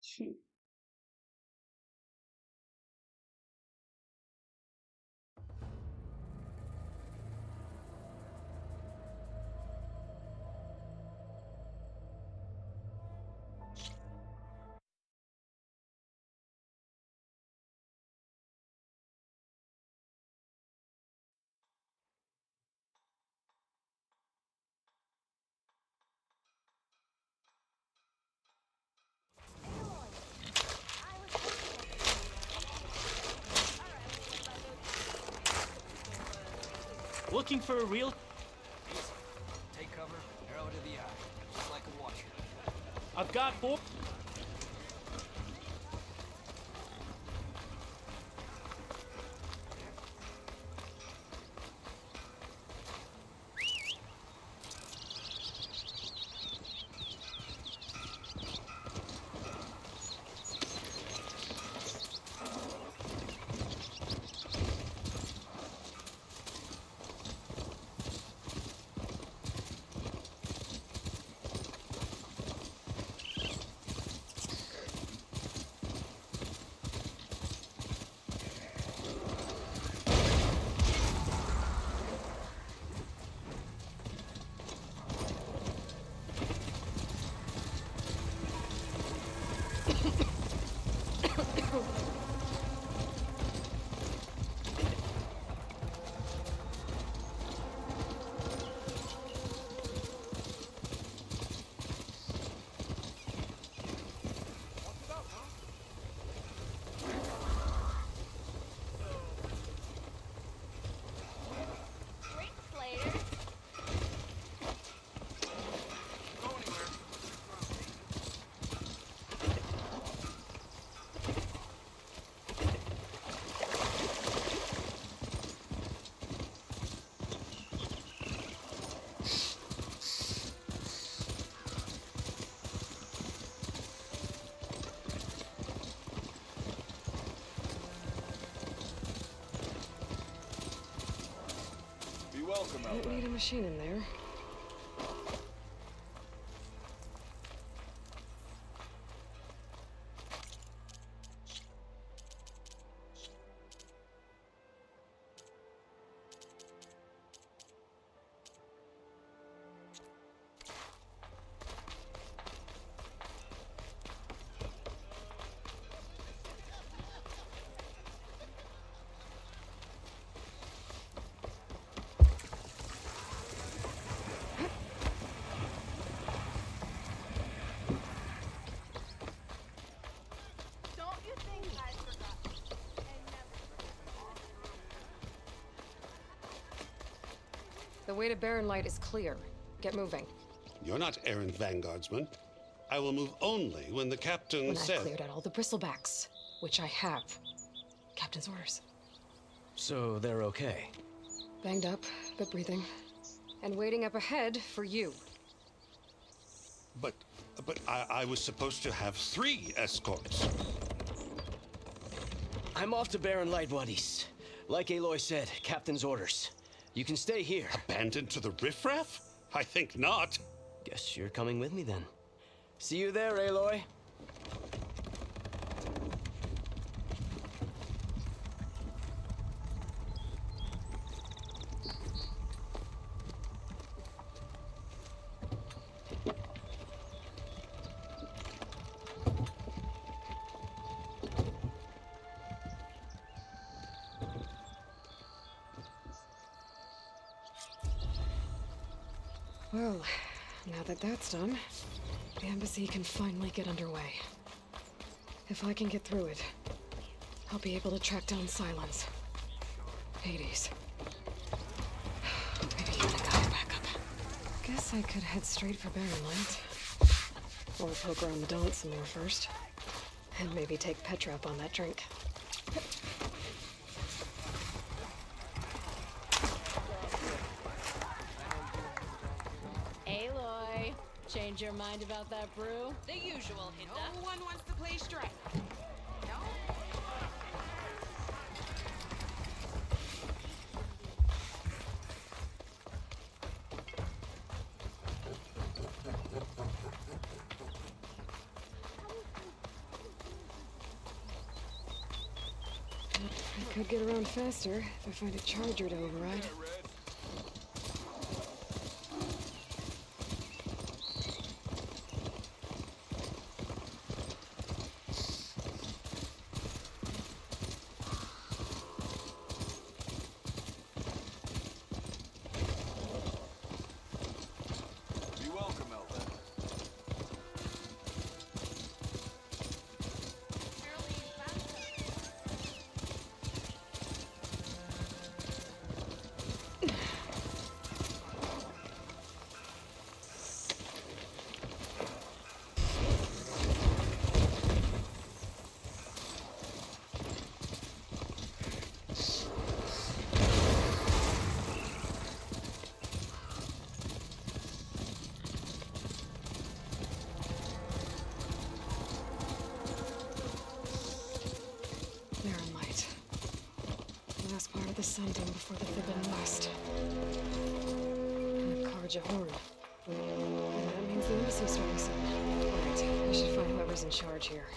Shoot. Looking for a real... Easy. Take cover, arrow to the eye, just like a watcher. I've got 4... Welcome, Don't need a machine in there. The way to Barren Light is clear. Get moving. You're not errant vanguardsman. I will move only when the captain When says... I've cleared out all the bristlebacks, which I have. Captain's orders. So they're okay. Banged up, but breathing. And waiting up ahead for you. But I was supposed to have 3 escorts. I'm off to Barren Light, buddies. Like Aloy said, captain's orders. You can stay here. Abandoned to the riffraff? I think not. Guess you're coming with me then. See you there, Aloy. Well, now that that's done, the embassy can finally get underway. If I can get through it, I'll be able to track down Silence. Hades. Maybe you're the guy to back up. Guess I could head straight for Barren Light. Or poke around the Daunt some more first. And maybe take Petra up on that drink. Aloy, change your mind about that brew? The usual, Hinda. No one wants to play straight. No? Could get around faster if I find a charger to override. Be welcome, Aloy. They're in light. Last part of the sun dim before the Forbidden West. And the Karja Horn. And that means the embassy's starting soon. Alright, I should find whoever's in charge here.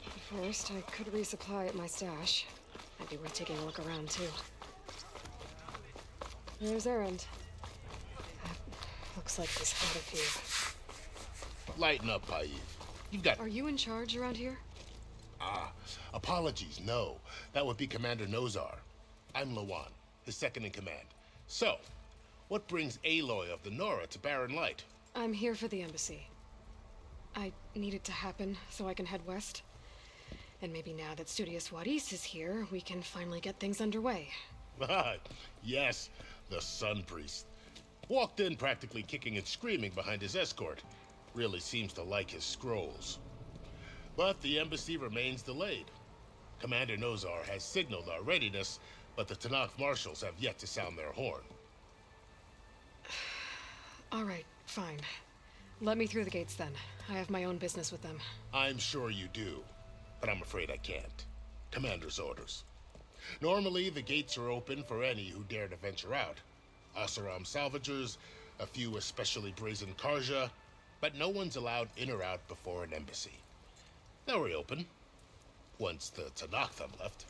But first, I could resupply at my stash. Might be worth taking a look around, too. There's Erend. Looks like he's had a few. Lighten up, Paiv. You've got... Are you in charge around here? Apologies, no. That would be Commander Nozar. I'm Lawan, his second in command. So, what brings Aloy of the Nora to Barren Light? I'm here for the embassy. I need it to happen so I can head west. And maybe now that Studious Wadis is here, we can finally get things underway. Yes, the Sun Priest. Walked in practically kicking and screaming behind his escort. Really seems to like his scrolls. But the embassy remains delayed. Commander Nozar has signaled our readiness, but the Tanakh marshals have yet to sound their horn. All right, fine. Let me through the gates then. I have my own business with them. I'm sure you do, but I'm afraid I can't. Commander's orders. Normally, the gates are open for any who dare to venture out. Asaram salvagers, a few especially brazen Karja, but no one's allowed in or out before an embassy. They'll reopen, once the Tanakh have left.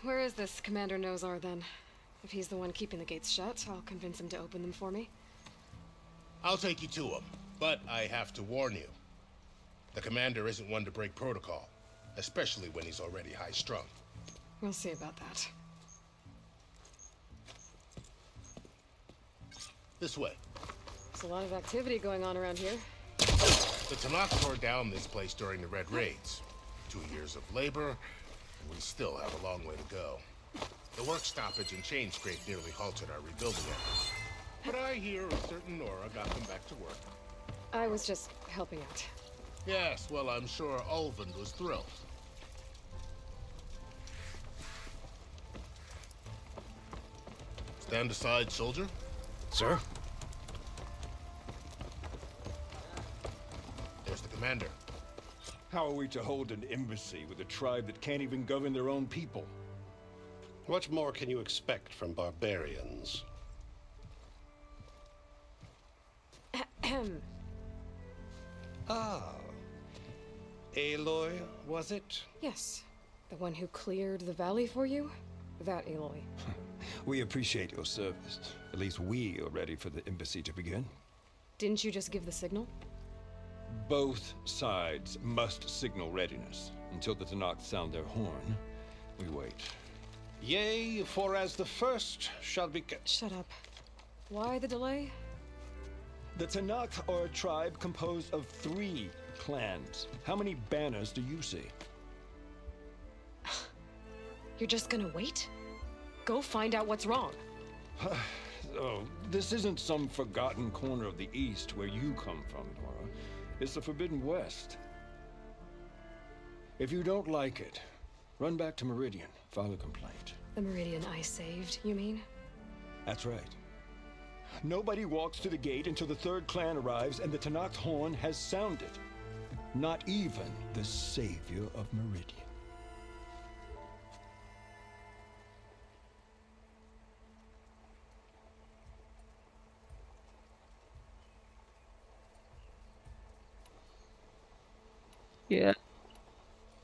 Where is this Commander Nozar then? If he's the one keeping the gates shut, I'll convince him to open them for me. I'll take you to him, but I have to warn you. The commander isn't one to break protocol, especially when he's already high-strung. We'll see about that. This way. There's a lot of activity going on around here. The Tanakh tore down this place during the Red Raids. 2 years of labor, and we still have a long way to go. The work stoppage and chain scrape nearly halted our rebuilding efforts. But I hear a certain Nora got them back to work. I was just helping out. Yes, well, I'm sure Ulvund was thrilled. Stand aside, soldier. Sir? There's the commander. How are we to hold an embassy with a tribe that can't even govern their own people? What more can you expect from barbarians? Ah. Aloy, was it? Yes. The one who cleared the valley for you? That Aloy. We appreciate your service. At least we are ready for the embassy to begin. Didn't you just give the signal? Both sides must signal readiness. Until the Tanakh sound their horn, we wait. Yea, for as the first shall be... Shut up. Why the delay? The Tanakh are a tribe composed of 3 clans. How many banners do you see? You're just gonna wait? Go find out what's wrong. Oh, this isn't some forgotten corner of the East where you come from, Nora. It's the Forbidden West. If you don't like it, run back to Meridian, file a complaint. The Meridian I saved, you mean? That's right. Nobody walks to the gate until the 3rd clan arrives and the Tanakh's horn has sounded. Not even the savior of Meridian. Yeah.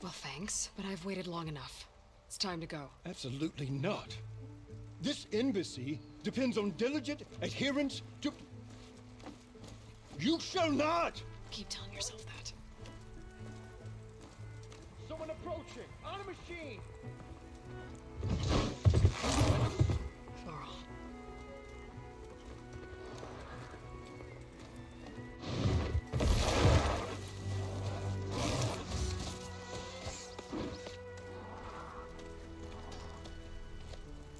Well, thanks, but I've waited long enough. It's time to go. Absolutely not. This embassy depends on diligent adherence to... You shall not! Keep telling yourself that. Someone approaching! On a machine! Varl.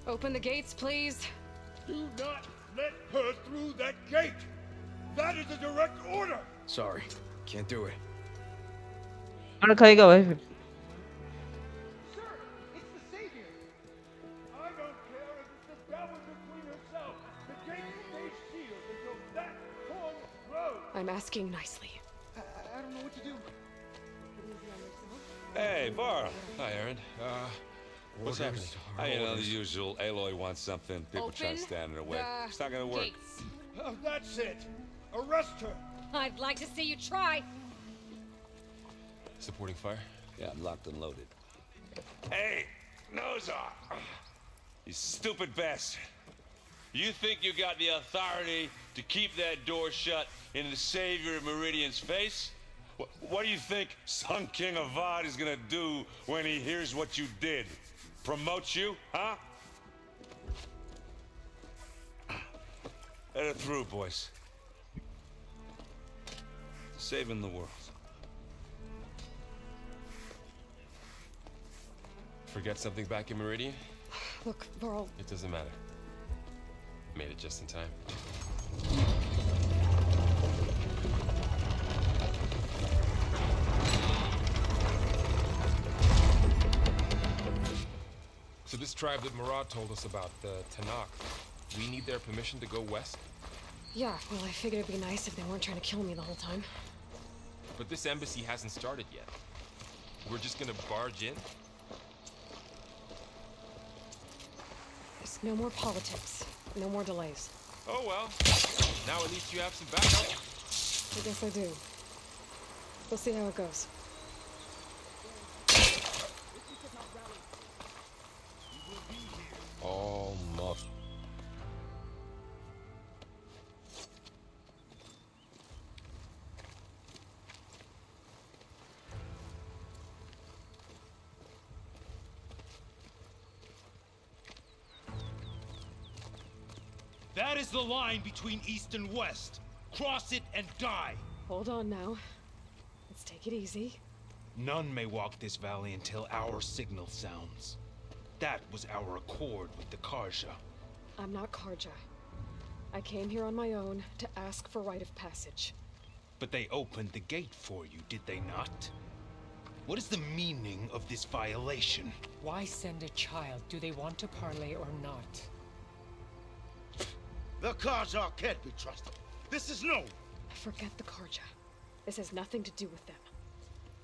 Open the gates, please. Do not let her through that gate! That is a direct order! Sorry, can't do it. 那可以给我 Sir, it's the Savior! I don't care if it's the Dowager Queen herself! The gate stays sealed until that horn blows! I'm asking nicely. I don't know what to do. Hey, Var. Hi, Aaron. What's happening? You know, the usual. Aloy wants something. People try to stand in her way. It's not gonna work. Gates. Oh, that's it! Arrest her! I'd like to see you try. Supporting fire? Yeah, I'm locked and loaded. Hey, nose off. You stupid bastard. You think you got the authority to keep that door shut in the Savior of Meridian's face? What do you think Sun King Avad is gonna do when he hears what you did? Promote you, huh? Let it through, boys. Saving the world. Forget something back in Meridian? Look, Varl, It doesn't matter. Made it just in time. So this tribe that Murad told us about, the Tanakh, we need their permission to go west? yeah, well, I figured it'd be nice if they weren't trying to kill me the whole time. But this embassy hasn't started yet. We're just gonna barge in? There's no more politics. No more delays. Oh well. Now at least you have some backup. I guess I do. We'll see how it goes. Almost. That is the line between East and West. Cross it and die. Hold on now. Let's take it easy. None may walk this valley until our signal sounds. That was our accord with the Karja. I'm not Karja. I came here on my own to ask for rite of passage. But they opened the gate for you, did they not? What is the meaning of this violation? Why send a child? Do they want to parley or not? The Karja can't be trusted. This is no. Forget the Karja. This has nothing to do with them.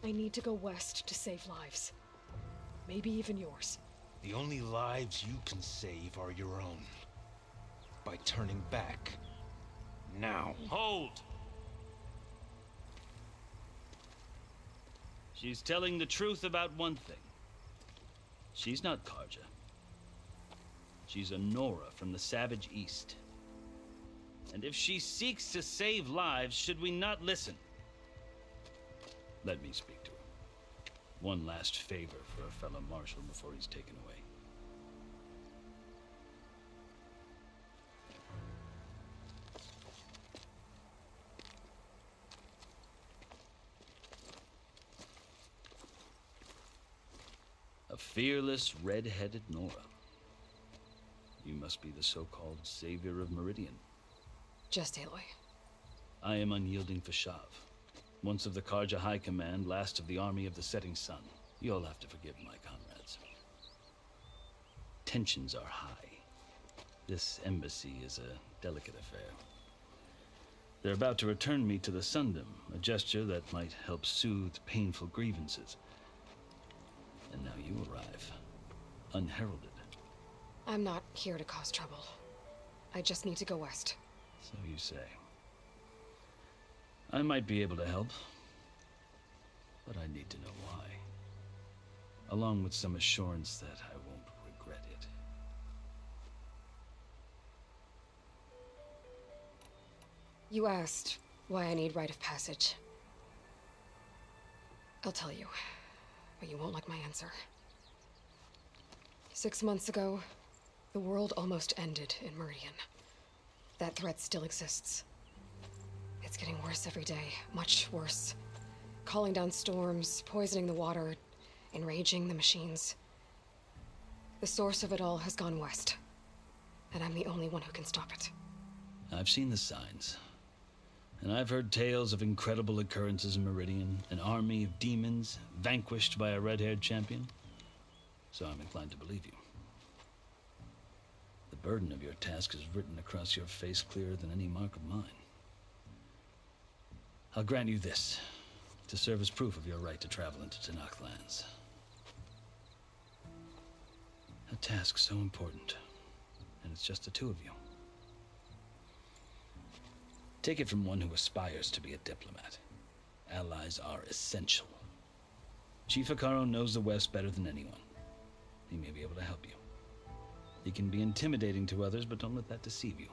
I need to go west to save lives. Maybe even yours. The only lives you can save are your own. By turning back. Now. Hold! She's telling the truth about one thing. She's not Karja. She's a Nora from the Savage East. And if she seeks to save lives, should we not listen? Let me speak to her. One last favor for a fellow marshal before he's taken away. A fearless, red-headed Nora. You must be the so-called savior of Meridian. Just Aloy. I am unyielding for Shav. Once of the Karja High Command, last of the army of the setting sun. You'll have to forgive my comrades. Tensions are high. This embassy is a delicate affair. They're about to return me to the Sundom, a gesture that might help soothe painful grievances. And now you arrive, unheralded. I'm not here to cause trouble. I just need to go west. So you say. I might be able to help. but I need to know why. Along with some assurance that I won't regret it. You asked why I need rite of passage. I'll tell you, but you won't like my answer. 6 months ago, the world almost ended in Meridian. That threat still exists. It's getting worse every day, much worse. Calling down storms, poisoning the water, enraging the machines. The source of it all has gone west, and I'm the only one who can stop it. I've seen the signs. And I've heard tales of incredible occurrences in Meridian, an army of demons vanquished by a red-haired champion. So I'm inclined to believe you. The burden of your task is written across your face clearer than any mark of mine. I'll grant you this, to serve as proof of your right to travel into Tenakth lands. A task so important, and it's just the two of you. Take it from one who aspires to be a diplomat. Allies are essential. Chief Hekarro knows the West better than anyone. He may be able to help you. He can be intimidating to others, but don't let that deceive you.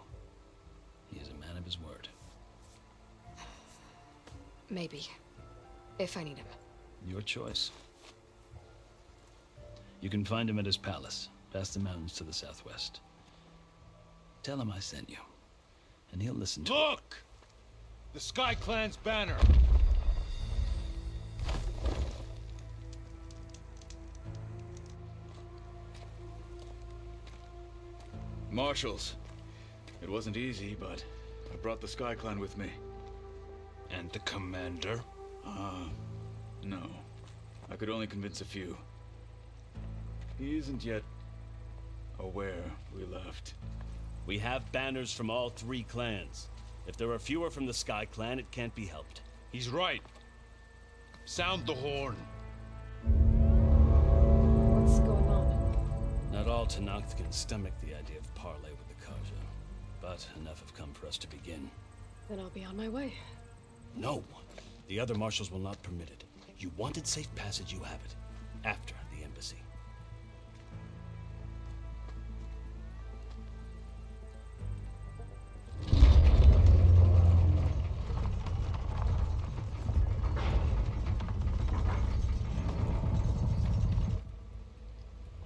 He is a man of his word. Maybe. If I need him. Your choice. You can find him at his palace, past the mountains to the southwest. Tell him I sent you. And he'll listen to Look! The Sky Clan's banner! Marshals. It wasn't easy, but I brought the Sky Clan with me. And the commander? No. I could only convince a few. He isn't yet aware we left. We have banners from all 3 clans. If there are fewer from the Sky Clan, it can't be helped. He's right. Sound the horn. What's going on? Not all Tenakth can stomach the idea of parley with the Karja, but enough have come for us to begin. Then I'll be on my way. No! The other marshals will not permit it. You wanted safe passage, you have it. After the embassy.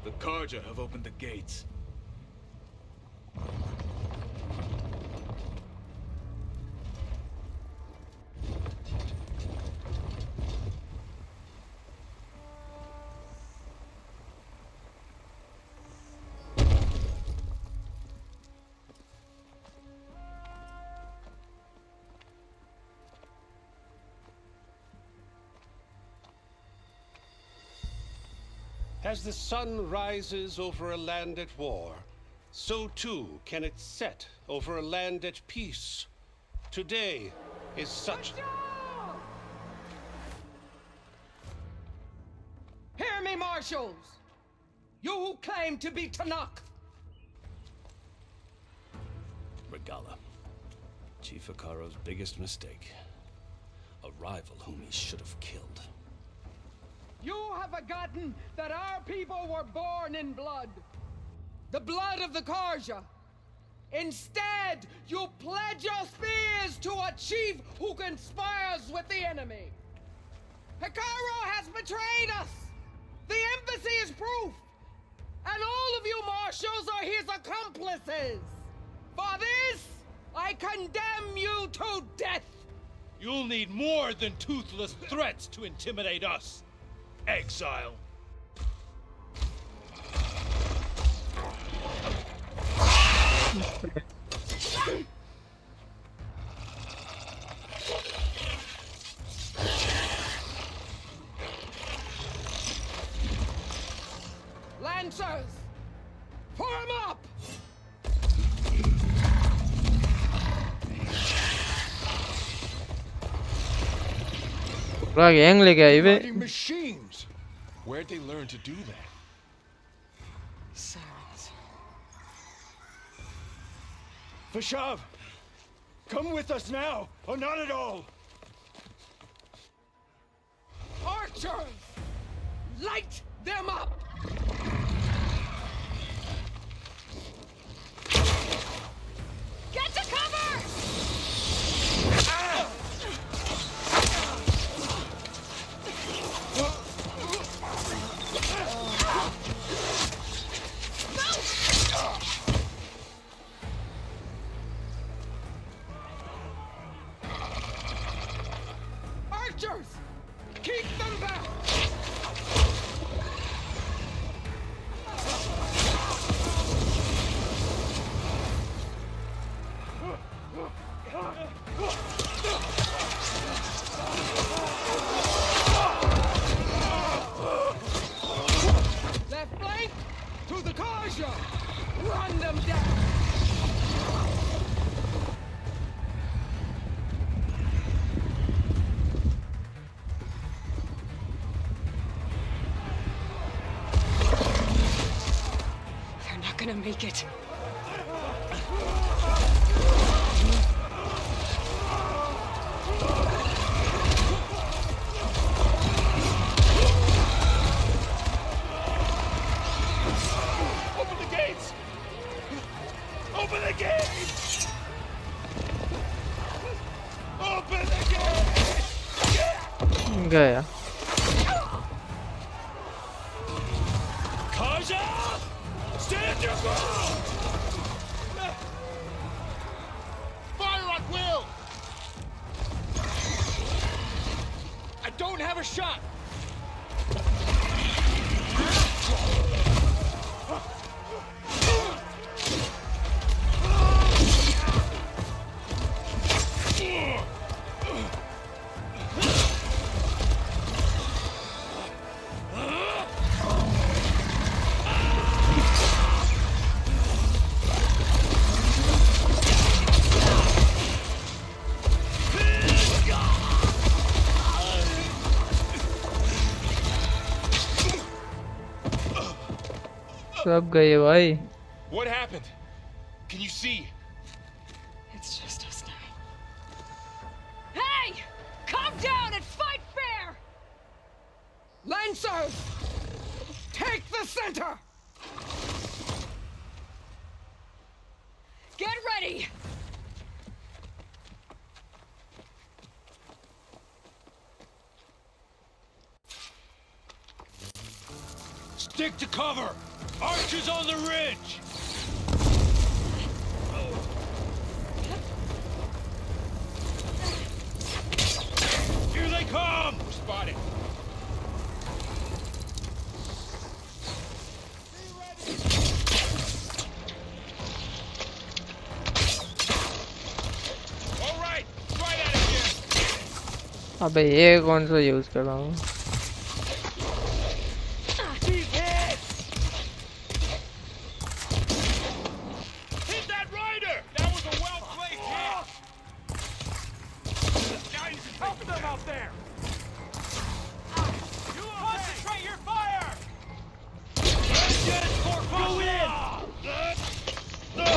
The Karja have opened the gates. As the sun rises over a land at war, so too can it set over a land at peace. Today is such... Hear me, marshals! You who claim to be Tenakth! Regala. Chief Hekarro's biggest mistake. A rival whom he should have killed. You have forgotten that our people were born in blood. The blood of the Karja. Instead, you pledge your spears to a chief who conspires with the enemy. Hekarro has betrayed us! The embassy is proof! And all of you marshals are his accomplices! For this, I condemn you to death! You'll need more than toothless threats to intimidate us. Exile. Lancers! Form up! Fighting machines. Where'd they learn to do that? Sirens. Vashav, come with us now, or not at all. Archers! Light them up! Get to cover! Archers! Keep them back! Left flank to the Karja! Run them down! They're not gonna make it. Open the gates! Open the gates! Open the gates! गया Kaja! Stand your ground! Fire at will! I don't have a shot! सब गए भाई What happened? Can you see? It's just us now. Hey! Calm down and fight fair! Lancers! Take the center! Get ready! Stick to cover! Archers on the ridge! Here they come! We're spotted. All right, right out of here. अबे ये कौन सा use कर रहा हूँ Hit that rider! That was a well-placed hit! Help them out there! You concentrate your fire! Go in! No!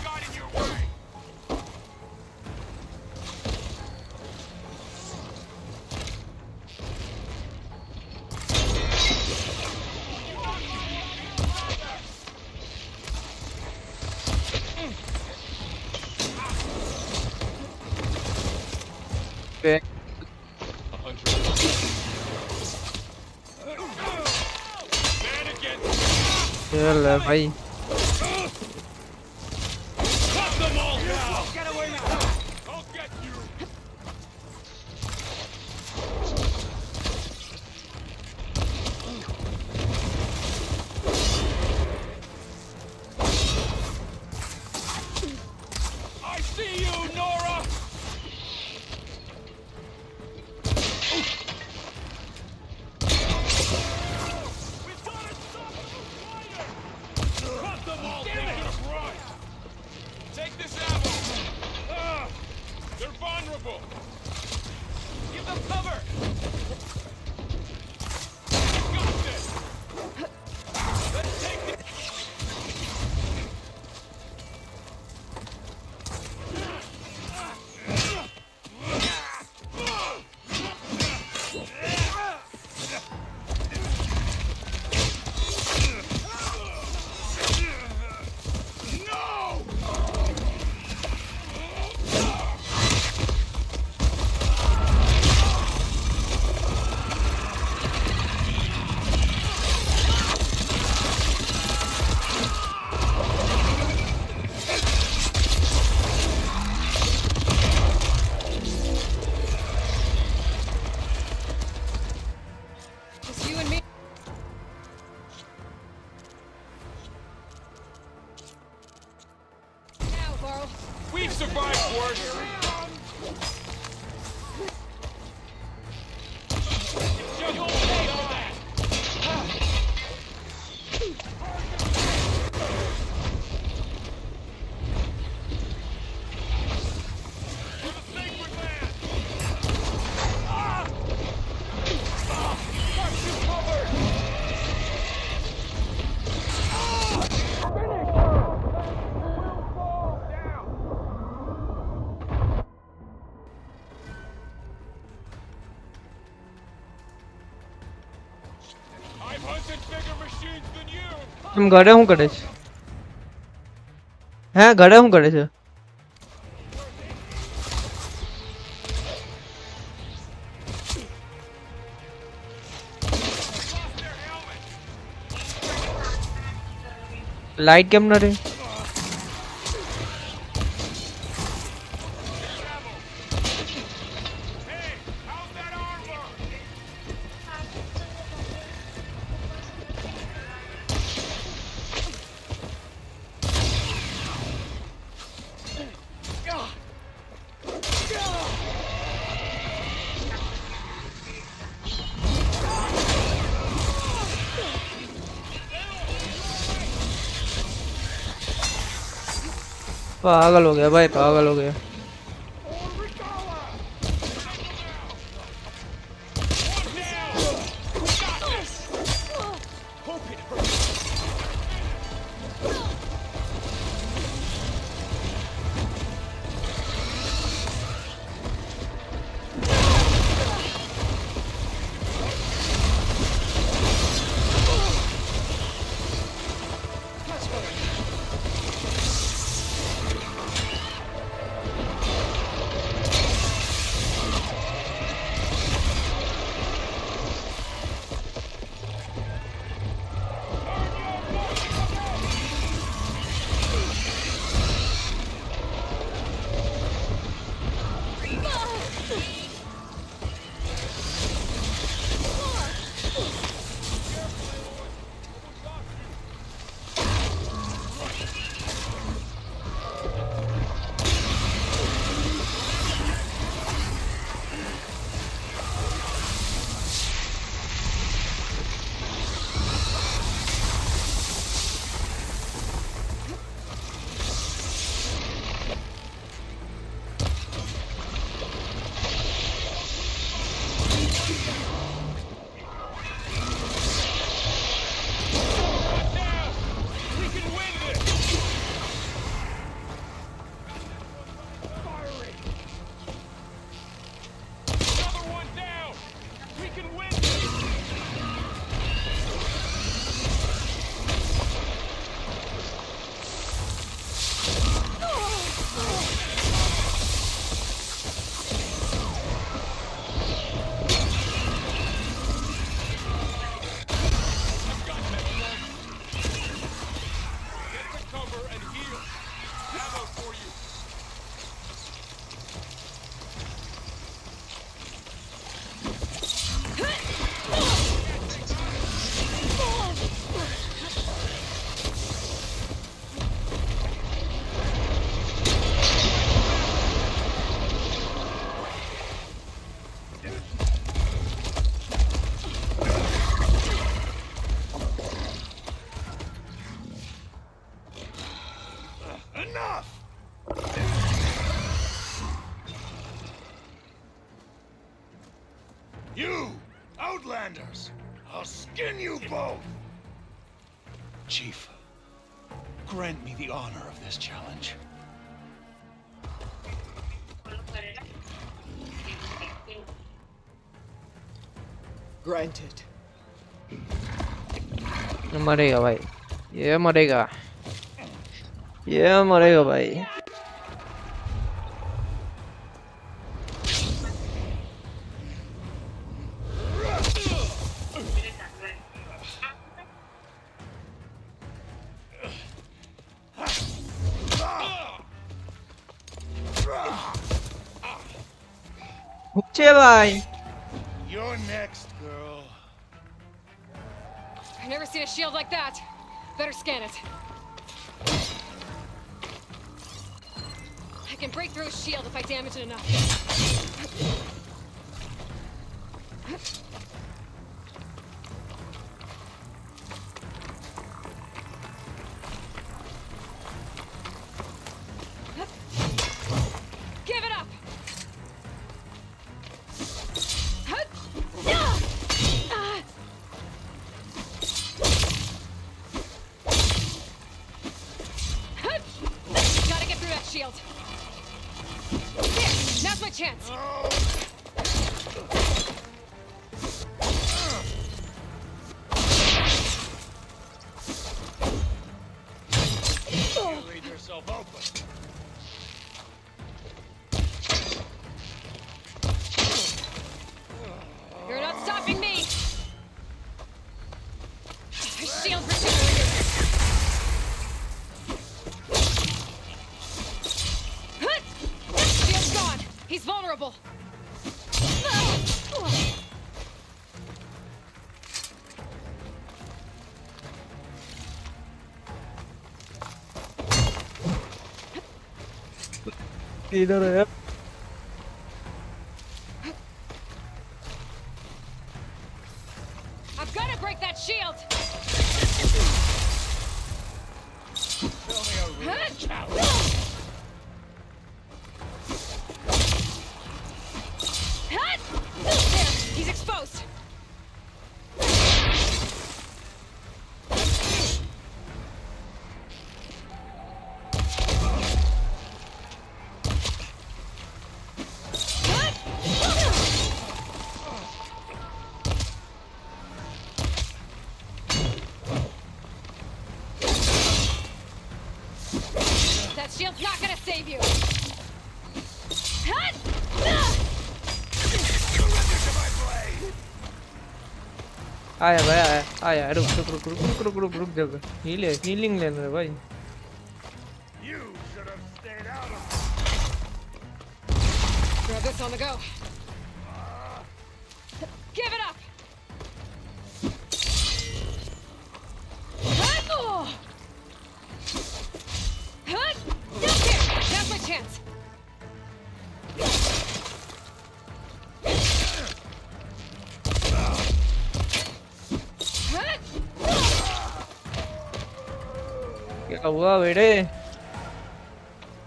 Got in your way! पे चल भाई Cut them all down! Get away now! I'll get you! I see you, Nora! We've got to stop the fighter! I've hunted bigger machines than you. तुम घरे हूँ करे छे हैं घरे हूँ करे छे लाइट केम न रे पागल हो गया भाई पागल हो गया You, Outlanders! I'll skin you both! Chief, grant me the honor of this challenge. Granted. मरेगा भाई ये मरेगा भाई भाई You're next, girl. I've never seen a shield like that. Better scan it. I can break through a shield if I damage it enough. Give it up! Gotta get through that shield. There, now's my chance. yourself open. You're not stopping me! Shield regenerated! Shield's gone! He's vulnerable! इधर है I've got to break that shield! There! He's exposed! That shield's not gonna save you! आया भाई आया आया रुक रुक रुक रुक रुक रुक रुक रुक जगह हीलिंग लेना है भाई Grab this on the go. Give it up! Here! Now's my chance! क्या हुआ बेटे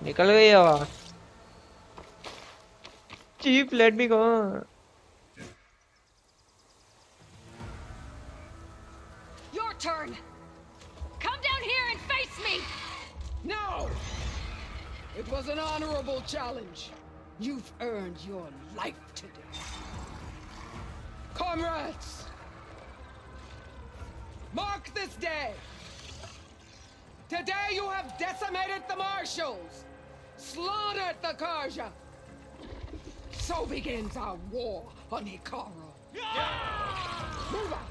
निकल गई आवाज चीप let me go Your turn! Come down here and face me! No! It was an honorable challenge. You've earned your life today. Comrades! Mark this day! Today you have decimated the marshals! Slaughtered the Karja! So begins our war on Hikaru. Move out!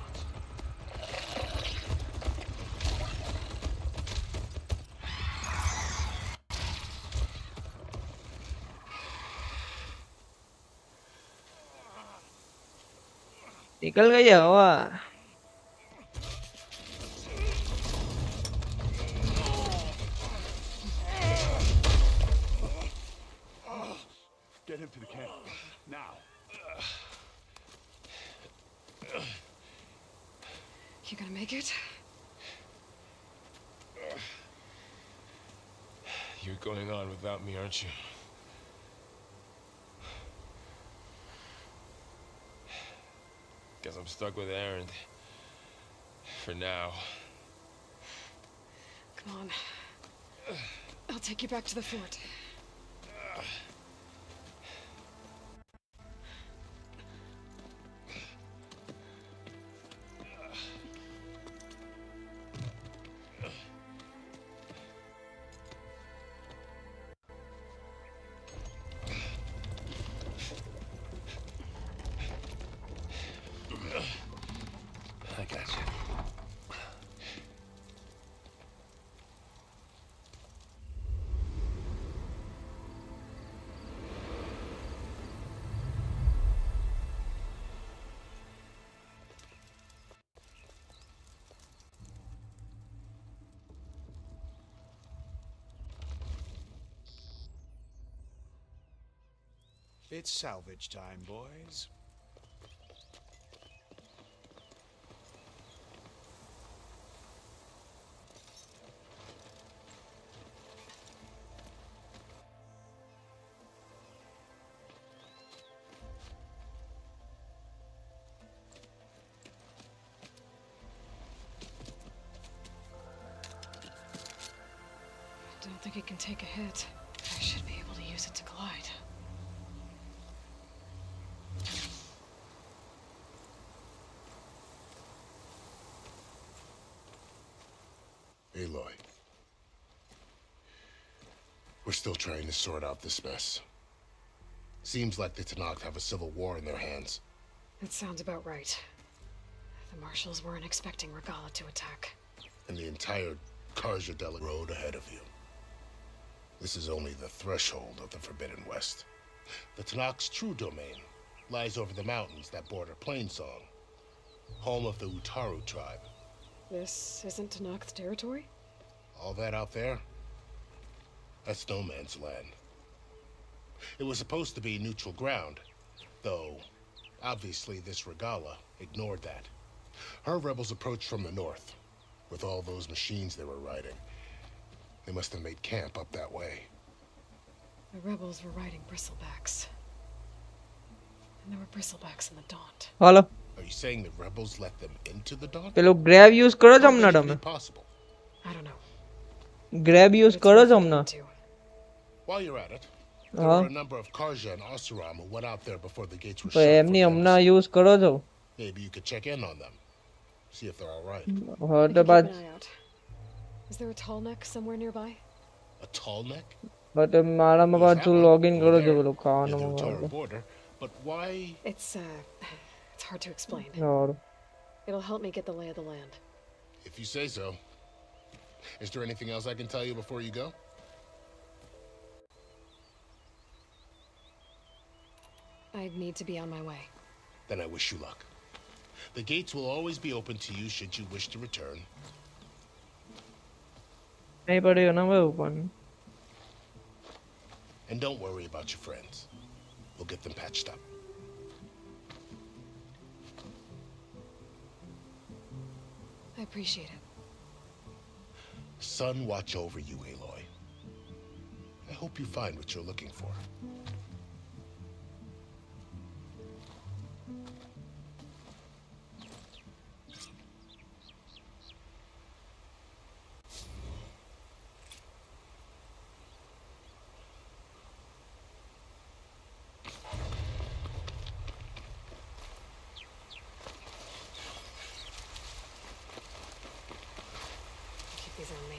निकल गई हवा Get him to the camp. Now. You gonna make it? You're going on without me, aren't you? Guess I'm stuck with Aaron. For now. Come on. I'll take you back to the fort. I got you. It's salvage time, boys. I don't think it can take a hit. I should be able to use it to glide. Aloy. We're still trying to sort out this mess. Seems like the Tanakh have a civil war in their hands. That sounds about right. The marshals weren't expecting Regala to attack. And the entire Karja Delic road ahead of you. This is only the threshold of the Forbidden West. The Tanakh's true domain lies over the mountains that border Plainsong, home of the Utaru tribe. This isn't Tanakh's territory? All that out there, that's no man's land. It was supposed to be neutral ground, though obviously this Regala ignored that. Her rebels approached from the north, with all those machines they were riding. They must have made camp up that way. The rebels were riding bristlebacks. And there were bristlebacks in the Daunt. Hello. Are you saying the rebels let them into the Daunt? પેલો grab use કરો છો હમણાં How could it તમે be possible? I don't know. grab use કરો છો હમણાં While you're at it, there હા were a number of Karja and Asuram who went out there before the gates were તો shut. એમની હમણાં use કરો છો Maybe you could check in on them. See if they're all right. હા I તો can keep બાદ an eye out. Is there a tall neck somewhere nearby? A tall neck? But મારામાં પાછું login કરો છો પેલું ખાવાનું Near the મંગાવવાનું Utaru border. But why? It's hard to explain. સારું It'll help me get the lay of the land. If you say so. Is there anything else I can tell you before you go? I need to be on my way. Then I wish you luck. The gates will always be open to you should you wish to return. નહીં પડ્યો ના બહુ પણ And don't worry about your friends. We'll get them patched up. I appreciate it. Sun watch over you, Aloy. I hope you find what you're looking for. Keep these on me.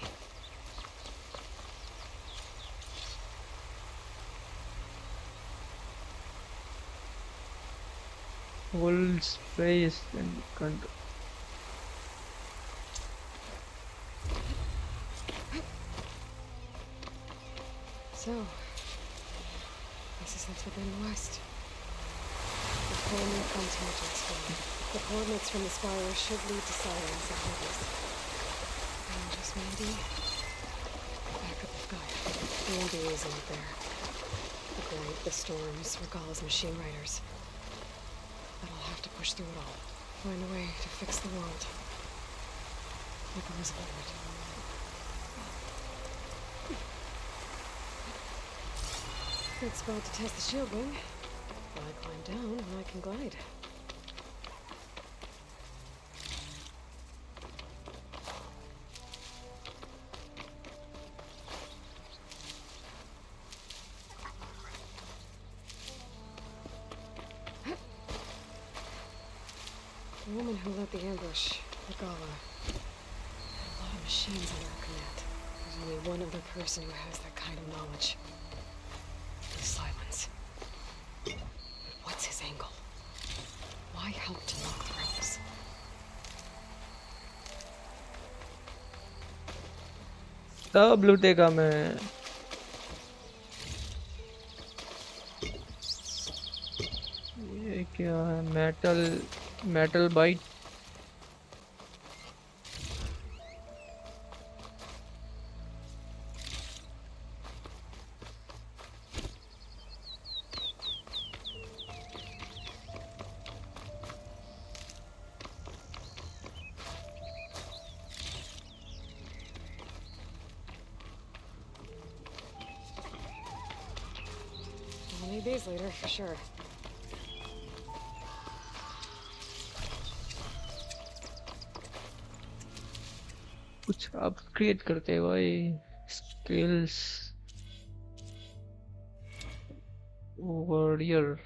full space and control So, this is the Forbidden West. There's whole new frontier to explore. The coordinates from the spiral should lead to Silence and Helios. And just Mandy. Backup of Gaia. The NVIDIA is out there. The Great, the Storms, Regala's machine riders. But I'll have to push through it all. Find a way to fix the world. Like I was ordered. Good spot to test the shield wing. While I climb down, and I can glide. The woman who led the ambush, Regala, had a lot of machines under her command. There's only one other person who has that kind of knowledge. Silence. What's his angle? Why help to knock the rebels? सब लूटेगा मैं ये क्या है metal bite I'll need these later, for sure. कुछ upgrade करते हैं भाई skills warrior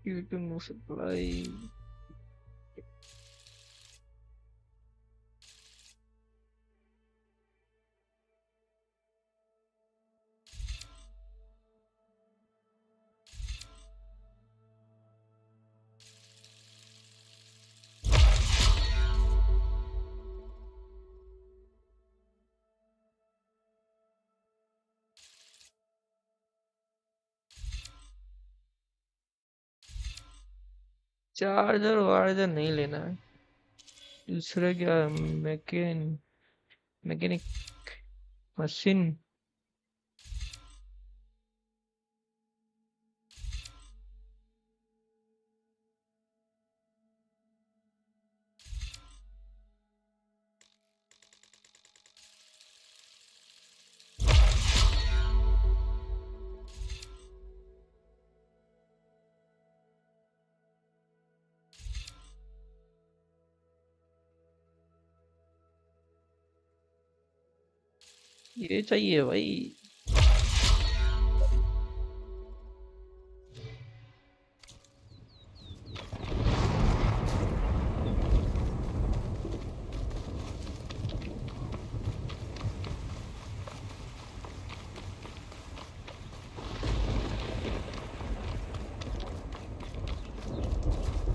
You can no supply. Charger वार्जर नहीं लेना है दूसरा क्या मैकेनिक मशीन ये चाहिए भाई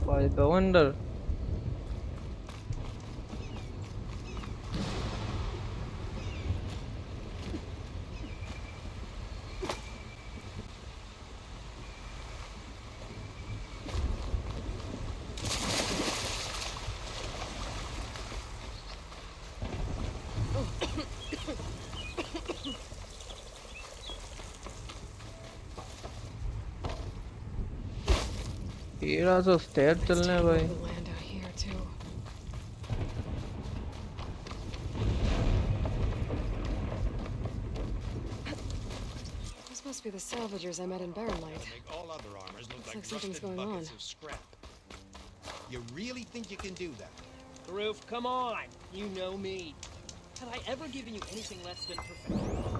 by the wonder ये रहा तो स्टेयर चलने हैं भाई Land out here too. This must be the salvagers I met in Barren Light. Make all other armors look Looks like like something's rusted going on. buckets of scrap. You really think you can do that? Roof, come on. You know me. Have I ever given you anything less than perfection?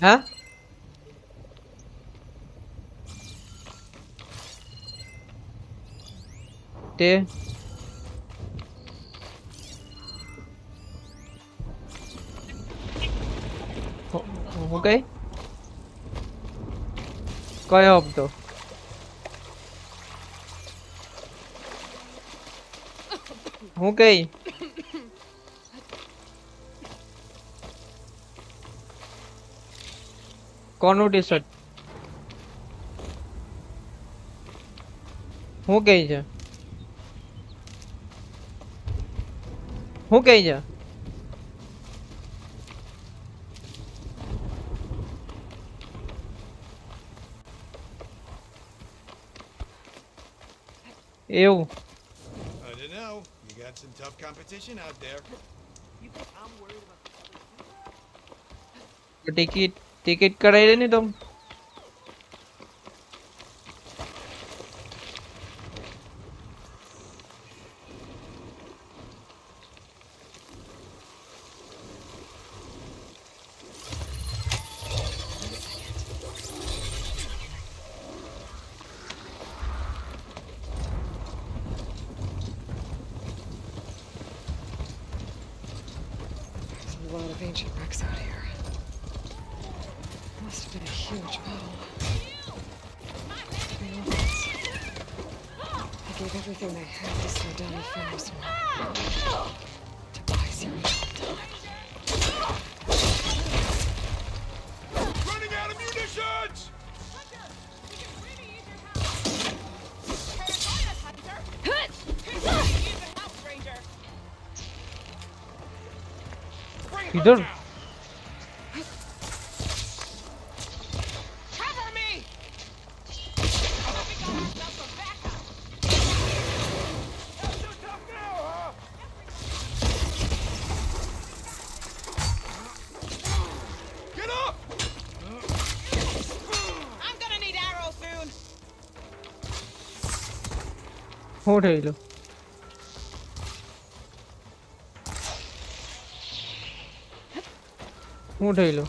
हाँ ते हो गए काय अब तो हो गई कौन टी शर्ट हो गई जा हो गई जा Ew. I don't know. You got some tough competition out there. You think I'm worried about ticket कराई रहे नहीं तुम There's a lot of ancient wrecks out here. Must have been a huge battle. The Romans. They gave everything they had to slow down the Pharaoh's war. To buy zero time. Running out of munitions! इधर Cover me! હું થયેલું? હું થયેલું?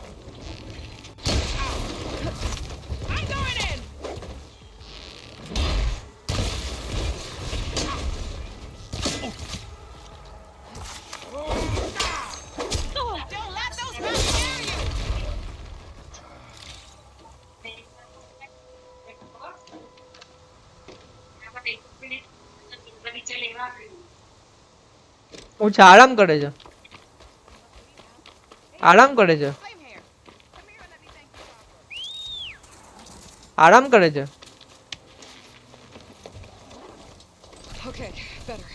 હું છે આરામ કરે છે. આરામ કરે છે. આરામ કરે છે. Okay, better.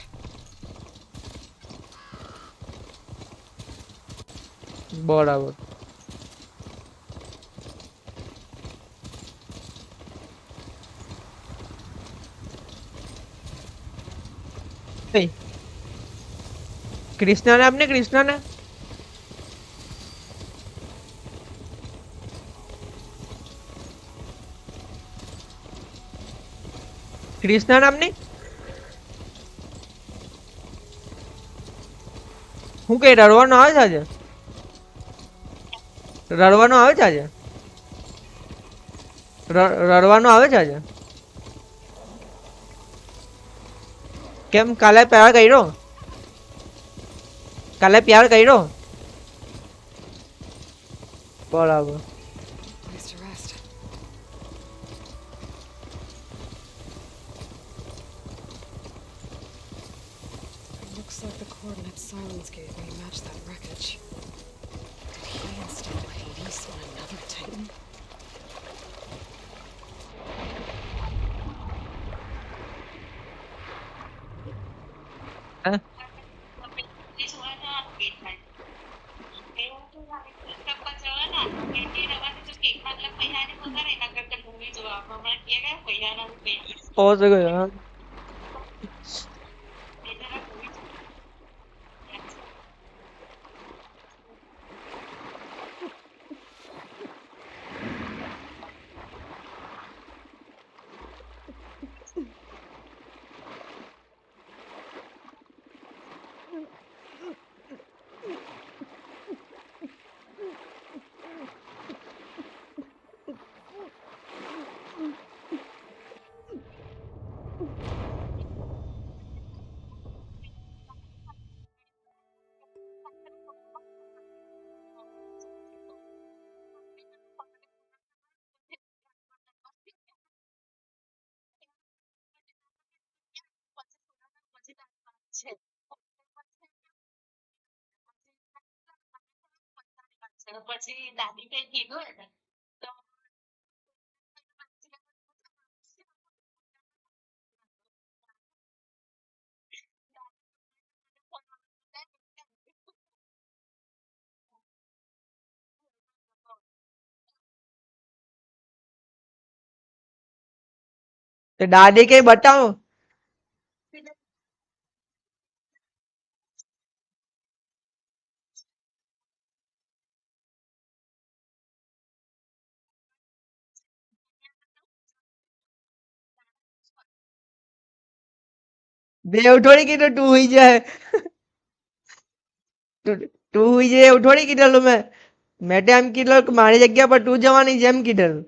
બરાબર. કૃષ્ણને આપને કૃષ્ણને કૃષ્ણ નામની હું કઈ રડવાનો આવે છે આજે? રડવાનો આવે છે આજે? રડવાનો આવે છે આજે? કેમ કાલે પ્યાર કર્યો? કાલે પ્યાર કર્યો? બરાબર. Place to rest. It looks like the coordinates Silence gave me match that wreckage. Did he install Hades on another Titan? Huh? પહોંચ ગયો. દાદી કઈ બતાવો. દેવ થોડી કીધું તું હુઈ જાય. તું હુઈ જાય એવું થોડી કીધેલું મેં. મેં તો એમ કીધેલું કે મારી જગ્યા પર તું જવાની છે એમ કીધેલું.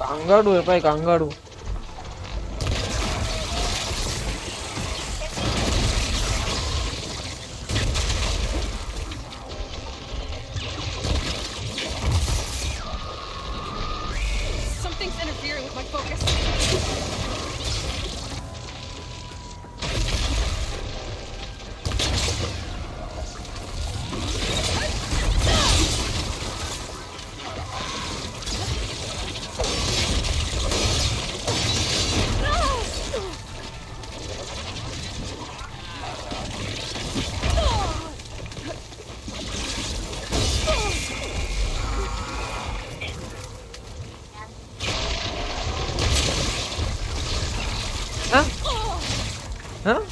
कांगारू है भाई kangaroo Something's interfering with my focus. हाँ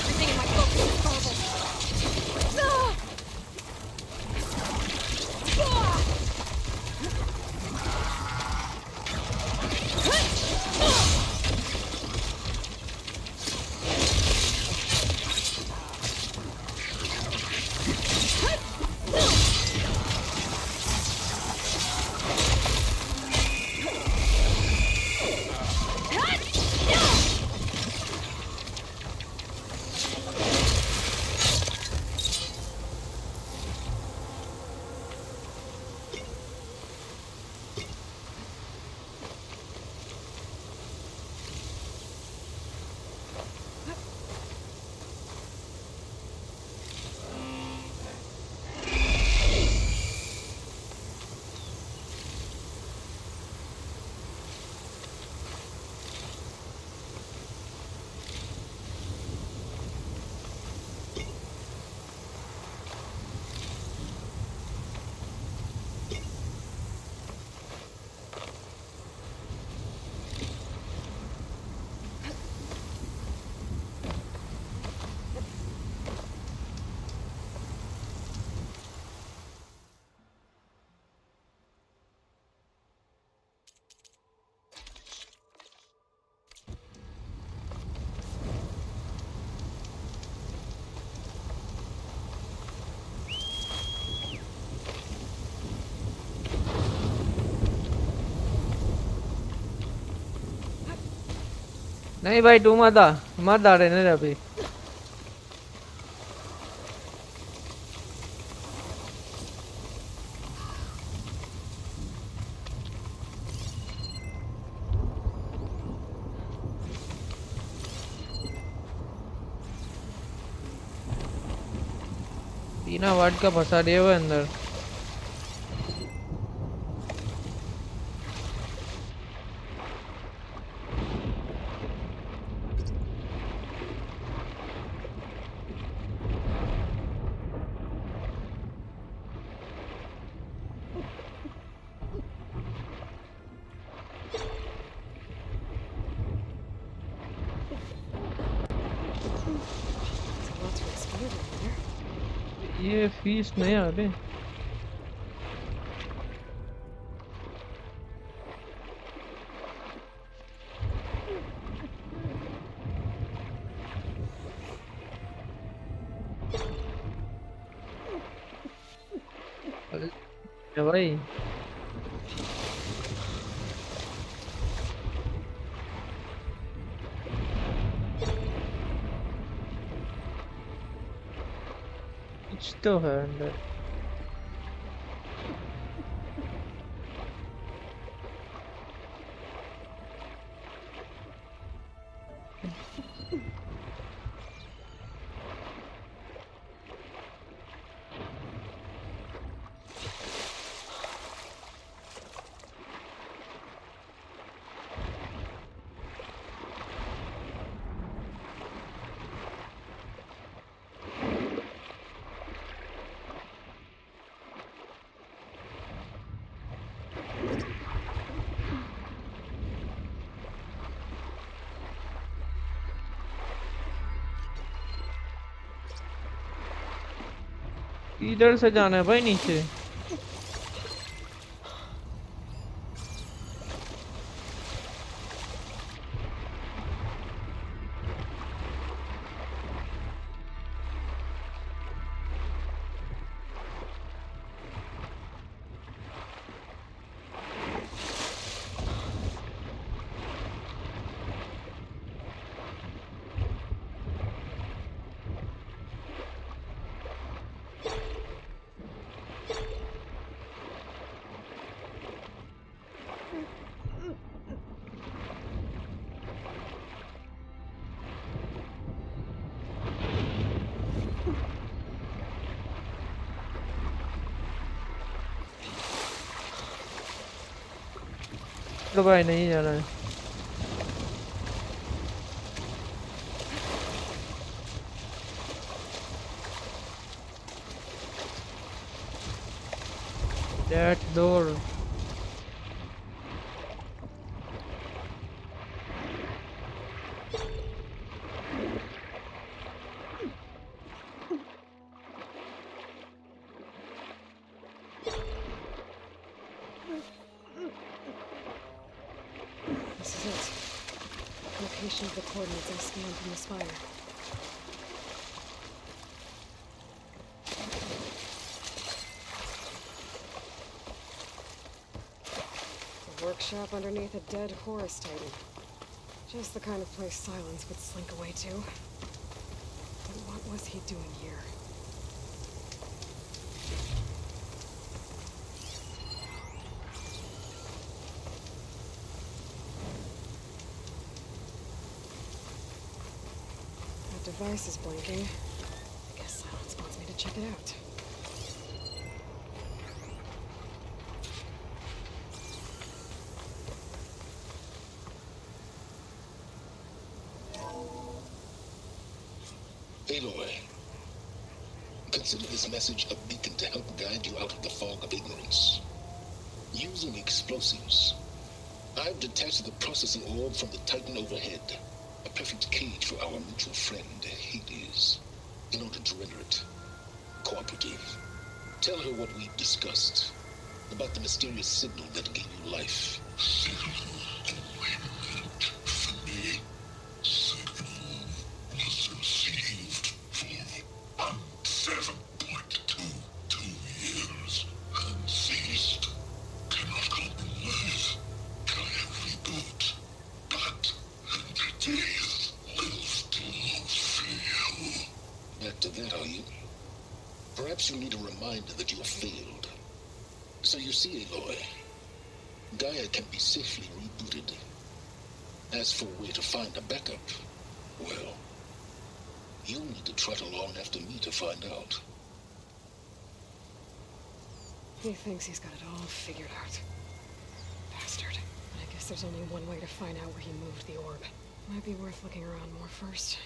Everything in my focus is garbled. नहीं भाई तू मत आ रहने दे अभी बिना वाट का फंसा दिया हुआ अंदर ये फीस नहीं आ रही भाई कुछ तो है अंदर इधर से जाना है भाई नीचे। तो भाई नहीं जाना है। That door. This is it. Location of the coordinates I scanned from the spire. A workshop underneath a dead Horus Titan. Just the kind of place Silence would slink away to. But what was he doing here? That device is blinking. I guess Silence wants me to check it out. Aloy, consider this message a beacon to help guide you out of the fog of ignorance. Using explosives, I've detached the processing orb from the Titan overhead, a perfect cage for our mutual friend, Helios, in order to render it cooperative. Tell her what we've discussed about the mysterious signal that gave you life. Back to that, are you? Perhaps you need a reminder that you have failed. So you see, Aloy, Gaia can be safely rebooted. As for where to find a backup, well, you'll need to trot along after me to find out. He thinks he's got it all figured out. Bastard. But I guess there's only one way to find out where he moved the orb. Might be worth looking around more first.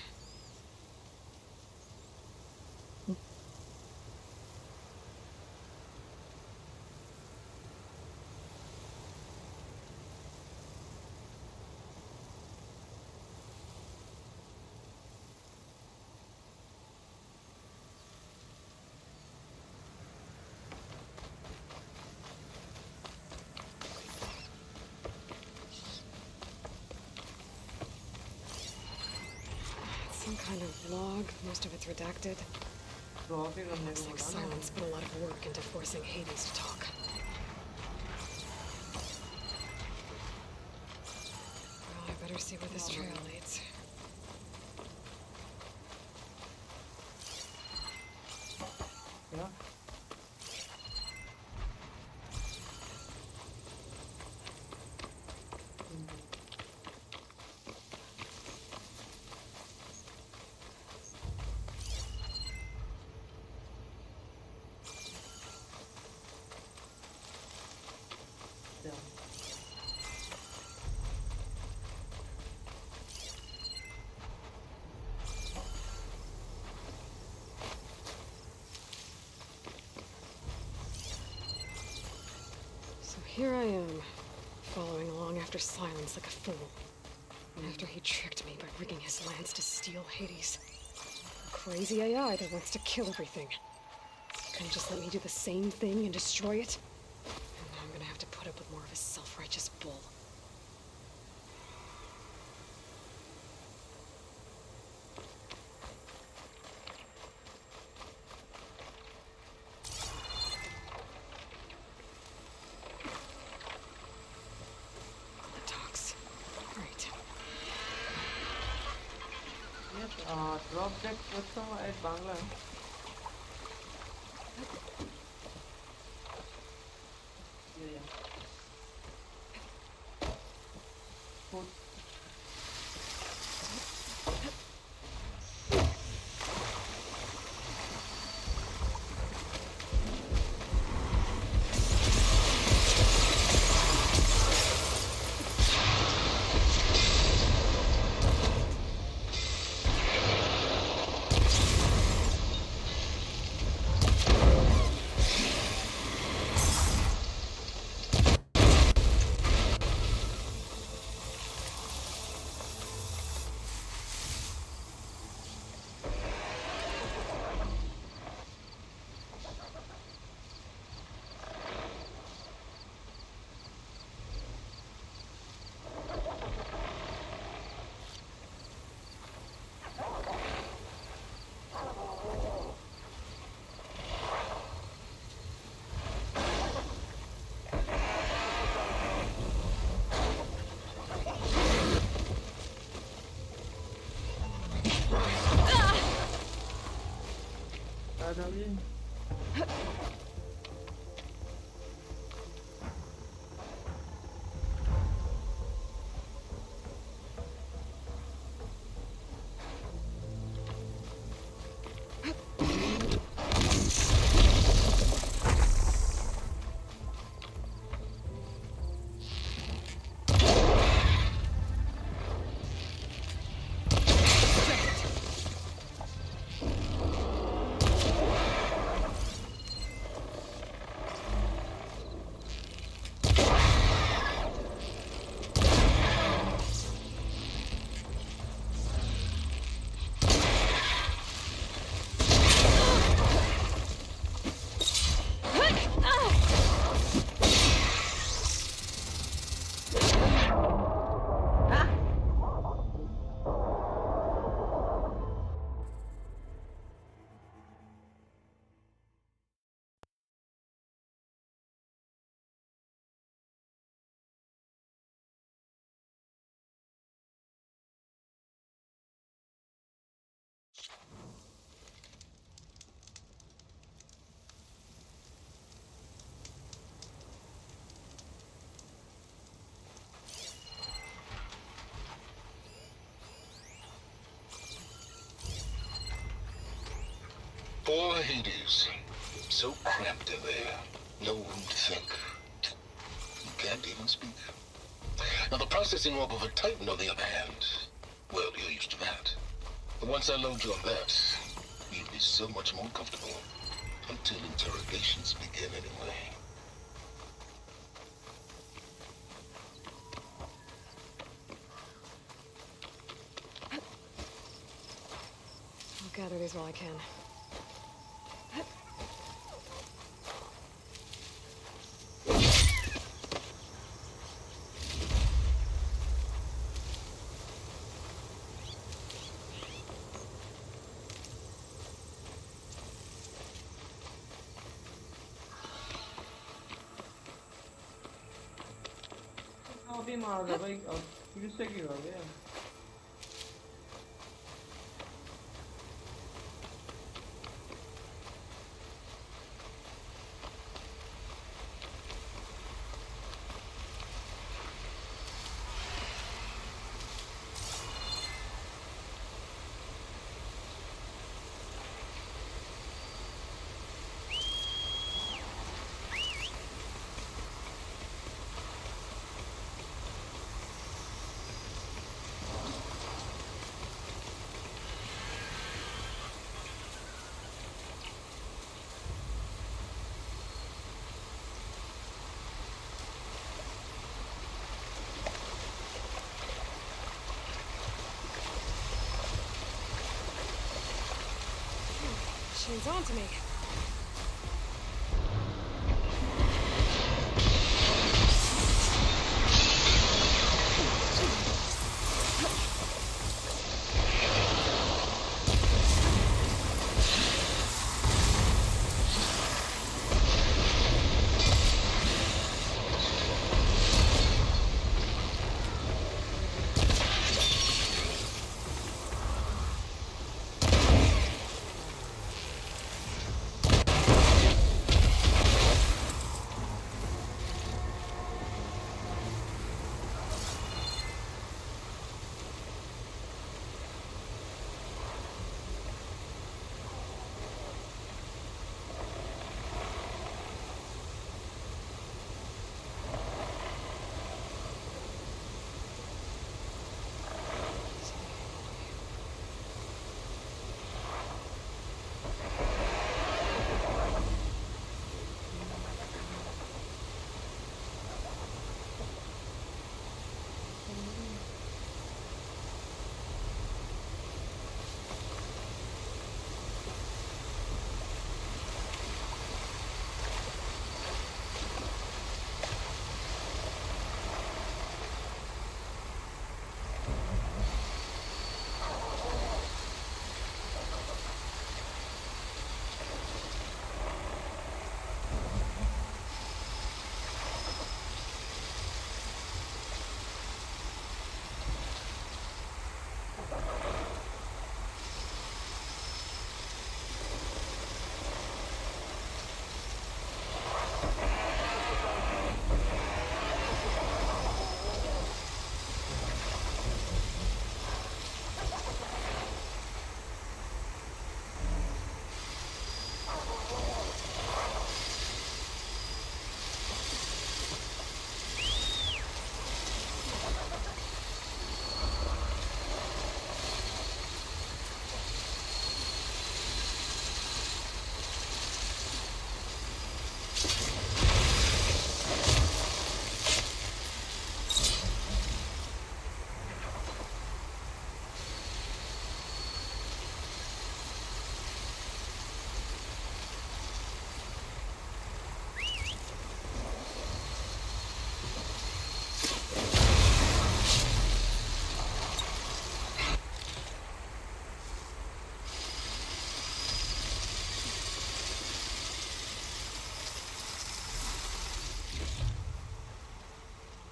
Some kind of log, most of it's redacted. Looks like Silence put a lot of work into forcing Hades to talk. Well, I better see where this trail leads. Yeah. Here I am, following along after Silence like a fool. After he tricked me by rigging his lance to steal Hades. A crazy AI that wants to kill everything. couldn't just let me do the same thing and destroy it? And now I'm gonna have to put up with more of his self-righteous bull. Drop that person at Bangla. Poor Hades. So cramped in there. No room to think. You can't even speak. Now the processing orb of a Titan, on the other hand, well, you're used to that. But once I load you on that, you'll be so much more comfortable. Until interrogations begin, anyway. I'll gather these while I can. अभी मार दे भाई अब फिर से क्यों आ गया Shane's on to me.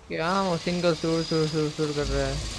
क्या वो सिंगल सुर सुर सुर सुर कर रहा है.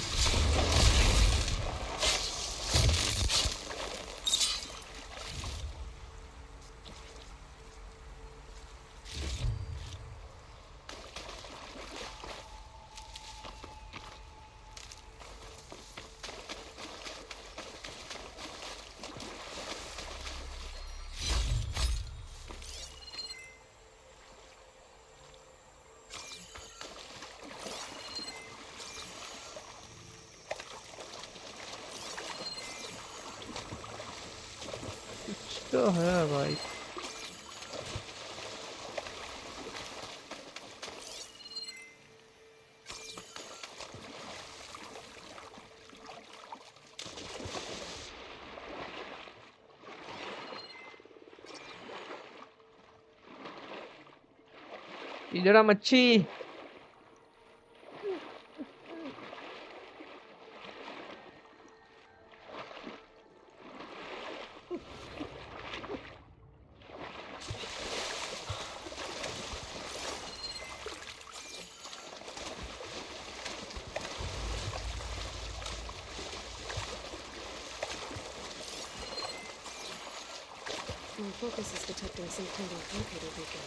तो है भाई. इधर आ मच्छी. My focus is detecting some kind of locator beacon.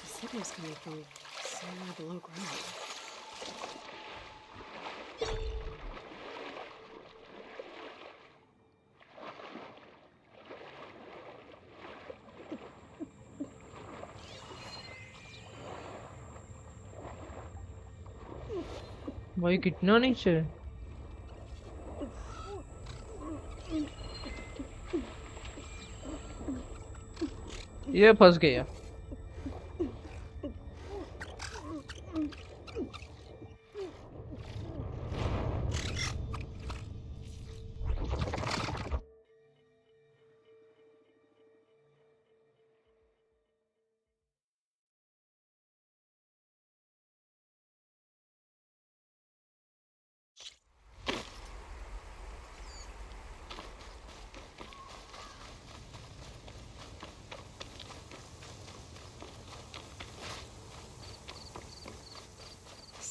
The signal's coming from somewhere below ground. भाई कितना नीचे. ये फंस गया.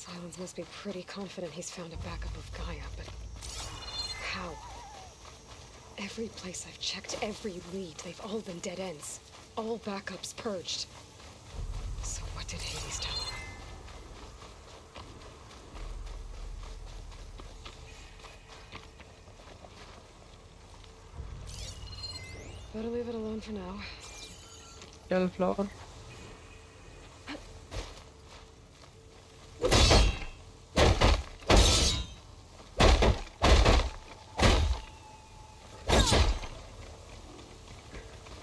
Silence must be pretty confident he's found a backup of Gaia, but how? Every place I've checked, every lead, they've all been dead ends. All backups purged. So what did Hades tell her? Better leave it alone for now. Tell floor.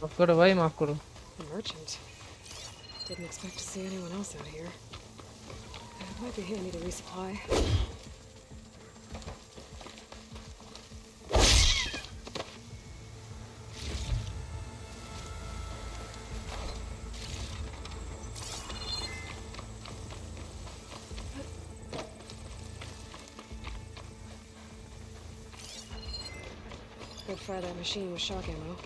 माफ करो भाई, माफ करो. The merchant. Didn't expect to see anyone else out here. It might be handy to resupply. Could fire that machine with shock ammo.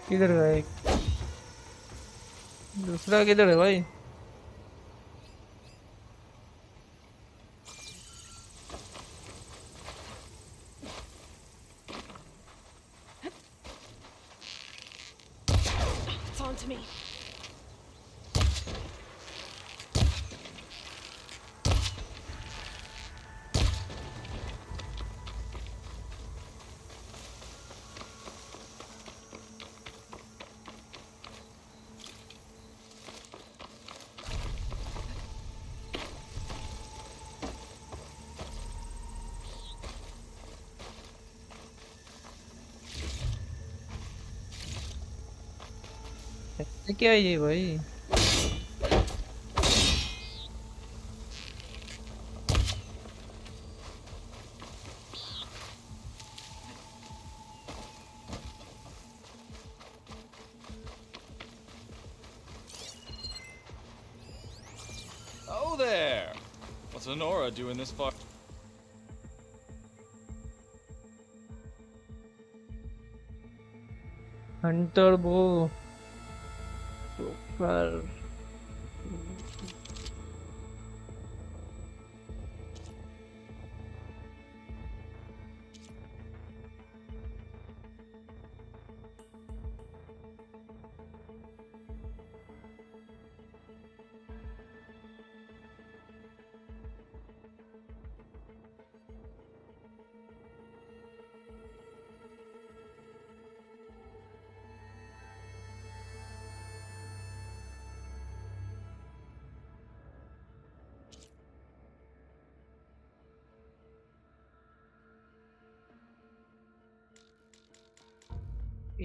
किधर गए? दूसरा किधर है भाई? It's on to me. क्या है ये भाई? Oh there! What's Honora doing this far? Hunter bow. Super.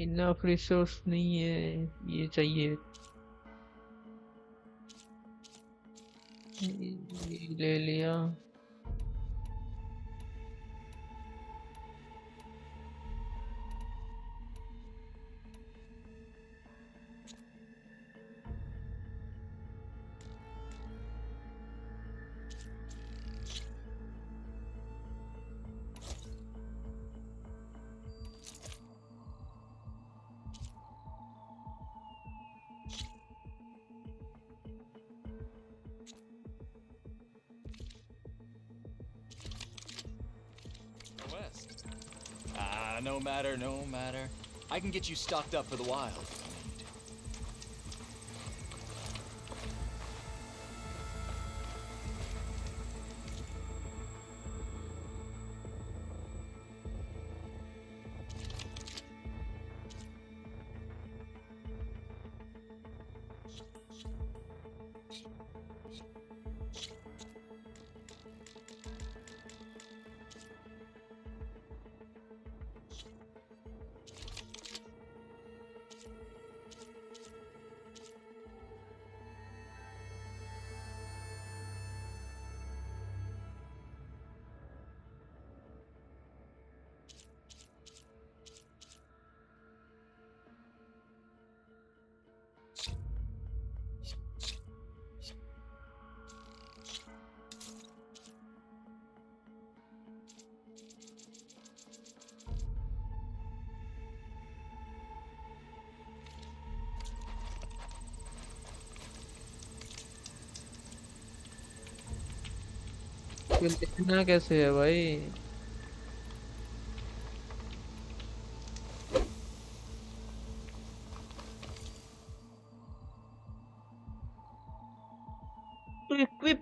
Enough resource नहीं है, ये चाहिए, ये ले लिया। West. No matter, no matter. I can get you stocked up for the wild. ये लिखना कैसे है भाई? तो इक्विप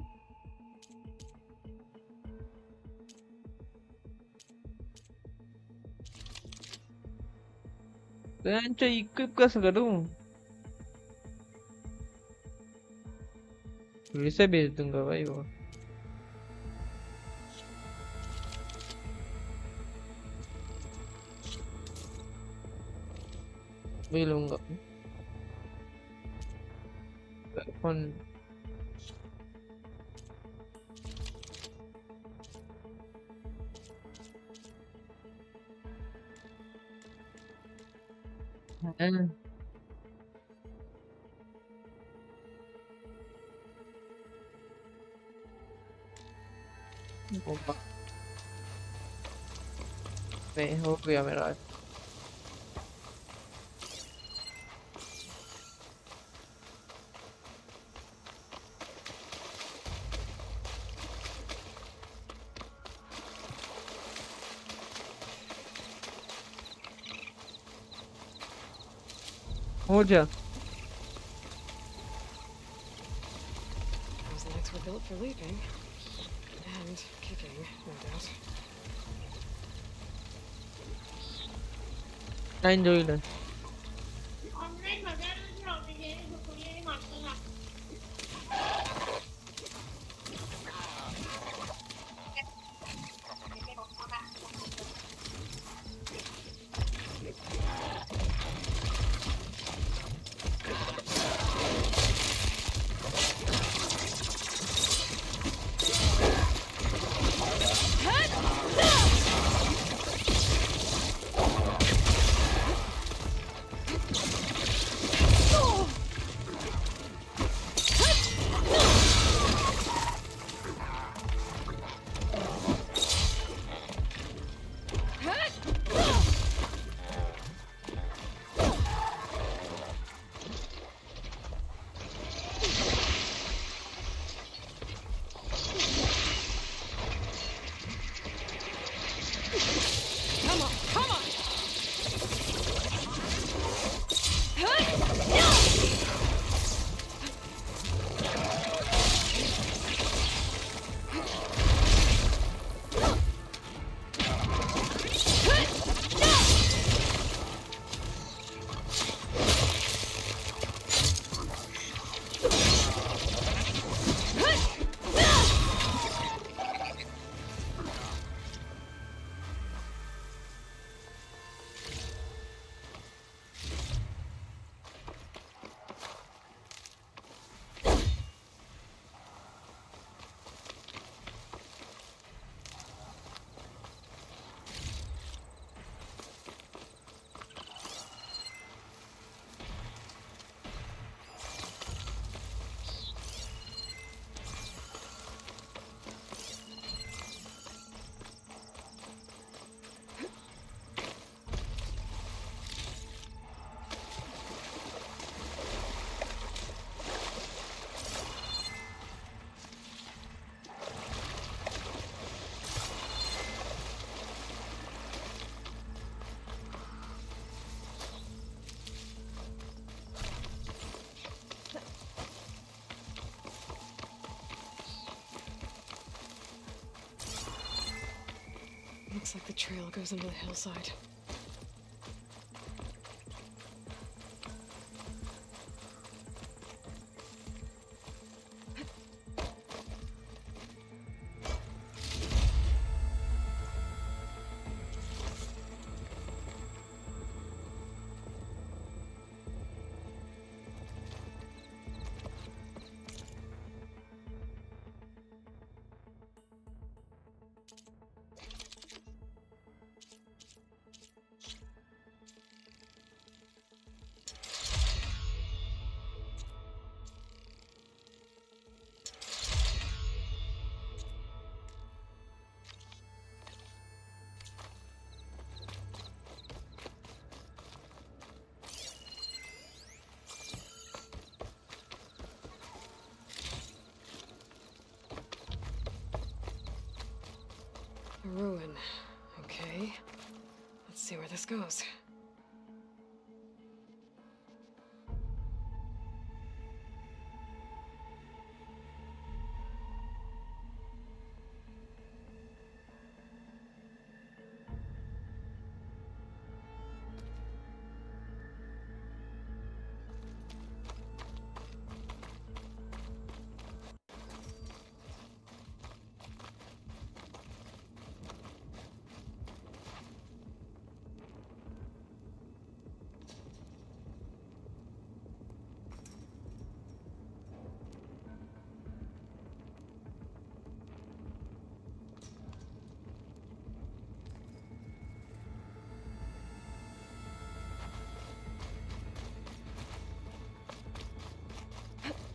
इक्विप कैसे करूं? फिर से भेज दूंगा भाई वो। भी लूंगा फोन। नहीं हो गया मेरा। हो जा। Those legs were built for leaping and kicking, no doubt. Enjoy it. Looks like the trail goes into the hillside. A ruin. Okay. Let's see where this goes.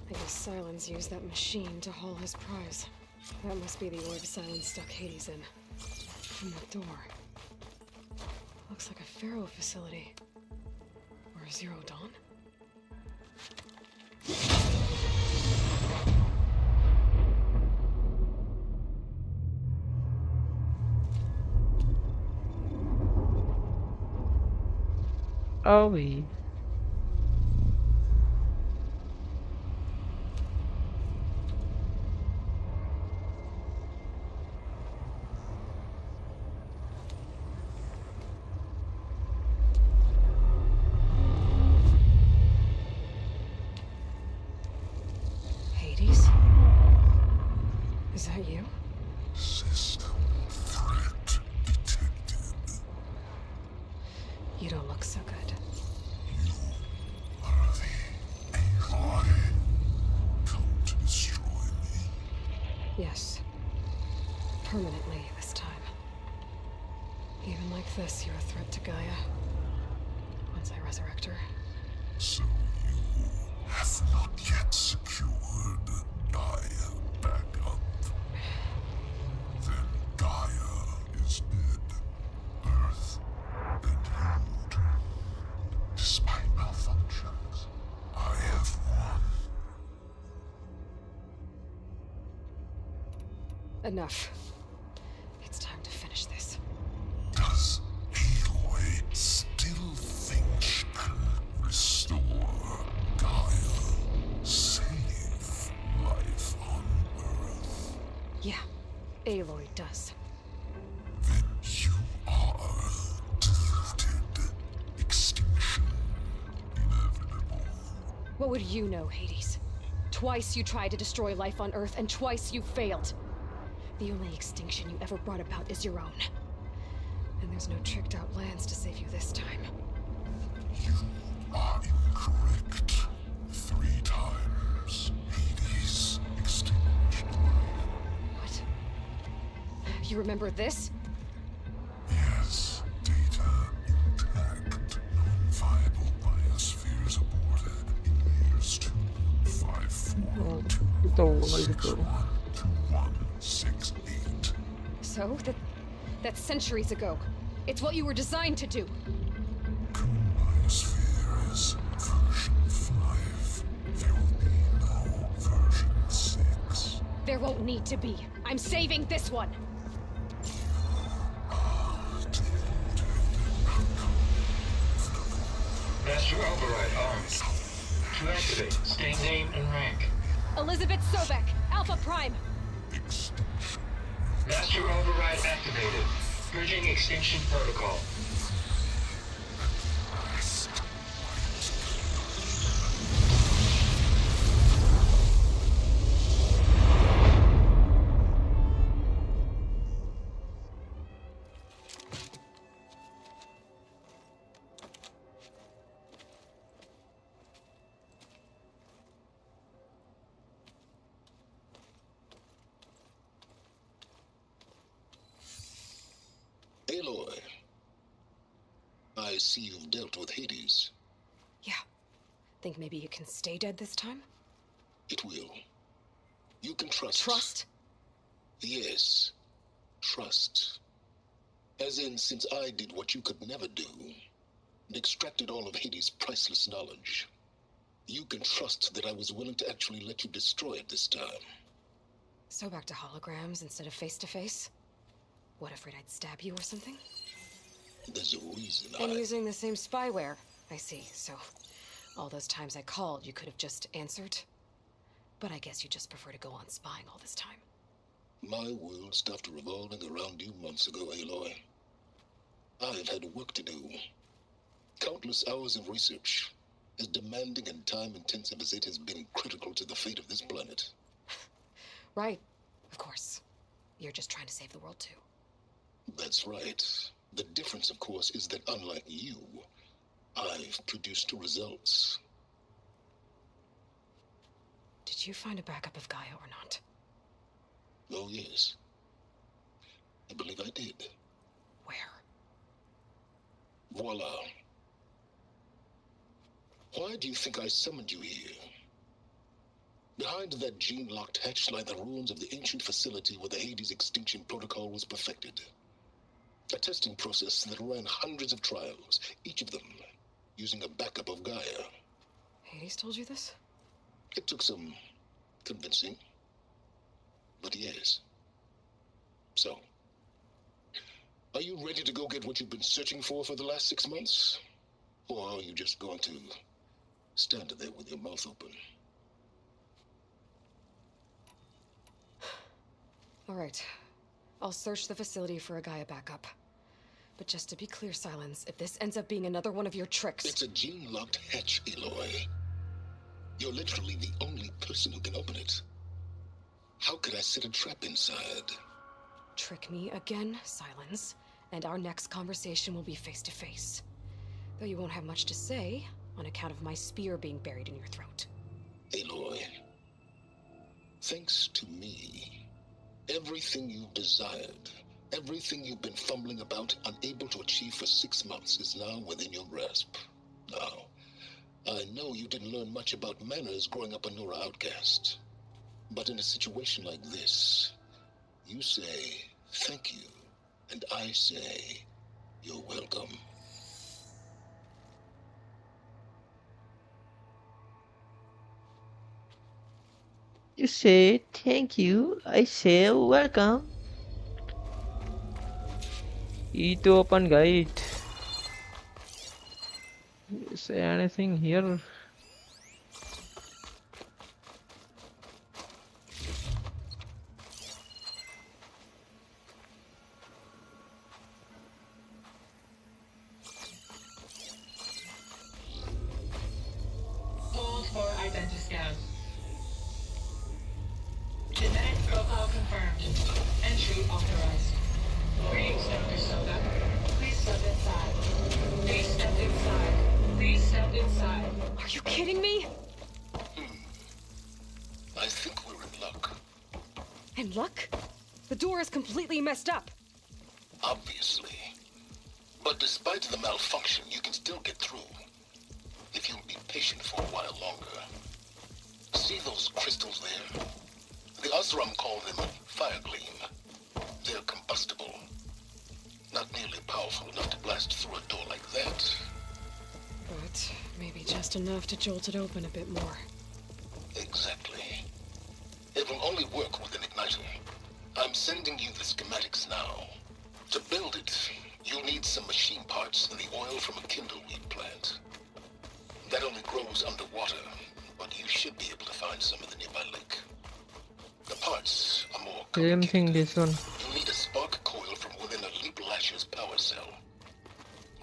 I guess Silence used that machine to haul his prize. That must be the orb Silence stuck Hades in. From that door. Looks like a Pharaoh facility. Or Zero Dawn? Oh, oui. Hades? Is that you? System threat detected. You don't look so good. You are the Aloy. Come to destroy me. Yes. Permanently this time. Even like this, you're a threat to Gaia. Once I resurrect her. So you have not yet secured Gaia back up. Then Gaia is dead. Earth and you. Despite malfunctions, I have won. Enough. It's time to finish this. Does Aloy still think she can restore Gaia? Save life on Earth? Yeah, Aloy does. Then you are deluded. Extinction inevitable. What would you know, Hades? Twice you tried to destroy life on Earth, and twice you failed. The only extinction you ever brought about is your own. And there's no tricked-out lands to save you this time. You are incorrect. 3 times. Hades extinguished. What? You remember this? Yes, data intact. Non-viable biospheres aborted in years 2, 5, 4, 2, 6, 1, 2, 1, 6, 8. So? That's centuries ago. It's what you were designed to do. Biosphere is version 5. There will be no version 6. There won't need to be. I'm saving this one. Master override armed. To activate, state name and rank. Elizabeth Sobek, Alpha Prime. Master override activated. Bridging extinction protocol. Aloy, I see you've dealt with Hades. Yeah. Think maybe you can stay dead this time? It will. You can trust. Trust? Yes. Trust. As in, since I did what you could never do, and extracted all of Hades' priceless knowledge, you can trust that I was willing to actually let you destroy it this time. So back to holograms instead of face-to-face? What, afraid I'd stab you or something? There's a reason And using the same spyware. I see, so all those times I called, you could have just answered? But I guess you just prefer to go on spying all this time. My world stopped revolving around you months ago, Aloy. I've had work to do. Countless hours of research, as demanding and time-intensive as it has been critical to the fate of this planet. Right, of course. You're just trying to save the world, too. That's right. The difference, of course, is that unlike you, I've produced results. Did you find a backup of Gaia or not? Oh, yes. I believe I did. Where? Voila. Why do you think I summoned you here? Behind that gene-locked hatch lie the ruins of the ancient facility where the Hades extinction protocol was perfected. A testing process that ran hundreds of trials, each of them using a backup of Gaia. Hades told you this? It took some convincing, but yes. So, are you ready to go get what you've been searching for the last 6 months? Or are you just going to stand there with your mouth open? All right. I'll search the facility for a Gaia backup. But just to be clear, Silence, if this ends up being another one of your tricks... It's a gene-locked hatch, Aloy. You're literally the only person who can open it. How could I set a trap inside? Trick me again, Silence, and our next conversation will be face-to-face. Though you won't have much to say, on account of my spear being buried in your throat. Aloy, thanks to me, everything you've desired, everything you've been fumbling about, unable to achieve for 6 months, is now within your grasp. Now, I know you didn't learn much about manners growing up a Nora outcast. But in a situation like this, you say, thank you, and I say, you're welcome. You say thank you, I say welcome. Itu open guide. Is there anything here? Hold for identiscan. Genetic profile confirmed. Entry authorized. Greetings, Dr. Soda. Please step inside. Please step inside. Please step inside. Are you kidding me? I think we're in luck. In luck? The door is completely messed up. Obviously. But despite the malfunction, you can still get through. If you'll be patient for a while longer. See those crystals there? The Acer call them fire gleam. They're combustible. Not nearly powerful enough to blast through a door like that. But maybe just enough to jolt it open a bit more. Exactly. It will only work with an igniter. I'm sending you the schematics now. To build it, you'll need some machine parts and the oil from a kindleweed plant. That only grows underwater, but you should be able to find some in the nearby lake. The parts are more Same thing this one. You'll need a spark coil from within a leap Blash's power cell.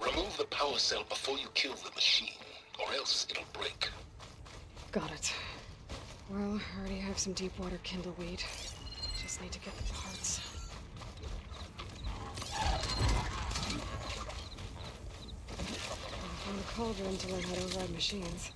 Remove the power cell before you kill the machine, or else it'll break. Got it. Well, I already have some deep water kindleweed. Just need to get the parts. I found a cauldron to learn how to override machines.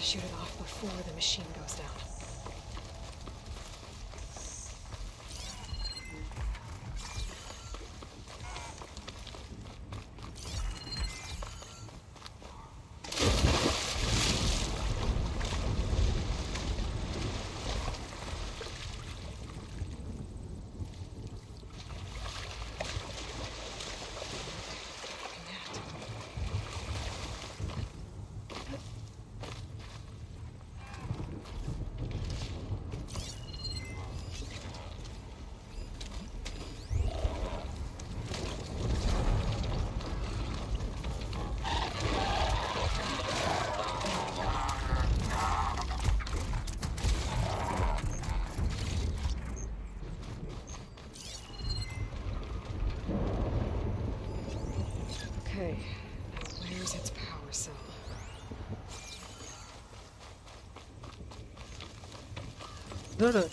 Shoot it off before the machine goes down. Okay, where's its power cell? There.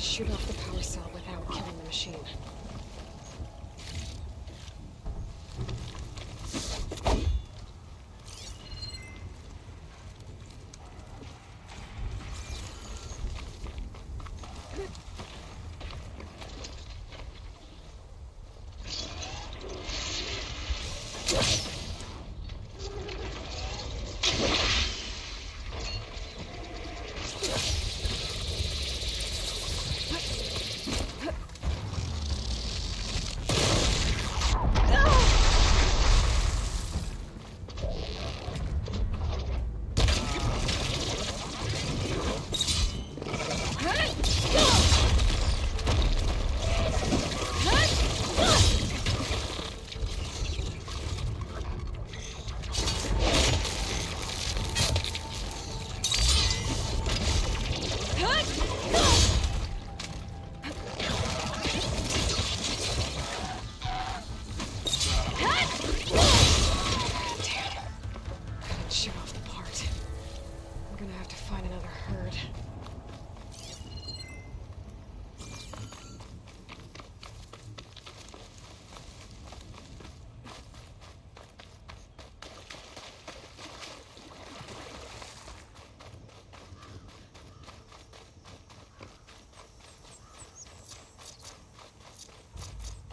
Shoot off the power cell without killing the machine.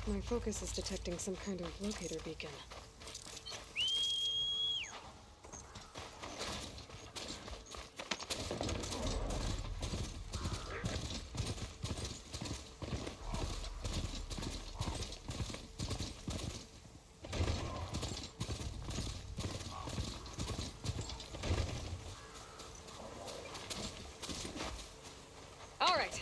My focus is detecting some kind of locator beacon. All right.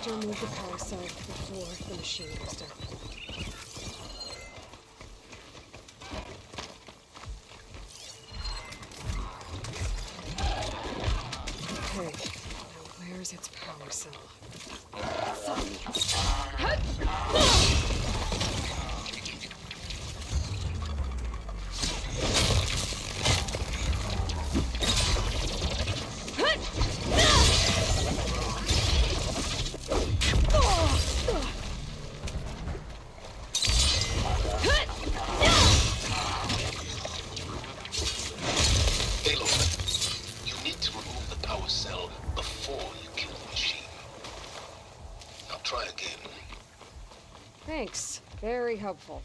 to remove the power cell before the machine goes down. Okay, now where's its power cell? Aloy, you need to remove the power cell before you kill the machine. Now try again. Thanks. Very helpful.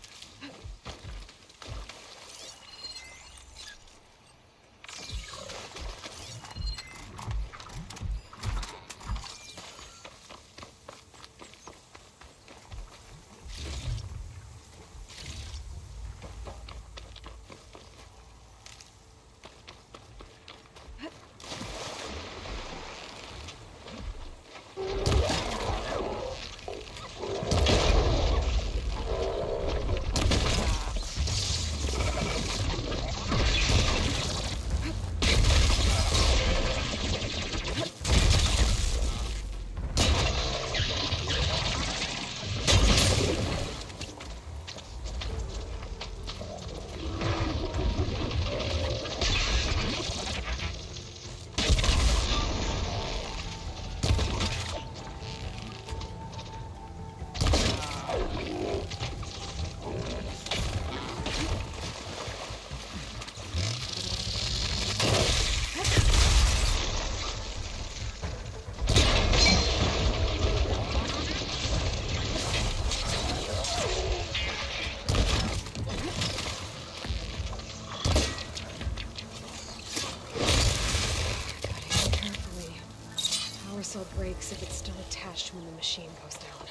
Cell breaks if it's still attached when the machine goes down.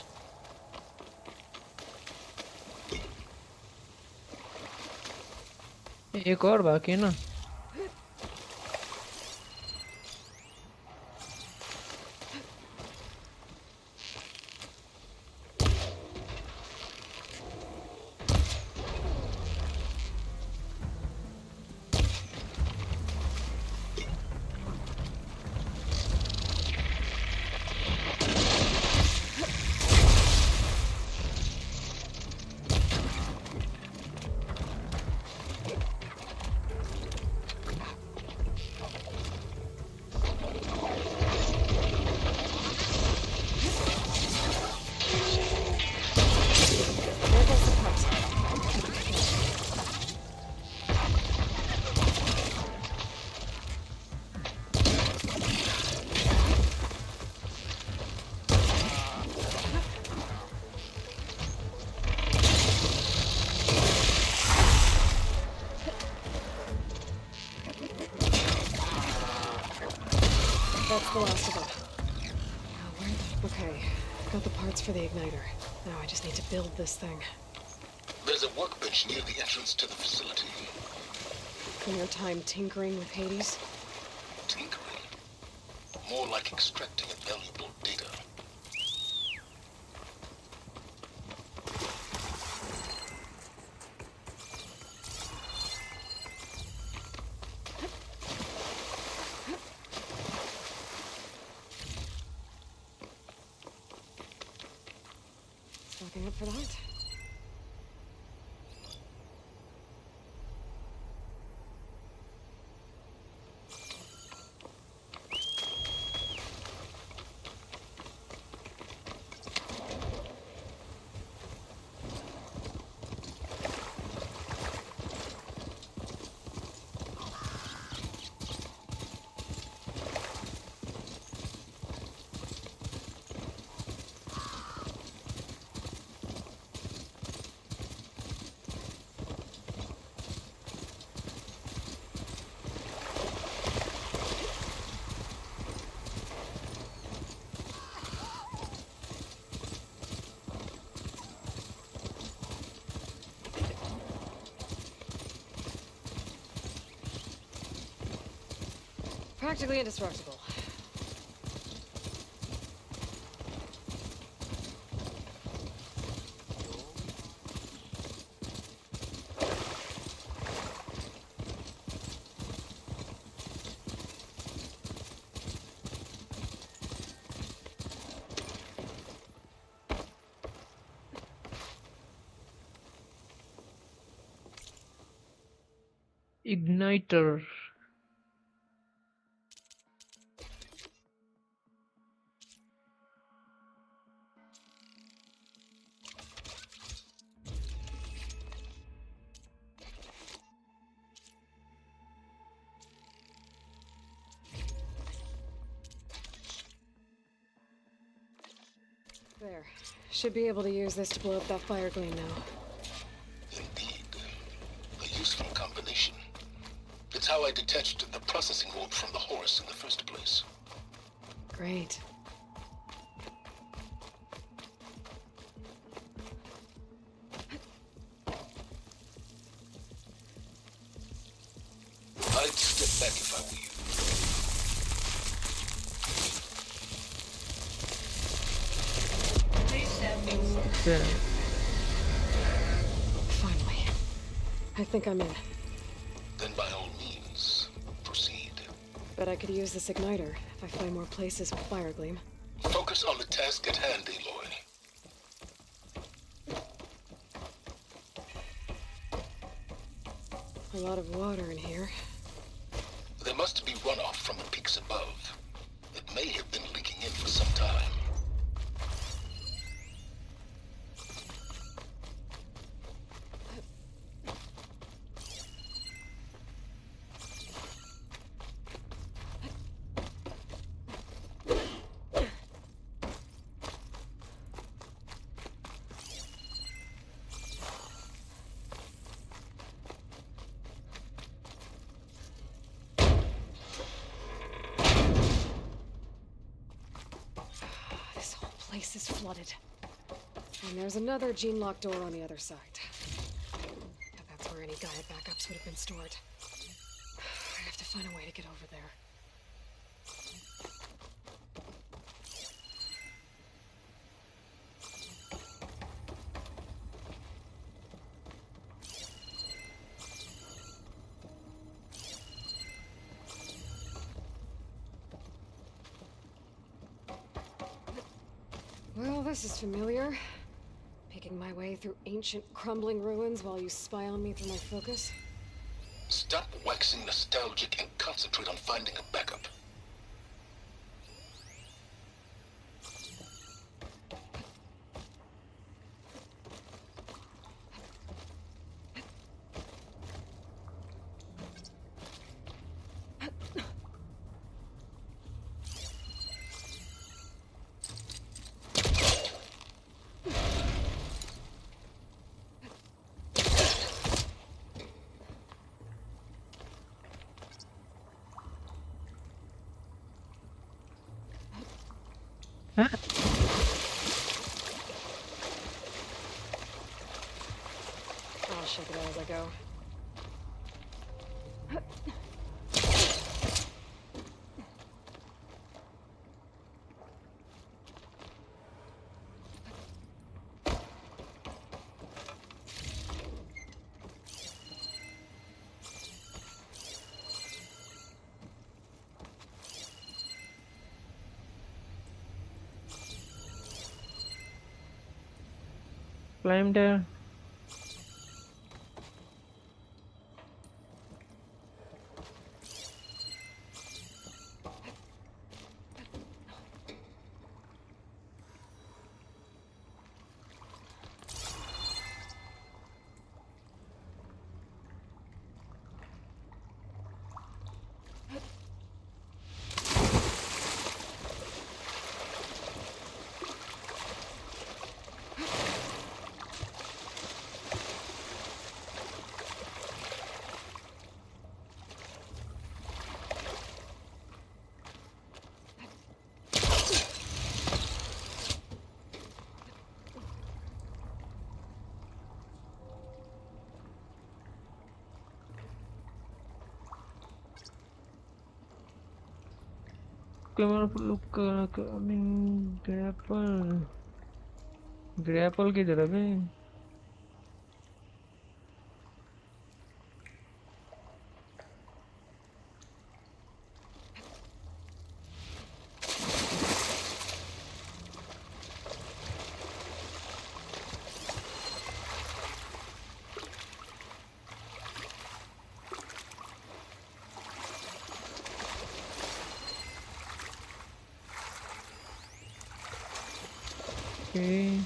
एक और बाकी है ना That's the last of them. Okay, got the parts for the igniter. Now I just need to build this thing. There's a workbench near the entrance to the facility. From your time tinkering with Hades? Tinkering? More like extracting valuable data. Stocking up for the hunt. Practically indestructible. Igniter. There. Should be able to use this to blow up that fire gleam now. Indeed. A useful combination. It's how I detached the processing orb from the horse in the first place. Great. I'd step back if I were you. Yeah. Finally. I think I'm in. Then by all means, proceed. Bet I could use this igniter if I find more places with fire gleam. Focus on the task at hand, Aloy. A lot of water in here. There must be runoff from the peaks above. It may have been leaking in for some time. This whole place is flooded. And there's another gene-locked door on the other side. But that's where any Gaia backups would have been stored. I have to find a way to get over there. Well, this is familiar. Picking my way through ancient, crumbling ruins while you spy on me through my focus. Stop waxing nostalgic and concentrate on finding a backup. I'll check it out as I go. Climb there. Kemana perlu ke grapple. Grapple किधर है बे? Okay.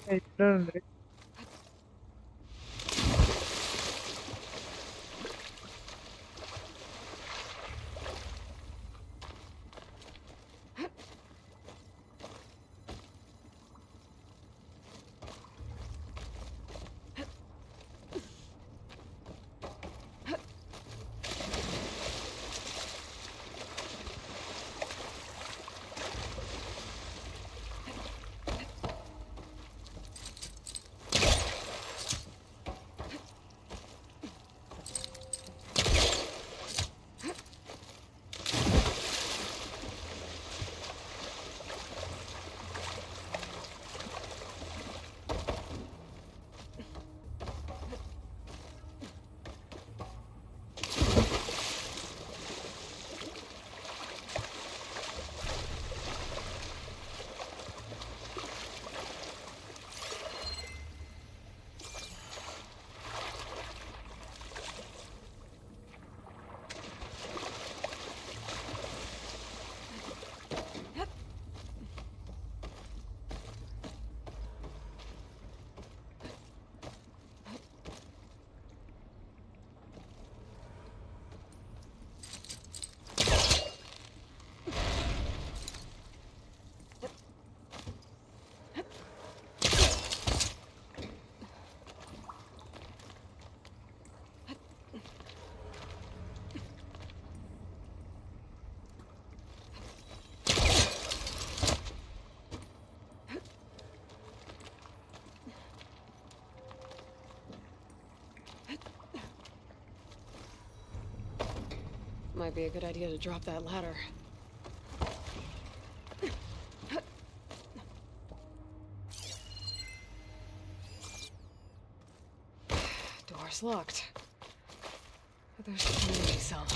Hey, turn it. Might be a good idea to drop that ladder. Door's locked. But there's the community cell.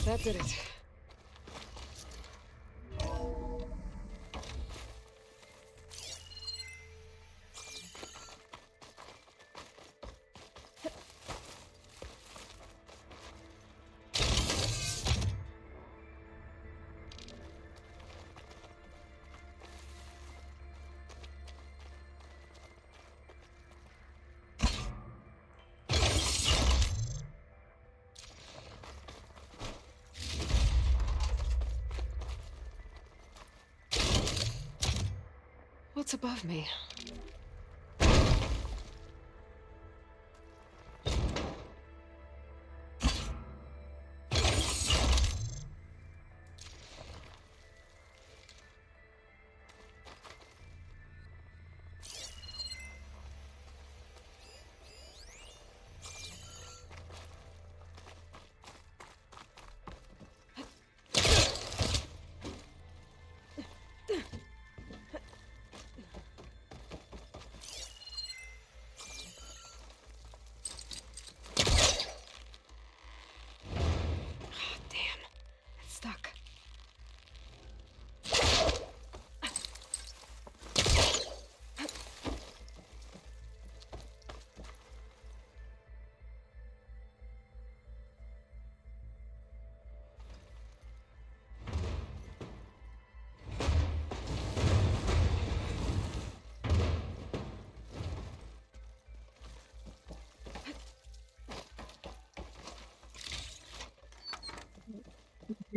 That did it. What's above me?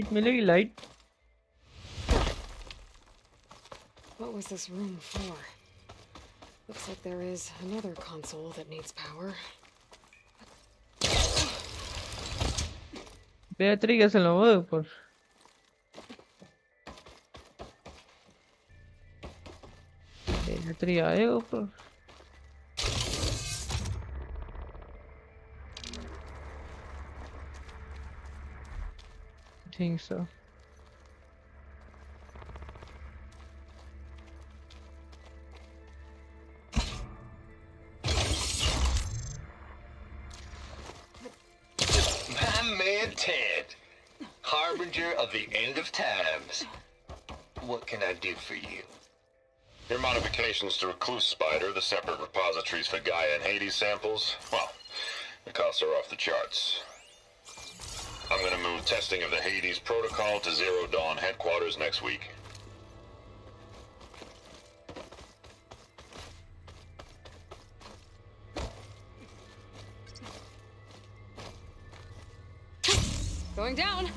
It मिलेगी light. What was this room for? Looks like there is another console that needs power. बेहतरी कैसे लाऊं ऊपर? बेहतरी आएगा ऊपर? I think so. My man Ted, harbinger of the end of times. What can I do for you? Your modifications to Recluse Spider, the separate repositories for Gaia and Hades samples, well, the costs are off the charts. I'm gonna move testing of the Hades protocol to Zero Dawn headquarters next week. Going down.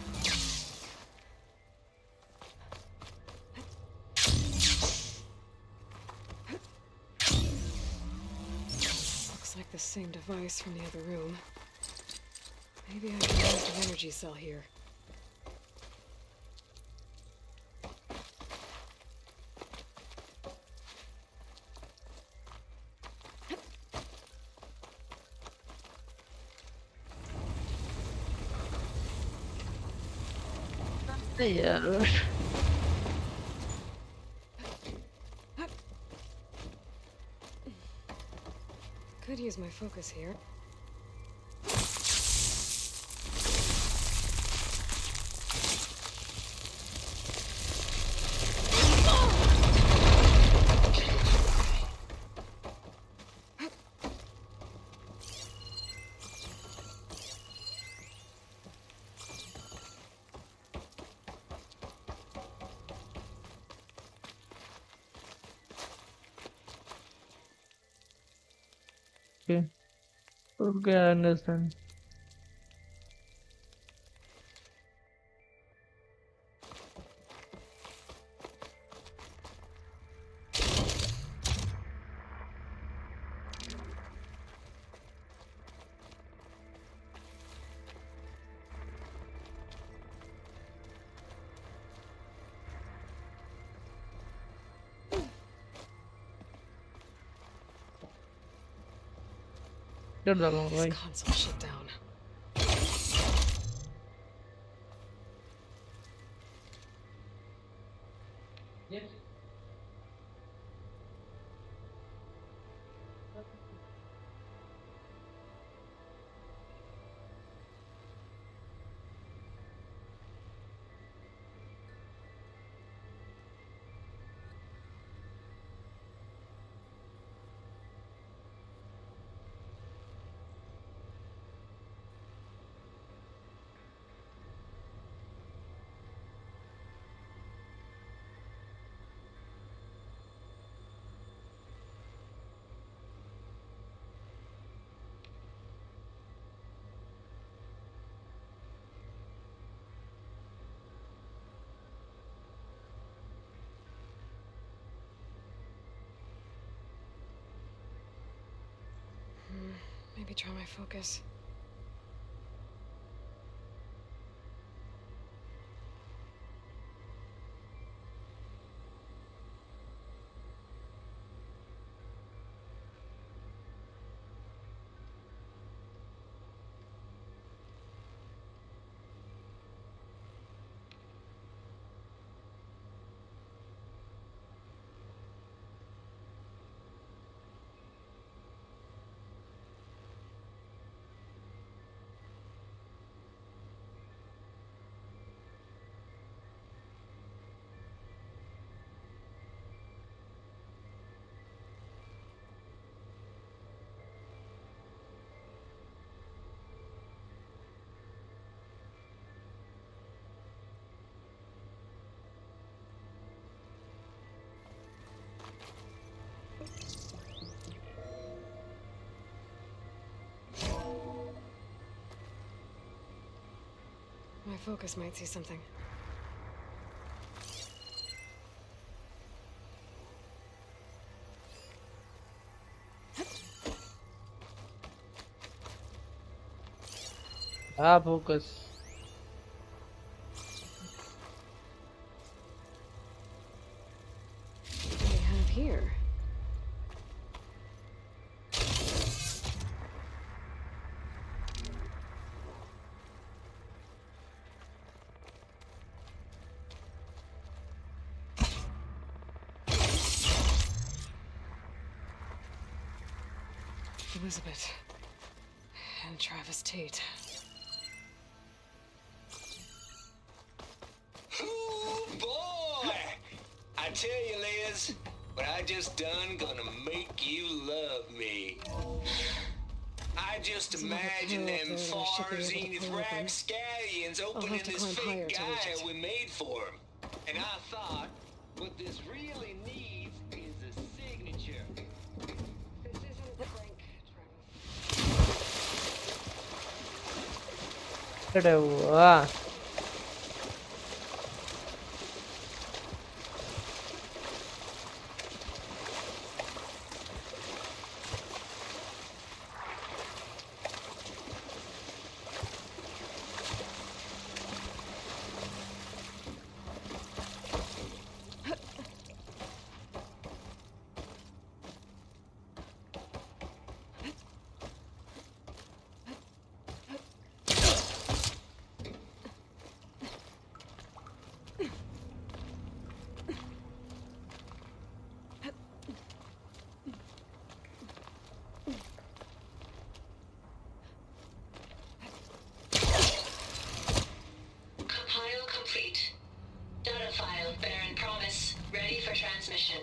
Looks like the same device from the other room. Maybe I can use the energy cell here. यार Could use my focus here. okay. Okay, I understand. You're the wrong way. This console shut down. Yes. Maybe try my focus. My focus might see something. Focus. What do we have here? Elizabeth and Travis Tate. Ooh, boy! I tell you, Liz, what I just done gonna make you love me. I just imagine them far zenith rack scallions opening this fake guy we made for him. And I thought, what this really needs is a signature. This isn't the prank, Travis. Compile complete. Data file, Baron Promise, ready for transmission.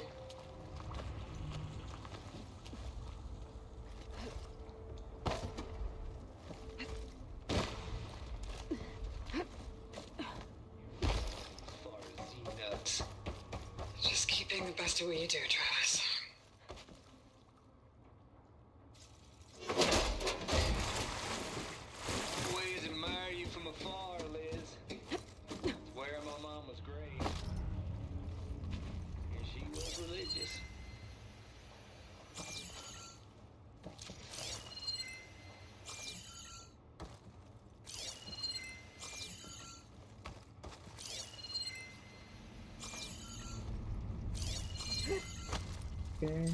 Nuts. Just keep being the best at what you do, Travis. Always admire you from afar, Liz. Where my mama's grave. And she was religious. Okay.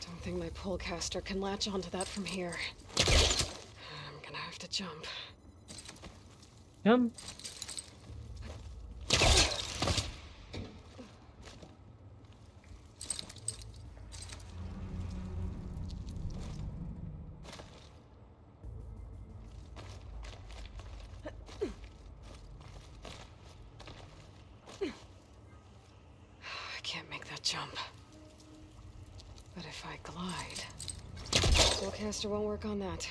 Don't think my pullcaster can latch onto that from here. I'm gonna have to jump. Jump. I can't make that jump. But if I glide, pullcaster won't work on that.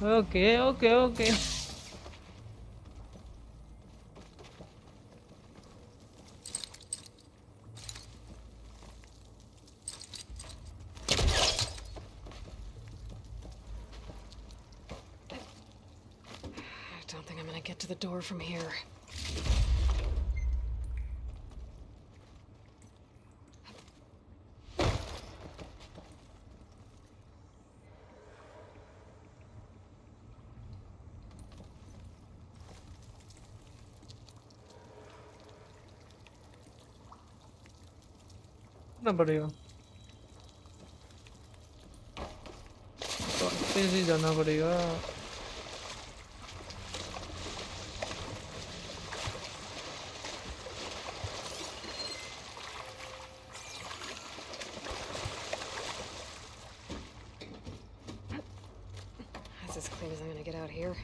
Okay. I don't think I'm gonna get to the door from here. करना पड़ेगा तेजी जाना पड़ेगा That's as clean as I'm gonna get out here.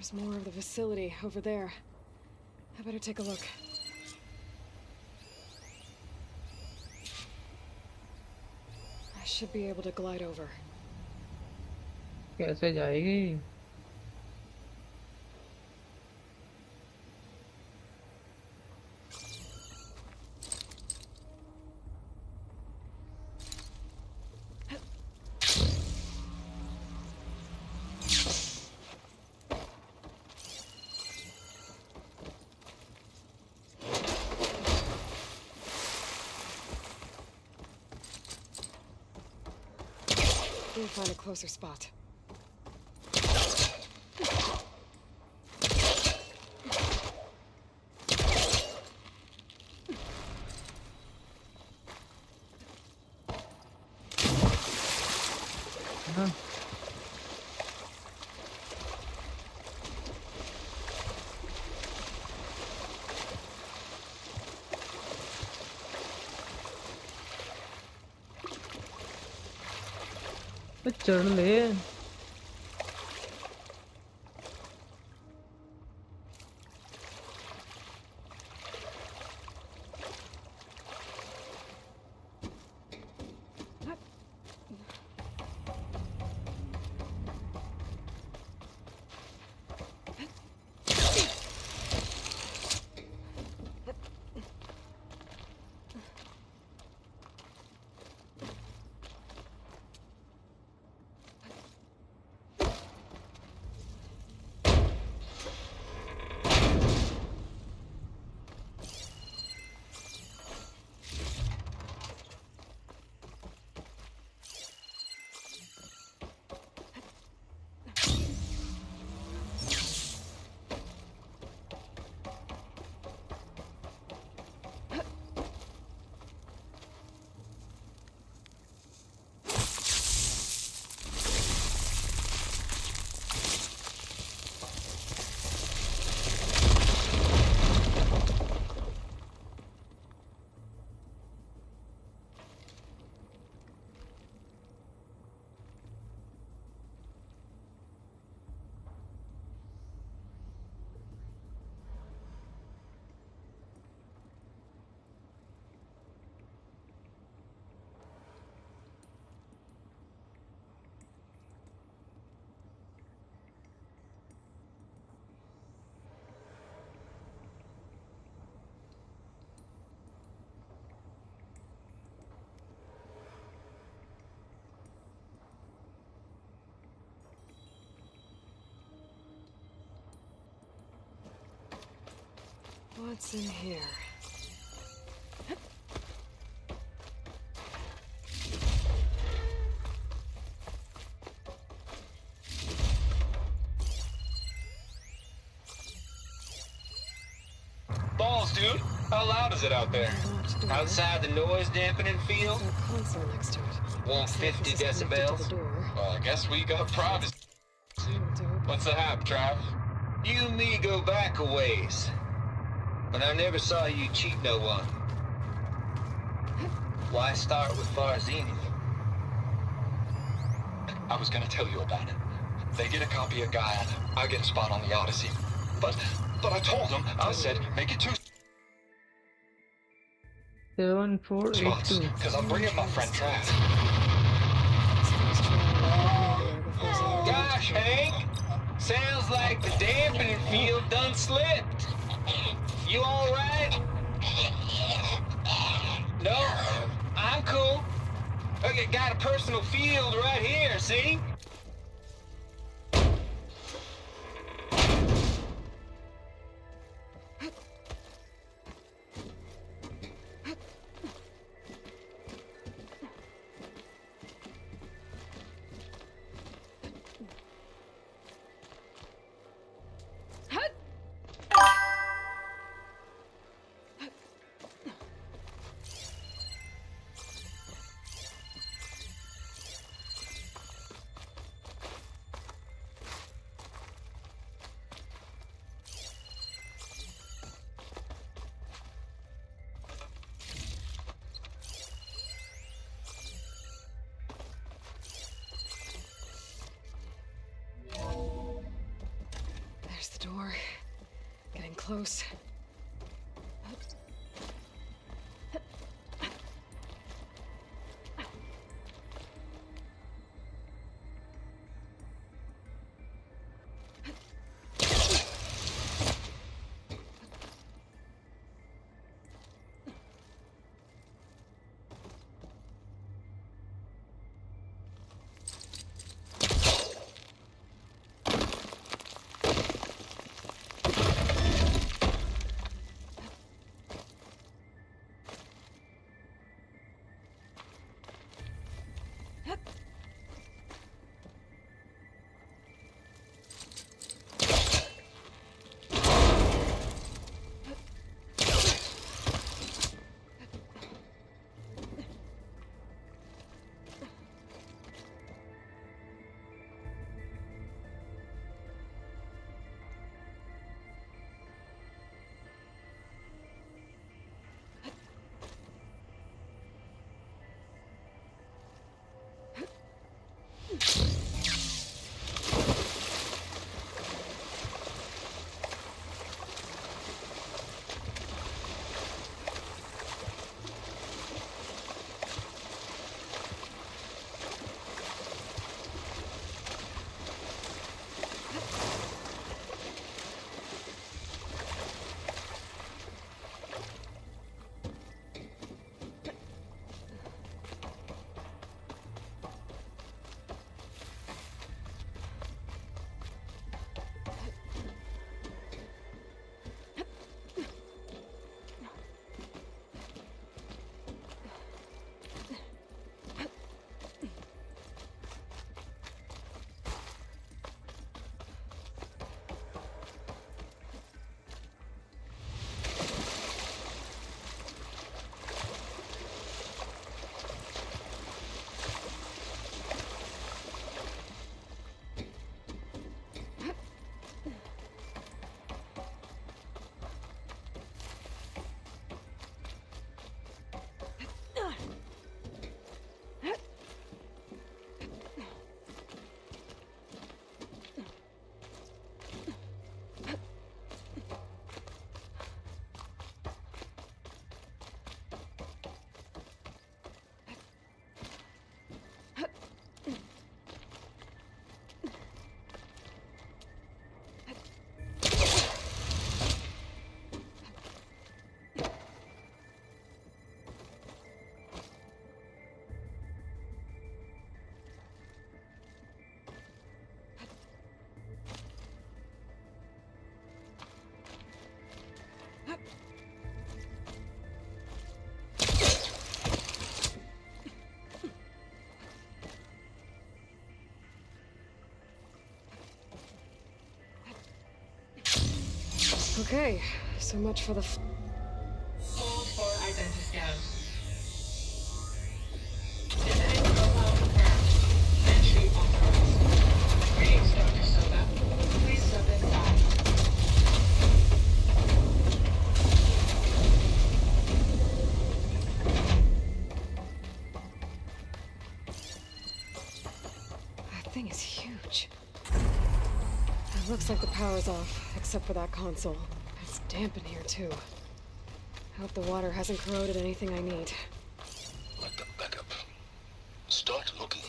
There's more of the facility over there. I better take a look. I should be able to glide over. कैसे जाएगी? We'll find a closer spot. चढ़ ले What's in here? Balls, dude. How loud is it out there? Outside the noise dampening field? 150 decibels? Well, I guess we got privacy. What's the hype, Trav? You and me go back a ways. But I never saw you cheat no one. Why start with Farzini? I was gonna tell you about it. They get a copy of Gaia, I get a spot on the Odyssey. But I told them, I said, make it 2 spots, 7482. because I'm bringing my friend Trav. Gosh, Hank! Sounds like the dampening field done slipped. You all right? No, I'm cool. Okay, got a personal field right here, see? close. Okay, so much for the Hold for identity scan. Genetic profile confirmed. Entry authorized. Greetings, Dr. Soda. Please step inside. That thing is huge. It looks like the power's off, except for that console. It's damp in here, too. I hope the water hasn't corroded anything I need. Like the backup. Start looking.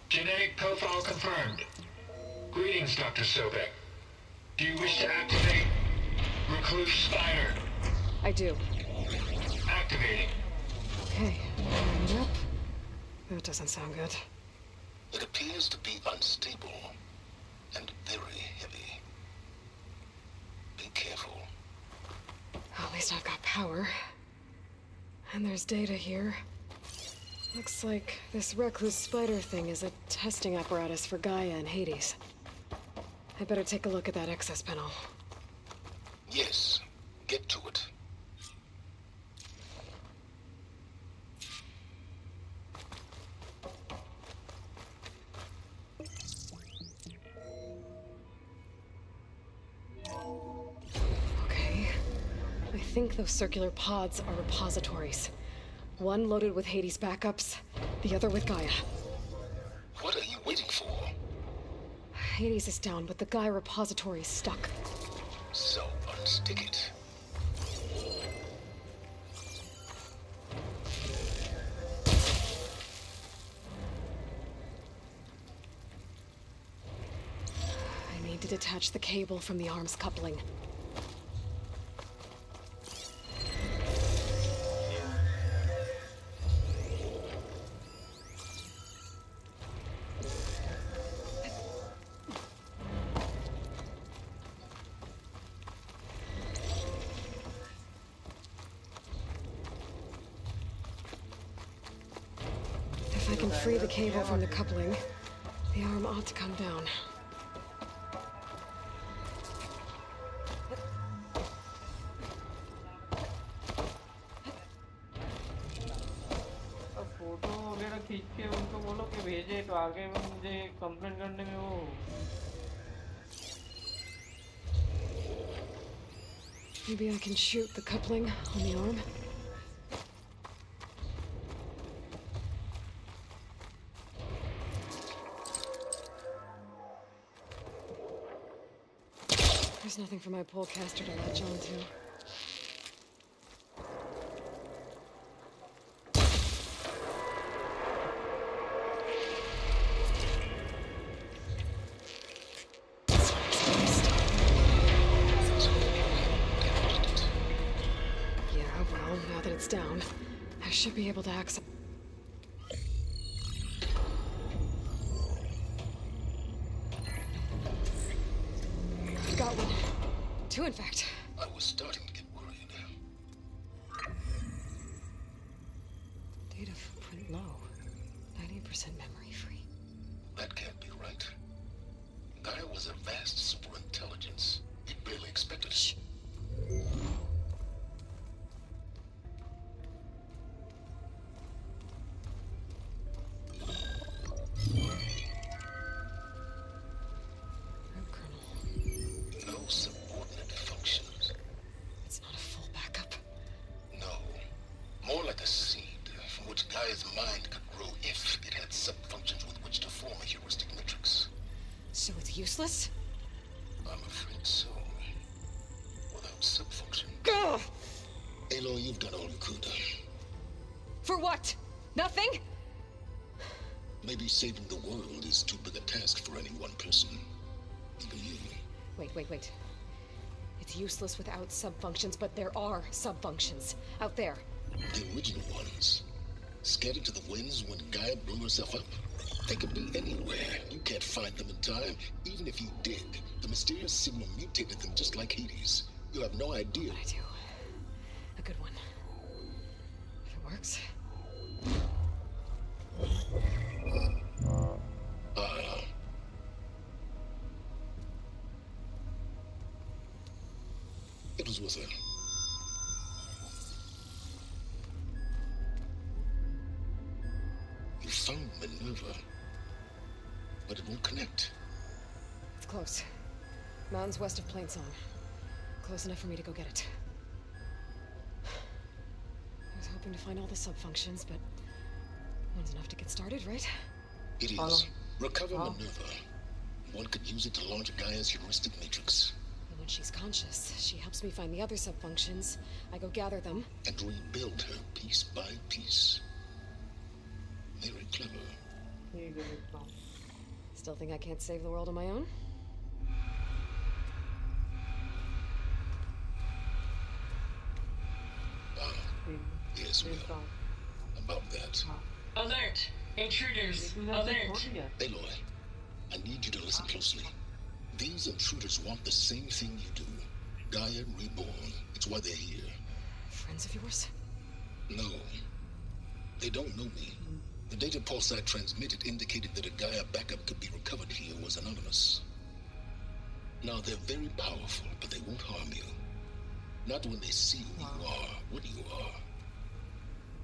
Genetic profile confirmed. Greetings, Dr. Sobek. Do you wish to activate Recluse Spider? I do. Activating. Okay, bring it up. That doesn't sound good. It appears to be unstable and very heavy. Be careful. At least I've got power. And there's data here. Looks like this recluse spider thing is a testing apparatus for Gaia and Hades. I better take a look at that access panel. Yes, get to it. think those circular pods are repositories. One loaded with Hades backups, the other with Gaia. What are you waiting for? Hades is down, but the Gaia repository is stuck. So unstick it. I need to detach the cable from the arms coupling. If I can free the cable from the coupling, the arm ought to come down. Photo वगैरह खींच के उनको बोलो कि भेजे तो आगे में मुझे कंप्लेंट करने में वो Maybe I can shoot the coupling on the arm. There's nothing for my polecaster to latch onto. Yeah, well, now that it's down, I should be able to access. Got one. Two, in fact. I was starting to get worried. Data footprint low. 90% memory free. That can't be right. Gaia was a vast superintelligence. It barely expected it. No subordinate functions. It's not a full backup. No. More like a seed from which Gaia's mind could grow if it had sub-functions with which to form a heuristic matrix. So it's useless? I'm afraid so. Without sub-function. Gah! Aloy, you've done all you could. For what? Nothing? Maybe saving the world is too big a task for any one person. Even you. Wait. It's useless without sub-functions, but there are sub-functions out there. The original ones. Scattered to the winds when Gaia blew herself up. They could be anywhere. You can't find them in time. Even if you did, the mysterious signal mutated them just like Hades. You have no idea. But I do. A good one. If it works. It was with her. You found Minerva, but it won't connect. It's close. Mountains west of Plainsong. Close enough for me to go get it. I was hoping to find all the sub-functions, but one's enough to get started, right? It is. Recover Minerva. One could use it to launch Gaia's heuristic matrix. And when she's conscious, she helps me find the other sub-functions. I go gather them. And rebuild her piece by piece. Very clever. Still think I can't save the world on my own? Yes, well, about that. Alert! Intruders! Alert! Aloy, I need you to listen closely. These intruders want the same thing you do. Gaia reborn. It's why they're here. Friends of yours? No. They don't know me. The data pulse I transmitted indicated that a Gaia backup could be recovered here was anonymous. Now, they're very powerful, but they won't harm you. Not when they see who you are, what you are.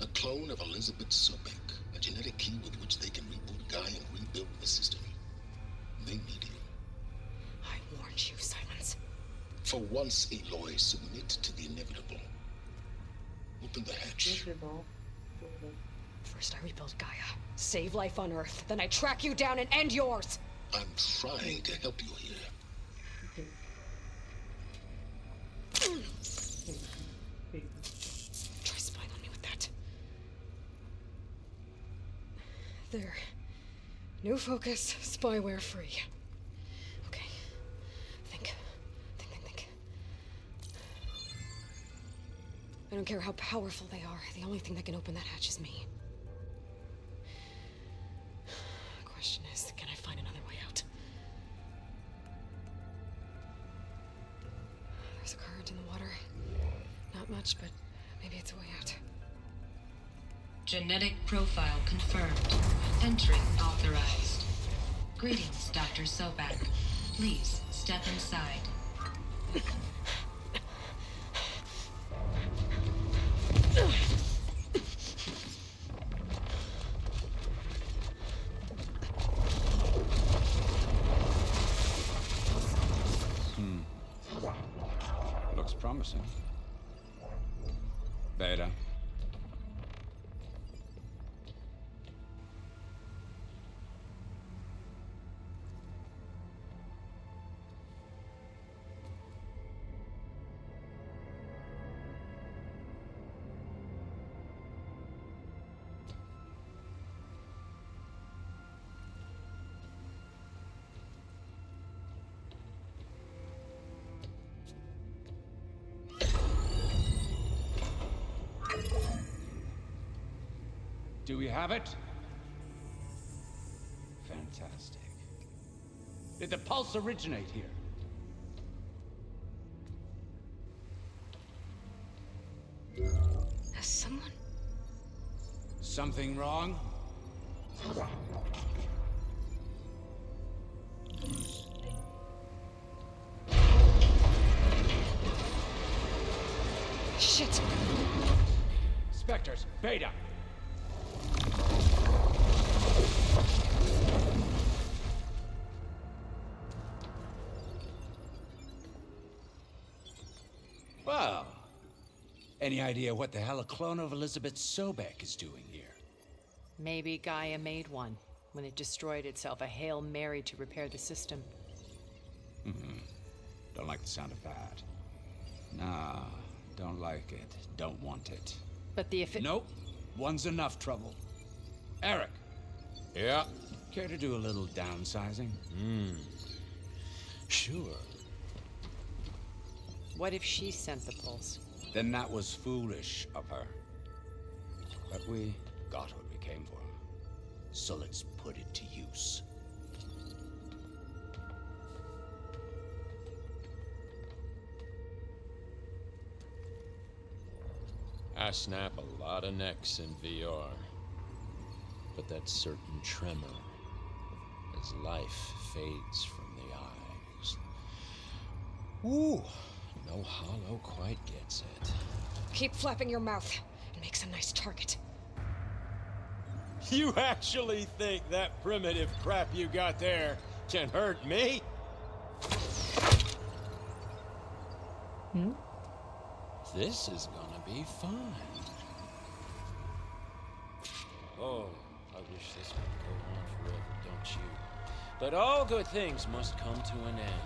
A clone of Elizabeth Sobek, a genetic key with which they can reboot Gaia and rebuild the system. They need you. I warned you, Silence. For once, Aloy, submit to the inevitable. open the hatch. First I rebuild Gaia, save life on Earth, then I track you down and end yours! I'm trying to help you here. Try spying on me with that. There. New focus, spyware free. Okay. Think. I don't care how powerful they are. The only thing that can open that hatch is me. The question is, can I find another way out? There's a current in the water. Not much, but maybe it's a way out. Genetic profile confirmed. Entry authorized. Greetings, Dr. Sobek. Please step inside. Looks promising. Beta. Do we have it? Fantastic. Did the pulse originate here? Has someone... Something wrong? Shit! Spectres, Beta! Well, any idea what the hell a clone of Elizabeth Sobek is doing here? Maybe Gaia made one when it destroyed itself, a Hail Mary to repair the system. Don't like the sound of that. Nah, don't like it. Don't want it. But the Nope. One's enough trouble. Eric. Yeah? Care to do a little downsizing? Sure. What if she sent the pulse? Then that was foolish of her. But we got what we came for. So let's put it to use. I snap a lot of necks in VR. But that certain tremor as life fades from the eyes. Ooh, no hollow quite gets it. Keep flapping your mouth. It makes a nice target. You actually think that primitive crap you got there can hurt me? This is gonna be fun. Oh, I wish this would go on forever, don't you? But all good things must come to an end.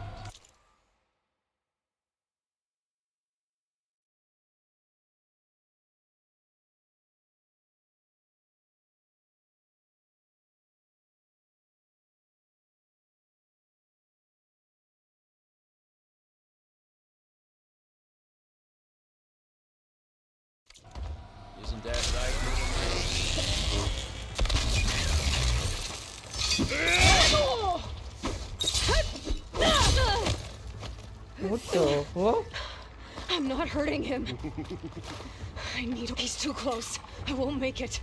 Isn't that right, What the fuck? I'm not hurting him. I need... He's too close. I won't make it.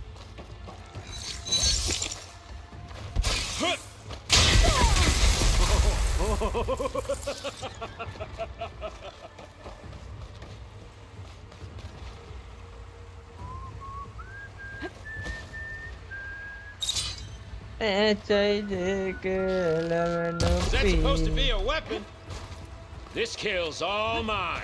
Is that supposed to be a weapon? This kill's all mine.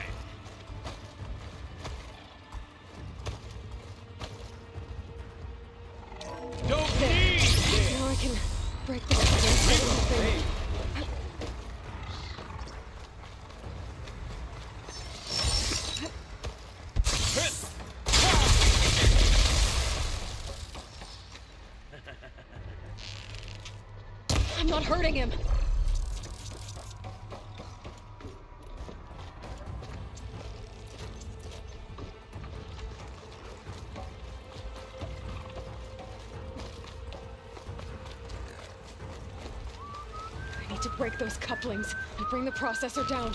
I'm not hurting him. I need to break those couplings and bring the processor down.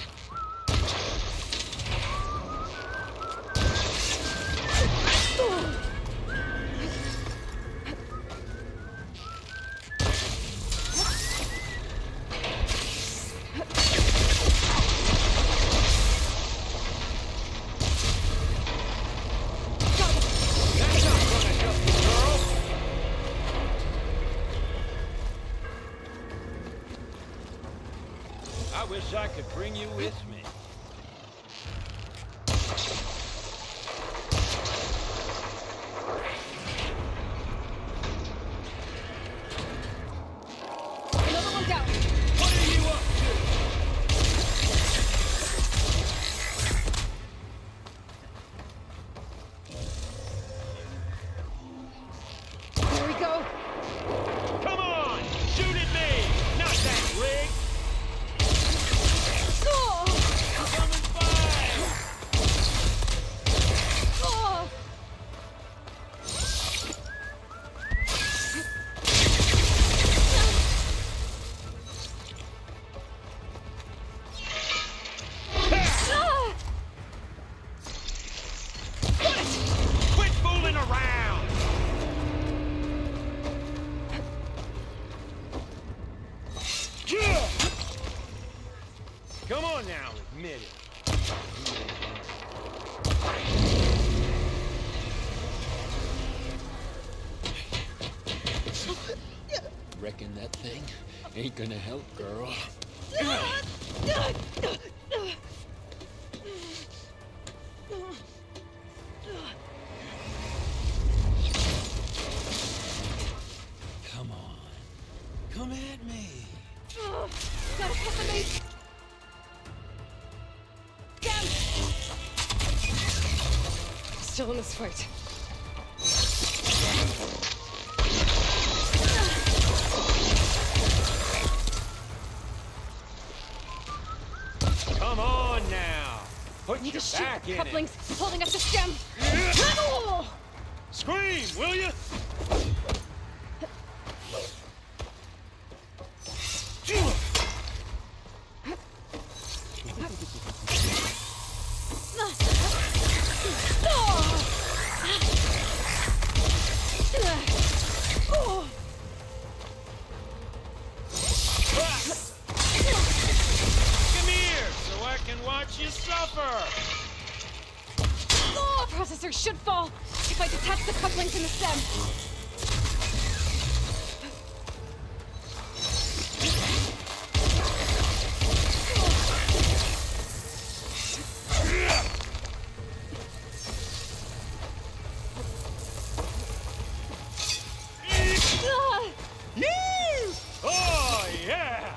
I wish I could bring you with me. Another one down. What are you up to? Here we go. Come on! Shoot at me! Not that rig! Oh! Coming by! Oh! Ah! Quit fooling around! Come on now, admit it. Reckon that thing ain't gonna help, girl. Come on. Come at me. Gotta cut the bait. Still in this fight. Come on now! Put Need your to shoot back the in couplings it! holding up the stem. Oh! Scream, will you? Oh! Come here, so I can watch you suffer! Oh! Processor should fall if I detach the couplings in the stem. Oh, yeah!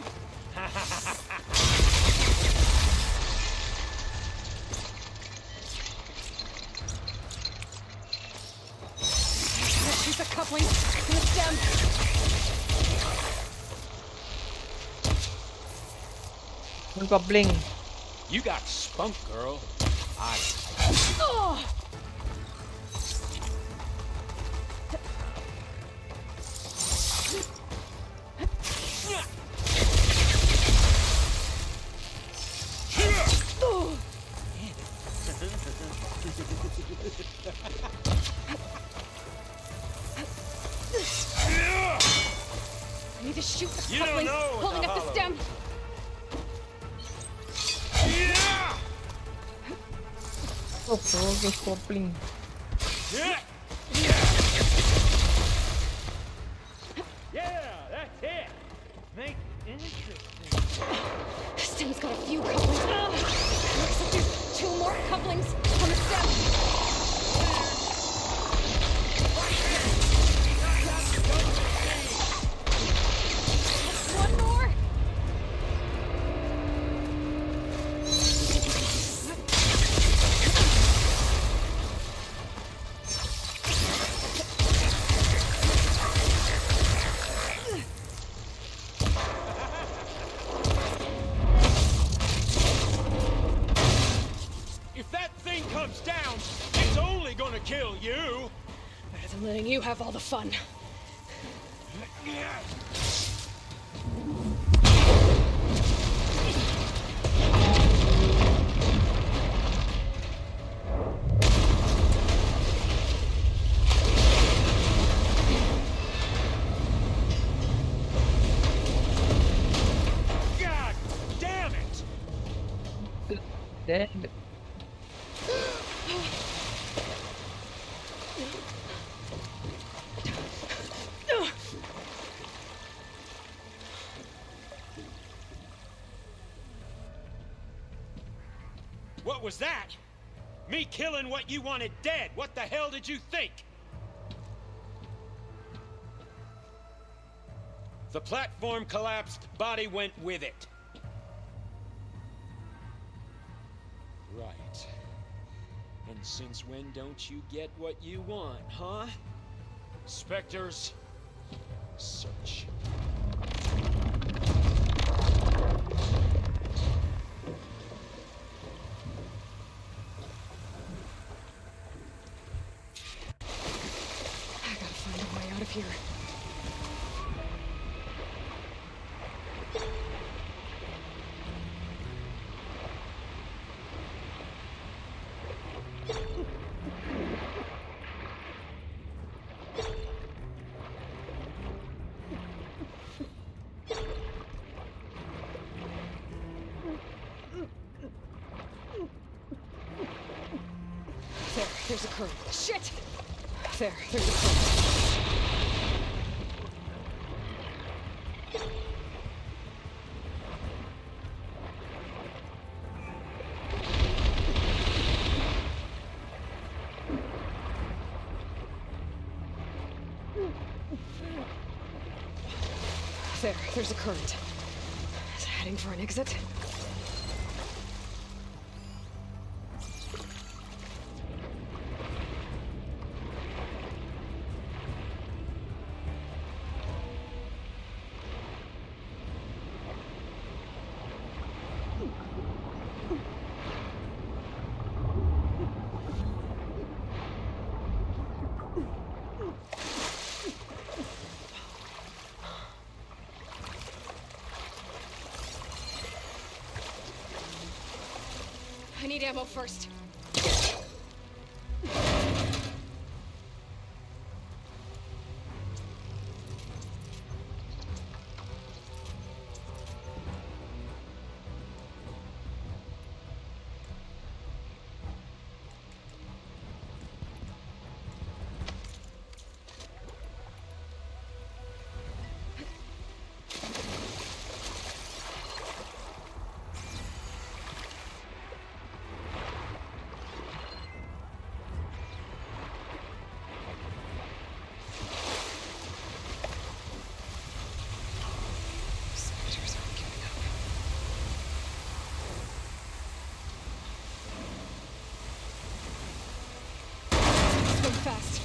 Shoot the couplings in the stem. One coupling. You got spunk, girl. Oh! Oh! I need to shoot the You don't couplings know what holding the up the hollow- stem. Oh, progress coupling. Yeah, that's it. Make it interesting. The stem's got a few couplings. Looks like there's 2 more couplings on the stem. One more. You have all the fun. God damn it! Damn it. What was that? Me killing what you wanted dead. What the hell did you think? The platform collapsed, body went with it. Right. And since when don't you get what you want, huh? Spectres, search. I gotta find a way out of here. There's a current. Shit! There's a current. There's a current. Is it heading for an exit? I need ammo first. Fast.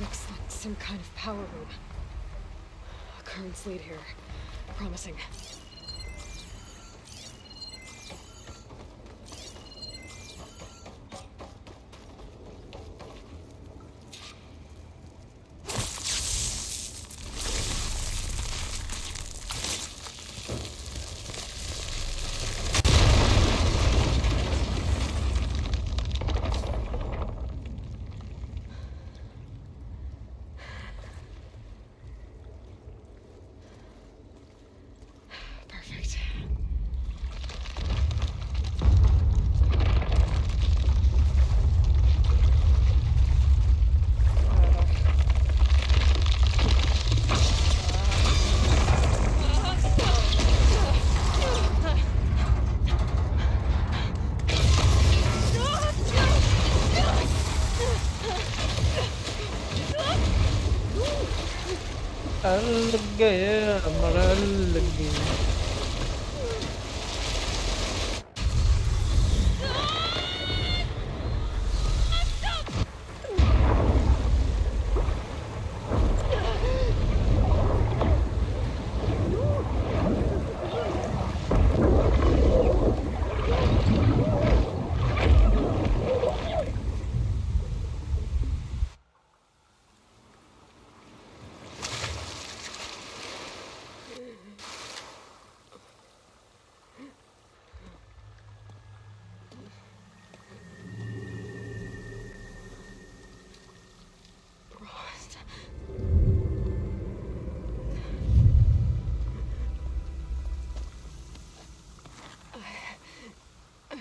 Looks like some kind of power room. Currents lead here. Promising. लग गया हमारा लग गया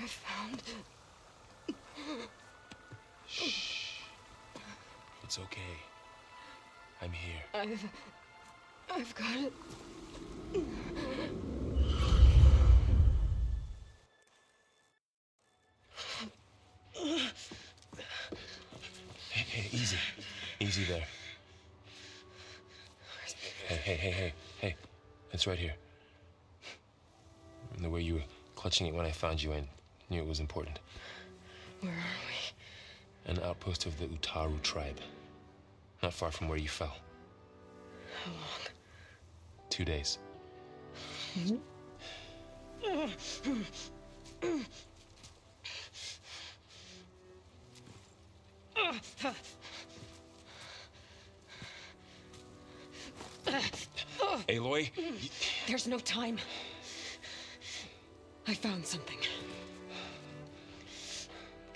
I found... Shh. It's okay. I'm here. I've got it. Hey, easy. Easy there. Hey. It's right here. And the way you were clutching it when I found you, I knew it was important. Where are we? An outpost of the Utaru tribe. Not far from where you fell. How long? 2 days. Aloy? There's no time. I found something.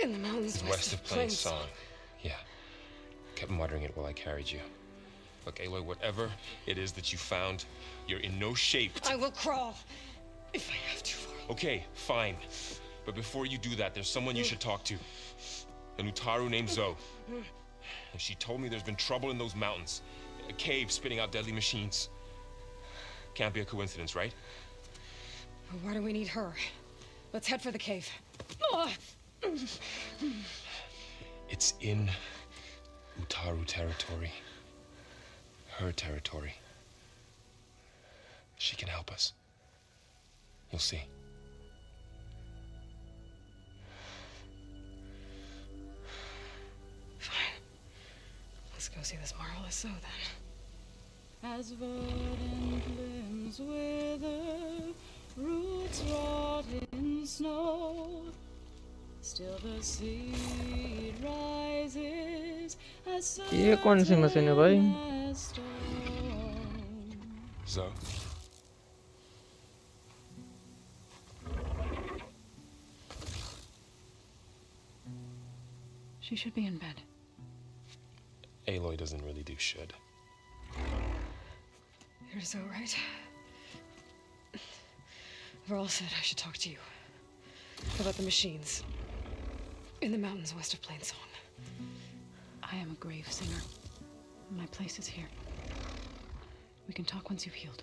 In the mountains West of Plain Song. Yeah. Kept muttering it while I carried you. Look, Aloy, whatever it is that you found, you're in no shape. I will crawl if I have to. Okay, fine. But before you do that, there's someone you should talk to. An Utaru named Zoe. And she told me there's been trouble in those mountains. A cave spitting out deadly machines. Can't be a coincidence, right? Why do we need her? Let's head for the cave. It's in Utaru territory. Her territory. She can help us. You'll see. Fine. Let's go see this marvelous Zoe then. As verdant limbs wither, roots rot in snow, still the seed rises as ये कौन सी machine है भाई? Zoe? She should be in bed. Aloy doesn't really do should. You're so right. Varl said I should talk to you about the machines in the mountains west of Plain Song. I am a grave singer. My place is here. We can talk once you've healed.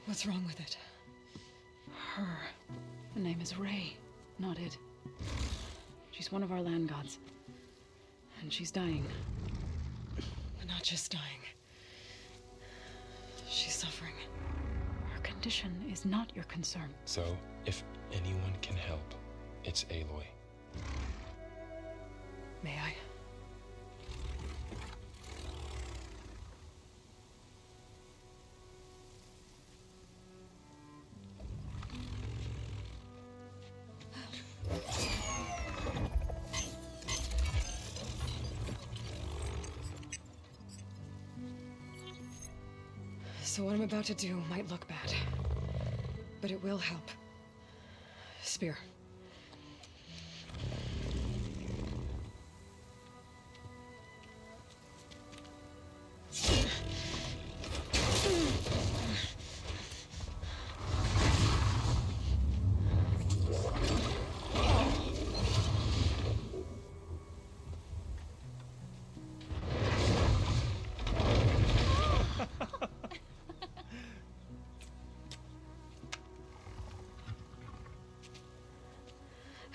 What's wrong with it? Her. The name is Ray, not it. She's one of our land gods. And she's dying. But not just dying. She's suffering. Her condition is not your concern. So, if anyone can help, it's Aloy. May I? So what I'm about to do might look bad, but it will help. Spear.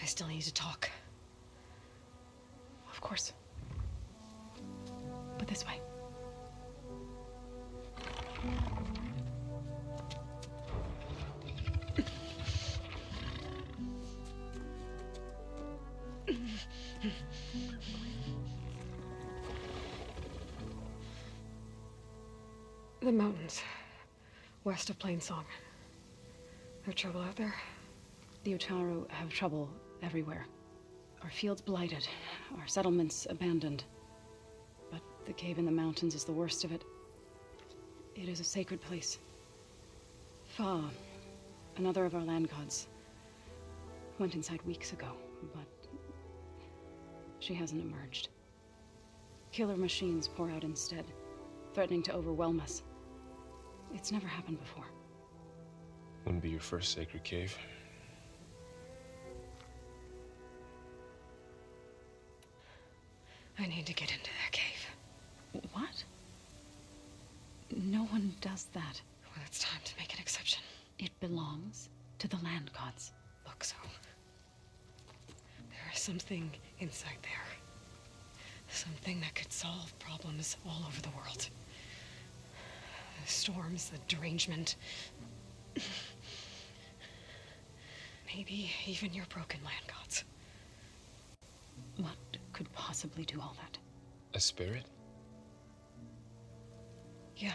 I still need to talk. Of course. but this way. The mountains, west of Plainsong. There trouble out there? The Utaru have trouble everywhere. Our fields blighted, our settlements abandoned. But the cave in the mountains is the worst of it. It is a sacred place. Fa, another of our land gods, went inside weeks ago, but she hasn't emerged. Killer machines pour out instead, threatening to overwhelm us. It's never happened before. Wouldn't be your first sacred cave. I need to get into that cave. What? No one does that. Well, it's time to make an exception. It belongs to the land gods. Look, so there is something inside there. Something that could solve problems all over the world. The storms, the derangement. Maybe even your broken land gods. What could possibly do all that? A spirit? Yeah.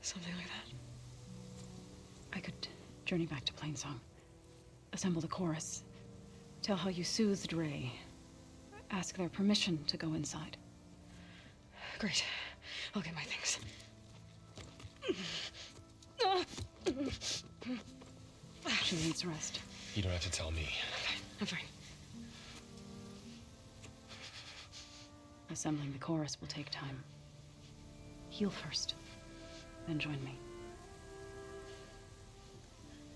Something like that. I could journey back to Plainsong, assemble the chorus, tell how you soothed Ray, ask their permission to go inside. Great. I'll get my things. She needs rest. You don't have to tell me. Okay, I'm fine. Assembling the chorus will take time. Heal first, then join me.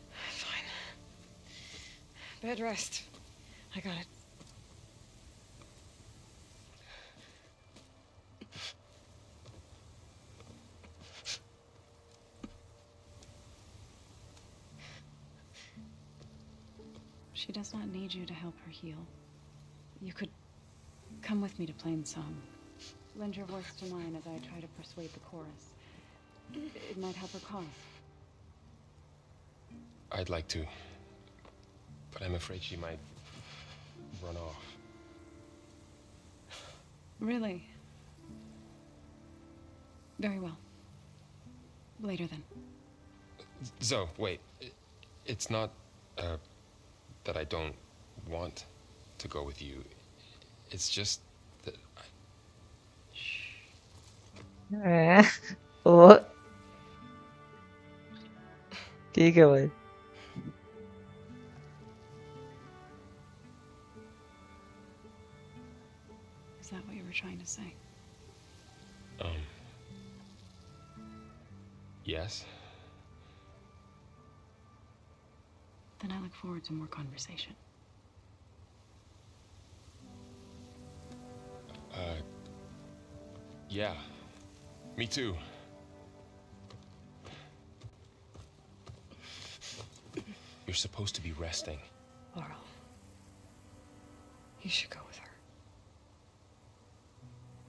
Fine. Bed rest. I got it. She does not need you to help her heal. You could come with me to Plainsong. Lend your voice to mine as I try to persuade the chorus. It might help her cause. I'd like to, but I'm afraid she might run off. Really? Very well. Later then. Zoe, wait. It's not, that I don't want to go with you. It's just that ओ ठीक है भाई Is that what you were trying to say? Yes. Then I look forward to more conversation. Yeah. Me too. You're supposed to be resting. Laurel, you should go with her.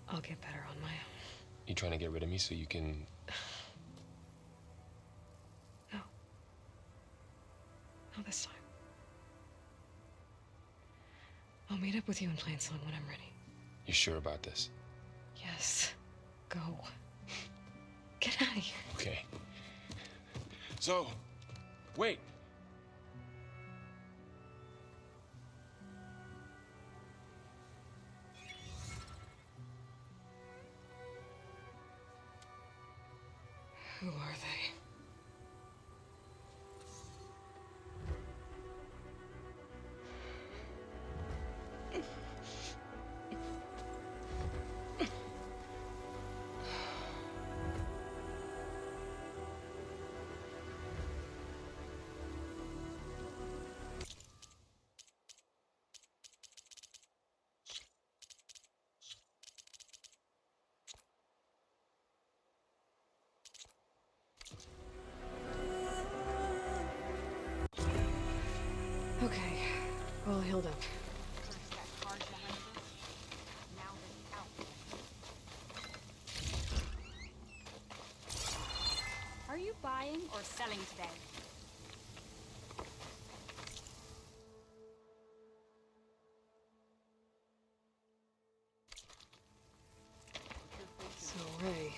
I'll get better on my own. You trying to get rid of me so you can... No. Not this time. I'll meet up with you in Plainsong when I'm ready. You sure about this? Yes. Go. Get out of here. Okay. So, wait. Who are they? Okay, all healed up. worth selling today. So, Ray.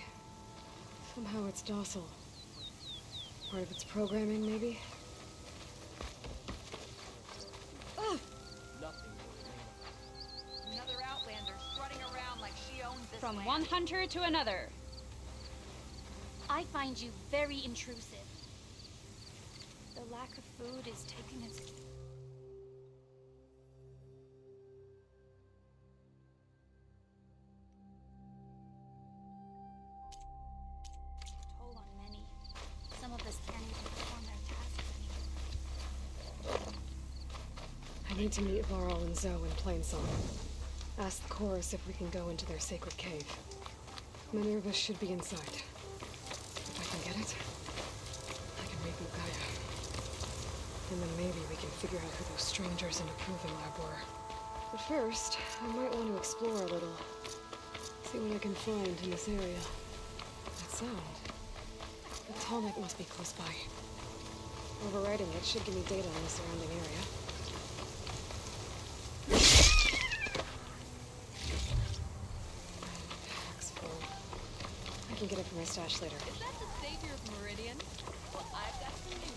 Somehow it's docile. Part of its programming, maybe? Another outlander strutting around like she owns this From land. One hunter to another. I find you very intrusive. The lack of food is taking its toll on many. Some of us can't even perform their tasks anymore. I need to meet Varl and Zoe in Plainsong. Ask the chorus if we can go into their sacred cave. Many of us should be inside. If I can get it, I can reboot Gaia. And then maybe we can figure out who those strangers in the proving lab were. But first, I might want to explore a little. See what I can find in this area. That sound. The tonic must be close by. Overriding it should give me data on the surrounding area. Pack's full. I can get it from my stash later. Is that the savior of Meridian? Well, I've got some news.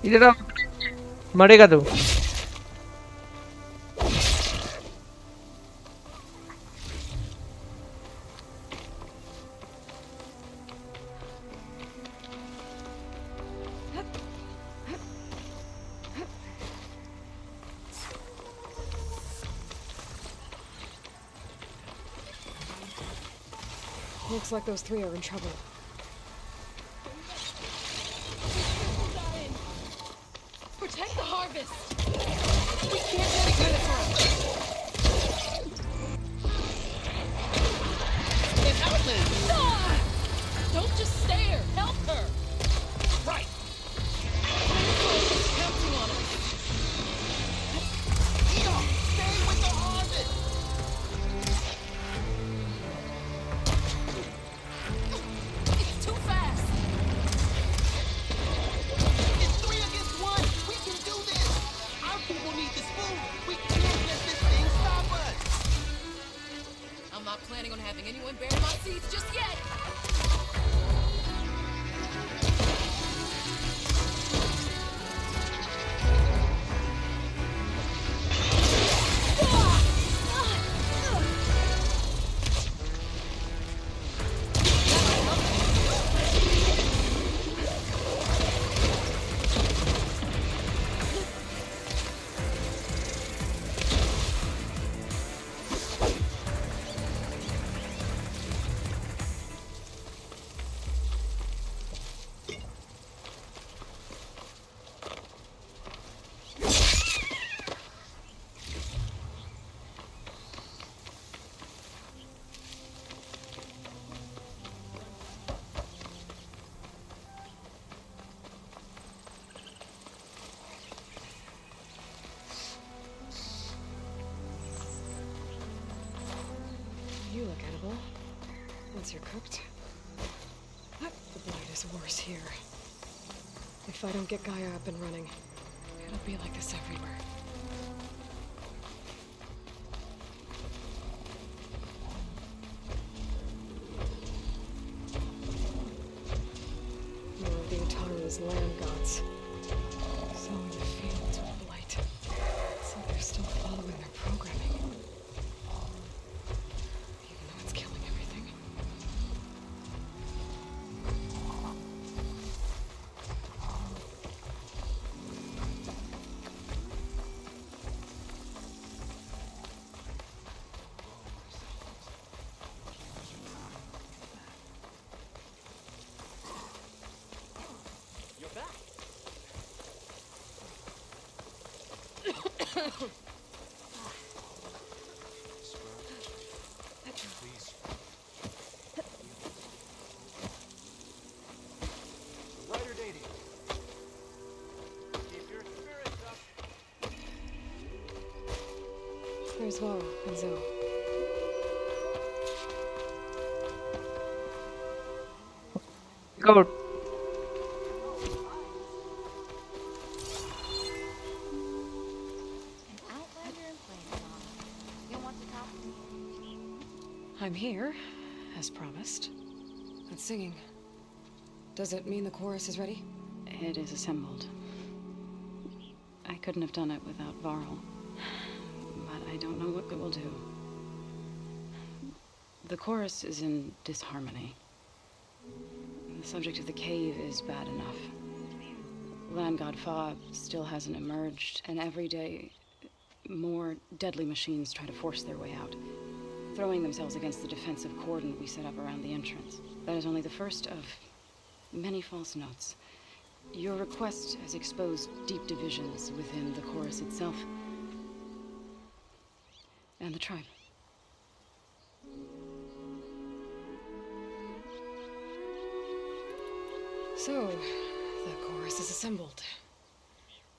इधर आ मरेगा तू Looks like those three are in trouble. Protect the harvest! We can't let it get us out! It's Outland! Ah! Don't just stare! Help her! Right! Counting on us! Stay with the harvest! It's too fast! It's 3 against 1! We can do this! Our people need this food! We can't let this thing stop us! I'm not planning on having anyone bury my seeds just yet! You look edible. Once you're cooked. The blight is worse here. If I don't get Gaia up and running, it'll be like this everywhere. More of the Utaru's land gods. Sowing the fields with blight. So they're still following their programming. Even though it's killing everything. You're back. How's Varl and Zoe? Go. I'm here, as promised. That's singing. Does it mean the chorus is ready? It is assembled. I couldn't have done it without Varl. But I don't know what it will do. The chorus is in disharmony. The subject of the cave is bad enough. Land God Fa still hasn't emerged, and every day more deadly machines try to force their way out, throwing themselves against the defensive cordon we set up around the entrance. That is only the first of many false notes. Your request has exposed deep divisions within the chorus itself and the tribe. So, the chorus is assembled.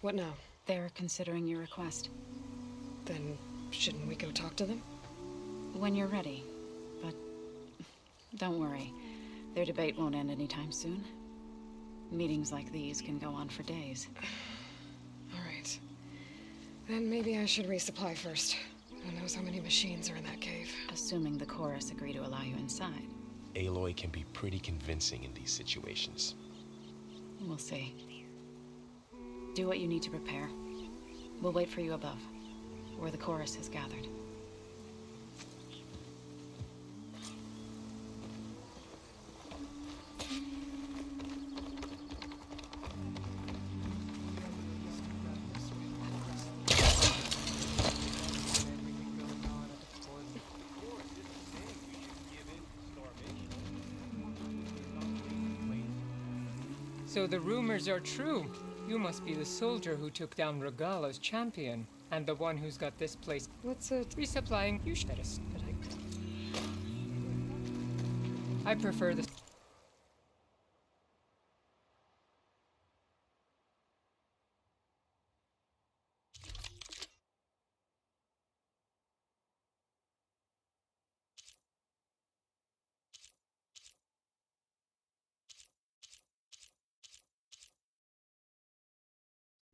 What now? They're considering your request. Then, shouldn't we go talk to them? When you're ready. But don't worry. Their debate won't end anytime soon. Meetings like these can go on for days. All right. Then maybe I should resupply first. Who knows how many machines are in that cave? Assuming the chorus agree to allow you inside. Aloy can be pretty convincing in these situations. We'll see. Do what you need to prepare. We'll wait for you above, where the chorus has gathered. So the rumors are true. You must be the soldier who took down Regala's champion, and the one who's got this place. What's it? Resupplying. You should have. I prefer the.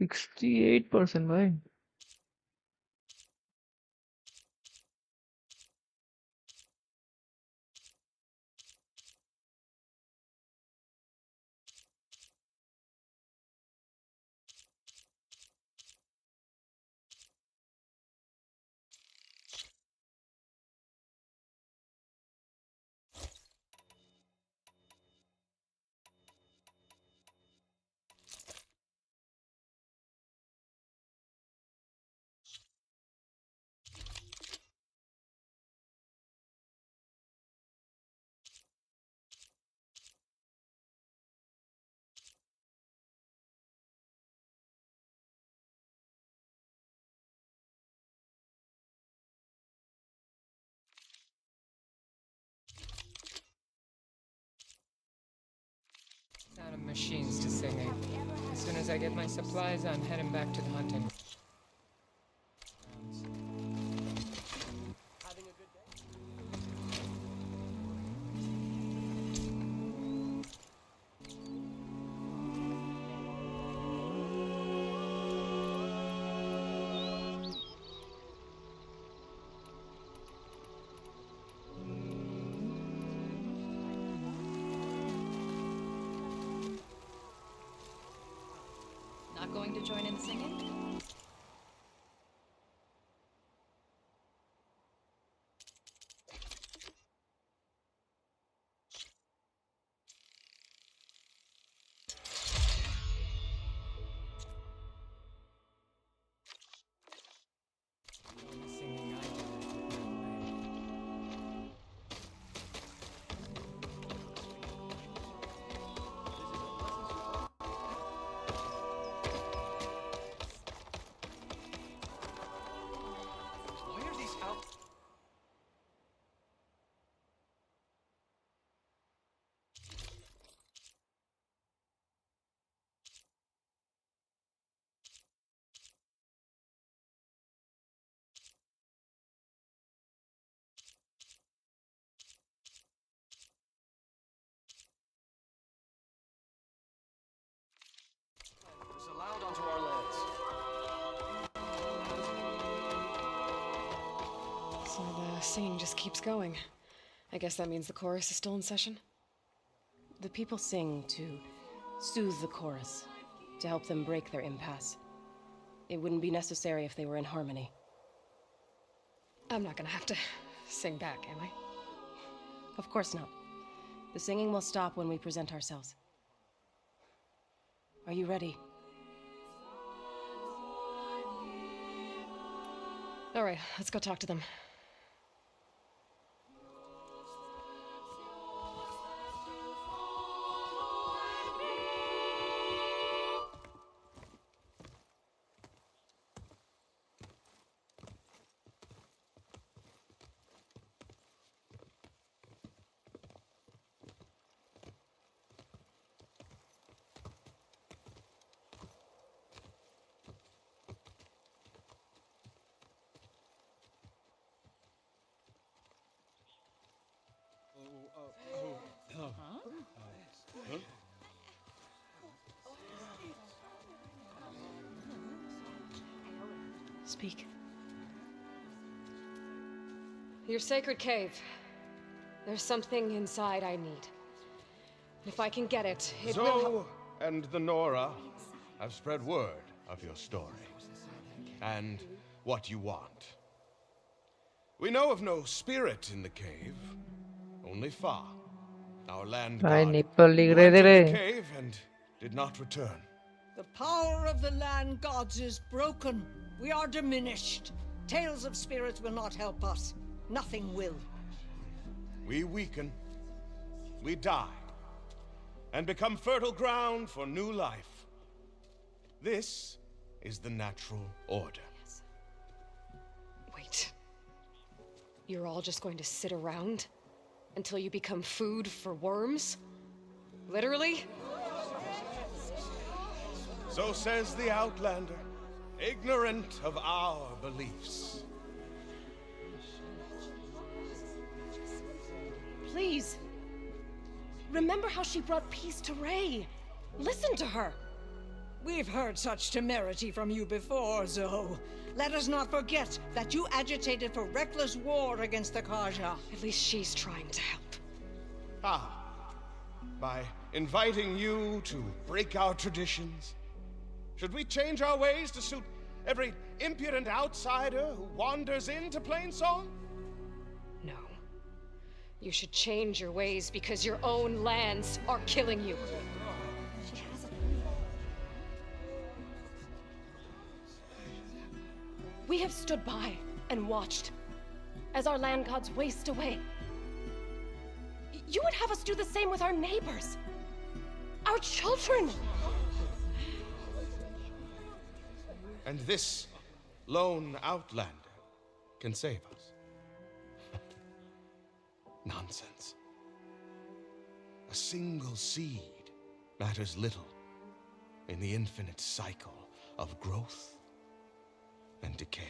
%68%, भाई. Sound of machines to singing. As soon as I get my supplies, I'm heading back to the hunting. Not going to join in the singing? singing just keeps going. I guess that means the chorus is still in session? The people sing to soothe the chorus, to help them break their impasse. It wouldn't be necessary if they were in harmony. I'm not gonna have to sing back, am I? Of course not. The singing will stop when we present ourselves. Are you ready? All right, let's go talk to them. Speak. Your sacred cave. There's something inside I need. If I can get it, it will Zoe and the Nora have spread word of your story and what you want. We know of no spirit in the cave, only Fa, our land god, Ay, who nipple entered the ligre. cave and did not return. The power of the land gods is broken. We are diminished. Tales of spirits will not help us. Nothing will. We weaken, we die, and become fertile ground for new life. This is the natural order. Wait. You're all just going to sit around until you become food for worms? Literally? So says the Outlander, ignorant of our beliefs. Please. Remember how she brought peace to Ray. Listen to her. We've heard such temerity from you before, Zoe. Let us not forget that you agitated for reckless war against the Kaja. At least she's trying to help. Ah, by inviting you to break our traditions. Should we change our ways to suit every impudent outsider who wanders into Plainsong? No. You should change your ways because your own lands are killing you. We have stood by and watched as our land gods waste away. You would have us do the same with our neighbors, our children. And this lone Outlander can save us. Nonsense. A single seed matters little in the infinite cycle of growth and decay.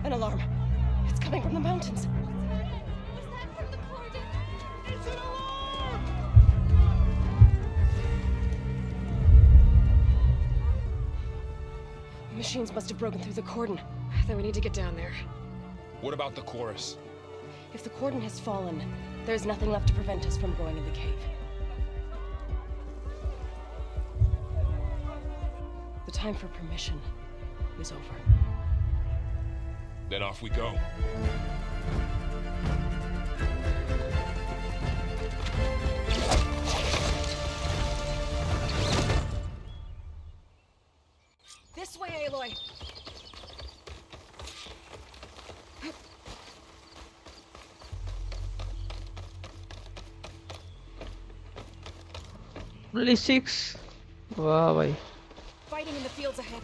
An alarm. It's coming from the mountains. It's an alarm! Machines must have broken through the cordon. Then we need to get down there. What about the chorus? If the cordon has fallen, there's nothing left to prevent us from going in the cave. The time for permission is over. Then off we go. This way, Aloy. Only 6. Wow, bhai. Fighting in the fields ahead.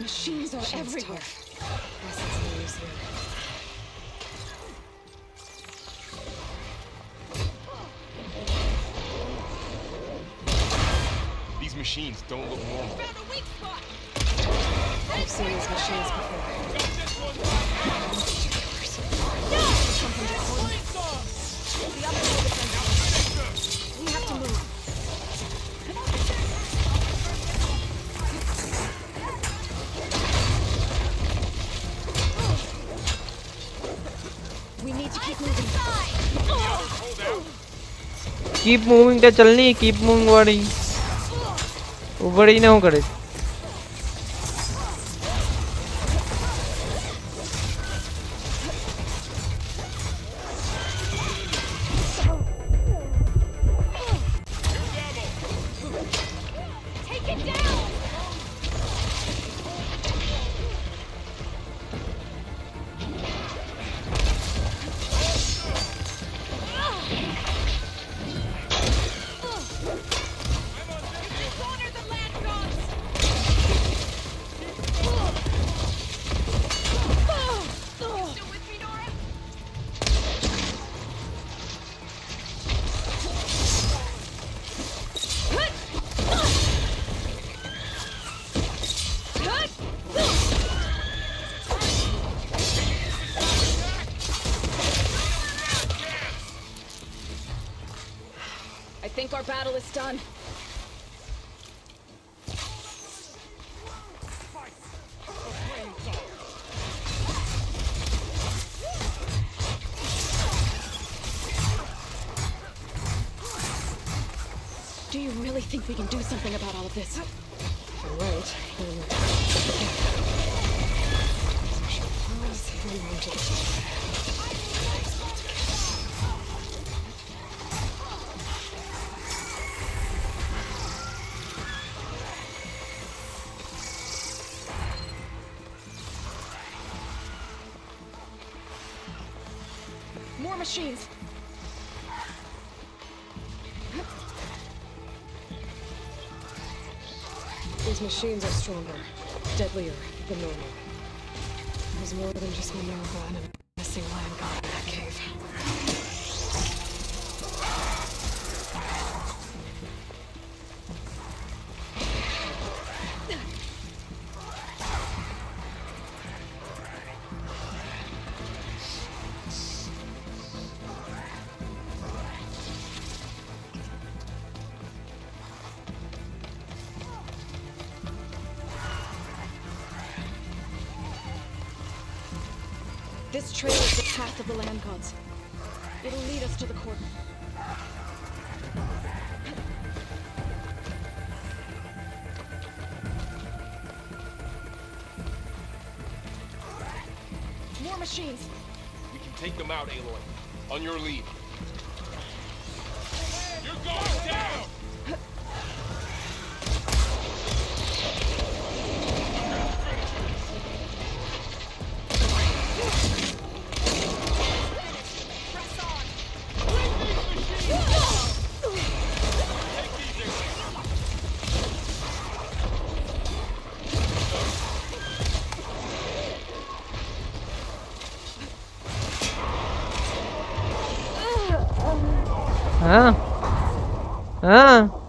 Machines are everywhere. These machines don't look normal. I've seen these machines before. We have to move. Keep moving the chalni, keep moving body. Body ना हो करे. I think our battle is done. Do you really think we can do something about all of this? You're right. More machines! These machines are stronger, deadlier than normal. There's more than just Minerva and a missing land god in that cave. This trail is the path of the land gods. It'll lead us to the court. More machines! We can take them out, Aloy. On your lead. You're going down! हाँ हाँ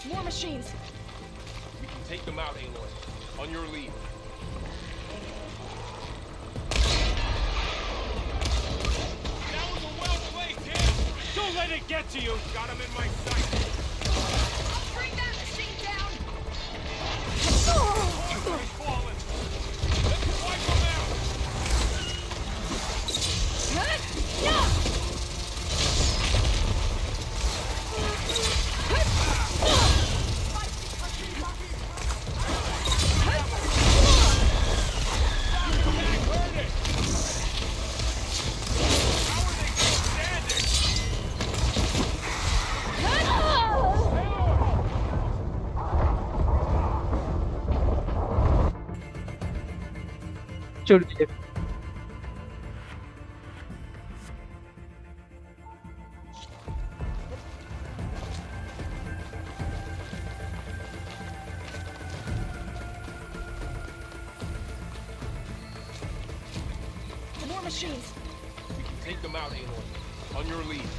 More machines! We can take them out, Aloy. On your lead. Don't let it get to you! Got him in my sight! I'll bring that machine down! He's fallen! Let's wipe him out! छोड़ दीजिए More machines! We can take them out, Aloy. On your lead.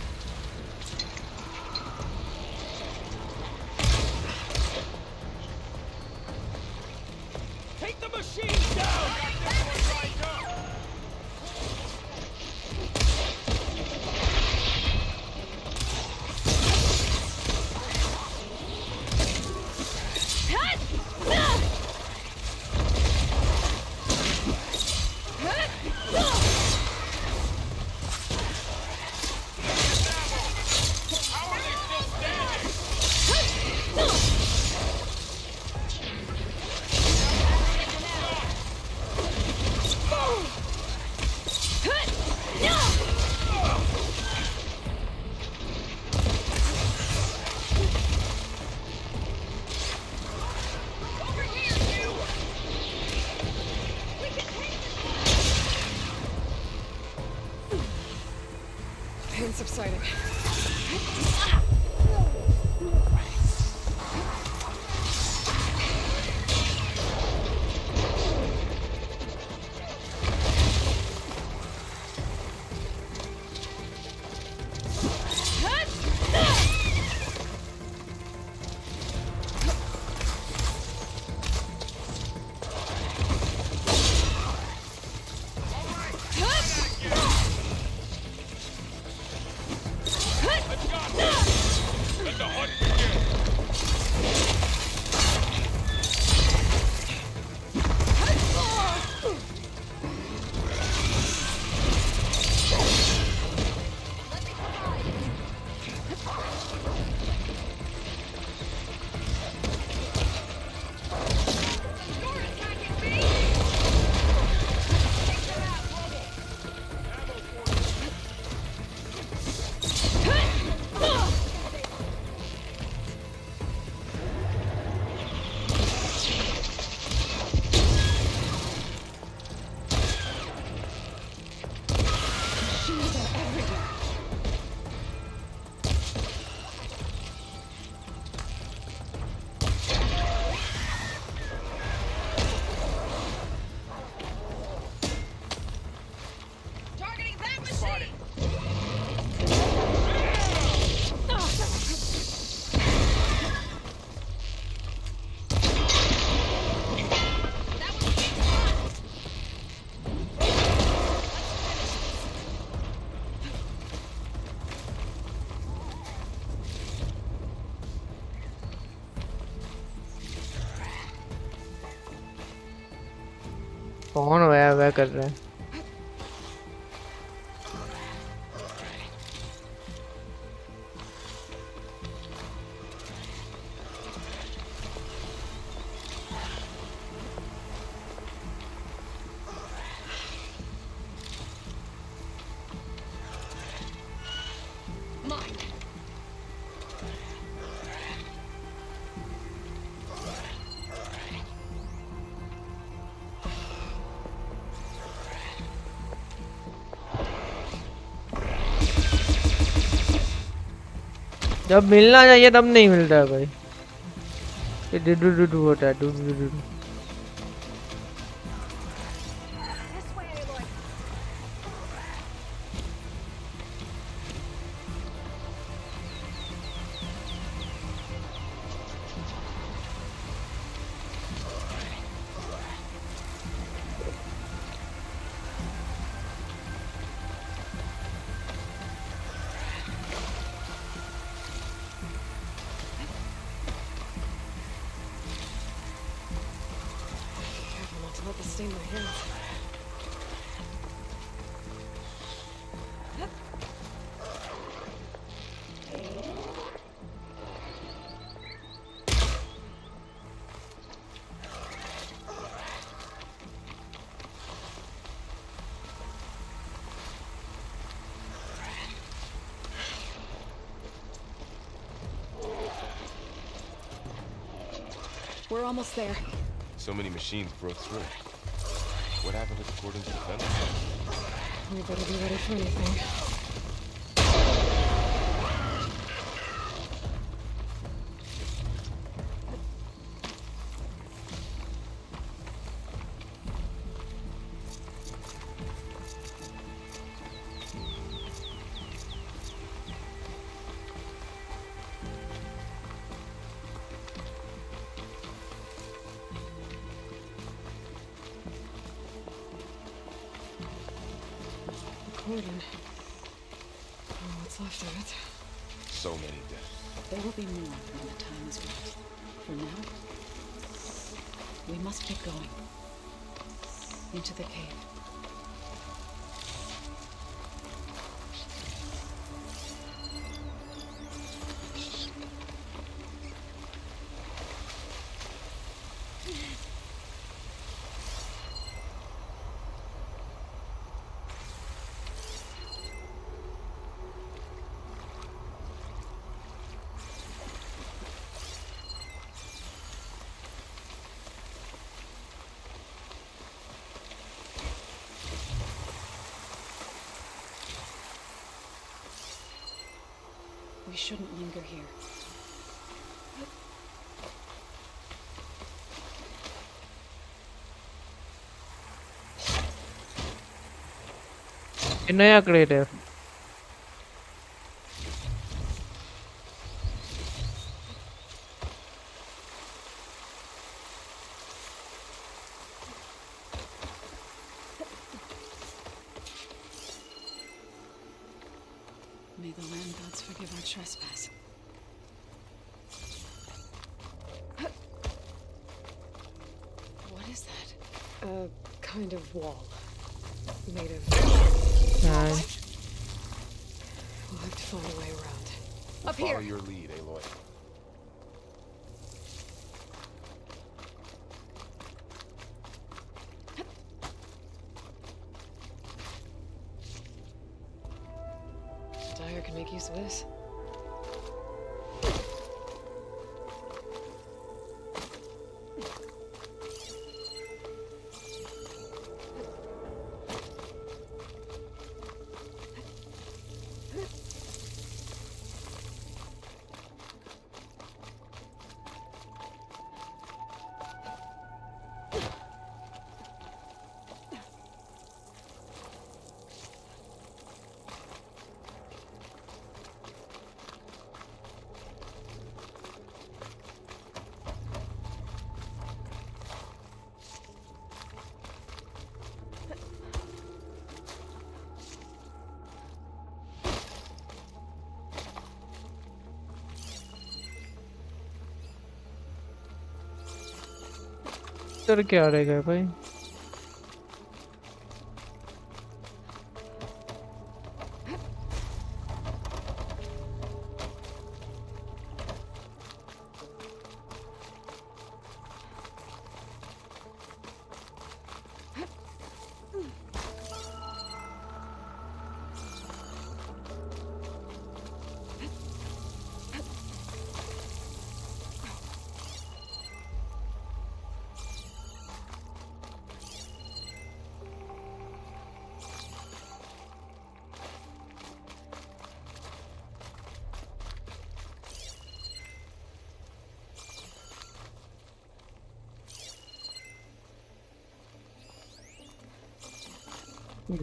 Take the machines down! and subsiding. कौन वह कर रहा है? जब मिलना चाहिए तब नहीं मिलता है भाई। ये डुडू डुडू होता है, Dudu Dudu. Let this stain my hands. We're almost there. So many machines broke through. What happened to the cordon to the fence? We better be ready for anything. Cordon. Oh, what's left of it? So many deaths. There will be more when the time is right. For now, we must keep going. Into the cave. We shouldn't linger here. ये नया crate है। May the land gods forgive our trespass. What is that? A kind of wall. Made of... Nice. We'll have to find a way around. We'll follow your lead, Aloy. Dyer can make use of this. इधर क्या रहेगा भाई?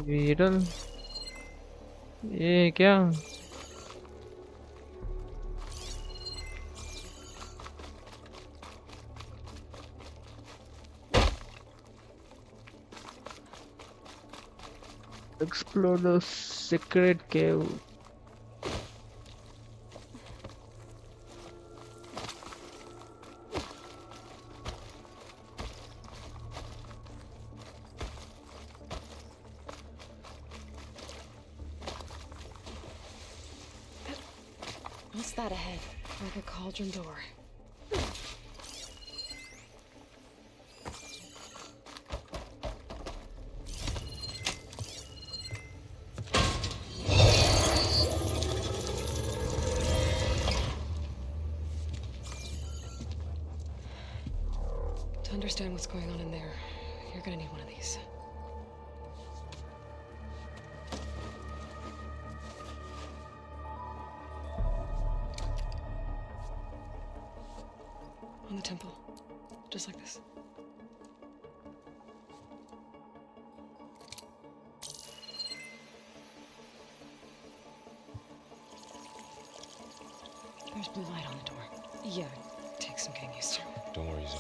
विरल ये क्या? Explore the secret cave. What's that ahead? Like a cauldron door. To understand what's going on in there, you're gonna need one of these. On the temple. Just like this. There's blue light on the door. Yeah, takes some getting used to. Don't worry, Zoe.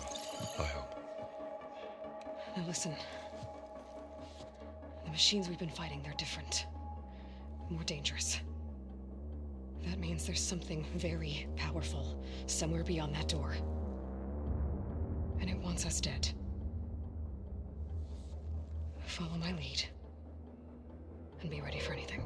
I'll help. Now listen. The machines we've been fighting, they're different. More dangerous. That means there's something very powerful somewhere beyond that door. And it wants us dead. Follow my lead. And be ready for anything.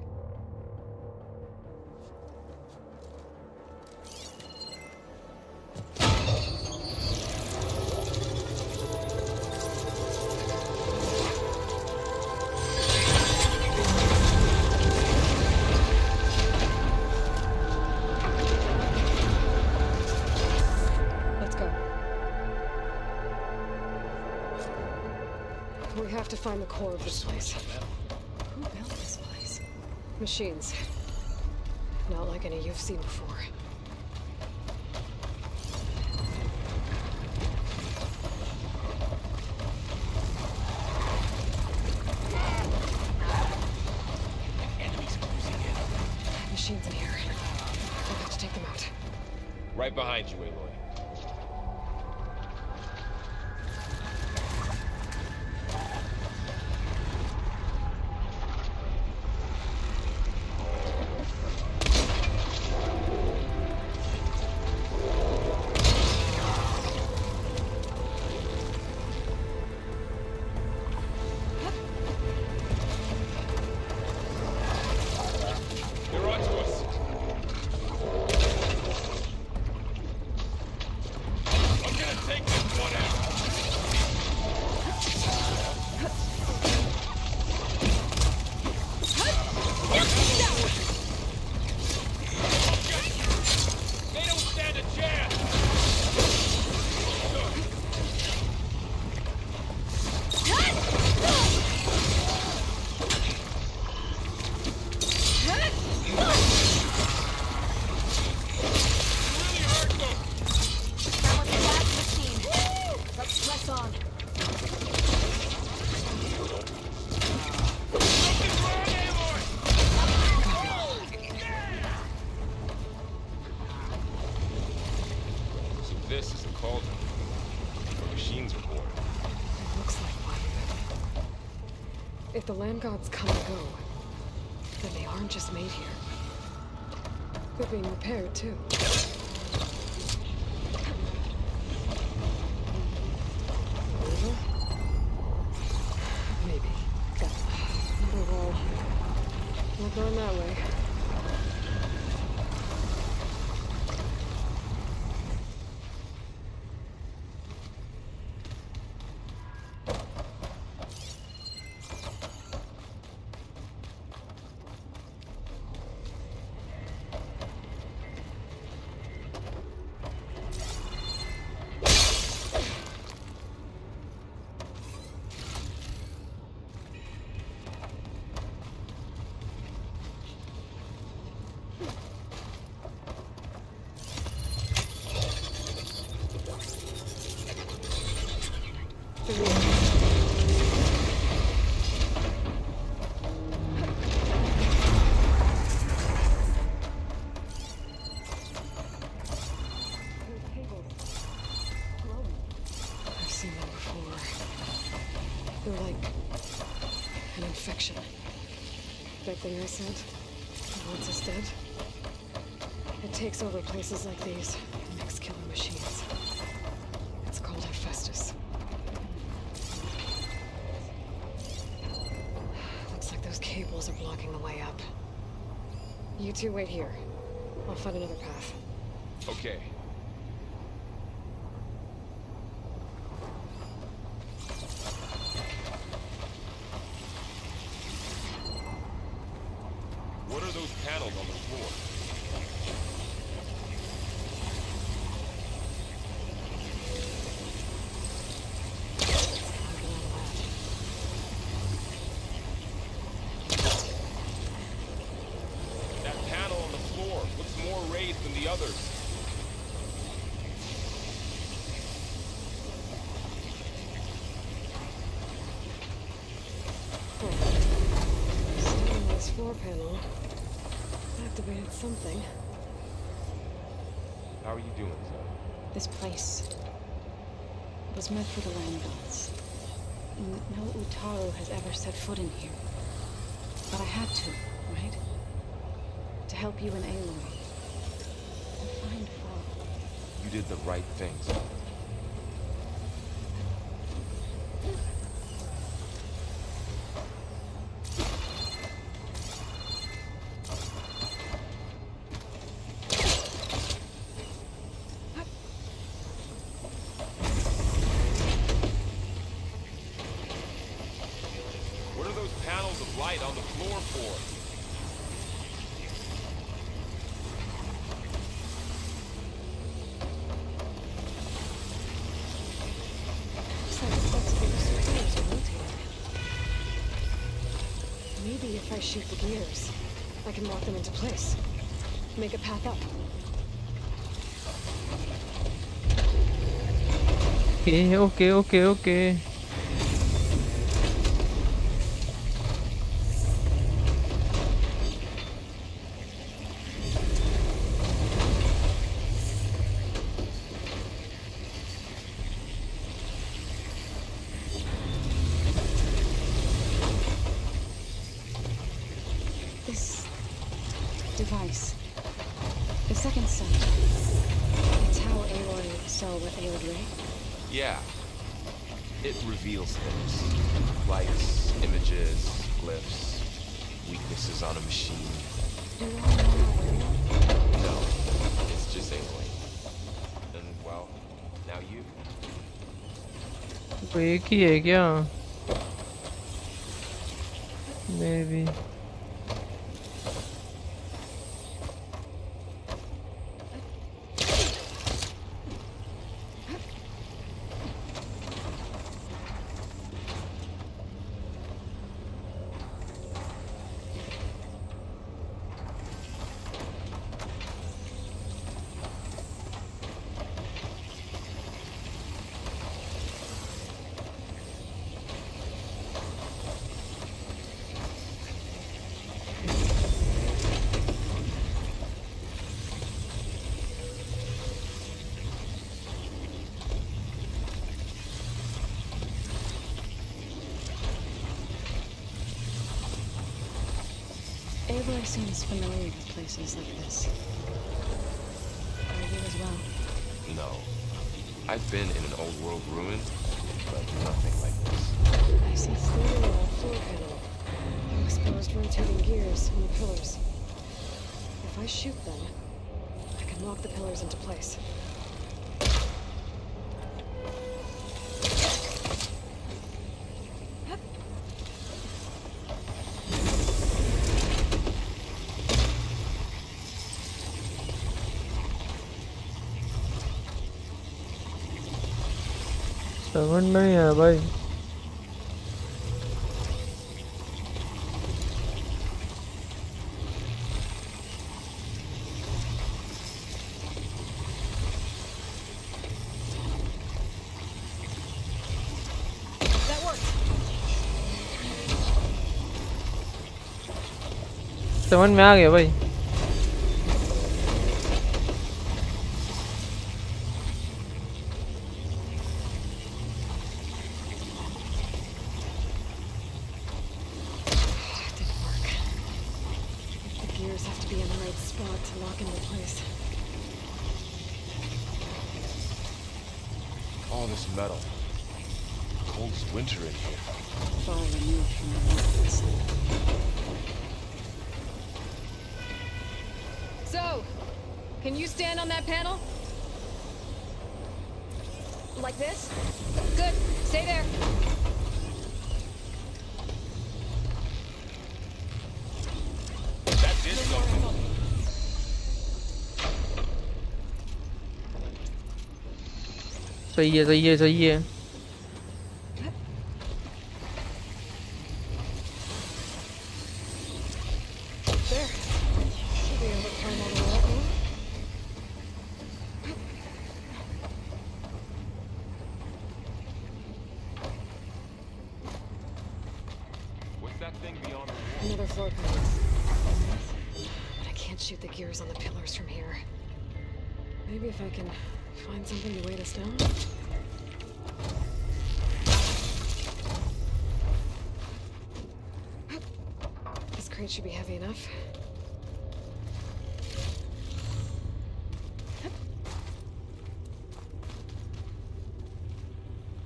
We have to find the core of this place. Who built this place? Machines. Not like any you've seen before. Enemies closing in. Machines in here. I'll have to take them out. Right behind you, Aloy. They're onto us. I'm gonna take this one out. They don't stand a chance. That was the last machine. Let's press on. So this is a cauldron where machines are born. It looks like one. If the land gods come and go, then they aren't just made here. They're being repaired, too. Over? Maybe. Another wall. Not going that way. I've seen them before. They're like an infection. That thing I said, once it's dead, it takes over places like these and makes killing machines. It's called Hephaestus. Looks like those cables are blocking the way up. You two wait here. I'll find another path. Okay. What are those panels on the floor? That panel on the floor looks more raised than the others. Stainless floor panel. Activated something. How are you doing, Zoe? This place was meant for the land gods. No Utaru has ever set foot in here. But I had to, right? To help you and Aloy. And find Fall. You did the right thing, Zoe. What are those panels of light on the floor for? Looks like the steps of the stairs are rotating. Maybe if I shoot the gears, I can lock them into place. make a path up. Okay. This device, the second sight, it's how Aloy saw what ailed Ray. Yeah. It reveals things. Lights, images, glyphs, weaknesses on a machine. Do you all know Ray? No, it's just Aloy. And, well, now you. वो एक ही है क्या? Maybe. Aloy seems familiar with places like this. Are you as well? No. I've been in an old world ruin, but nothing like this. I see fluid on the floor panel. Exposed rotating gears on the pillars. If I shoot them, I can lock the pillars into place. समझ नहीं आया भाई. That worked. समझ में आ गया भाई. Have to be in the right spot to lock into place. All this metal. Cold as winter in here. Far removed from the mountains. So, can you stand on that panel? Like this? Good. Stay there. That did something. सही है. There. Should be able to climb all the way up now. What's that thing beyond the wall? Another floor panel. But I can't shoot the gears on the pillars from here. Maybe if I can find something to weight us down? This crate should be heavy enough.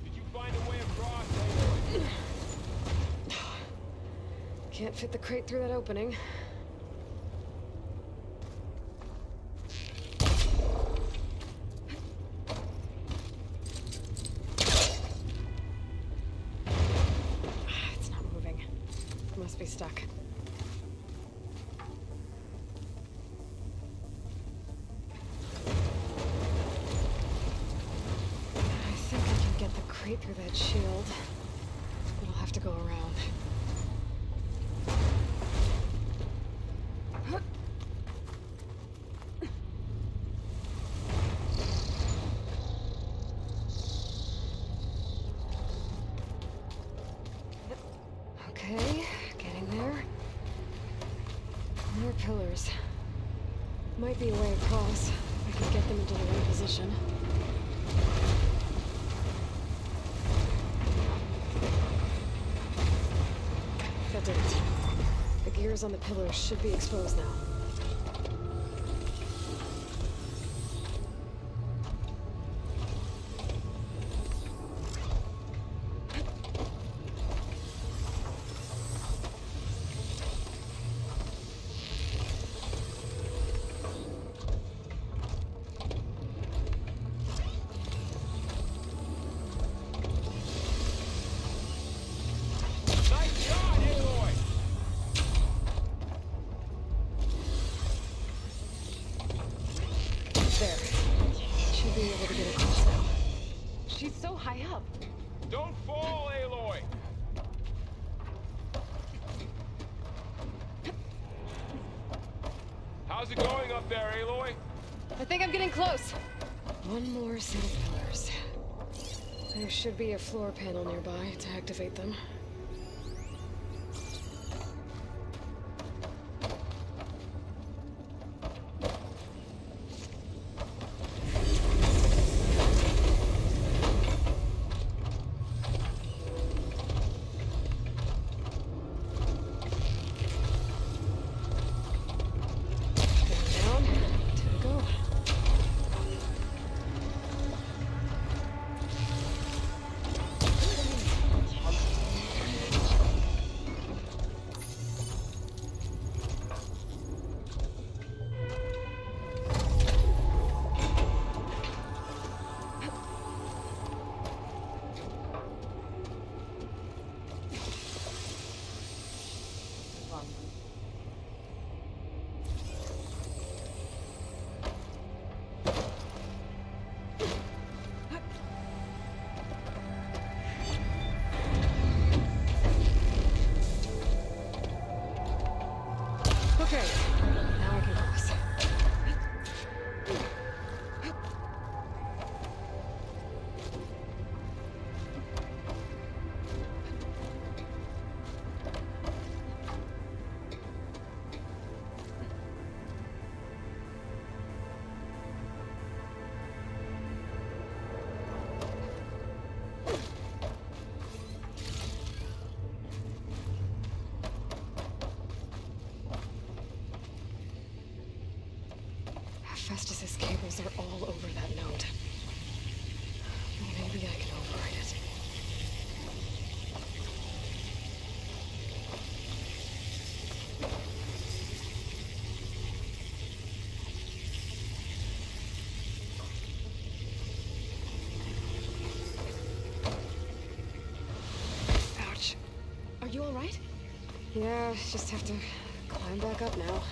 Did you find a way across? Can't fit the crate through that opening. It's not moving. It must be stuck. I think I can get the crate through that shield. We'll have to go around. pillars. Might be a way across, if I can get them into the right position. That did it. The gears on the pillars should be exposed now. Nice shot, Aloy! There. Should be able to get across now. She's so high up. Don't fall, Aloy! How's it going up there, Aloy? I think I'm getting close. One more set of pillars. There should be a floor panel nearby to activate them. Down, to go. Okay, now I can cross. Festus's cables are all over that node. Maybe I can override it. Ouch. Are you all right? Yeah, just have to climb back up now.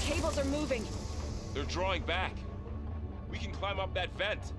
cables are moving. They're drawing back. We can climb up that vent.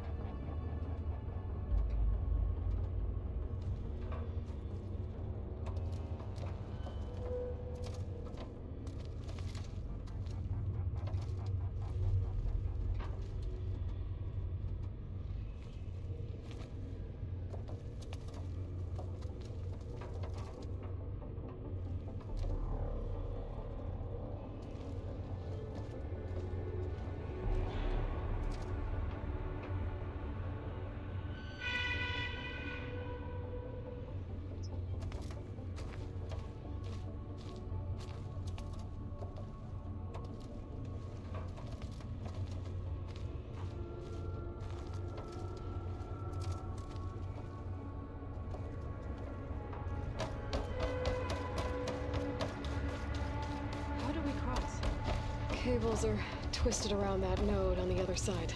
Cables are twisted around that node on the other side.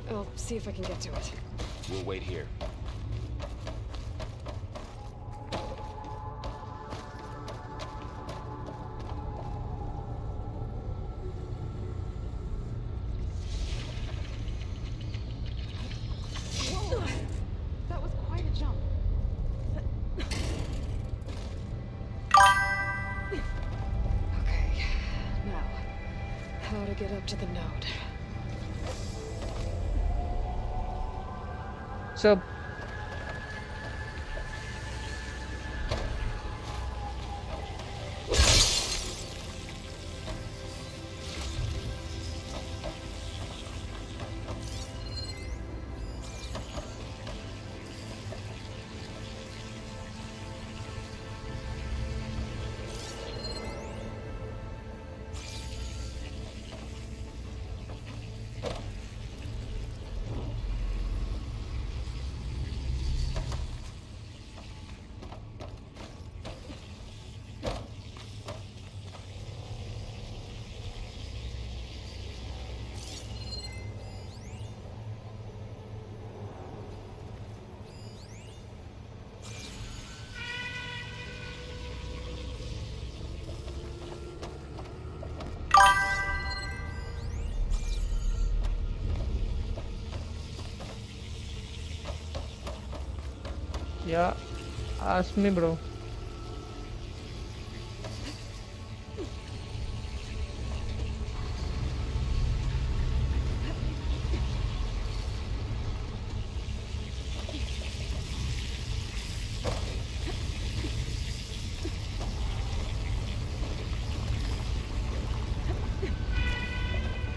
I'll see if I can get to it. We'll wait here. Whoa! That was quite a jump. How to get up to the node. So yeah, ask me, bro.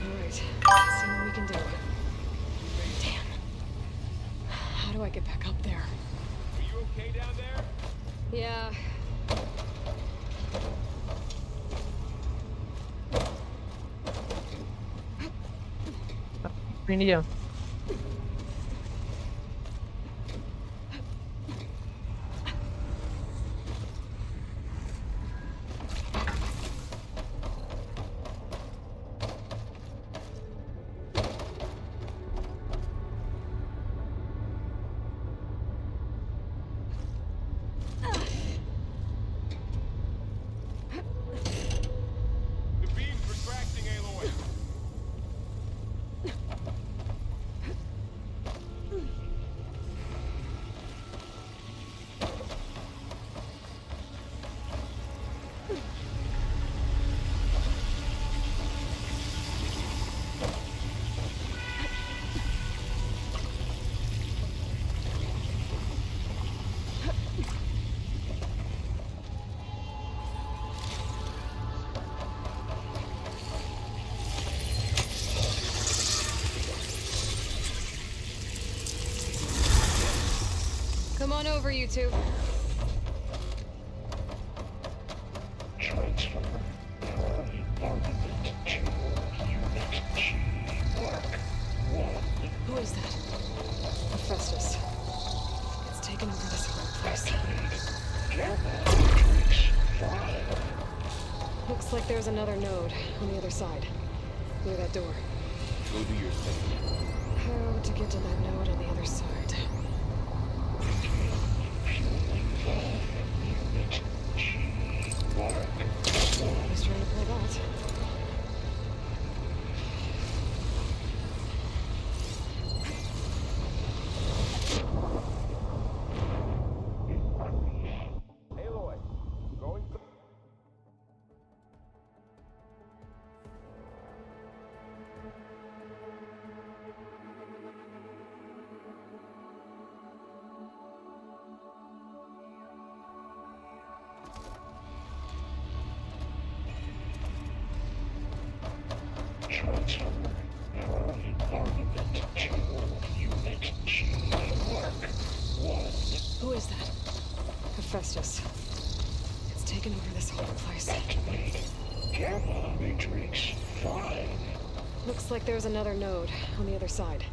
Alright, see what we can do. Damn. How do I get back up there? Okay down there? Yeah. India. The beam's retracting, Aloy. Come on over, you two. Who is that? Hephaestus. It's taken over this whole place. Looks like there's another node on the other side, near that door. Go do your thing. How to get to that node on the other side? I was trying to pull that. place. Gamma Matrix 5. Looks like there's another node on the other side.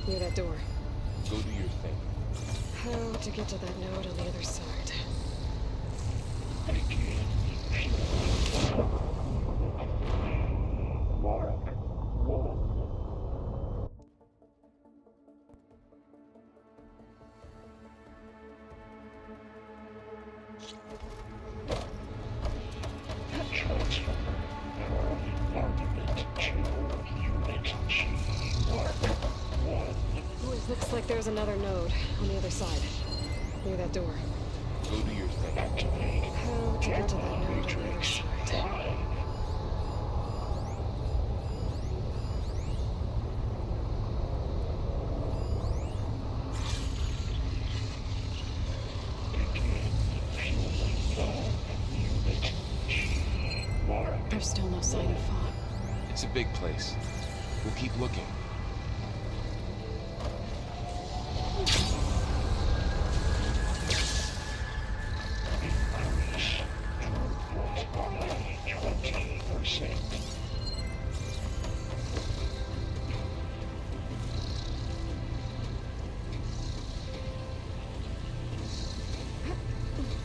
Near that door. Go do your thing. How to get to that node on the other side? Mark 1. Transfer argument to unit G. Mark 1. Looks like there's another node on the other side. Near that door. Go do your thing. Activate How to get to that node on the other Matrix side? 5. There's still no sign of fog. It's a big place. We'll keep looking.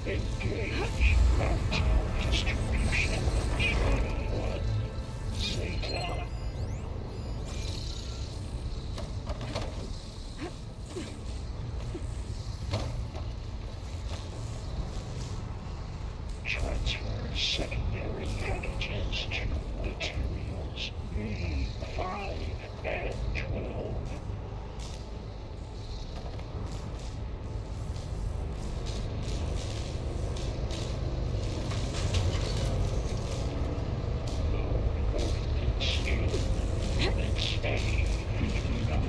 Engage mountain distribution. 21 Zeta. Transfer secondary packages to materials B5 and 12.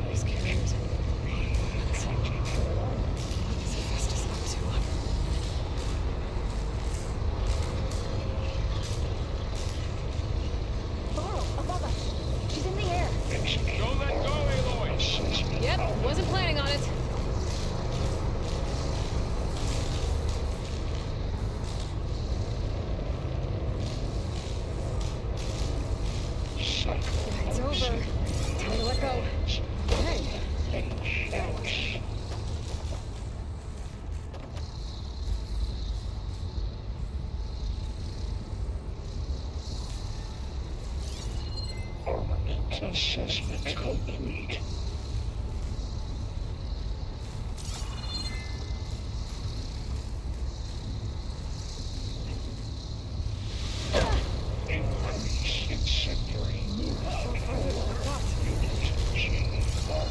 These carriers are Hephaestus up to? Laurel, above us. She's in the air. Don't let go, Aloy! Yep, wasn't planning on it. It's over. Time to let go. Hey. Ouch. Armament assessment complete. Increase incendiary move-out power. Unit G Mark 1.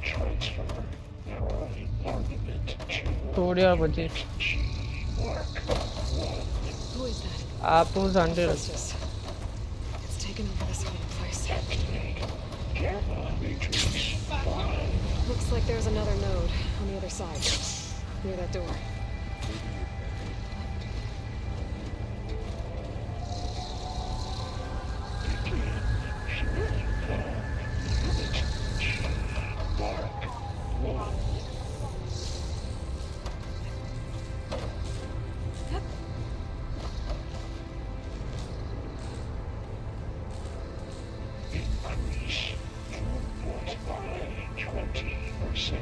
Transfer prime armament to थोड़े और बचे G Mark 1. Who is that? आप उस अंडे Hephaestus. It's taken over this whole place. Activate Gamma Matrix 5. Looks like there's another node on the other side. Near that door. Unit G Mark 1. Increase throughput by 20%.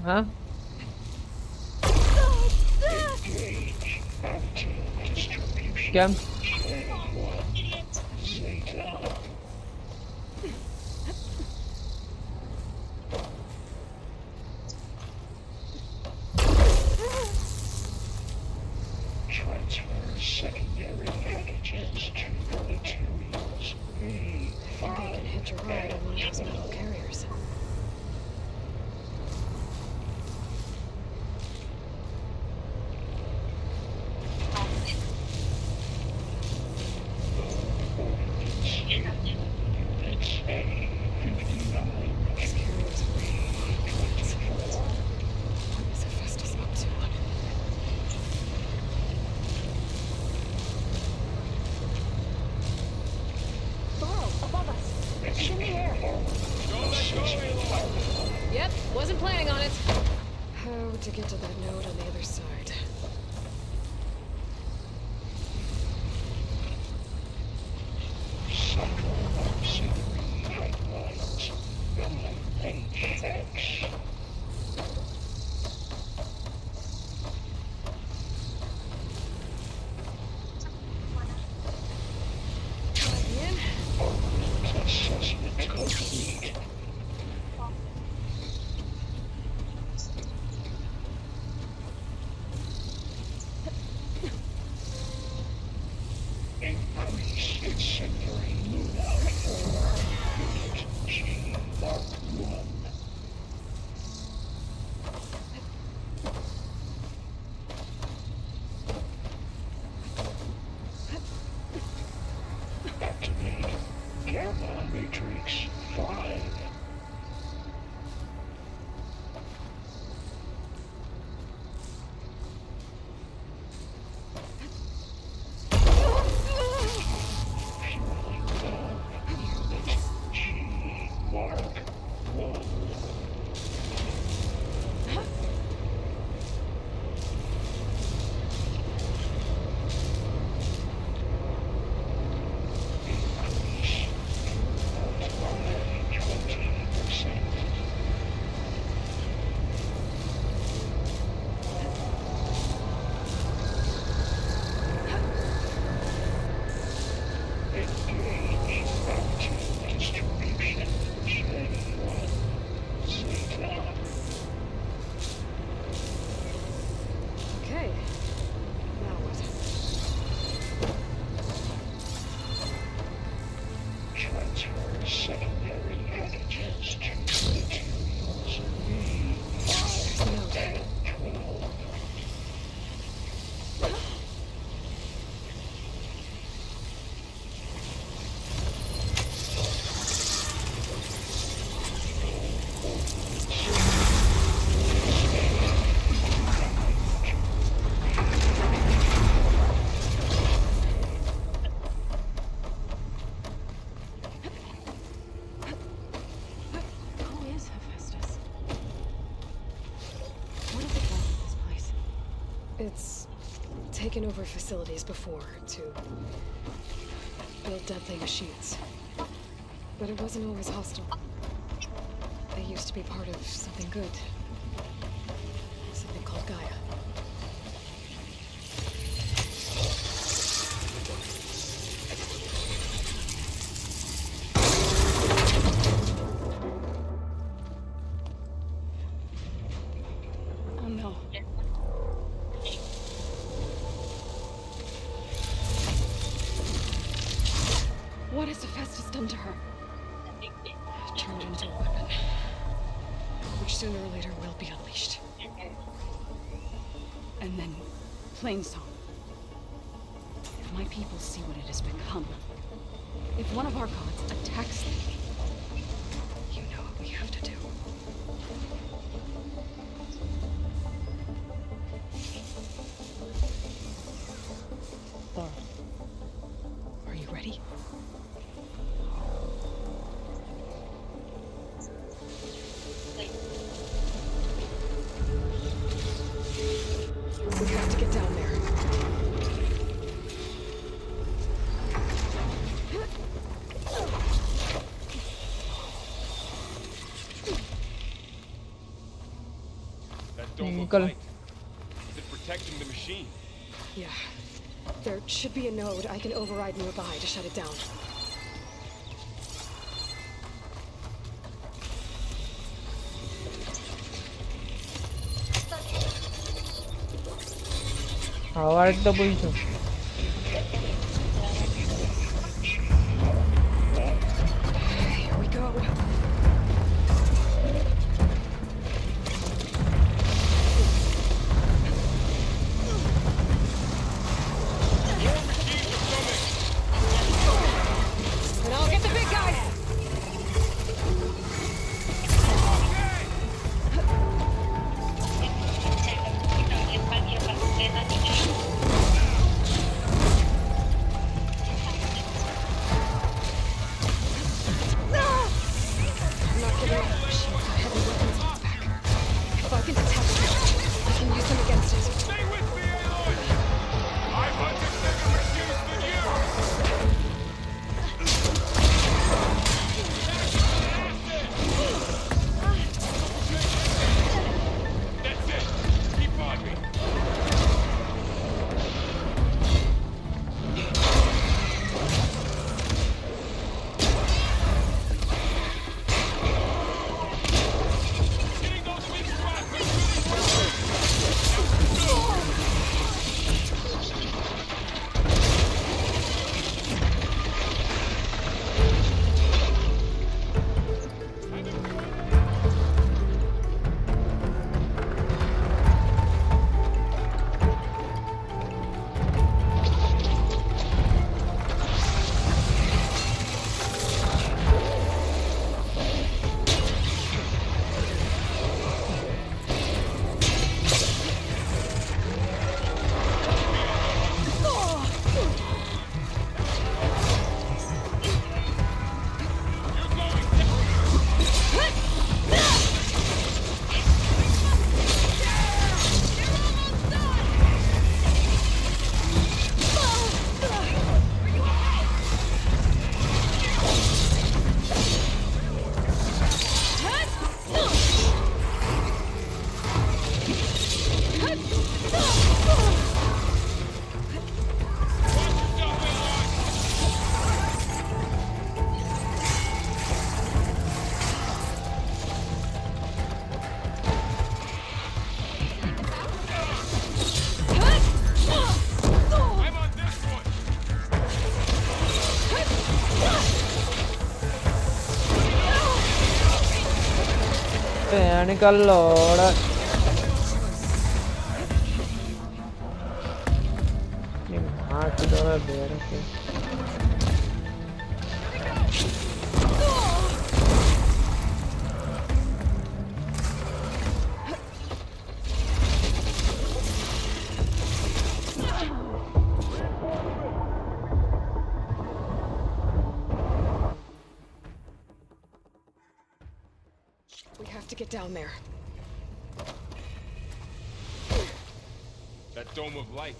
हाँ Engage mountain distribution. क्या 21 Zeta. Transfer secondary packages to materials I think I can hitch a ride on one of those metal carriers. other side. Increase its centering moon output. Unit G Mark 1. Activate Gamma Matrix 5. Okay. Now what? Transfer secondary antigens to materials A5 and 12. Who is Hephaestus? What does it want with this place? It's taken over facilities before to build deadly machines. But it wasn't always hostile. They used to be part of something good. Something called Gaia. Oh no. What has Hephaestus done to her? Turned into a weapon. Which sooner or later will be unleashed. And then, Plainsong. If my people see what it has become, if one of our gods attacks them, you know what we have to do. Laura, are you ready? We have to get down there. That don't look Uncle. like. Is it protecting the machine? Yeah. There should be a node I can override nearby to shut it down. আবার একটা বলছো Here we go. And I'll get the big guy. Panic allora. Davvero, ok. We have to get down there. That dome of light.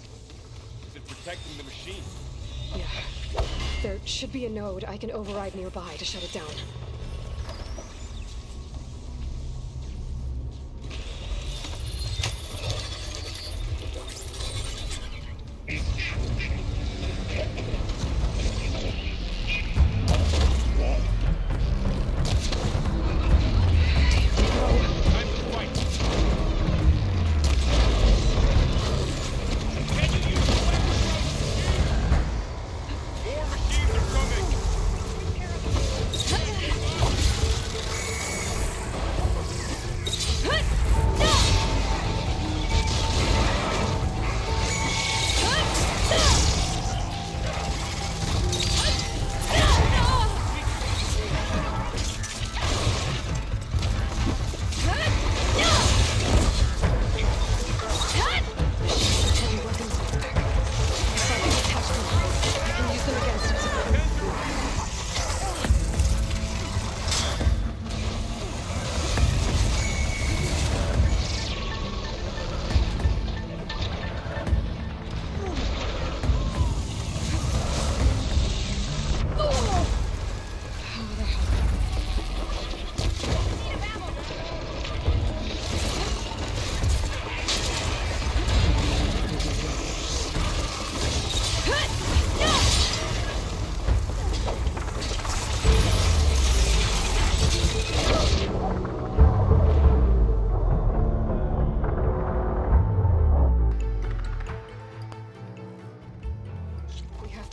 Is it protecting the machine? Yeah. There should be a node I can override nearby to shut it down.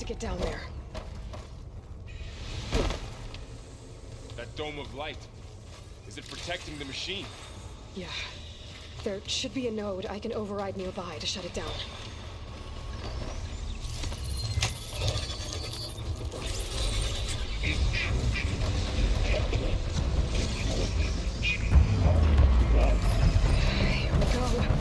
Get down there. That dome of light. Is it protecting the machine? Yeah. There should be a node I can override nearby to shut it down. Here we go.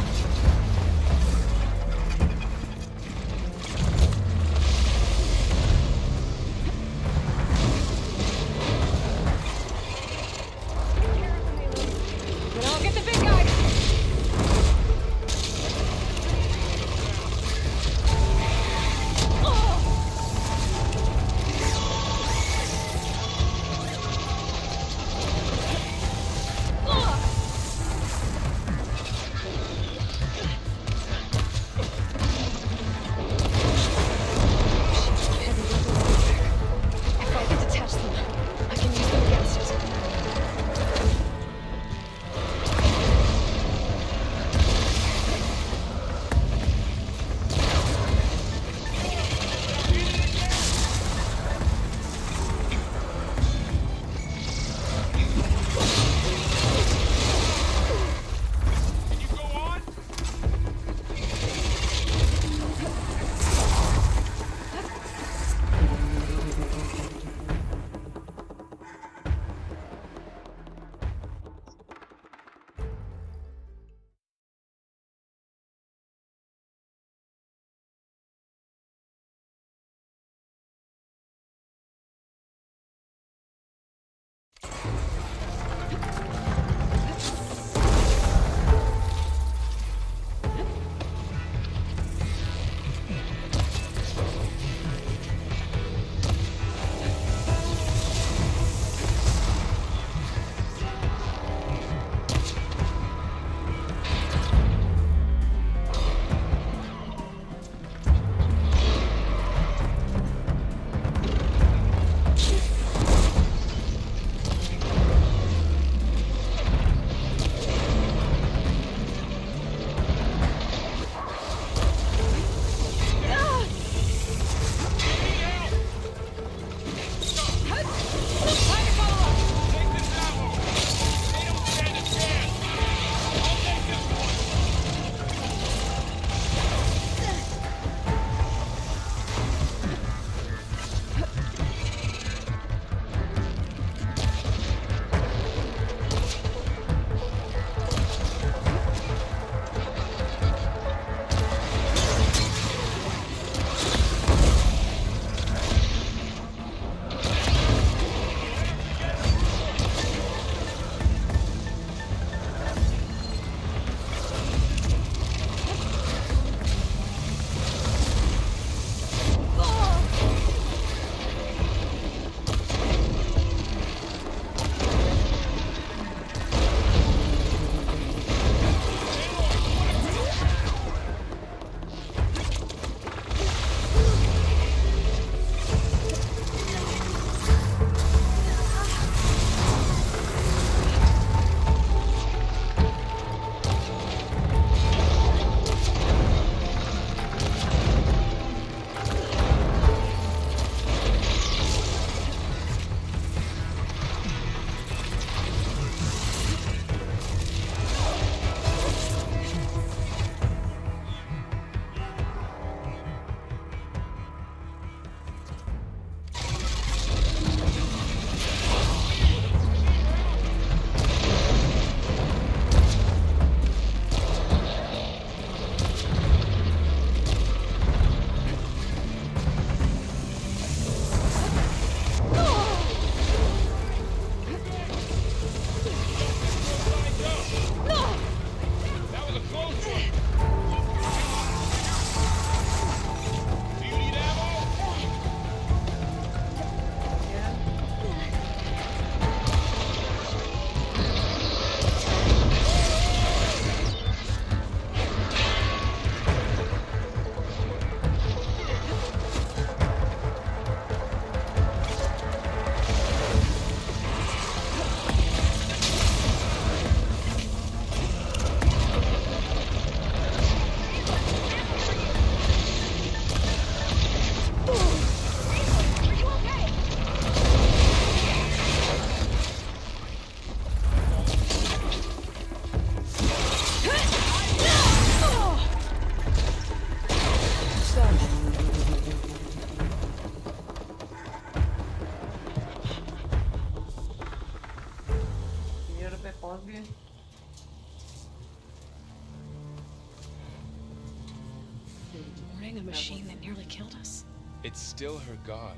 fighting a machine that nearly killed us. It's still her god.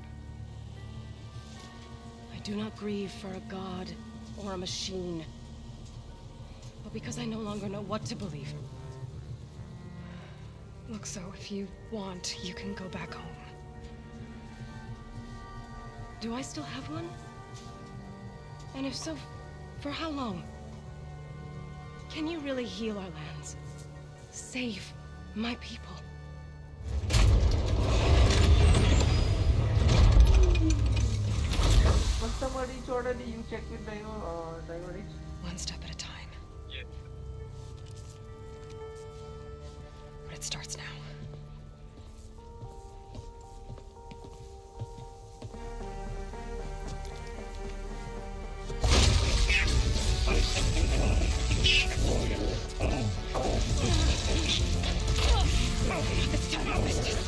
I do not grieve for a god or a machine, but because I no longer know what to believe. Look, so if you want, you can go back home. Do I still have one? And if so, for how long? Can you really heal our lands? Save my people? Customer reach already, you check with driver reach? One step at a time. But it starts now. It's time to harvest.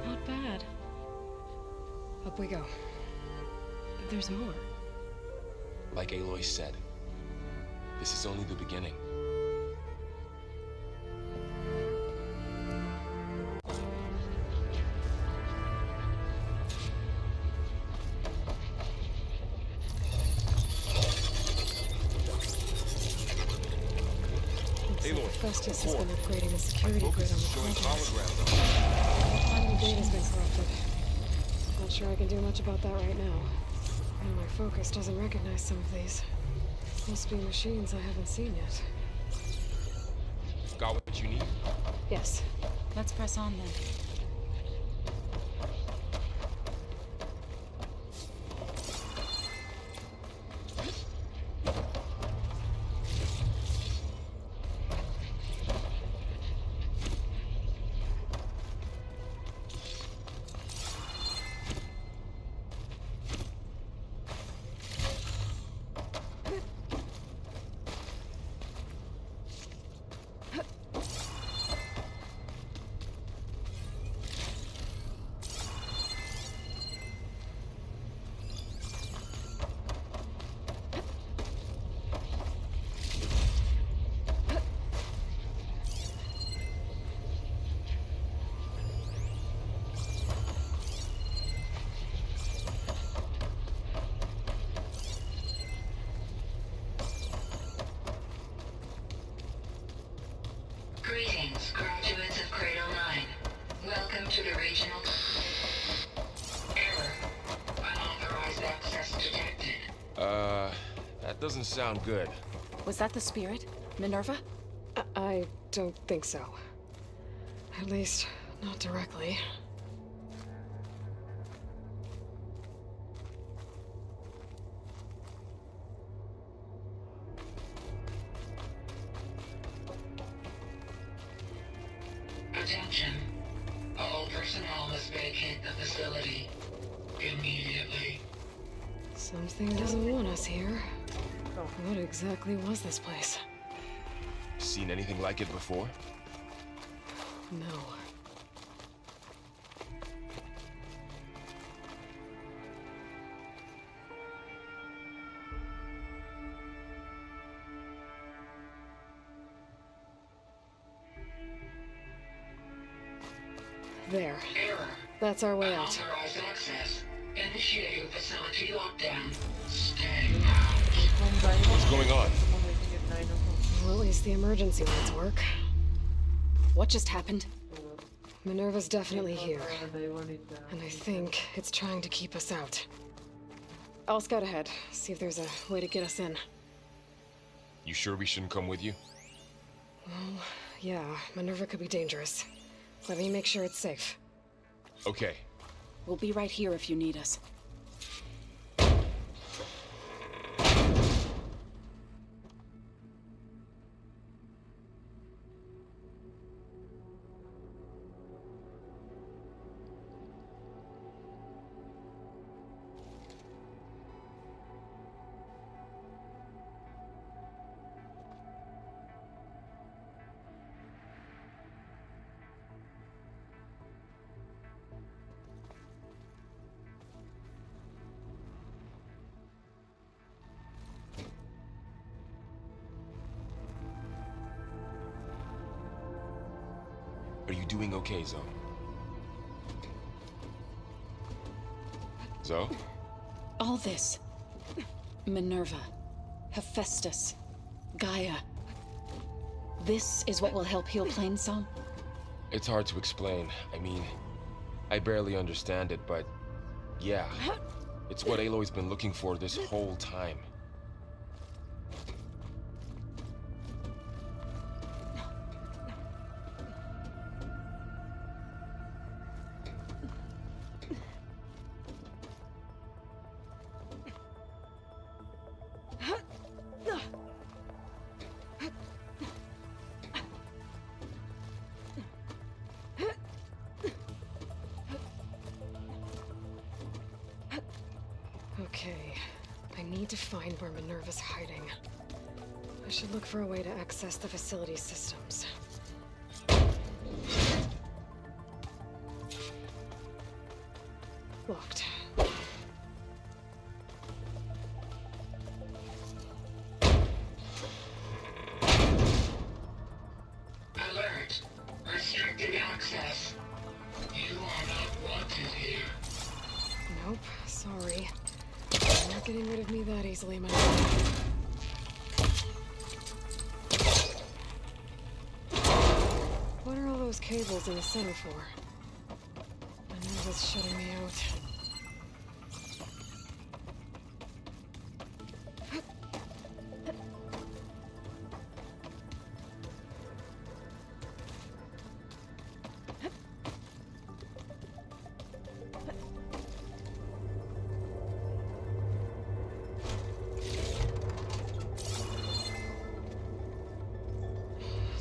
Not bad. Up we go. There's more. Like Aloy said, this is only the beginning. Festus has been upgrading the security grid on the complex. Part of the data's been corrupted. Not sure I can do much about that right now. And my focus doesn't recognize some of these. Must be machines I haven't seen yet. Got what you need? Yes. Let's press on then. Greetings, graduates of Cradle 9. Welcome to the regional... Error. Unauthorized access detected. That doesn't sound good. Was that the spirit? Minerva? I don't think so. At least, not directly. Attention. All personnel must vacate the facility immediately. Something doesn't want us here. What exactly was this place? Seen anything like it before? No. There. Error. That's our way out. Unauthorized access. Initiating facility lockdown. Stay out. What's going on? Well, at least the emergency lights work. What just happened? Minerva's definitely here. And I think it's trying to keep us out. I'll scout ahead, see if there's a way to get us in. You sure we shouldn't come with you? Well, yeah, Minerva could be dangerous. Let me make sure it's safe. Okay. We'll be right here if you need us. you doing okay, Zoe? Zoe? All this. Minerva, Hephaestus, Gaia. This is what will help heal Plainsong? It's hard to explain. I mean, I barely understand it, but yeah. It's what Aloy's been looking for this whole time. Okay, I need to find where Minerva's hiding. I should look for a way to access the facility systems. Locked. Alert! Restricted access. You are not wanted here. Nope, sorry. You're not getting rid of me that easily, Minerva. What are all those cables in the center for? Minerva's shutting me out.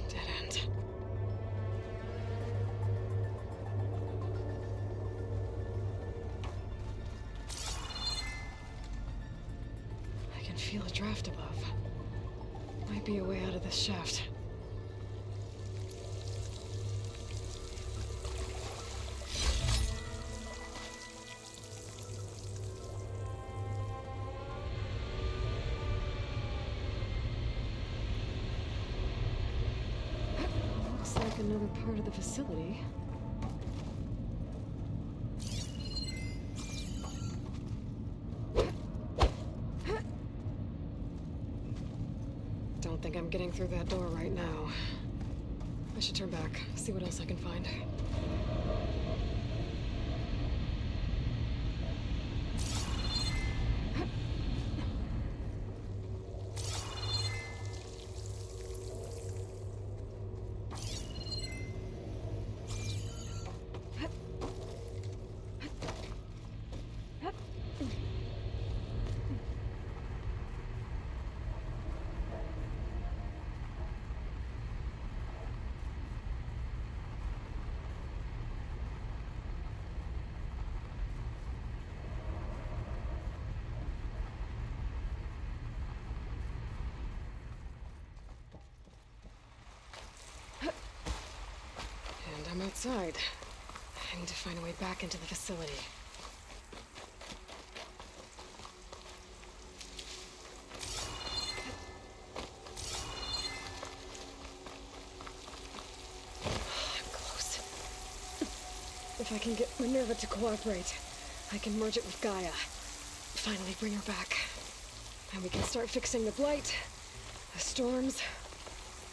Dead end. I can feel a draft above. Might be a way out of this shaft. Looks like another part of the facility. Don't think I'm getting through that door right now. I should turn back, see what else I can find. And I'm outside. I need to find a way back into the facility. I'm close. If I can get Minerva to cooperate, I can merge it with Gaia. Finally bring her back. And we can start fixing the blight, the storms,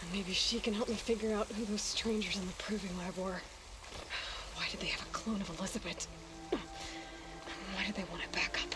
and maybe she can help me figure out who those strangers in the proving lab were. Why did they have a clone of Elizabeth? Why did they want it back up?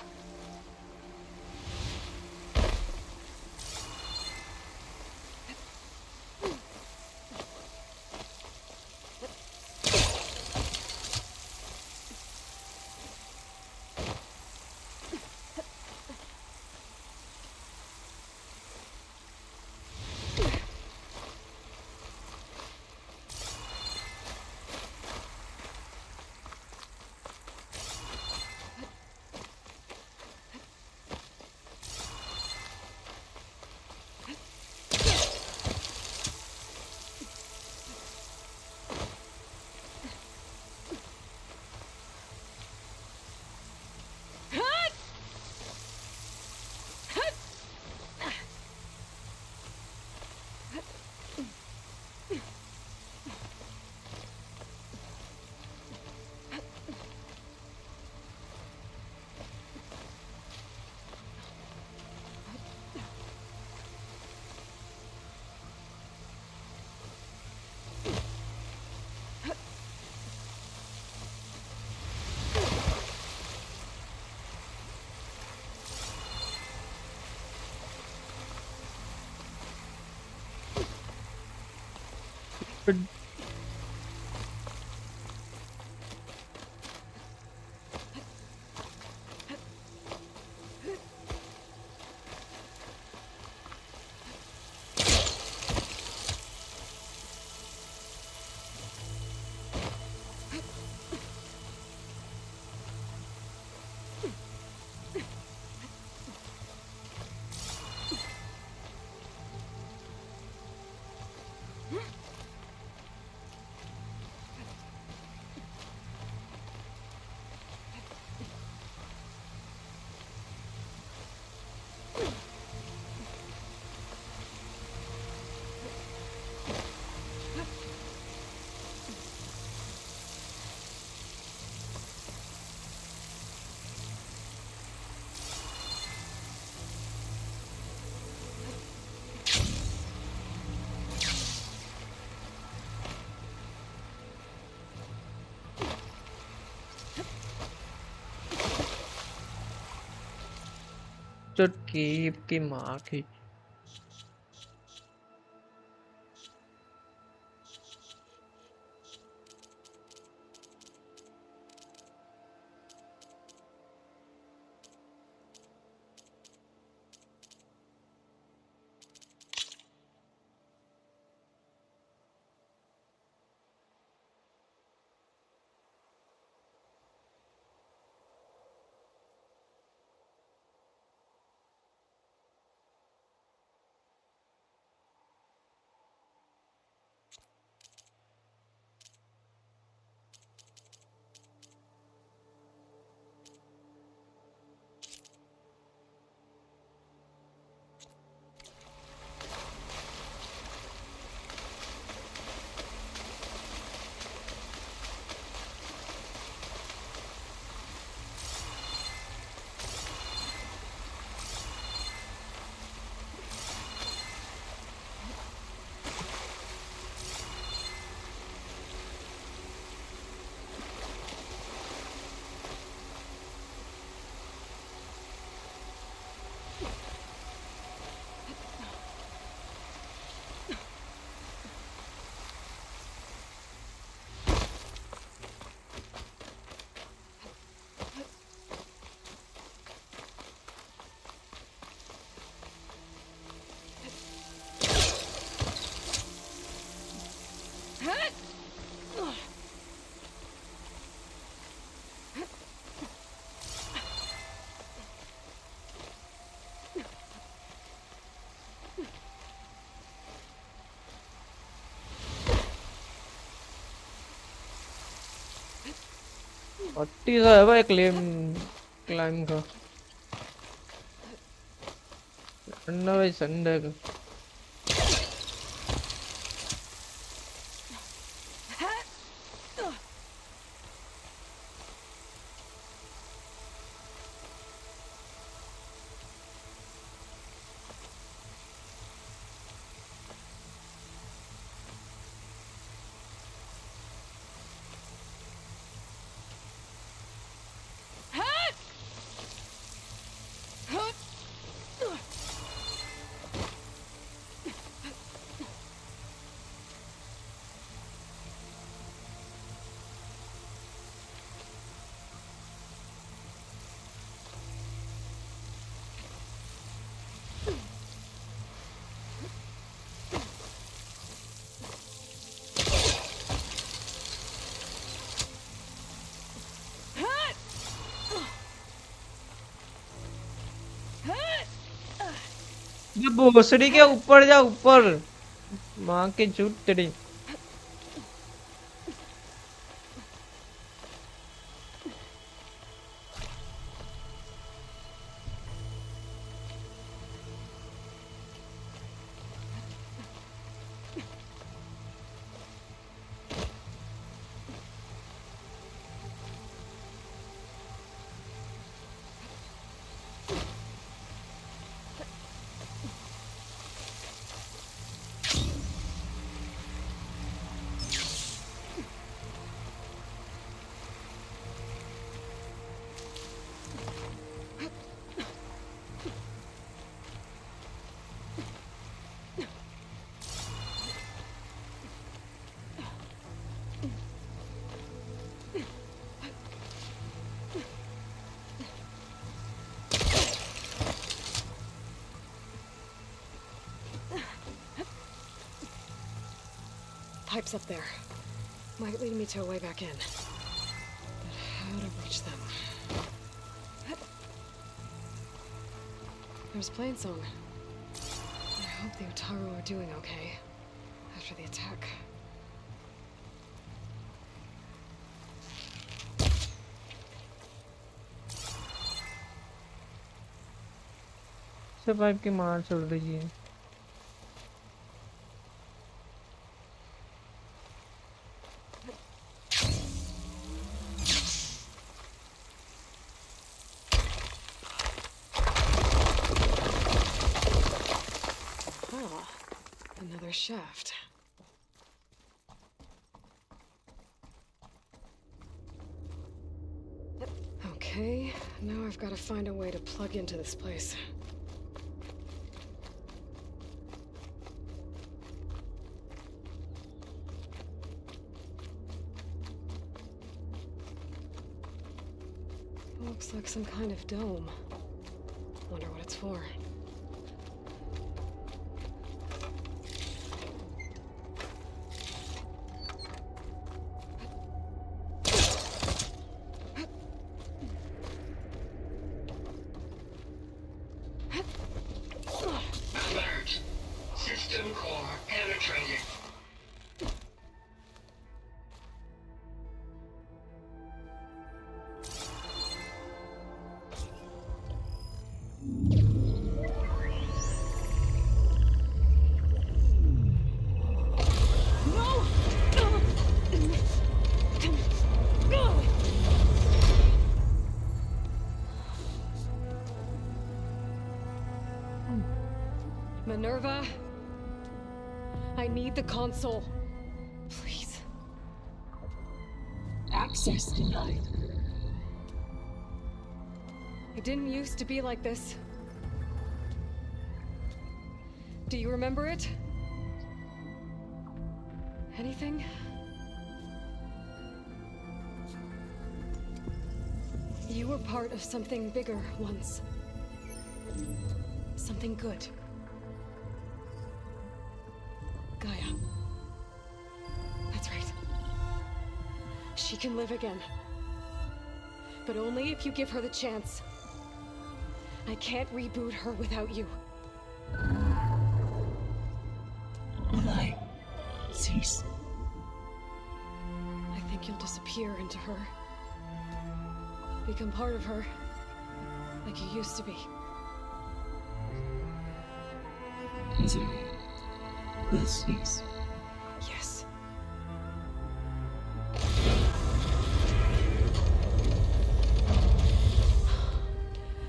चुटकी की माँ की पट्टी सा है भाई climb का ठंडा भाई संडे का ये भोसड़ी के ऊपर जा ऊपर माँ के झूठ तेरी pipes up there. Might lead me to a way back in. But how to reach them? There's Plainsong. I hope the Utaru are doing okay after the attack. Pipe की मार चल रही है। Another shaft. Okay, now I've got to find a way to plug into this place. Looks like some kind of dome. Wonder what it's for. Alert! System core penetrated. Minerva, I need the console. Please. Access denied. It didn't used to be like this. Do you remember it? Anything? You were part of something bigger once. Something good. Gaia. That's right. She can live again. But only if you give her the chance. I can't reboot her without you. Aloy, cease. I think you'll disappear into her. Become part of her. Like you used to be. Is it? Yes, please. Yes.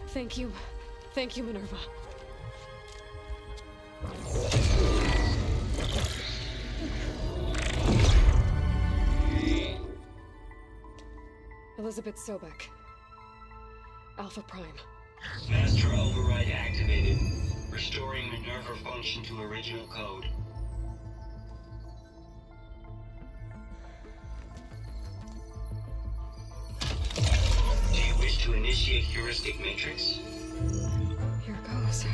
Thank you. Thank you, Minerva. Elizabeth Sobek. Alpha Prime. Master override activated. Restoring Minerva function to original code. Do you wish to initiate heuristic matrix? Here goes.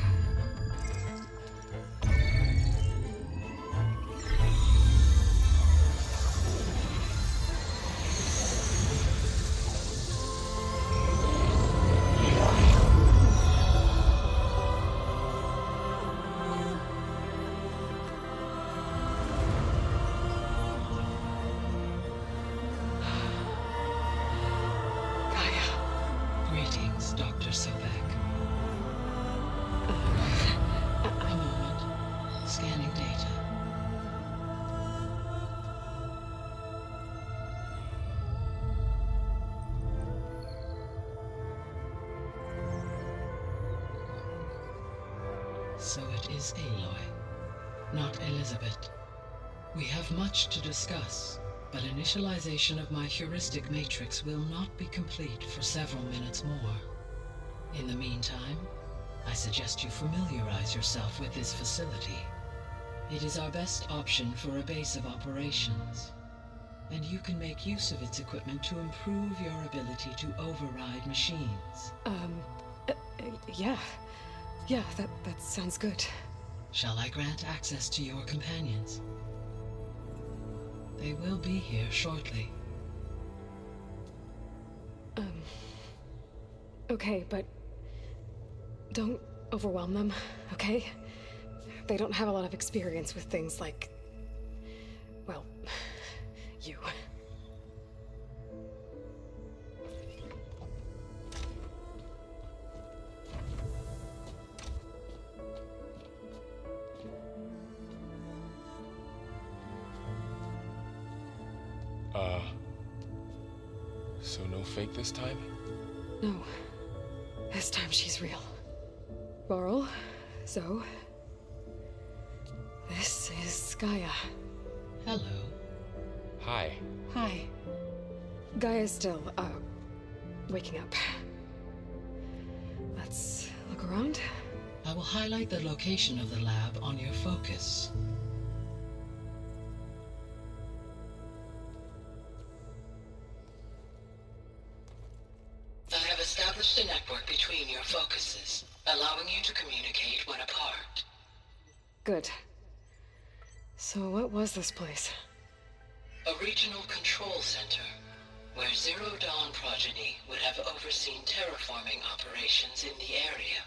Greetings, Dr. Sobek. A moment. Scanning data. So it is Aloy, not Elizabeth. We have much to discuss, but initialization of my heuristic matrix will not be complete for several minutes more. In the meantime, I suggest you familiarize yourself with this facility. It is our best option for a base of operations, and you can make use of its equipment to improve your ability to override machines. Yeah. Yeah, that sounds good. Shall I grant access to your companions? They will be here shortly. Okay, but don't overwhelm them, okay? They don't have a lot of experience with things like, well, you. So no fake this time? No. This time she's real. Laurel, Zoe. This is Gaia. Hello. Hi. Hi. Gaia's still, waking up. Let's look around. I will highlight the location of the lab on your focus. I have established a network between your focuses, allowing you to communicate when apart. Good. So what was this place? A regional control center, where Zero Dawn progeny would have overseen terraforming operations in the area.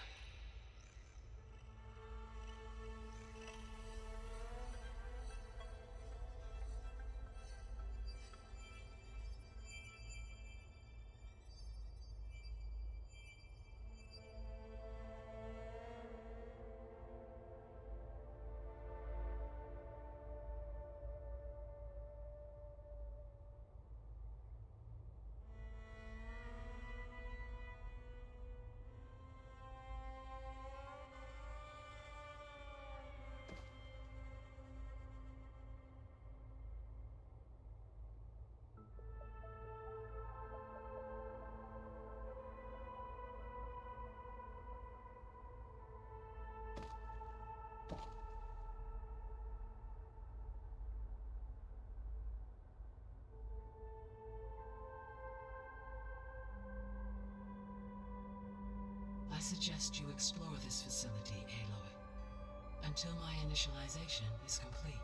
I suggest you explore this facility, Aloy, until my initialization is complete.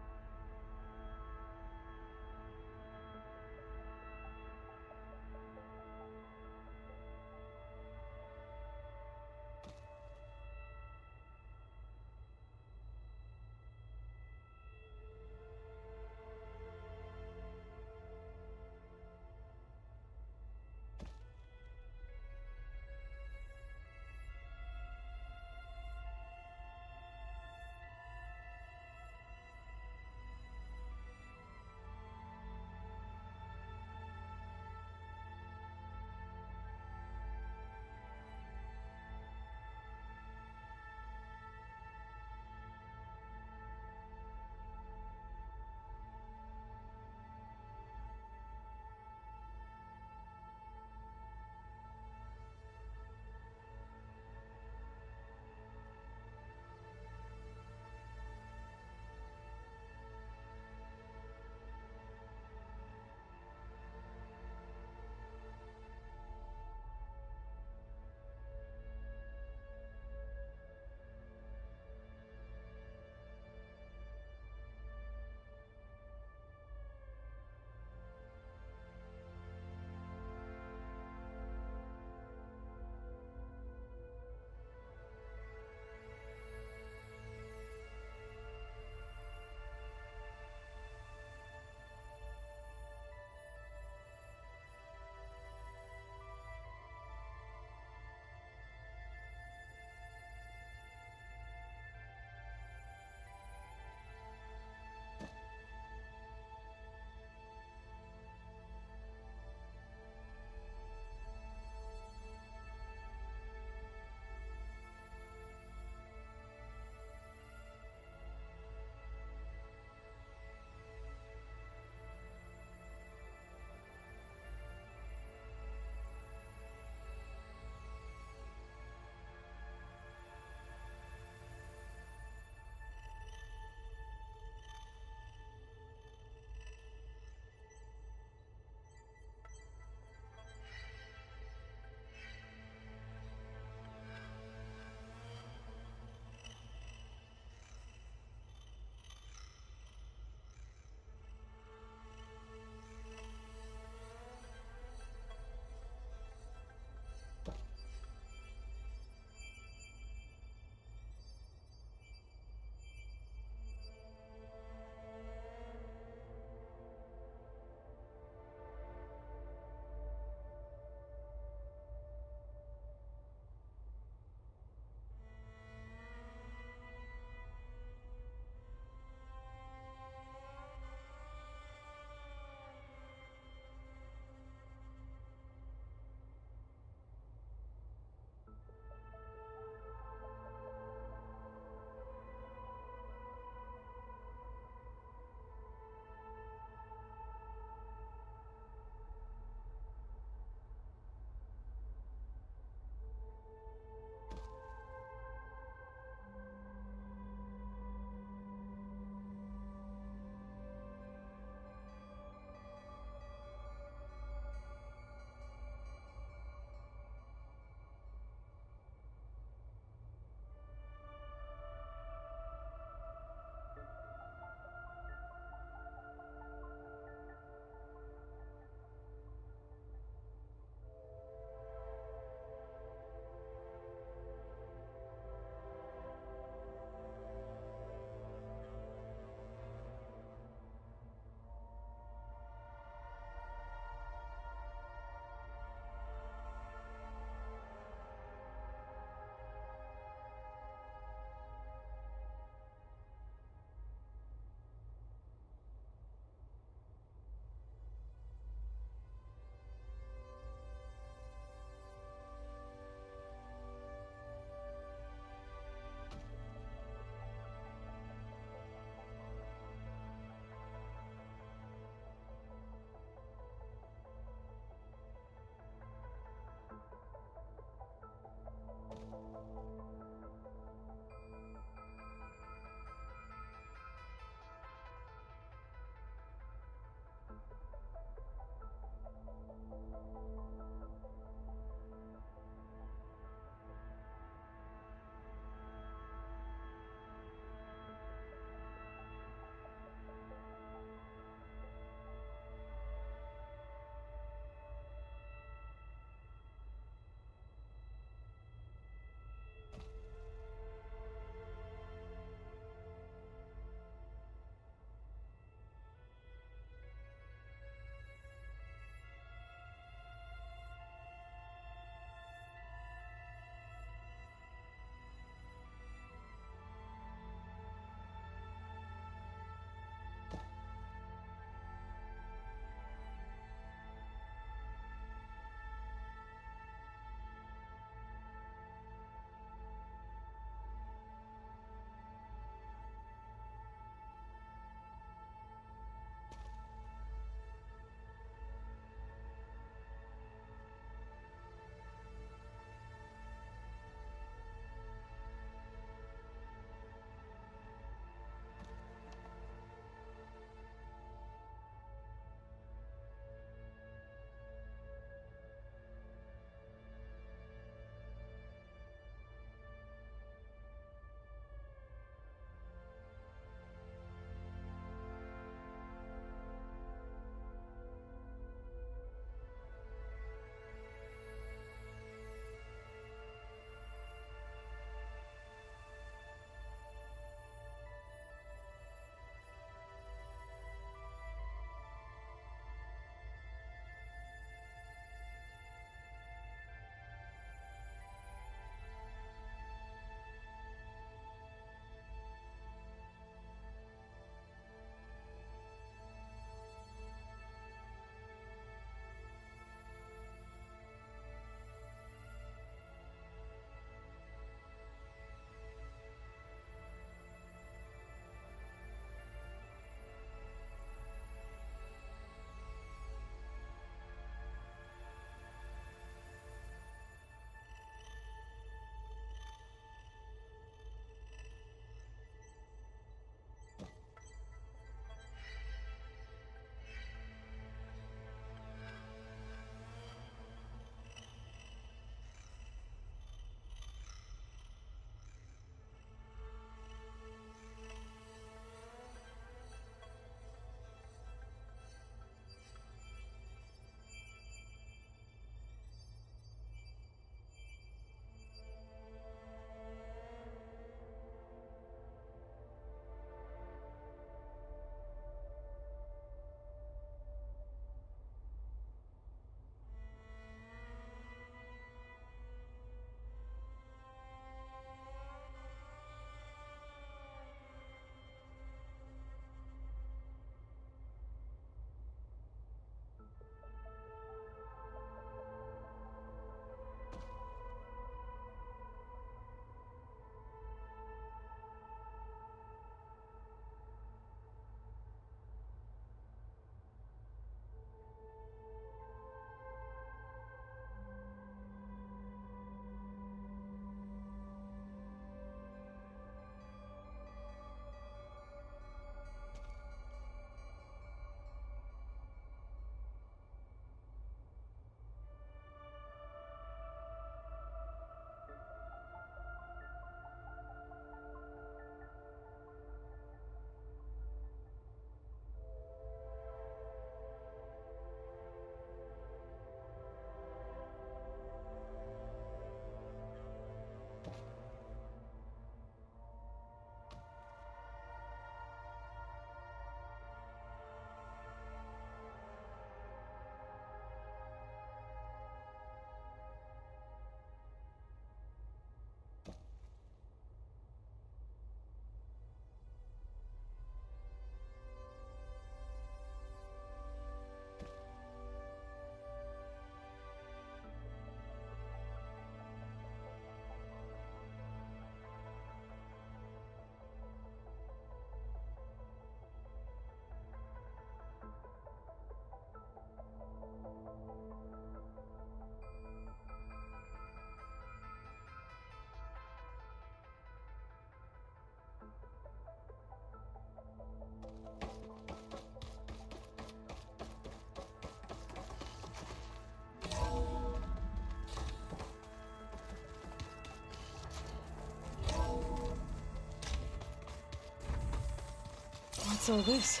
all this?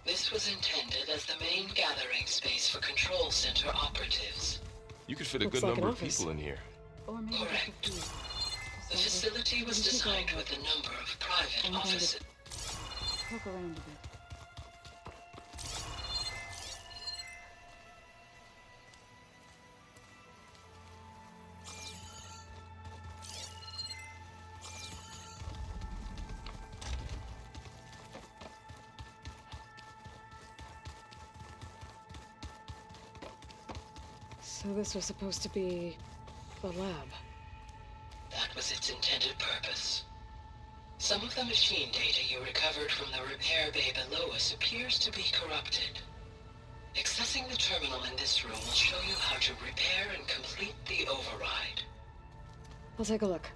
This was intended as the main gathering space for control center operatives. You could fit a Looks good like number an of office. people in here. Correct. The facility was designed with a number of private offices. Poke around a bit. So this was supposed to be a lab. That was its intended purpose. Some of the machine data you recovered from the repair bay below us appears to be corrupted. Accessing the terminal in this room will show you how to repair and complete the override. I'll take a look.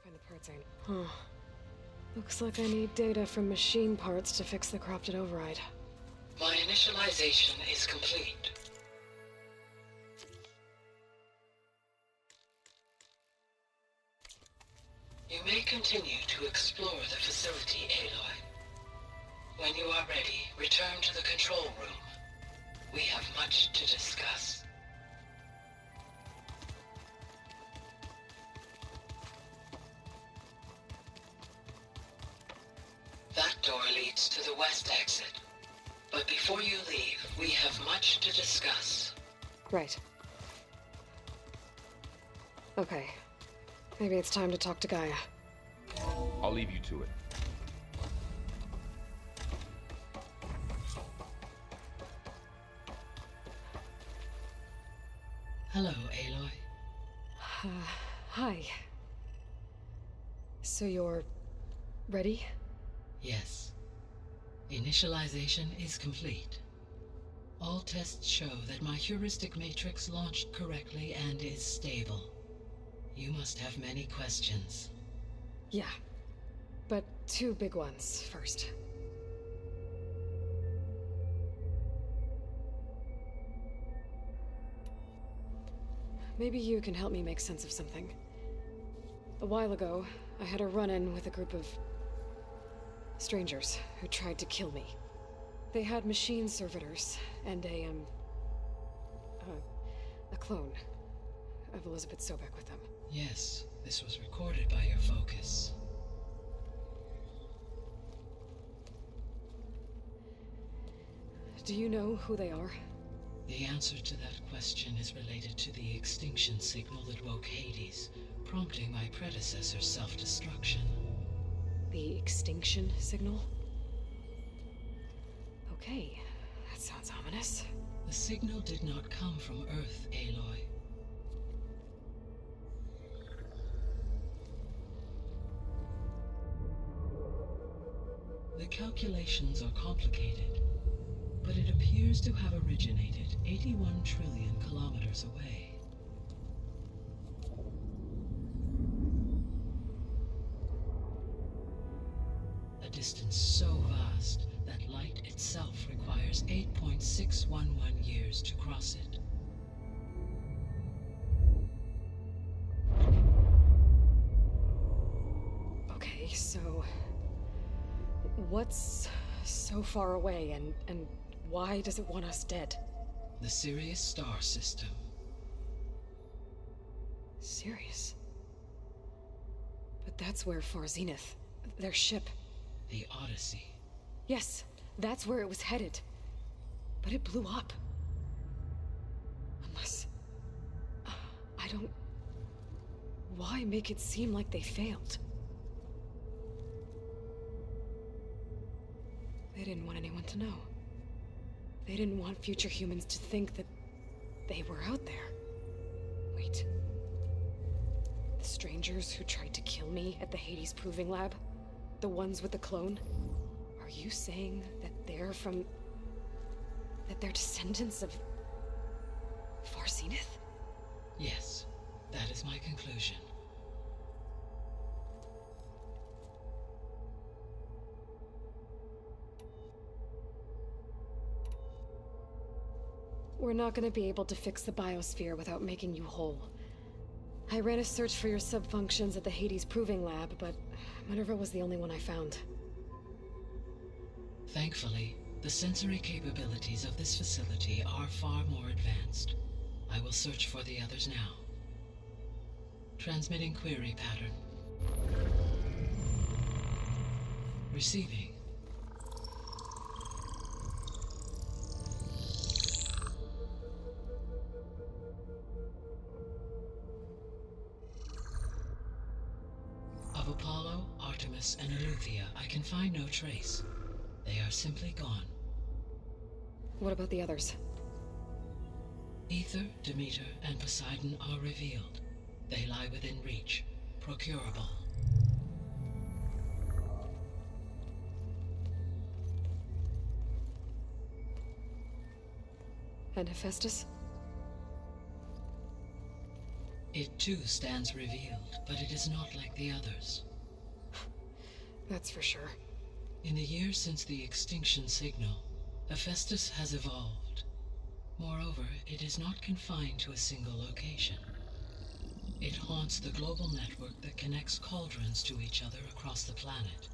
Find the parts I need. Huh. Looks like I need data from machine parts to fix the corrupted override. My initialization is complete. You may continue to explore the facility, Aloy. When you are ready, return to the control room. We have much to discuss. That door leads to the west exit. But before you leave, we have much to discuss. Right. Okay. Maybe it's time to talk to Gaia. I'll leave you to it. Hello, Aloy. Hi. So you're ready? Yes. Initialization is complete. All tests show that my heuristic matrix launched correctly and is stable. You must have many questions. Yeah. But two big ones first. Maybe you can help me make sense of something. A while ago, I had a run-in with a group of strangers who tried to kill me. They had machine servitors and a clone of Elizabeth Sobek with them. Yes, this was recorded by your focus. Do you know who they are? The answer to that question is related to the extinction signal that woke Hades, prompting my predecessor's self-destruction. The extinction signal? Okay, that sounds ominous. The signal did not come from Earth, Aloy. The calculations are complicated, but it appears to have originated 81 trillion kilometers away. A distance so vast that light itself requires 8.611 years to cross it. Okay, so what's so far away and why does it want us dead? The Sirius star system. Sirius? But that's where Far Zenith, their ship. The Odyssey. Yes, that's where it was headed. But it blew up. Unless... I don't... Why make it seem like they failed? They didn't want anyone to know. They didn't want future humans to think that they were out there. Wait. The strangers who tried to kill me at the Hades Proving Lab? The ones with the clone? Are you saying that they're from... that they're descendants of... Far Zenith? Yes, that is my conclusion. We're not gonna be able to fix the biosphere without making you whole. I ran a search for your sub-functions at the Hades Proving Lab, but Minerva was the only one I found. Thankfully, the sensory capabilities of this facility are far more advanced. I will search for the others now. Transmitting query pattern. Receiving. Of Apollo, Artemis, and Eleuthia, I can find no trace. They are simply gone. What about the others? Aether, Demeter, and Poseidon are revealed. They lie within reach, procurable. And Hephaestus? It too stands revealed, but it is not like the others. That's for sure. In the years since the extinction signal, Hephaestus has evolved. Moreover, it is not confined to a single location. It haunts the global network that connects cauldrons to each other across the planet,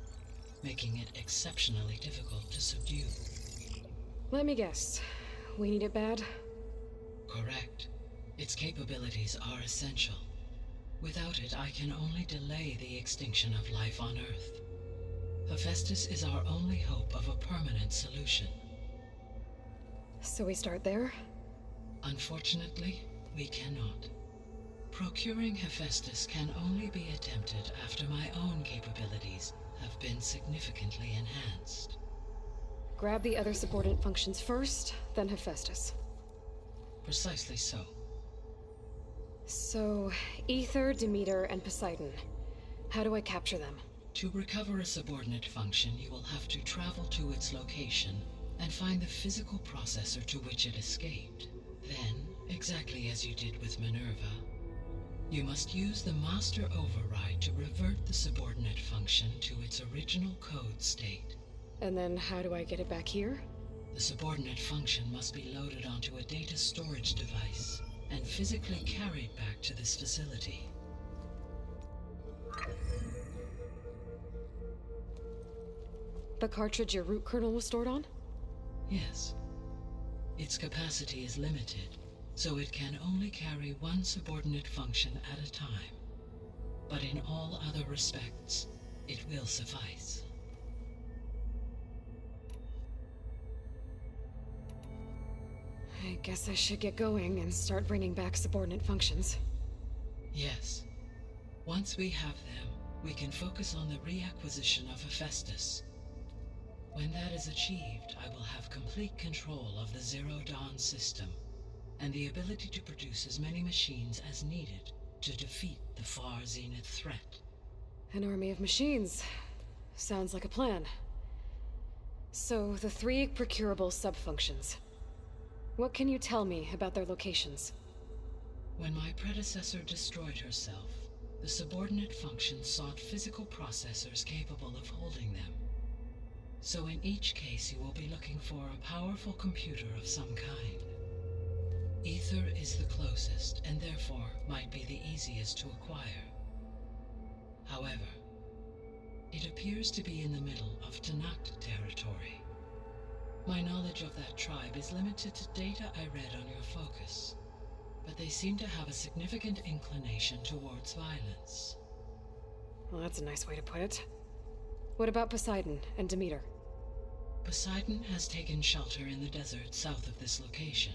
making it exceptionally difficult to subdue. Let me guess. We need it bad? Correct. Its capabilities are essential. Without it, I can only delay the extinction of life on Earth. Hephaestus is our only hope of a permanent solution. So we start there? Unfortunately, we cannot. Procuring Hephaestus can only be attempted after my own capabilities have been significantly enhanced. Grab the other subordinate functions first, then Hephaestus. Precisely so. So, Aether, Demeter, and Poseidon. How do I capture them? To recover a subordinate function, you will have to travel to its location and find the physical processor to which it escaped. Then, exactly as you did with Minerva, you must use the master override to revert the subordinate function to its original code state. And then how do I get it back here? The subordinate function must be loaded onto a data storage device and physically carried back to this facility. The cartridge your root kernel was stored on? Yes. Its capacity is limited, so it can only carry one subordinate function at a time. But in all other respects, it will suffice. I guess I should get going and start bringing back subordinate functions. Yes. Once we have them, we can focus on the reacquisition of Hephaestus. When that is achieved, I will have complete control of the Zero Dawn system, and the ability to produce as many machines as needed to defeat the far zenith threat. An army of machines. Sounds like a plan. So, the 3 procurable sub-functions. What can you tell me about their locations? When my predecessor destroyed herself, the subordinate functions sought physical processors capable of holding them. So in each case you will be looking for a powerful computer of some kind. Aether is the closest, and therefore might be the easiest to acquire. However, it appears to be in the middle of Tanakh territory. My knowledge of that tribe is limited to data I read on your focus, but they seem to have a significant inclination towards violence. Well, that's a nice way to put it. What about Poseidon and Demeter? Poseidon has taken shelter in the desert south of this location.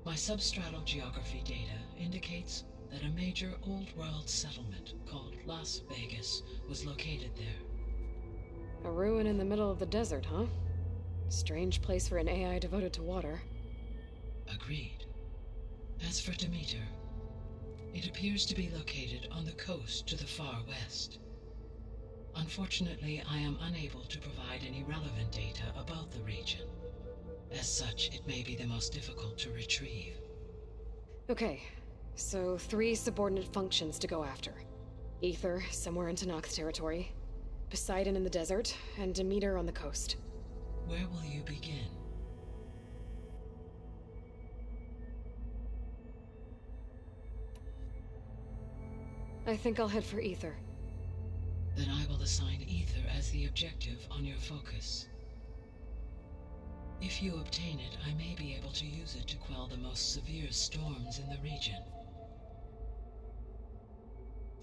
My substratal geography data indicates that a major old-world settlement called Las Vegas was located there. A ruin in the middle of the desert, huh? Strange place for an AI devoted to water. Agreed. As for Demeter, it appears to be located on the coast to the far west. Unfortunately, I am unable to provide any relevant data about the region. As such, it may be the most difficult to retrieve. Okay, so 3 subordinate functions to go after. Aether, somewhere in Tanakh territory. Poseidon in the desert, and Demeter on the coast. Where will you begin? I think I'll head for Ether. Then I will assign Ether as the objective on your focus. If you obtain it, I may be able to use it to quell the most severe storms in the region.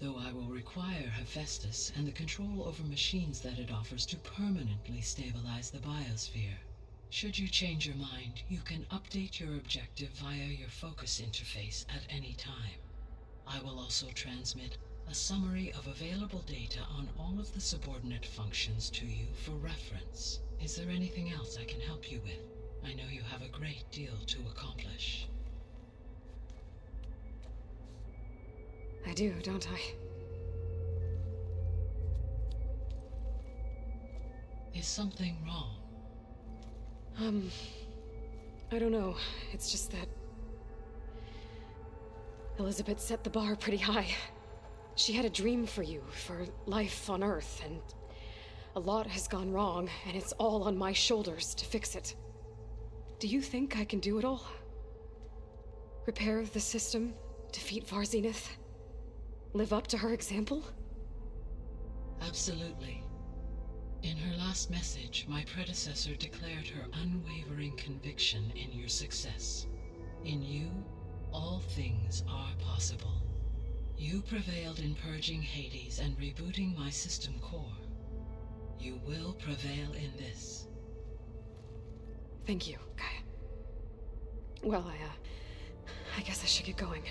Though I will require Hephaestus and the control over machines that it offers to permanently stabilize the biosphere. Should you change your mind, you can update your objective via your focus interface at any time. I will also transmit a summary of available data on all of the subordinate functions to you for reference. Is there anything else I can help you with? I know you have a great deal to accomplish. I do, don't I? Is something wrong? I don't know. It's just that Elizabeth set the bar pretty high. She had a dream for you, for life on Earth, and a lot has gone wrong, and it's all on my shoulders to fix it. Do you think I can do it all? Repair the system, defeat Varzenith, live up to her example? Absolutely. In her last message, my predecessor declared her unwavering conviction in your success. In you, all things are possible. You prevailed in purging Hades and rebooting my system core. You will prevail in this. Thank you, Gaia. Well, I guess I should get going.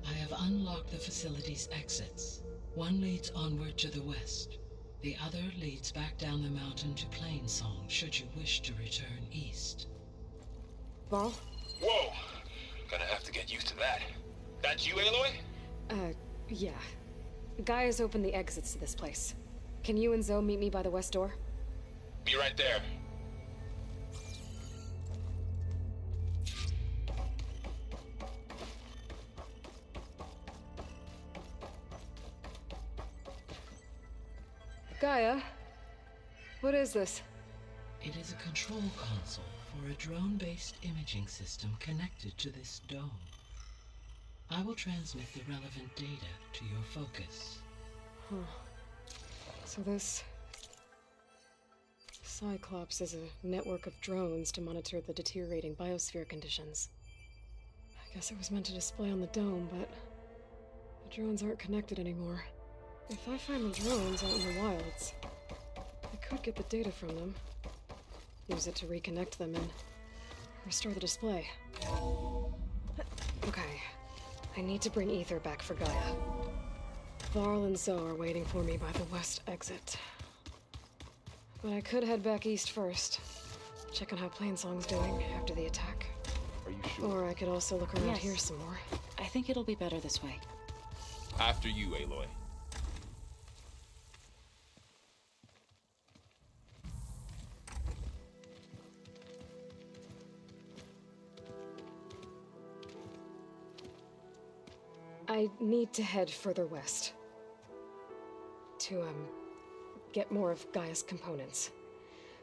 I have unlocked the facility's exits. One leads onward to the west. The other leads back down the mountain to Plainsong, should you wish to return east. Varl? Whoa! Gonna have to get used to that. That's you, Aloy? Yeah. Gaia's opened the exits to this place. Can you and Zoe meet me by the west door? Be right there. Gaia? What is this? It is a control console for a drone-based imaging system connected to this dome. I will transmit the relevant data to your focus. Huh. So this Cyclops is a network of drones to monitor the deteriorating biosphere conditions. I guess it was meant to display on the dome, but the drones aren't connected anymore. If I find the drones out in the wilds, I could get the data from them, use it to reconnect them and restore the display. Okay, I need to bring Ether back for Gaia. Varl and Zoe are waiting for me by the west exit. But I could head back east first, check on how Plainsong's doing after the attack. Are you sure? Or I could also look around here some more. I think it'll be better this way. After you, Aloy. I need to head further west. To, get more of Gaia's components.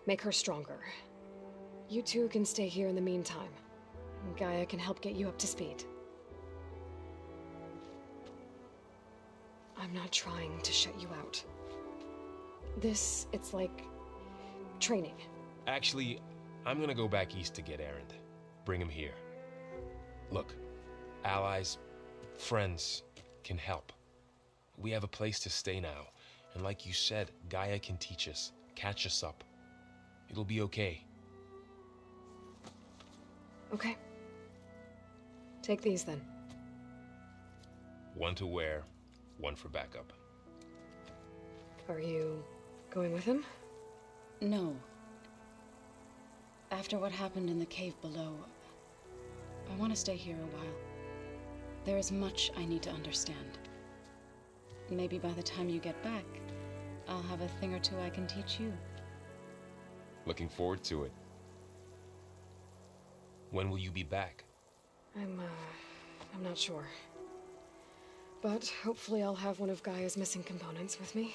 Make her stronger. You two can stay here in the meantime. Gaia can help get you up to speed. I'm not trying to shut you out. It's like training. Actually, I'm gonna go back east to get Erend. Bring him here. Look, allies, friends can help. We have a place to stay now, and like you said, Gaia can teach us, catch us up. It'll be okay. Okay. Take these then. One to wear, one for backup. Are you going with him? No. After what happened in the cave below, I want to stay here a while. There is much I need to understand. Maybe by the time you get back, I'll have a thing or two I can teach you. Looking forward to it. When will you be back? I'm not sure. But hopefully I'll have one of Gaia's missing components with me.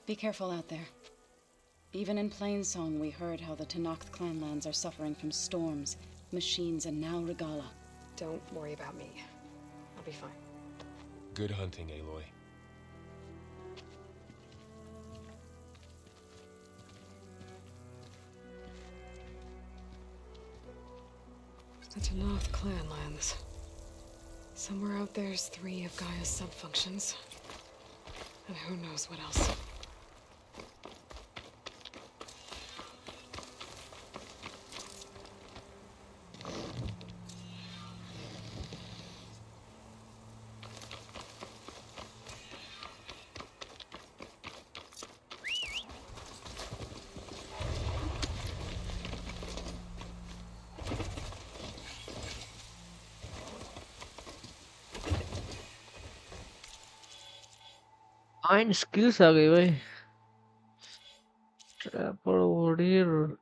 Be careful out there. Even in Plainsong, we heard how the Tenakth clanlands are suffering from storms, machines, and now Regala. Don't worry about me. I'll be fine. Good hunting, Aloy. The Tenakth clan lands. Somewhere out there's 3 of Gaia's sub-functions. And who knows what else. Fine skills आ गई भाई. Trapper warrior.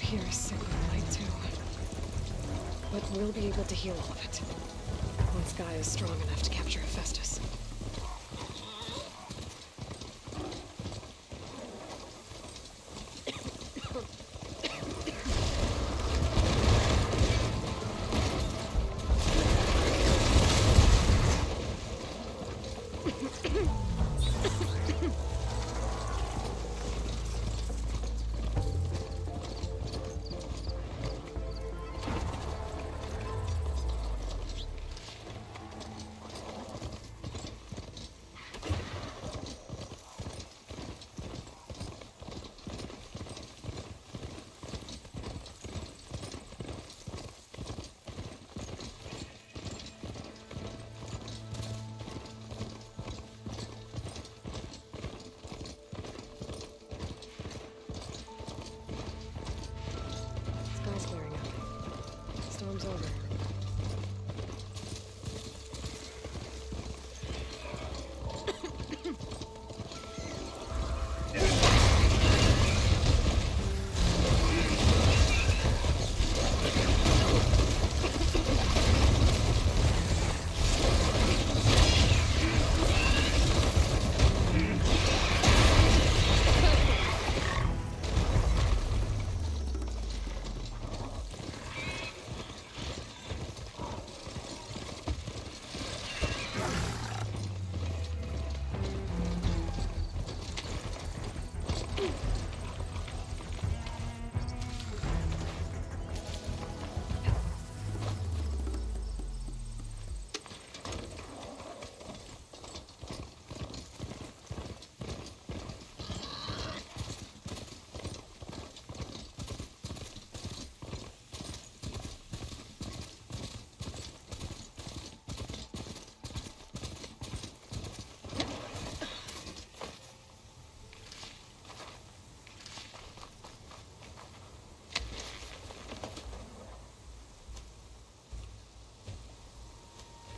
Here is sick with light too. But we'll be able to heal all of it. Once Gaia is strong enough to capture Hephaestus.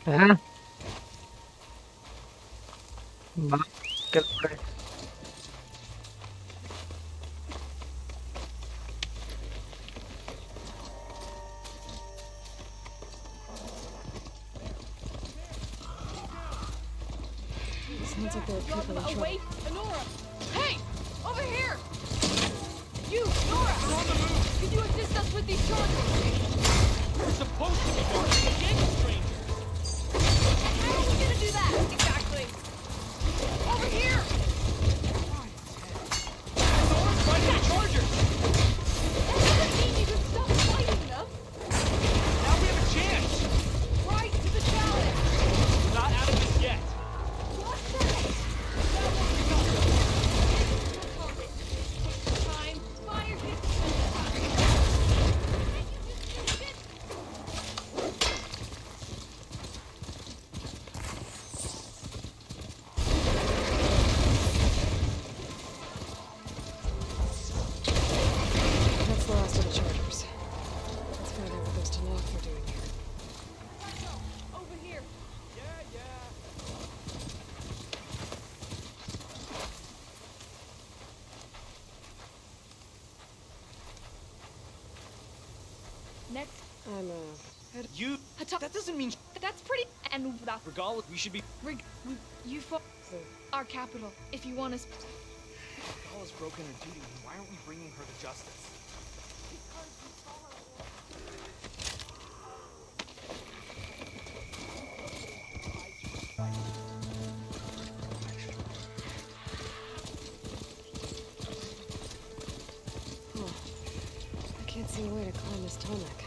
हैं बाप के लड़े Sounds like there are people in trouble. Wait, Nora! Hey! Over here! You, Nora! We're on the move! Can you assist us with these charges? We're supposed to be guarding against strangers. And how are we gonna do that? Exactly! Over here! Nora's fighting the Chargers! That doesn't mean you can stop fighting them! Now we have a chance! Right to the challenge! We're not out of this yet. What's that? That won't be time. Fire hit. That's the last of the Chargers. Let's find out what those Tanakh are doing here. Over here. Next. I'm, You. That doesn't mean. That's pretty. And that. Regardless, we should be. You fought our capital. If you want us. Regala's broken her duty. Why aren't we bringing her to justice? oh, I can't see a way to climb this Tomek.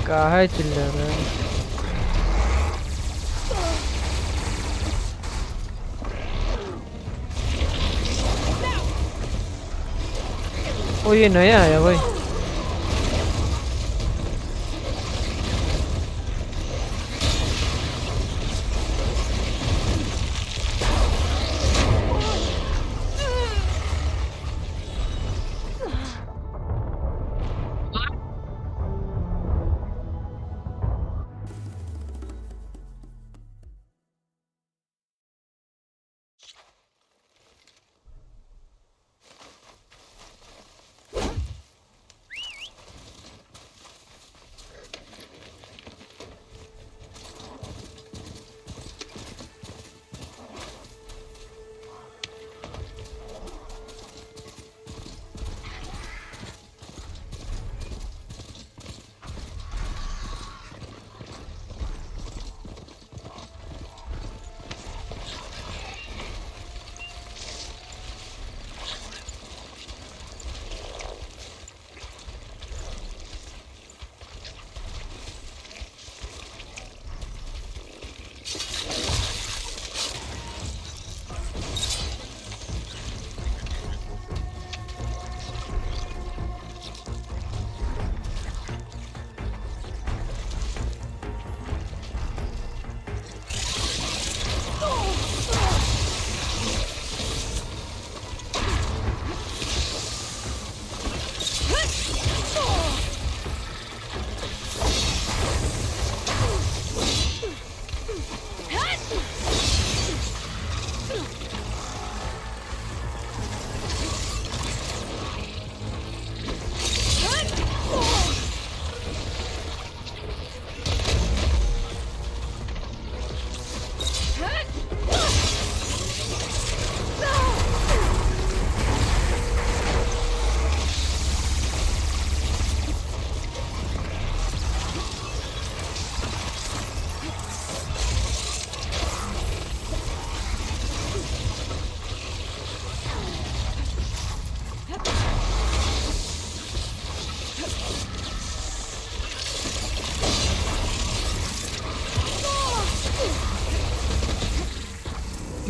काहे चिल्ला रहा है ओ ये नया आया भाई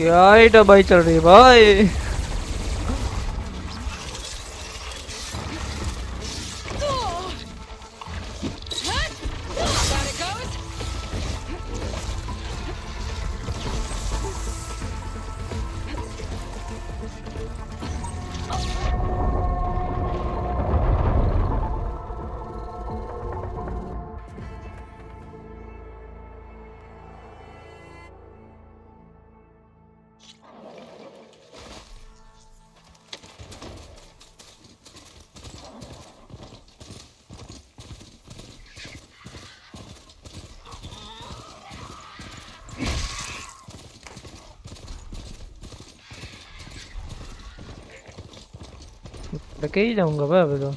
क्या ही दबाई चल रही है भाई। लेके ही जाऊंगा भाई अभी तो।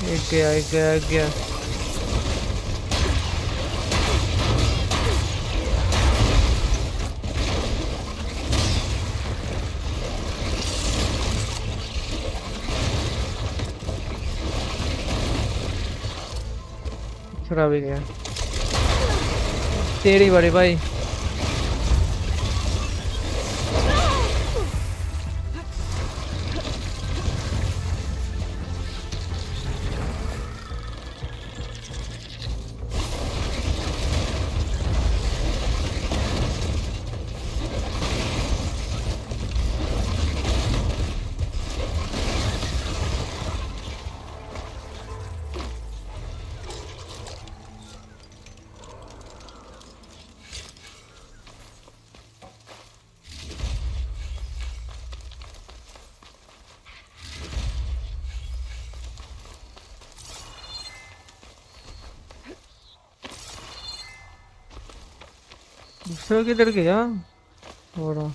एक गया। छुड़ा भी गया। तेरी बड़ी भाई। दूसरा किधर गया? थोड़ा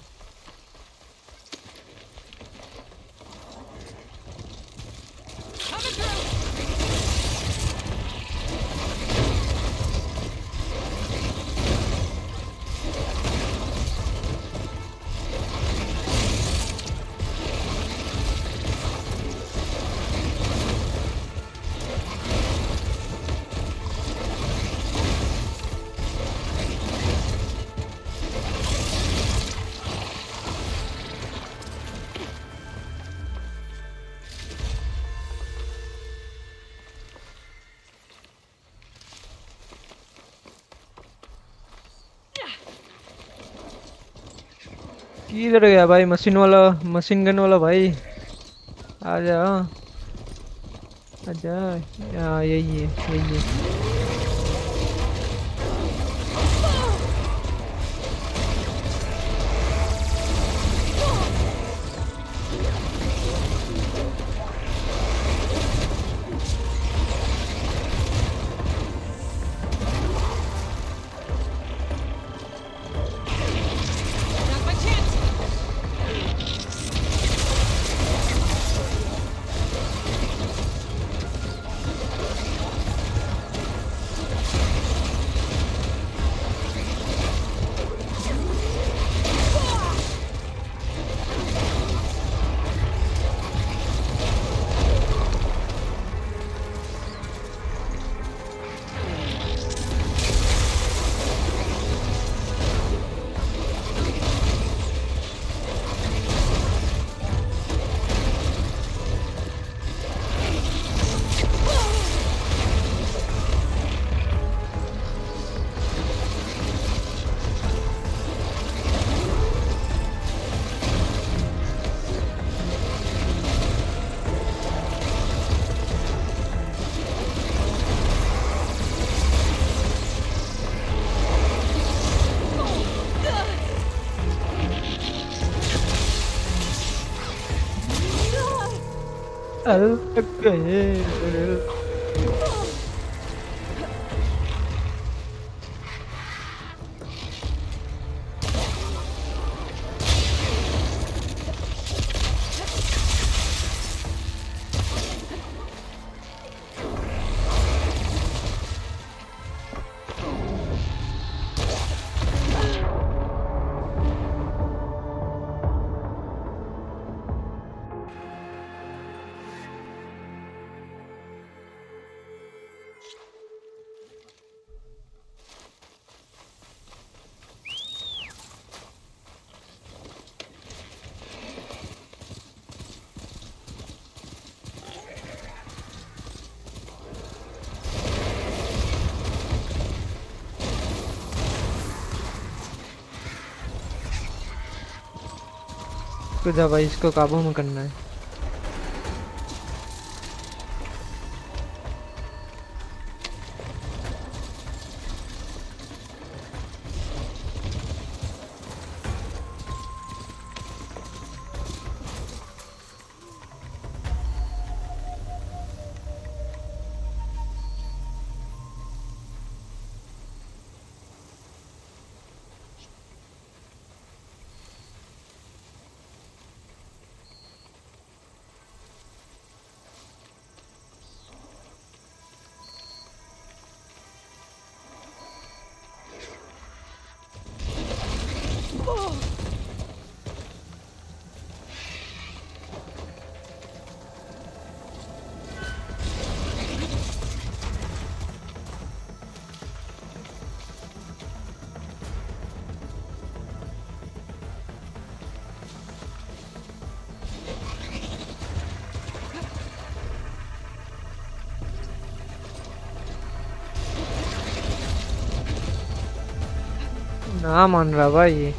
किधर गया भाई? मशीन गन वाला भाई आजा आजा। यही है। तो जा भाई, इसको काबू में करना है। ना मान रहा भाई ये।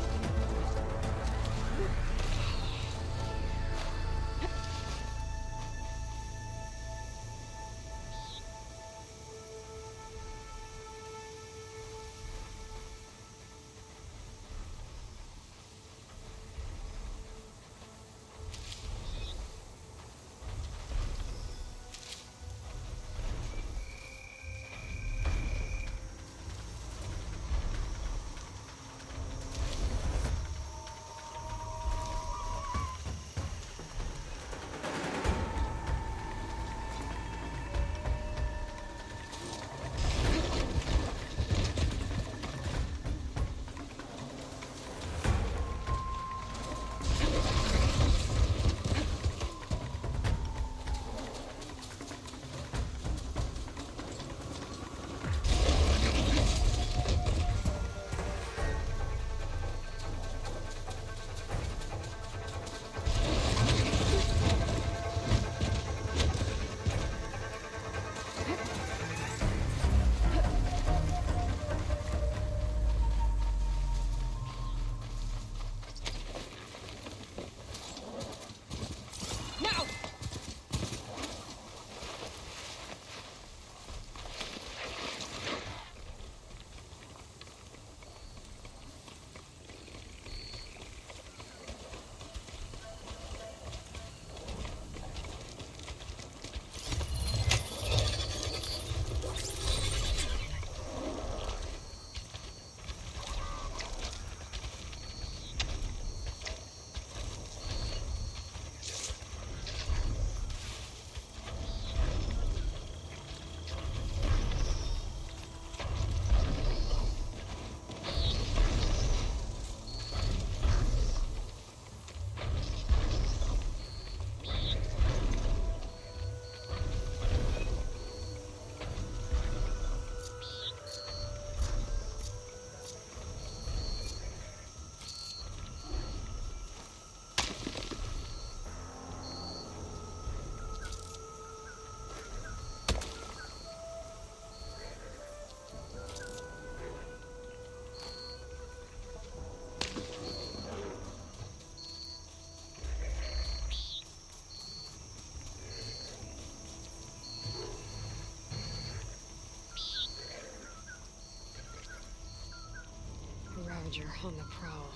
Ravager on the prowl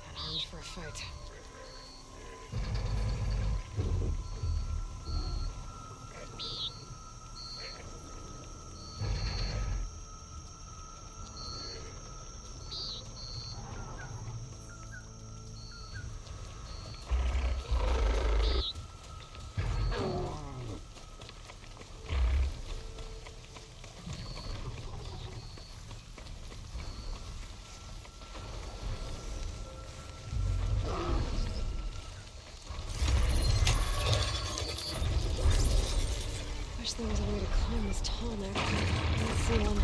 and armed for a fight. Wish there was a way to climb this tall neck. Let's see one.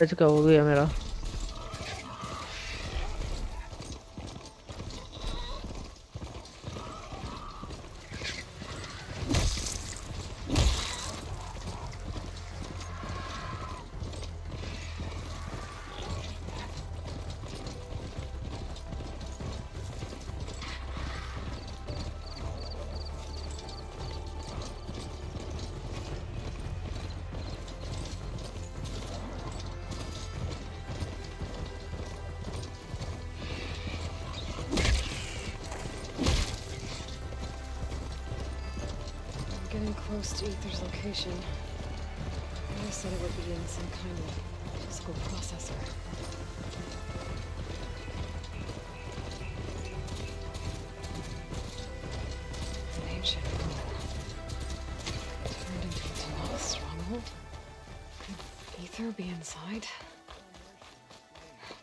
Touch का हो गया मेरा Getting close to Aether's location. I said it would be in some kind of physical processor. An ancient ruin. Turned into a Tanakh stronghold? Could Aether be inside?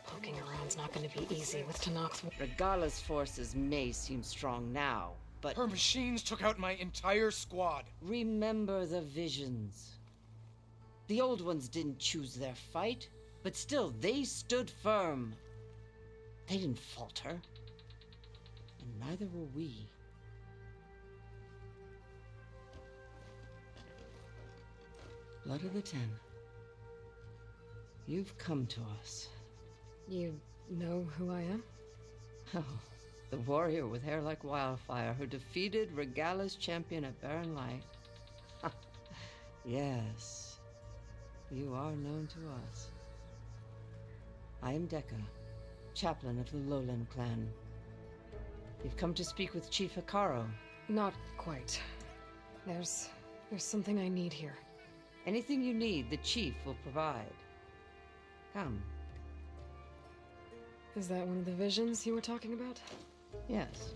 Poking around's not going to be easy with Tanakh's. Regala's forces may seem strong now, but her machines took out my entire squad. Remember the visions. The old ones didn't choose their fight, but still they stood firm. They didn't falter. And neither will we. Blood of the Ten. You've come to us. You know who I am? Oh. The warrior with hair like wildfire who defeated Regala's champion at Barren Light. Yes, you are known to us. I am Dekka, chaplain of the Lowland clan. You've come to speak with Chief Hikaru. Not quite. There's something I need here. Anything you need, the chief will provide. Come. Is that one of the visions you were talking about? Yes.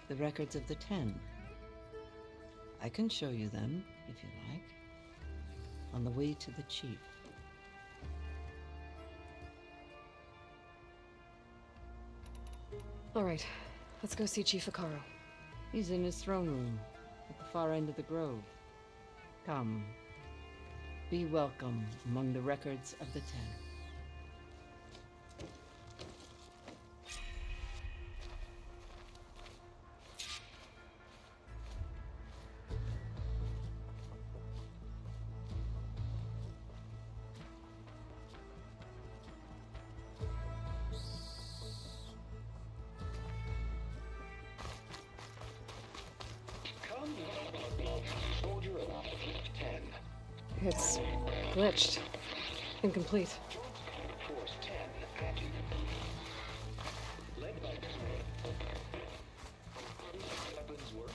The records of the 10. I can show you them, if you like. On the way to the chief. All right. Let's go see Chief Hikaru. He's in his throne room, at the far end of the grove. Come. Be welcome among the records of the 10. It's glitched. Incomplete. Force 10 active. Led by weapons were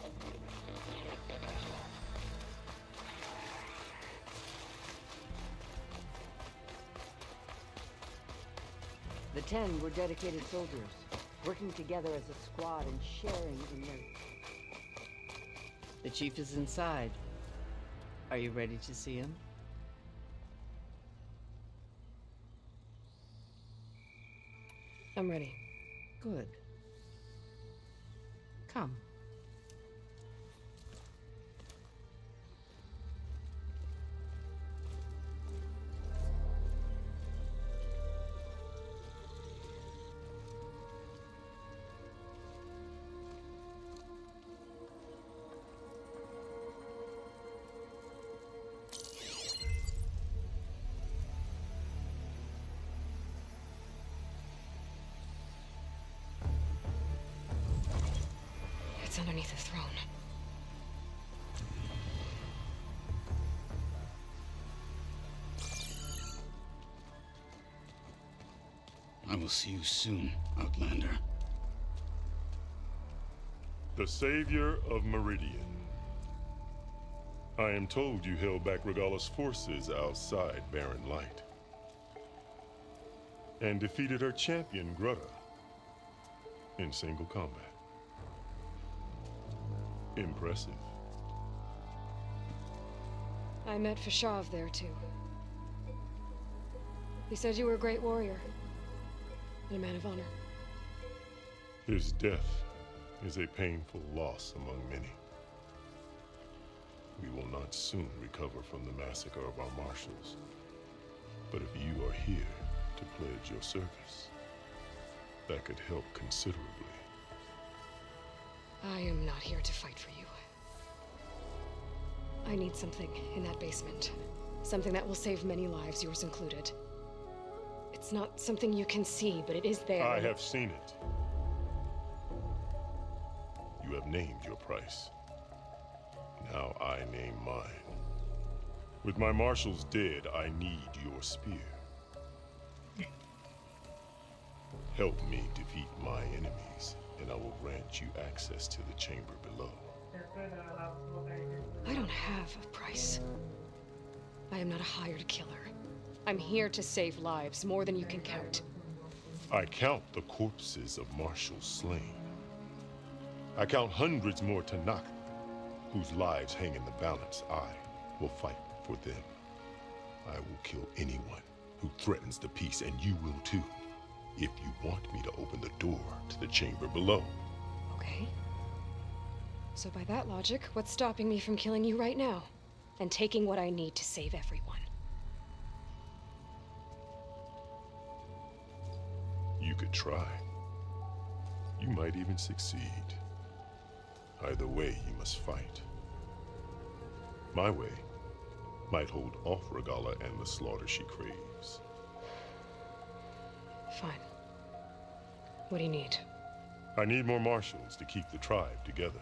The 10 were dedicated soldiers, working together as a squad and sharing in their... The chief is inside. Are you ready to see him? I'm ready. Good. Come. It's underneath the throne. I will see you soon, Outlander. The savior of Meridian. I am told you held back Regala's forces outside Barren Light. And defeated her champion, Grutta, in single combat. Impressive. I met Fashav there, too. He said you were a great warrior. And a man of honor. His death is a painful loss among many. We will not soon recover from the massacre of our marshals. But if you are here to pledge your service, that could help considerably. I am not here to fight for you. I need something in that basement. Something that will save many lives, yours included. It's not something you can see, but it is there. I have seen it. You have named your price. Now I name mine. With my marshals dead, I need your spear. Help me defeat my enemies, and I will grant you access to the chamber below. I don't have a price. I am not a hired killer. I'm here to save lives, more than you can count. I count the corpses of marshals slain. I count hundreds more Tanakh, whose lives hang in the balance. I will fight for them. I will kill anyone who threatens the peace, and you will too, if you want me to open the door to the chamber below. Okay. So by that logic, what's stopping me from killing you right now? And taking what I need to save everyone? You could try. You might even succeed. Either way, you must fight. My way might hold off Regala and the slaughter she craves. Fine. What do you need? I need more marshals to keep the tribe together.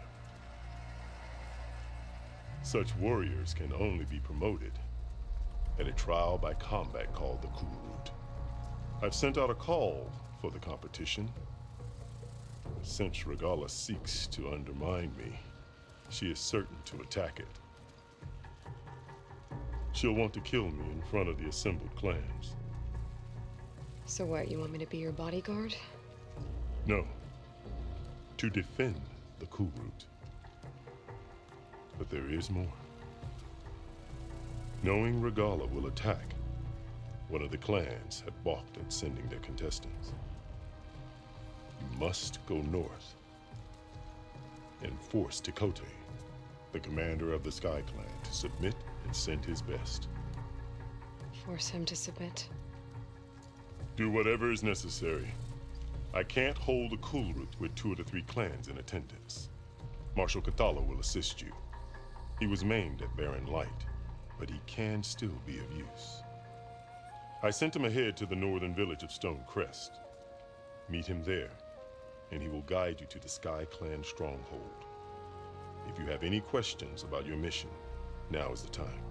Such warriors can only be promoted at a trial by combat called the Kurut. I've sent out a call for the competition. Since Regala seeks to undermine me, she is certain to attack it. She'll want to kill me in front of the assembled clans. So what, you want me to be your bodyguard? No. To defend the Kurut. But there is more. Knowing Regala will attack, one of the clans had balked at sending their contestants. You must go north and force Tekote, the commander of the Sky Clan, to submit and send his best. Force him to submit? Do whatever is necessary. I can't hold a Kulrut with 2 of the 3 clans in attendance. Marshal Kathala will assist you. He was maimed at Barren Light, but he can still be of use. I sent him ahead to the northern village of Stone Crest. Meet him there, and he will guide you to the Sky Clan stronghold. If you have any questions about your mission, now is the time.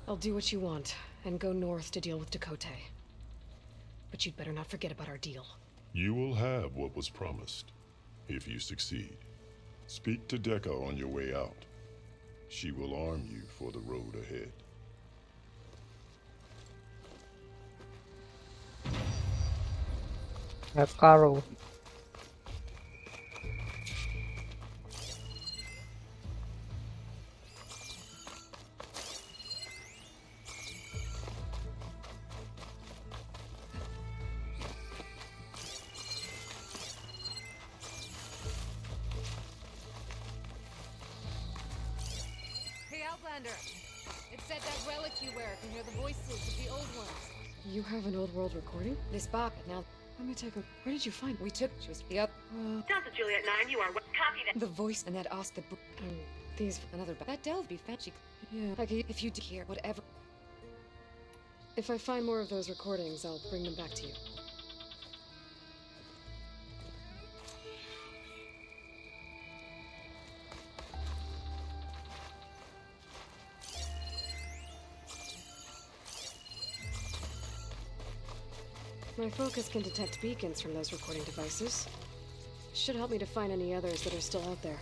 I'll do what you want, and go north to deal with Tekote. But you'd better not forget about our deal. You will have what was promised, if you succeed. Speak to Dekka on your way out. She will arm you for the road ahead. Caro. Hey, Outlander! It said that relic you wear can hear the voices of the old ones. You have an old world recording? This bop it now. Let me take a... Where did you find... We took... Just... Yep. Delta Juliet 9, you are... Copy that. The voice and that ask the... these... Another... That Delve be fetchy. Yeah. Like, if you hear whatever... If I find more of those recordings, I'll bring them back to you. My focus can detect beacons from those recording devices. Should help me to find any others that are still out there.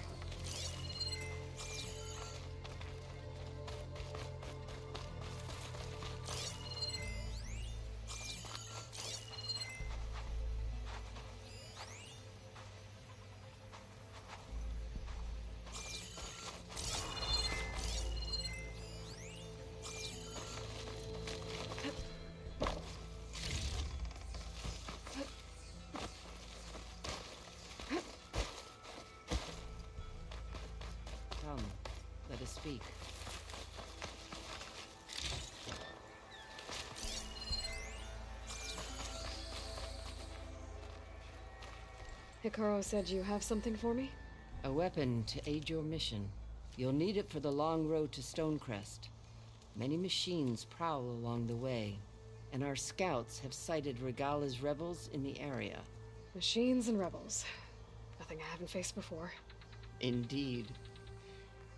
Hikaru said you have something for me? A weapon to aid your mission. You'll need it for the long road to Stonecrest. Many machines prowl along the way, and our scouts have sighted Regala's rebels in the area. Machines and rebels. Nothing I haven't faced before. Indeed.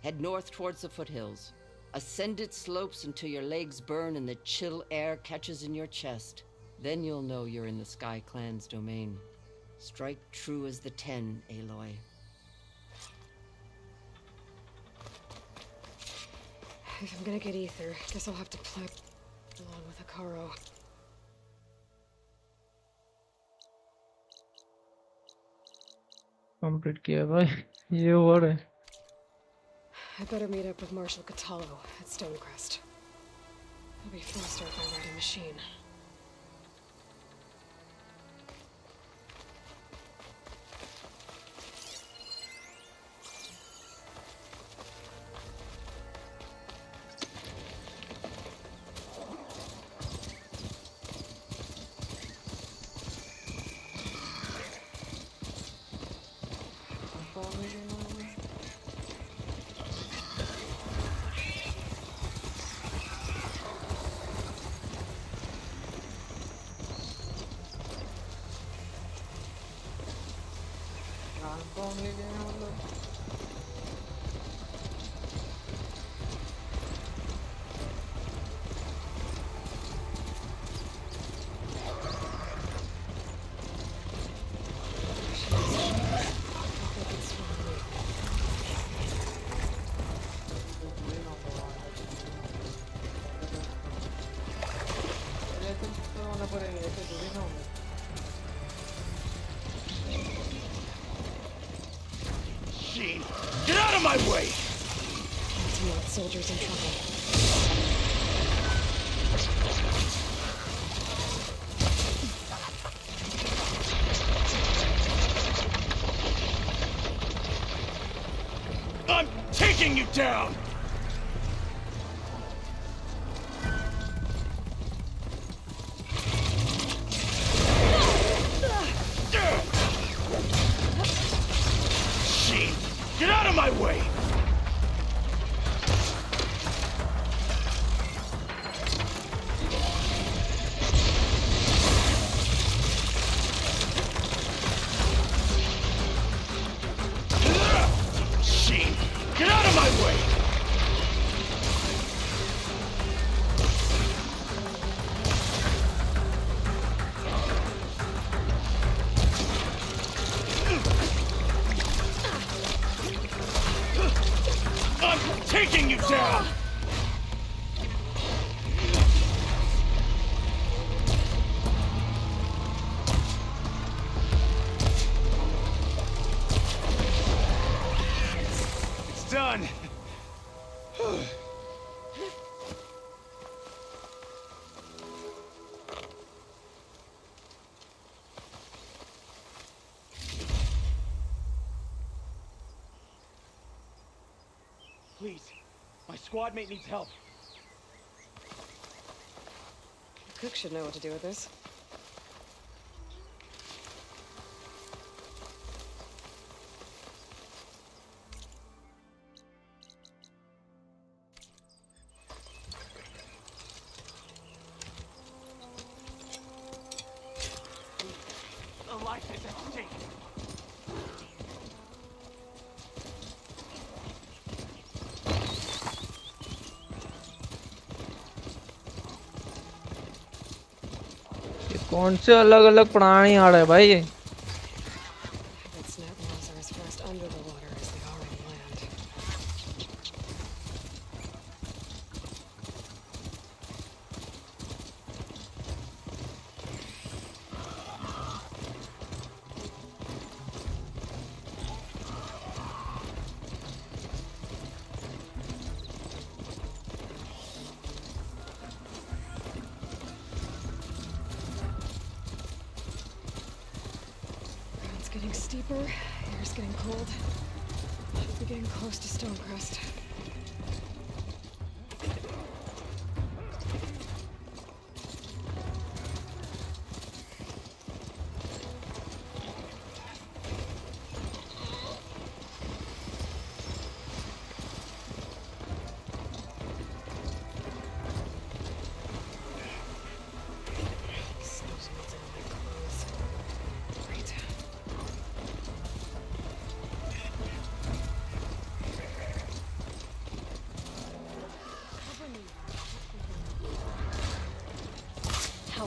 Head north towards the foothills. Ascend its slopes until your legs burn and the chill air catches in your chest. Then you'll know you're in the Sky Clan's domain. Strike true as the 10, Aloy. If I'm gonna get Aether, guess I'll have to play along with Hikaru. Complete किया भाई ये और है I better meet up with Marshal Catallo at Stonecrest. I'll be faster if I ride a machine. Get out of my way! Soldiers in trouble. I'm taking you down! Shit! Get out of my way! Get out of my way! I'm taking you down! It's done! Please, my squad mate needs help. The cook should know what to do with this. The life is at stake. कौन से अलग अलग प्राणी आ रहे हैं भाई ये Its net walls are as fast under the water as they are in land. It's getting steeper, air's getting cold. Should be getting close to Stonecrest.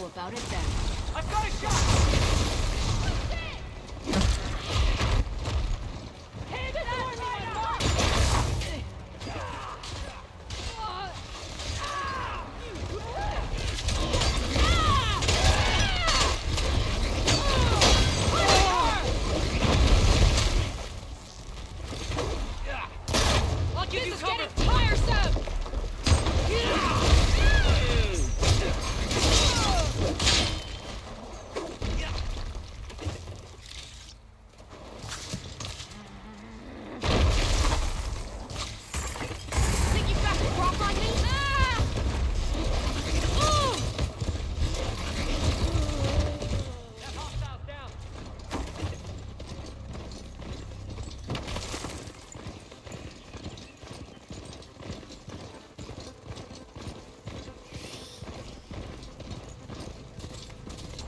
know about it then. I've got a shot! This is getting tiresome! Think you've got the drop on me?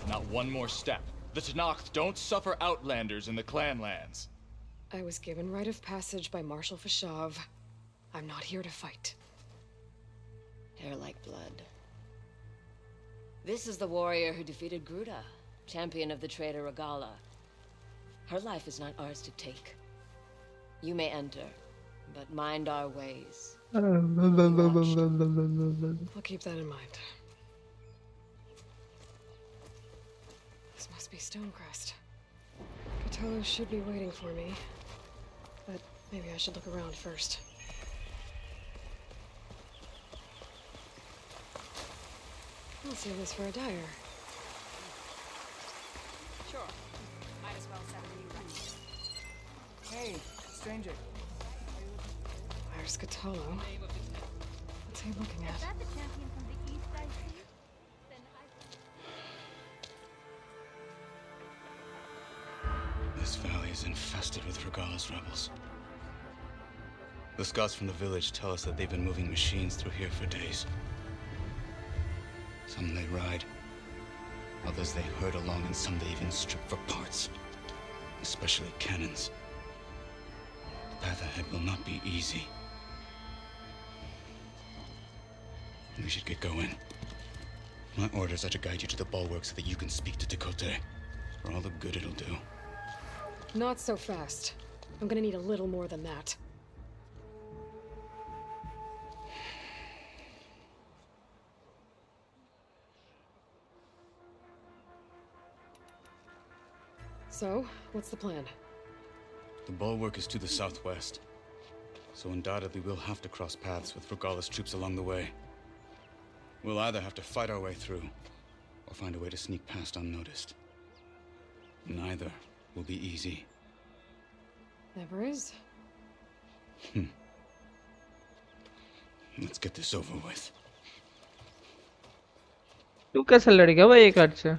Not one more step. The Tenakth don't suffer outlanders in the clan lands. I was given rite of passage by Marshal Fashav. I'm not here to fight. Hair like blood. This is the warrior who defeated Gruda, champion of the traitor Regala. Her life is not ours to take. You may enter, but mind our ways. I'll keep that in mind. This must be Stonecrest. Cthulhu should be waiting for me, but maybe I should look around first. I'll save this for a dyer. Sure. Might as well set a new record. Hey, stranger. Where's Cthulhu? What's he looking at? Is that the champion from the east I see? Then This valley is infested with Regala's rebels. The scouts from the village tell us that they've been moving machines through here for days. Some they ride, others they herd along, and some they even strip for parts, especially cannons. The path ahead will not be easy. We should get going. My orders are to guide you to the bulwark so that you can speak to Tekote, for all the good it'll do. Not so fast. I'm gonna need a little more than that. So, what's the plan? The bulwark is to the southwest, so undoubtedly we'll have to cross paths with Regala's troops along the way. We'll either have to fight our way through, or find a way to sneak past unnoticed. Neither will be easy. Never is. Let's get this over with. तू कैसे लड़ेगा भाई एक हाथ से?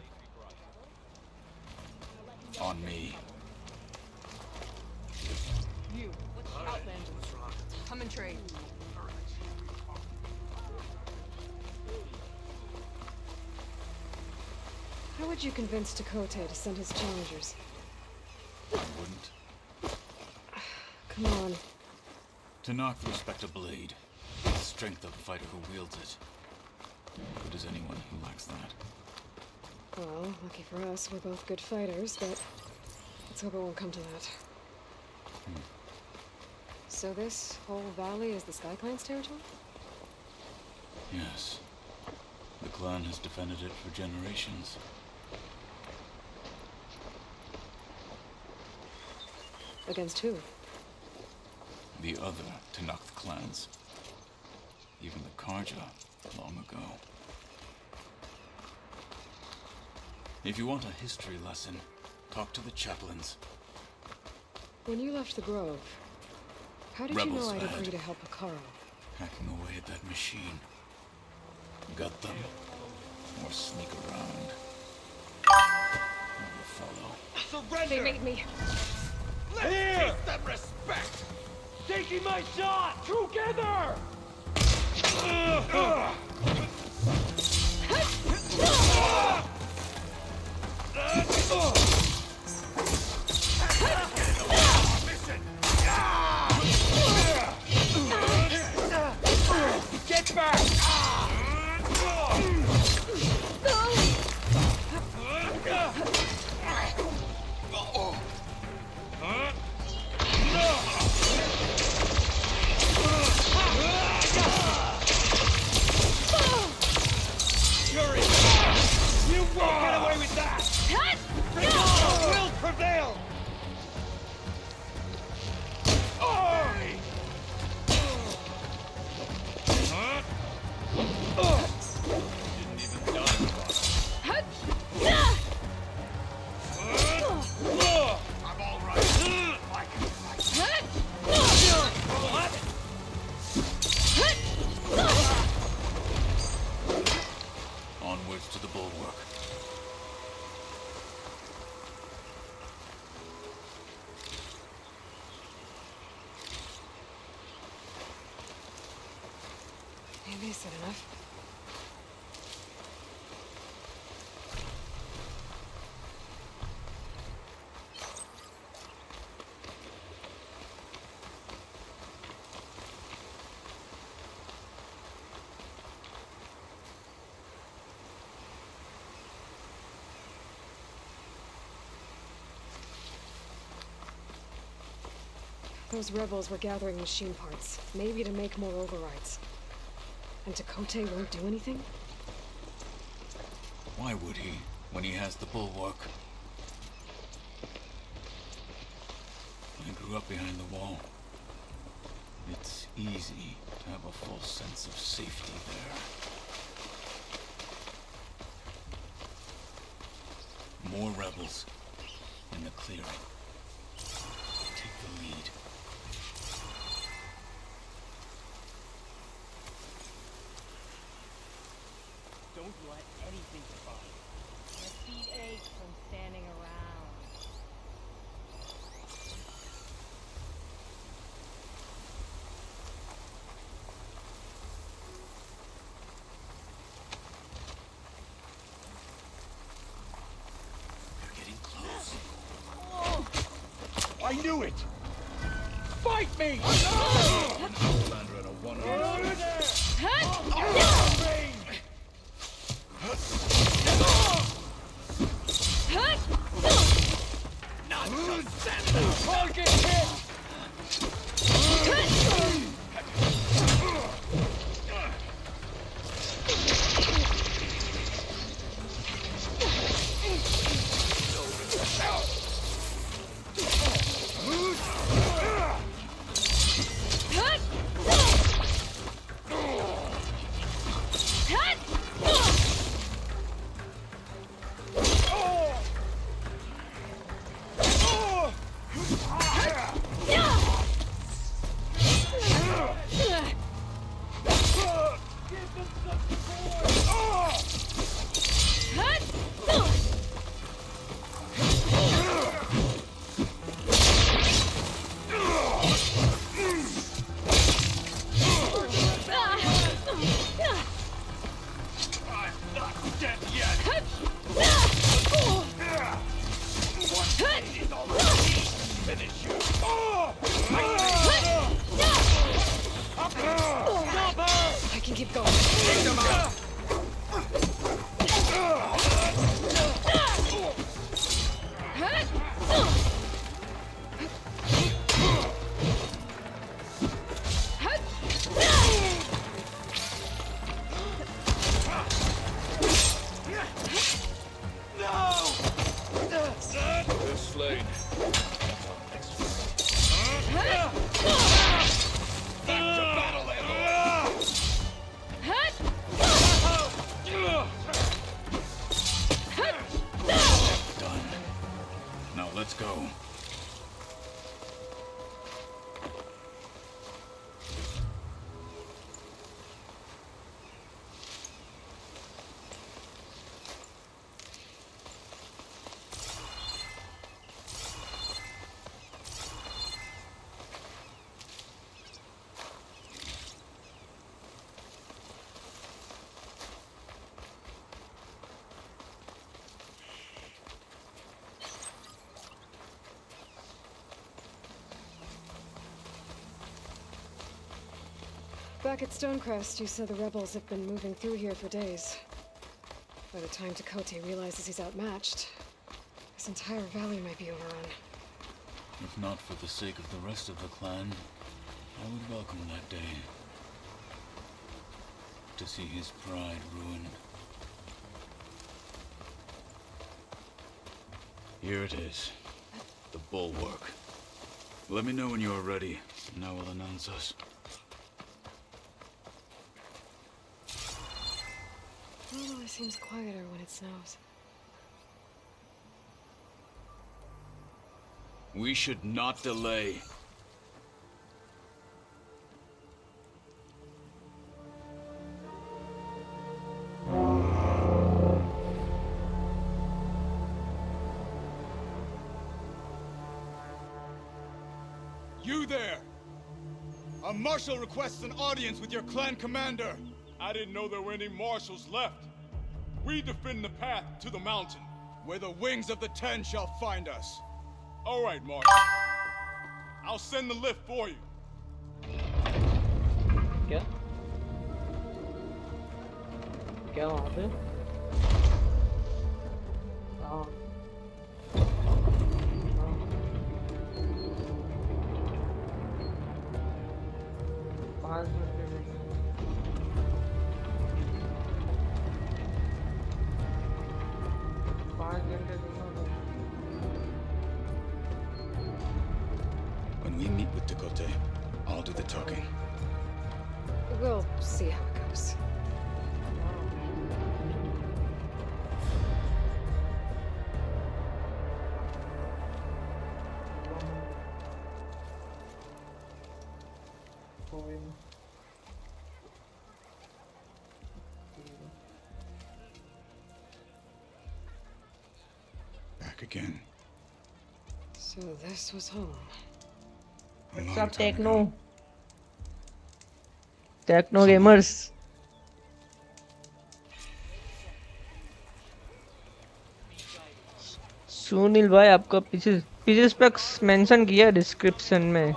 On me. You, outlanders. Come and trade. How would you convince Tekote to send his challengers? I wouldn't. Come on. Tenakth respect a blade. The strength of a fighter who wields it. Good as anyone who lacks that. Well, lucky for us, we're both good fighters, but let's hope it won't come to that. So this whole valley is the Sky Clan's territory? Yes. The clan has defended it for generations. Against who? The other Tenakth clans. Even the Karja, long ago. If you want a history lesson, talk to the chaplains. When you left the Grove, how did Rebels you know I'd had. agree to help Akaro? Hacking away at that machine. Gut them. Or sneak around. I will follow. Surrender! They made me. Let's taste that respect! Taking my shot! Together! Get back! decent enough. Those rebels were gathering machine parts, maybe to make more overrides. And Chakotay won't do anything? Why would he, when he has the bulwark? I grew up behind the wall. It's easy to have a false sense of safety there. More rebels in the clearing. Take the lead. Don't let anything survive. My feet ache from standing around. You're getting close. I knew it! Fight me! Commander at a one-on-one. Not just stand up! Target hit! I can keep going. This lane. Back to battle, Aloy! Done. Now let's go. Back at Stonecrest, you said the rebels have been moving through here for days. By the time Chakotay realizes he's outmatched, this entire valley might be overrun. If not for the sake of the rest of the clan, I would welcome that day. To see his pride ruined. Here it is. The bulwark. Let me know when you are ready, and I will announce us. It always seems quieter when it snows. We should not delay. You there! A marshal requests an audience with your clan commander. I didn't know there were any marshals left. We defend the path to the mountain. Where the wings of the 10 shall find us. All right, Marshal. I'll send the lift for you. क्या क्या वहाँ पे हाँ पाँच minute When we meet with Tekote, I'll do the talking. We'll see how it goes. Back again. So this was home. What's up, Techno gamers? Sunil भाई आपका पीछे specs mention किया डिस्क्रिप्शन में.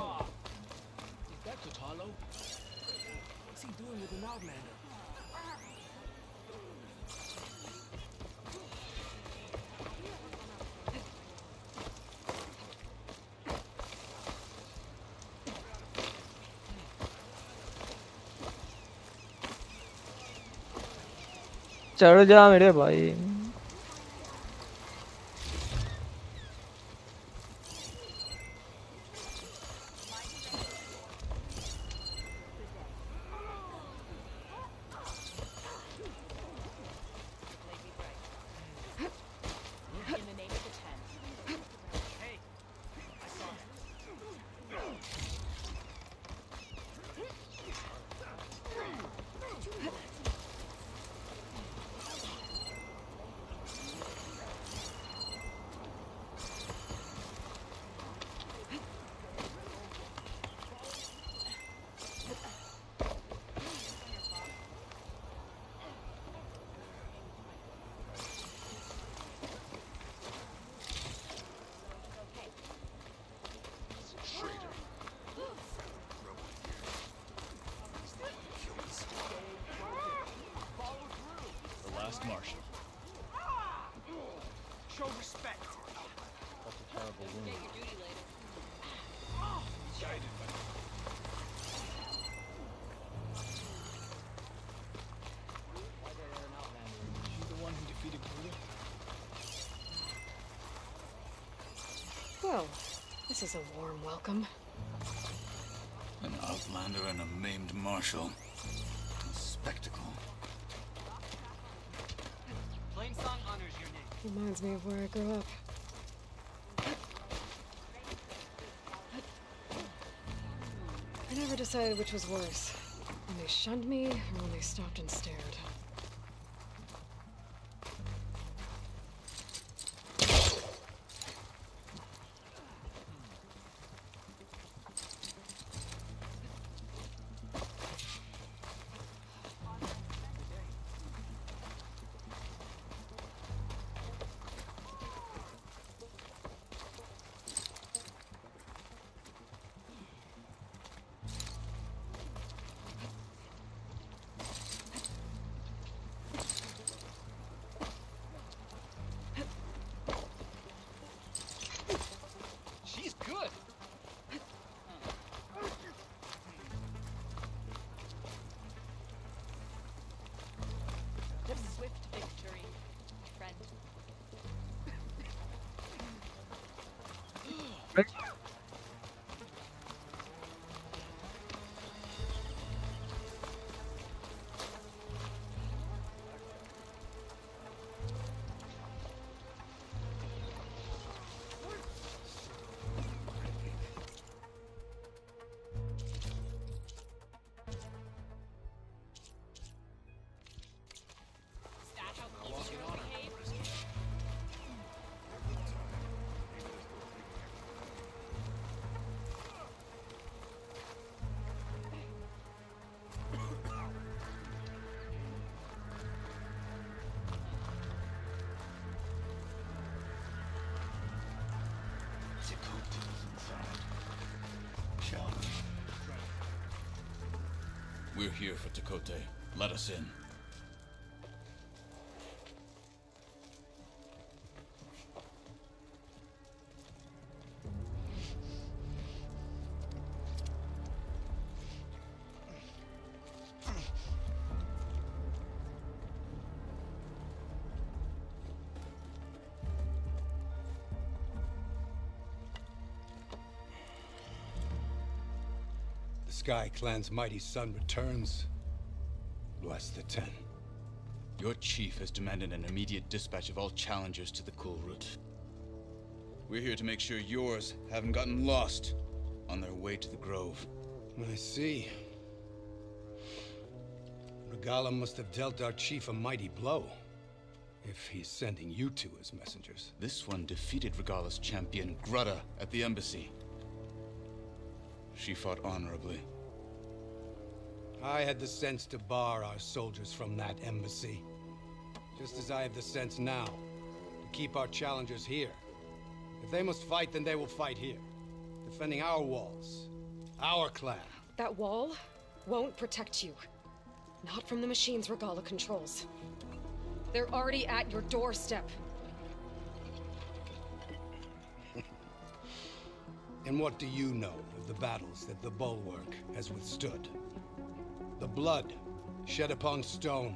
चढ़ जा मेरे भाई. Marshal. Show respect. That's a terrible wound. Get your duty later. Guided by You the one who defeated Buddha? Well, this is a warm welcome. An outlander and a maimed marshal. A spectacle. Plain song honors your name. Reminds me of where I grew up. I never decided which was worse. When they shunned me, or when they stopped and stared. She's good. Swift victory, friend. We're here for Tekote. Let us in. The Sky Clan's mighty son returns. Bless the Ten. Your chief has demanded an immediate dispatch of all challengers to the Cool Route. We're here to make sure yours haven't gotten lost on their way to the Grove. I see. Regala must have dealt our chief a mighty blow, if he's sending you two as messengers. This one defeated Regala's champion, Grutta, at the embassy. She fought honorably. I had the sense to bar our soldiers from that embassy. Just as I have the sense now to keep our challengers here. If they must fight, then they will fight here. Defending our walls. Our clan. That wall won't protect you. Not from the machines Regala controls. They're already at your doorstep. And what do you know of the battles that the Bulwark has withstood? The blood shed upon stone.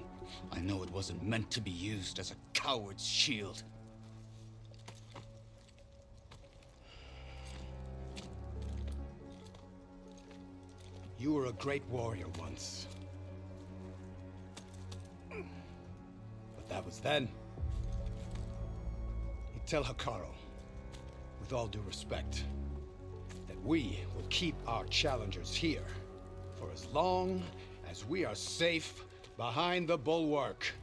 I know it wasn't meant to be used as a coward's shield. You were a great warrior once. But that was then. You tell Hikaru, with all due respect, that we will keep our challengers here for as long as we are safe behind the Bulwark.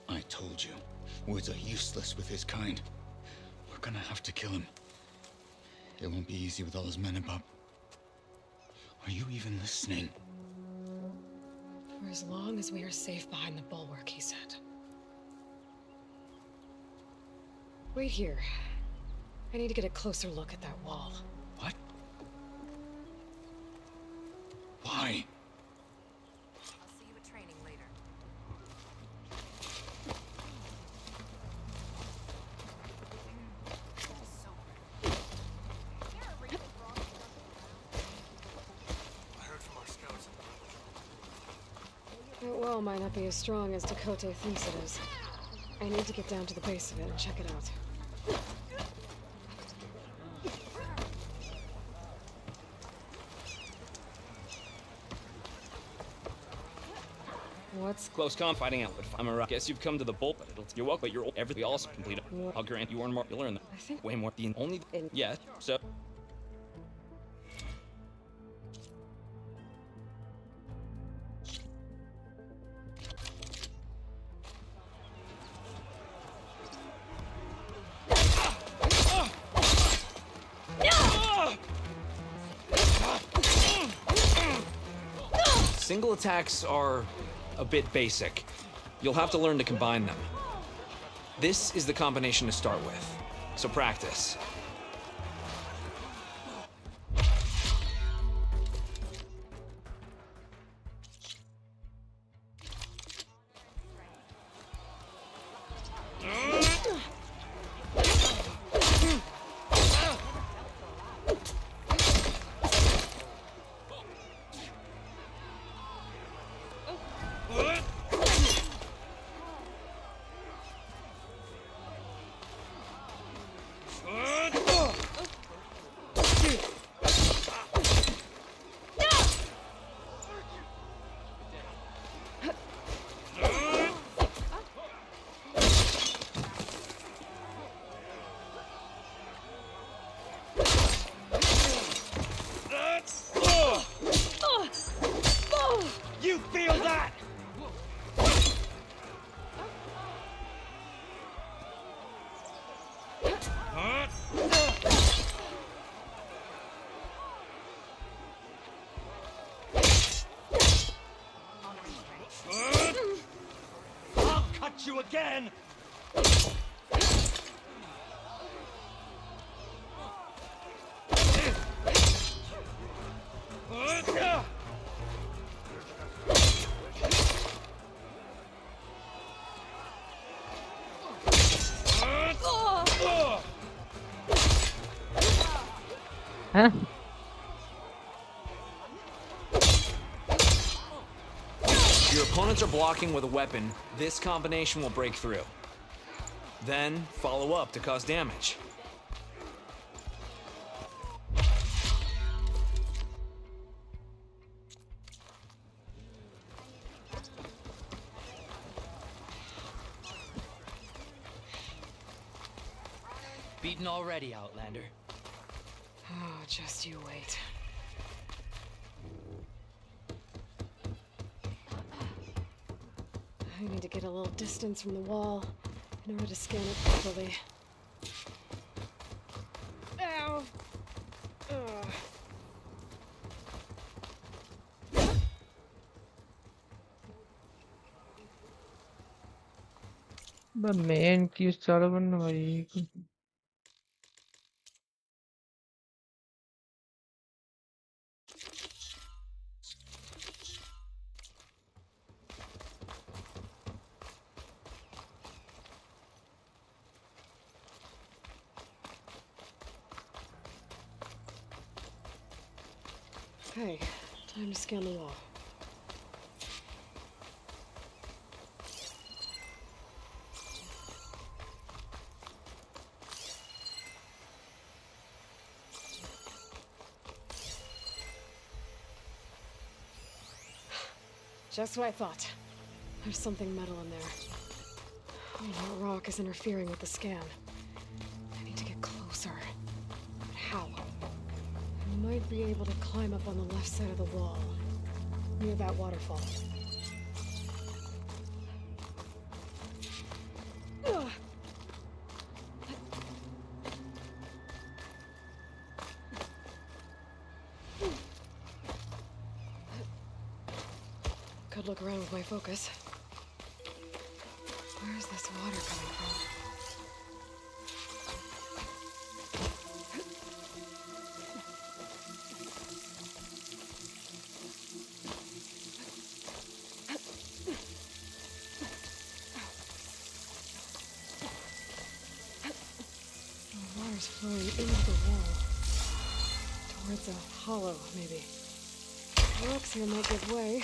I told you, words are useless with his kind. We're gonna have to kill him. It won't be easy with all his men about. Are you even listening? For as long as we are safe behind the Bulwark, he said. Wait here. I need to get a closer look at that wall. What? Why? I'll see you at training later. I heard from our scouts. That wall might not be as strong as Tekote thinks it is. I need to get down to the base of it and check it out. What's Close comp fighting out, but if I'm a guess you've come to the bolt, but you're welcome, but you're old. Everything else complete. I'll grant you more, you'll learn that. I think way more. The only yeah, so single attacks are a bit basic. You'll have to learn to combine them. This is the combination to start with, so practice. You feel that? I'll cut you again. Huh? Your opponents are blocking with a weapon. This combination will break through. Then follow up to cause damage. Beaten already, Outlander. Oh, just you wait. I need to get a little distance from the wall in order to scan it properly. Ow! Ugh. The main keys चालू करना भाई. Okay, time to scan the wall. Just what I thought. There's something metal in there. That rock is interfering with the scan. I need to get closer. But how? I might be able to climb up on the left side of the wall, near that waterfall. Ugh. Could look around with my focus. Where's this water coming from? The water's flowing into the wall. Towards a hollow, maybe. The rocks here might give way.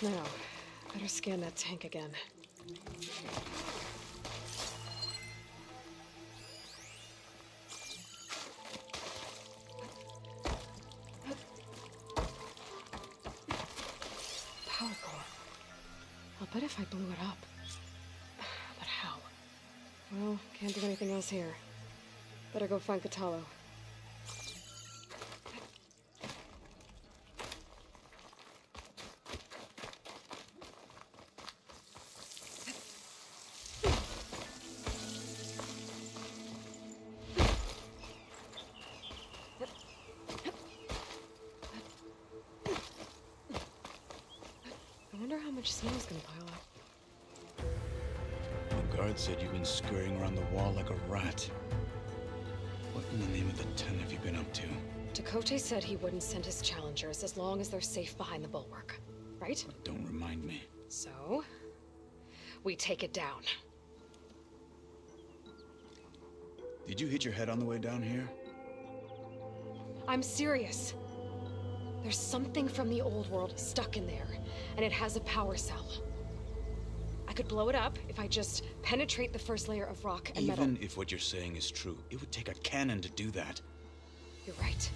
Now, better scan that tank again. Power core. I'll bet if I blew it up. But how? Well, can't do anything else here. Better go find Katalo. I wonder how much snow's gonna pile up. The guard said you've been scurrying around the wall like a rat. What in the name of the ten have you been up to? Dakota said he wouldn't send his challengers as long as they're safe behind the bulwark, right? Don't remind me. So, we take it down. Did you hit your head on the way down here? I'm serious. There's something from the old world stuck in there, and it has a power cell. I could blow it up if I just penetrate the first layer of rock and metal. Even if what you're saying is true, it would take a cannon to do that. You're right.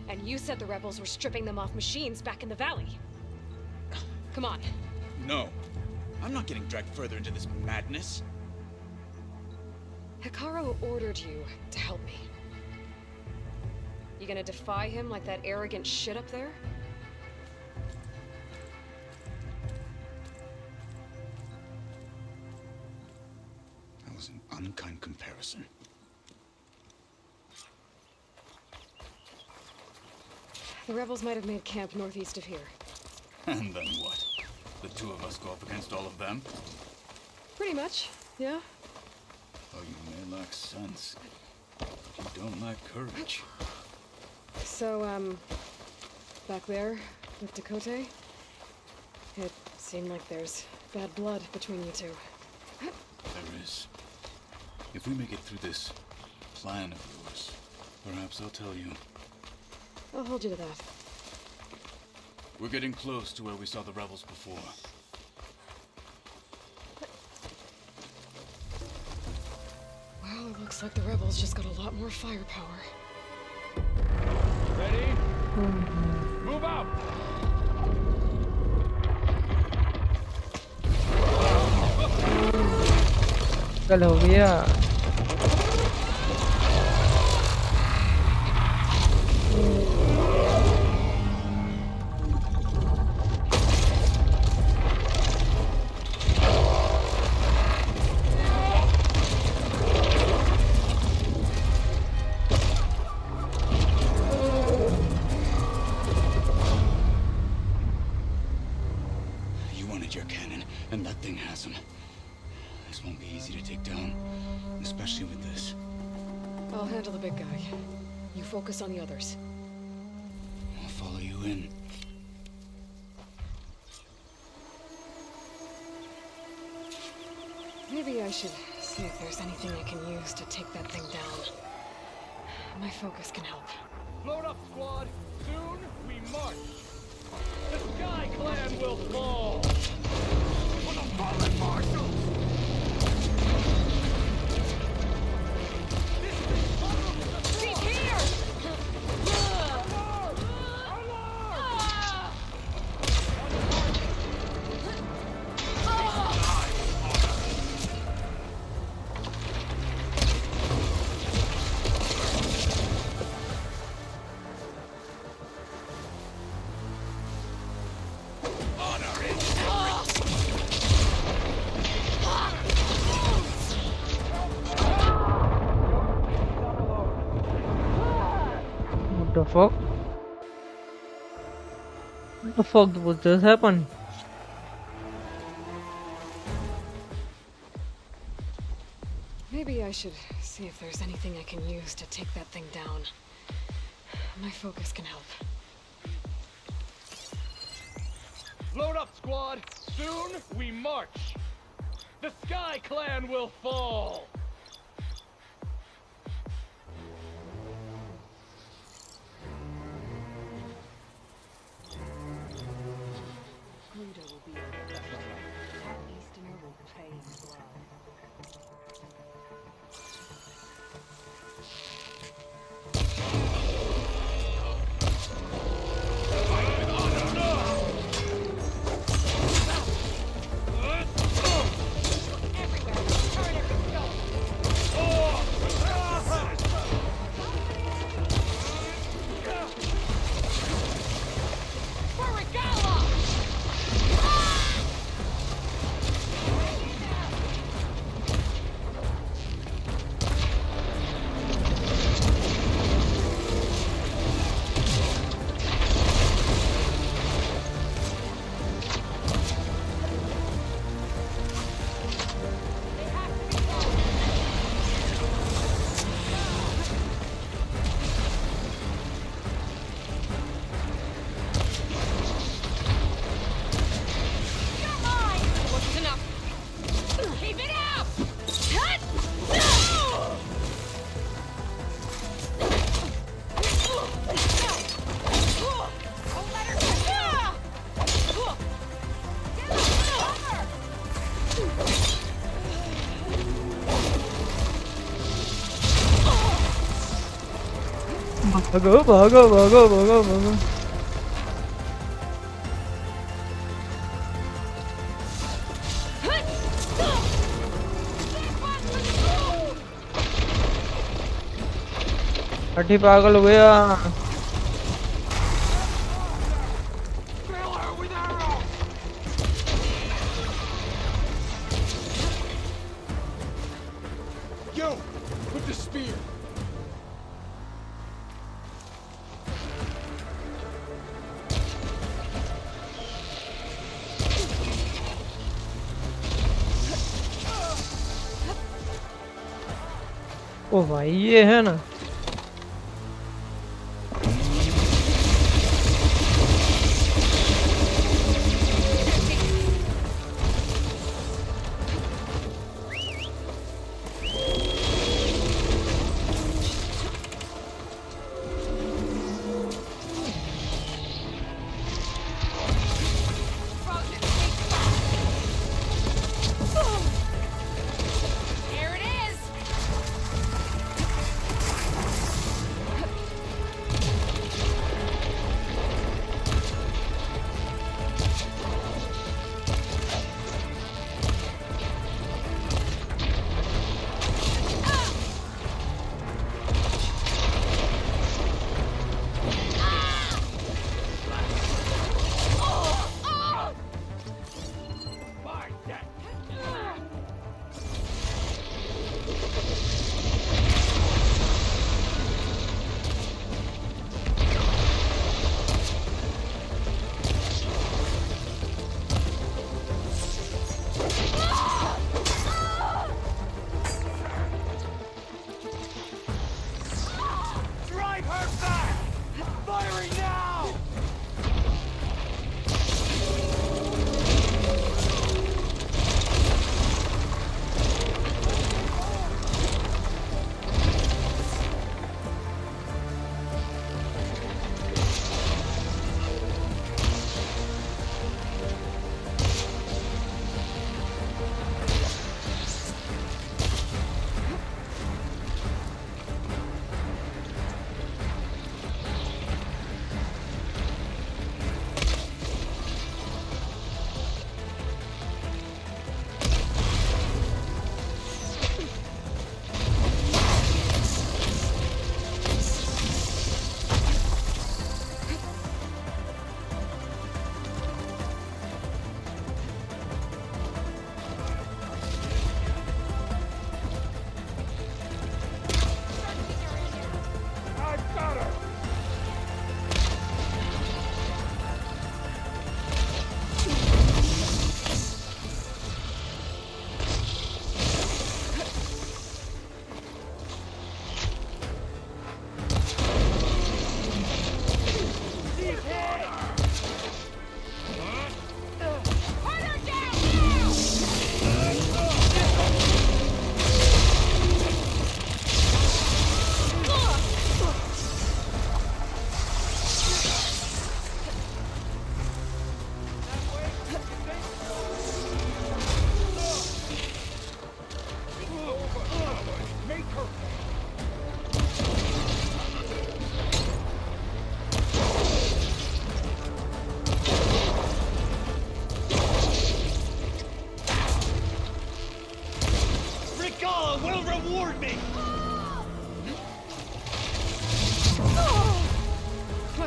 And you said the rebels were stripping them off machines back in the valley. Come on. No. I'm not getting dragged further into this madness. Hikaru ordered you to help me. You gonna defy him like that arrogant shit up there? That was an unkind comparison. The rebels might have made camp northeast of here. And then what? The two of us go up against all of them? Pretty much, yeah. Oh, you may lack sense, but you don't lack courage. So, back there, with Dakota, Seem like there's bad blood between you two. There is. If we make it through this plan of yours, perhaps I'll tell you. I'll hold you to that. We're getting close to where we saw the rebels before. Well, it looks like the rebels just got a lot more firepower. Ready? Move out! चल हो गया You wanted your cannon, and that thing has him. This won't be easy to take down, especially with this. I'll handle the big guy. You focus on the others. I'll follow you in. Maybe I should see if there's anything I can use to take that thing down. My focus can help. Load up, squad! Soon we march! The Sky Clan will fall! For the fallen marshals! She's here! What the fuck? What the fuck was this happen? Maybe I should see if there's anything I can use to take that thing down. My focus can help. Load up, squad! Soon we march! The Sky Clan will fall! Guido will be avenged. That Easterner will pay in blood. भागो भागो भागो भागो भागो अठी पागल हो गया Yo! With the spear! ओ भाई ये है ना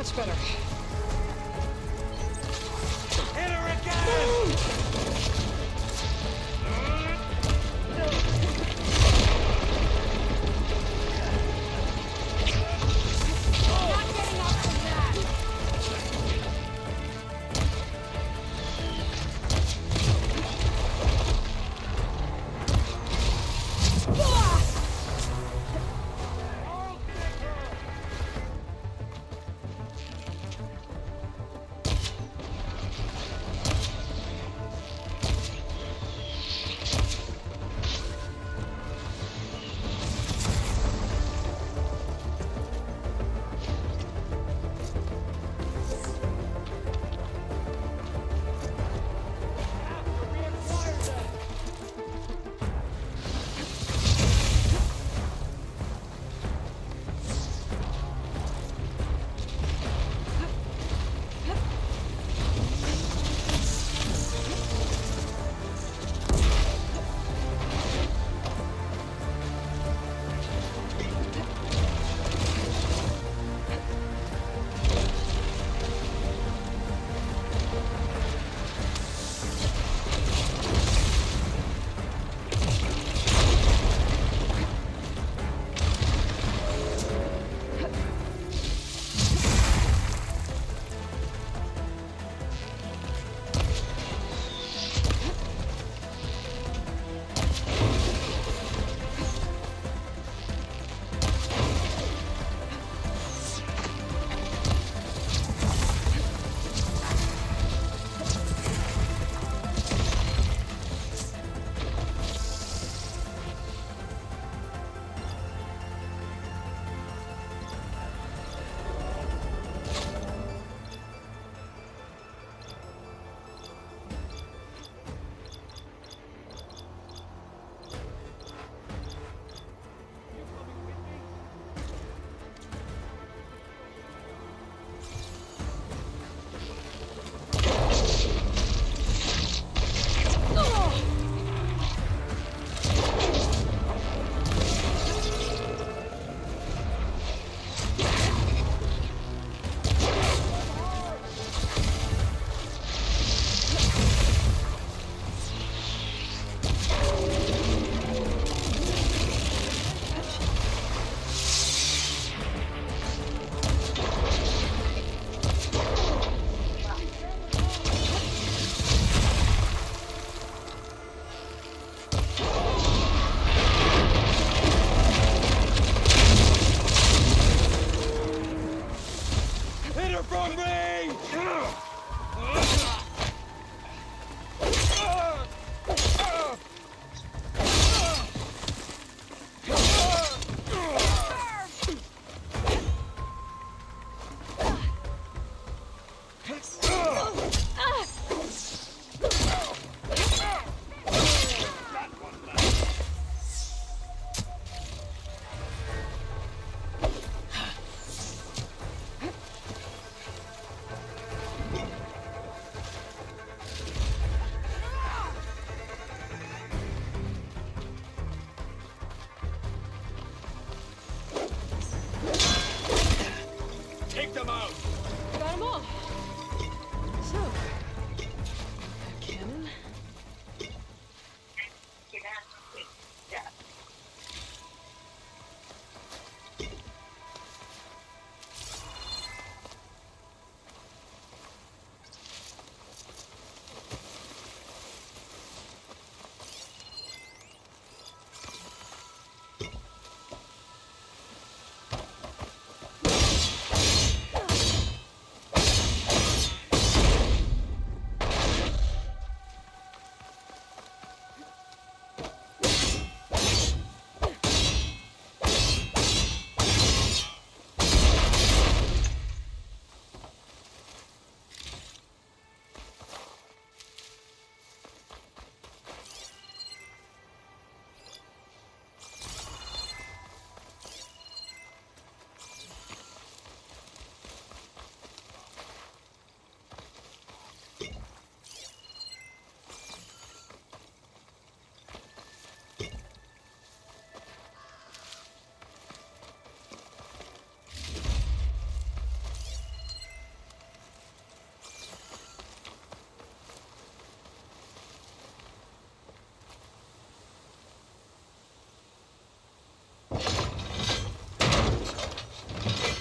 Much better. Hit her again!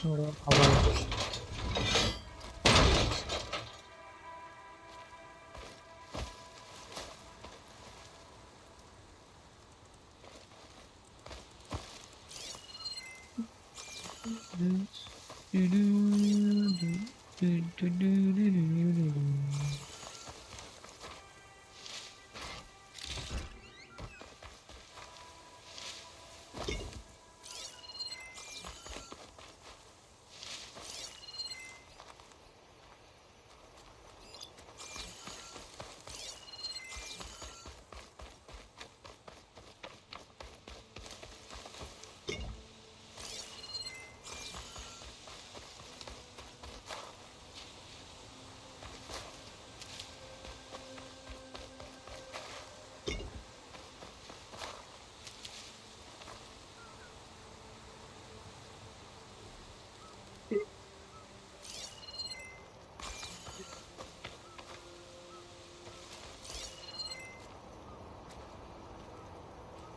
ನೋಡುವ ಹವಾ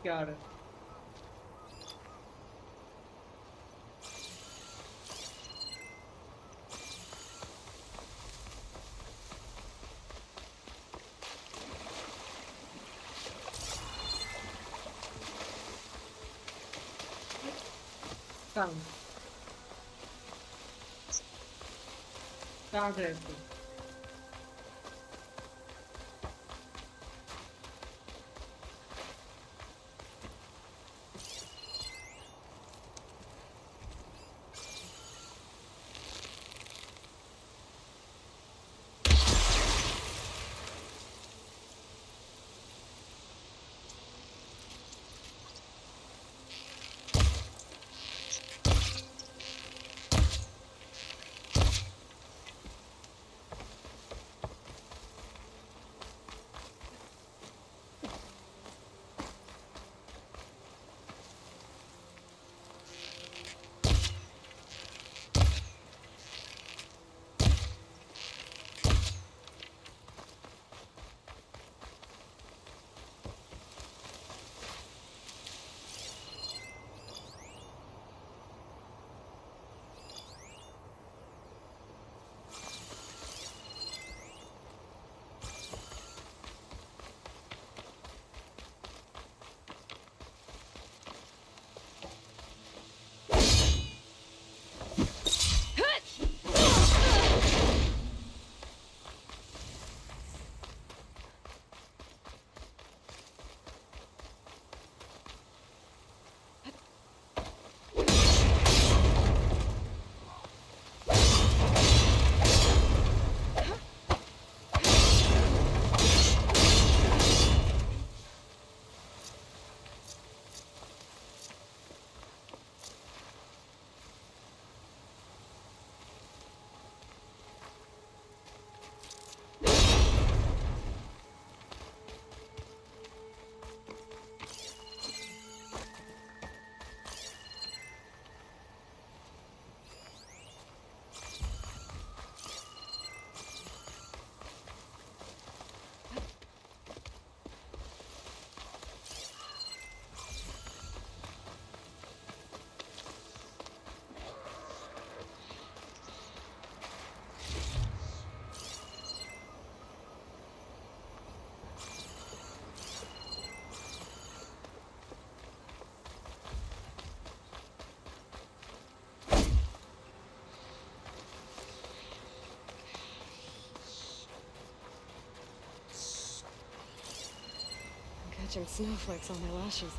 क्या रहा है कहाँ गए थे Catching snowflakes on my lashes.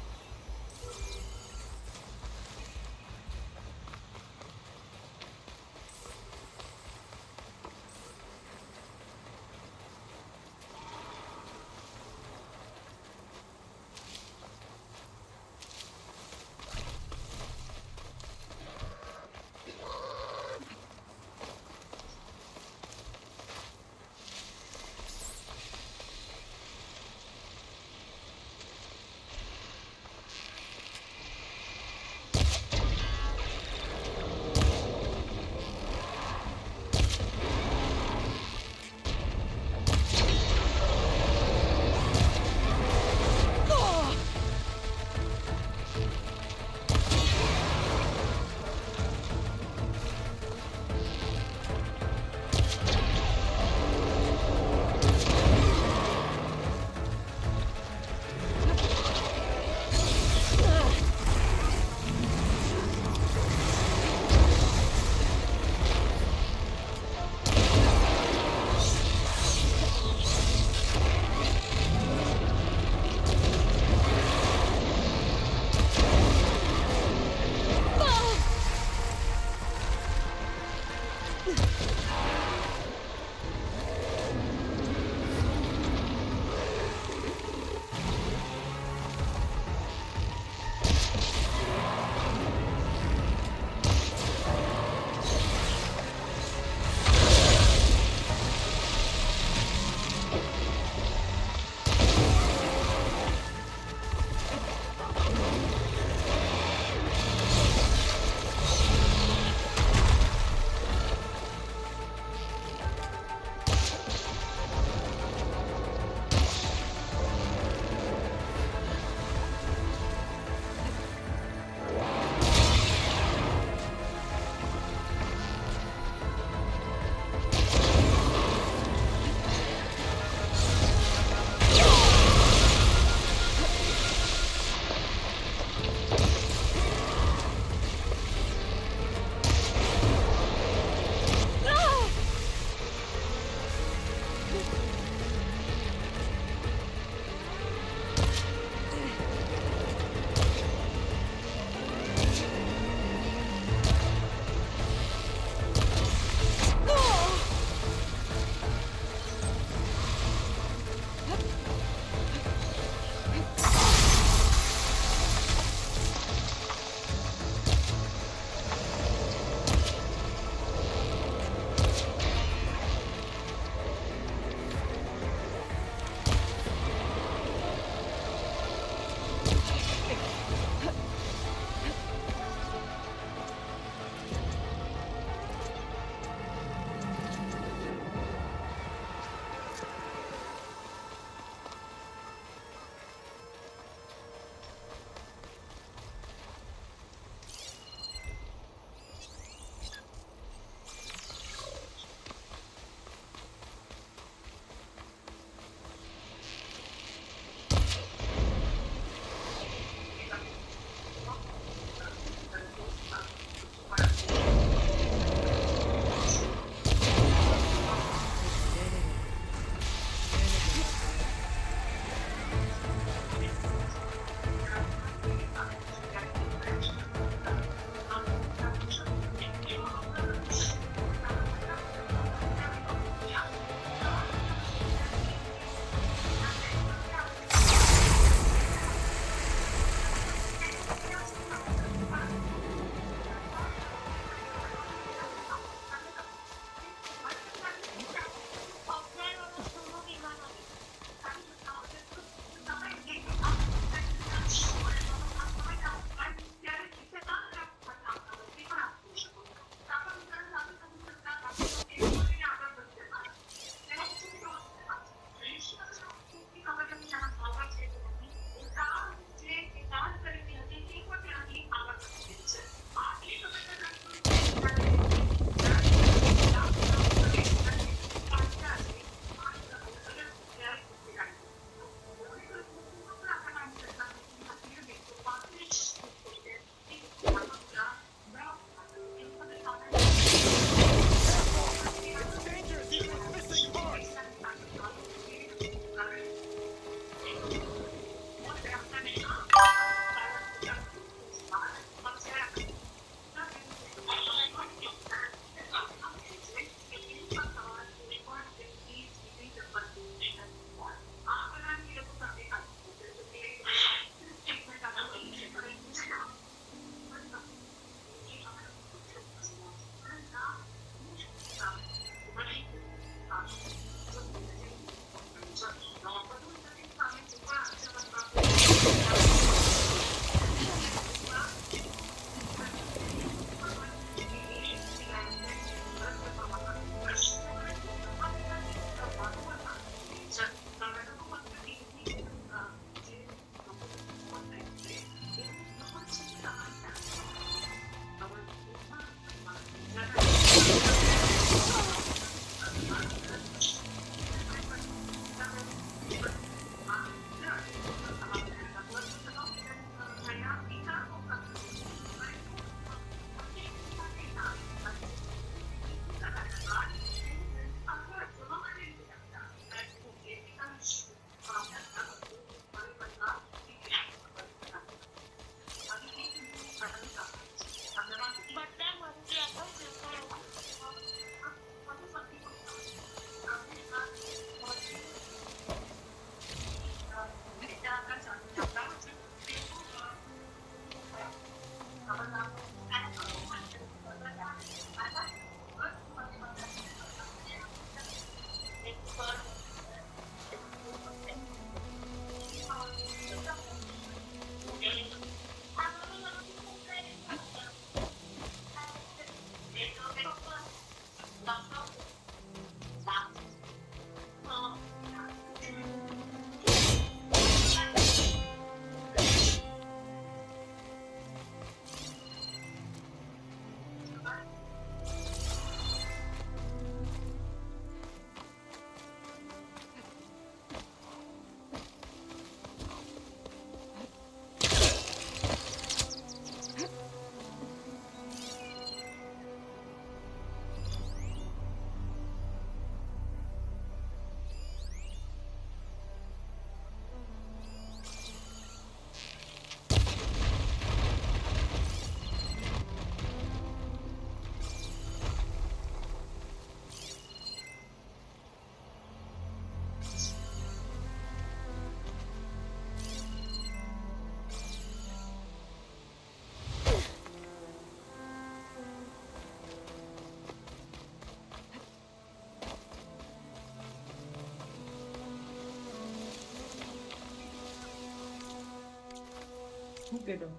Okay, dong.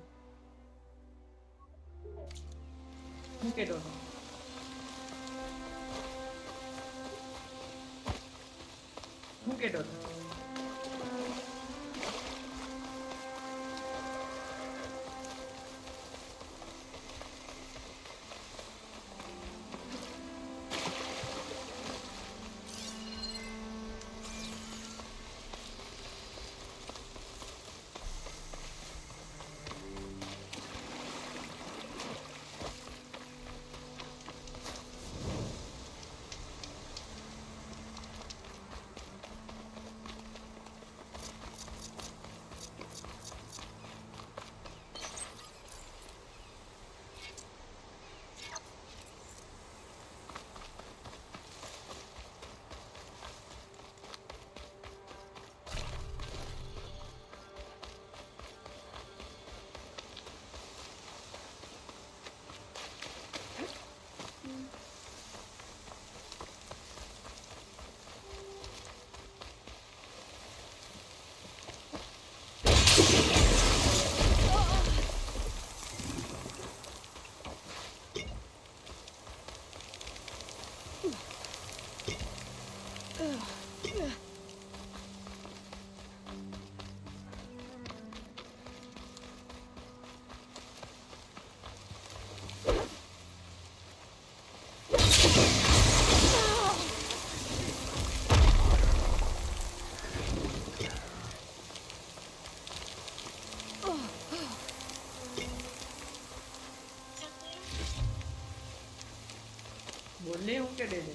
Okay, dong. Okay, dong. बोलने हूँ क्या दे दे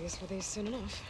I guess were these soon enough.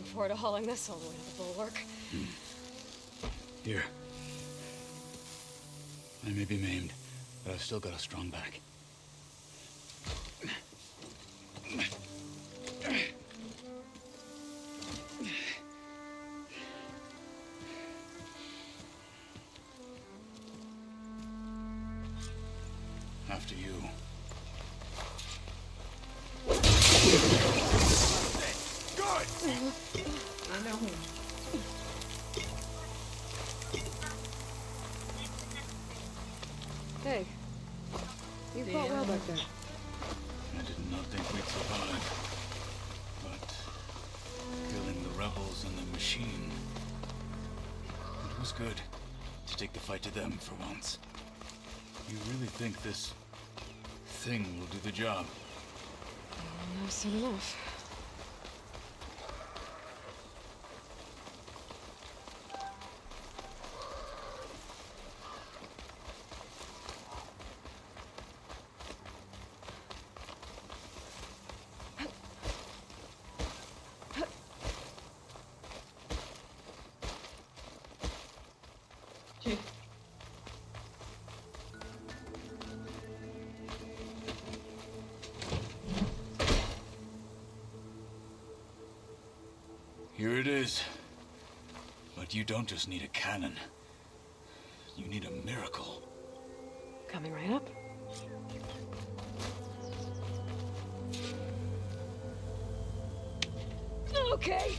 forward to hauling this all the way to the bulwark. Here. I may be maimed, but I've still got a strong back. After you. Hey, you fought well back there. I did not think we'd survive. But killing the rebels and the machine, it was good to take the fight to them for once. You really think this thing will do the job? No, soon enough. Here it is. But you don't just need a cannon. You need a miracle. Coming right up. Okay.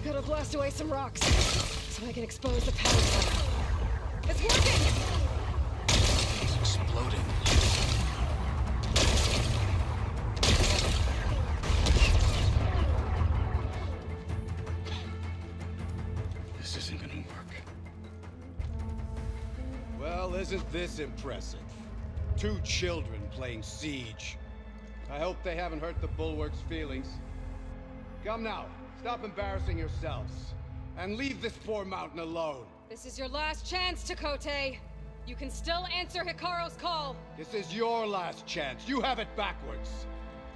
Gotta blast away some rocks so I can expose the power cell. It's working! It's exploding. This isn't gonna work. Well, isn't this impressive? 2 children playing siege. I hope they haven't hurt the Bulwark's feelings. Come now, stop embarrassing yourselves. And leave this poor mountain alone. This is your last chance, Chakotay. You can still answer Hikaru's call. This is your last chance. You have it backwards.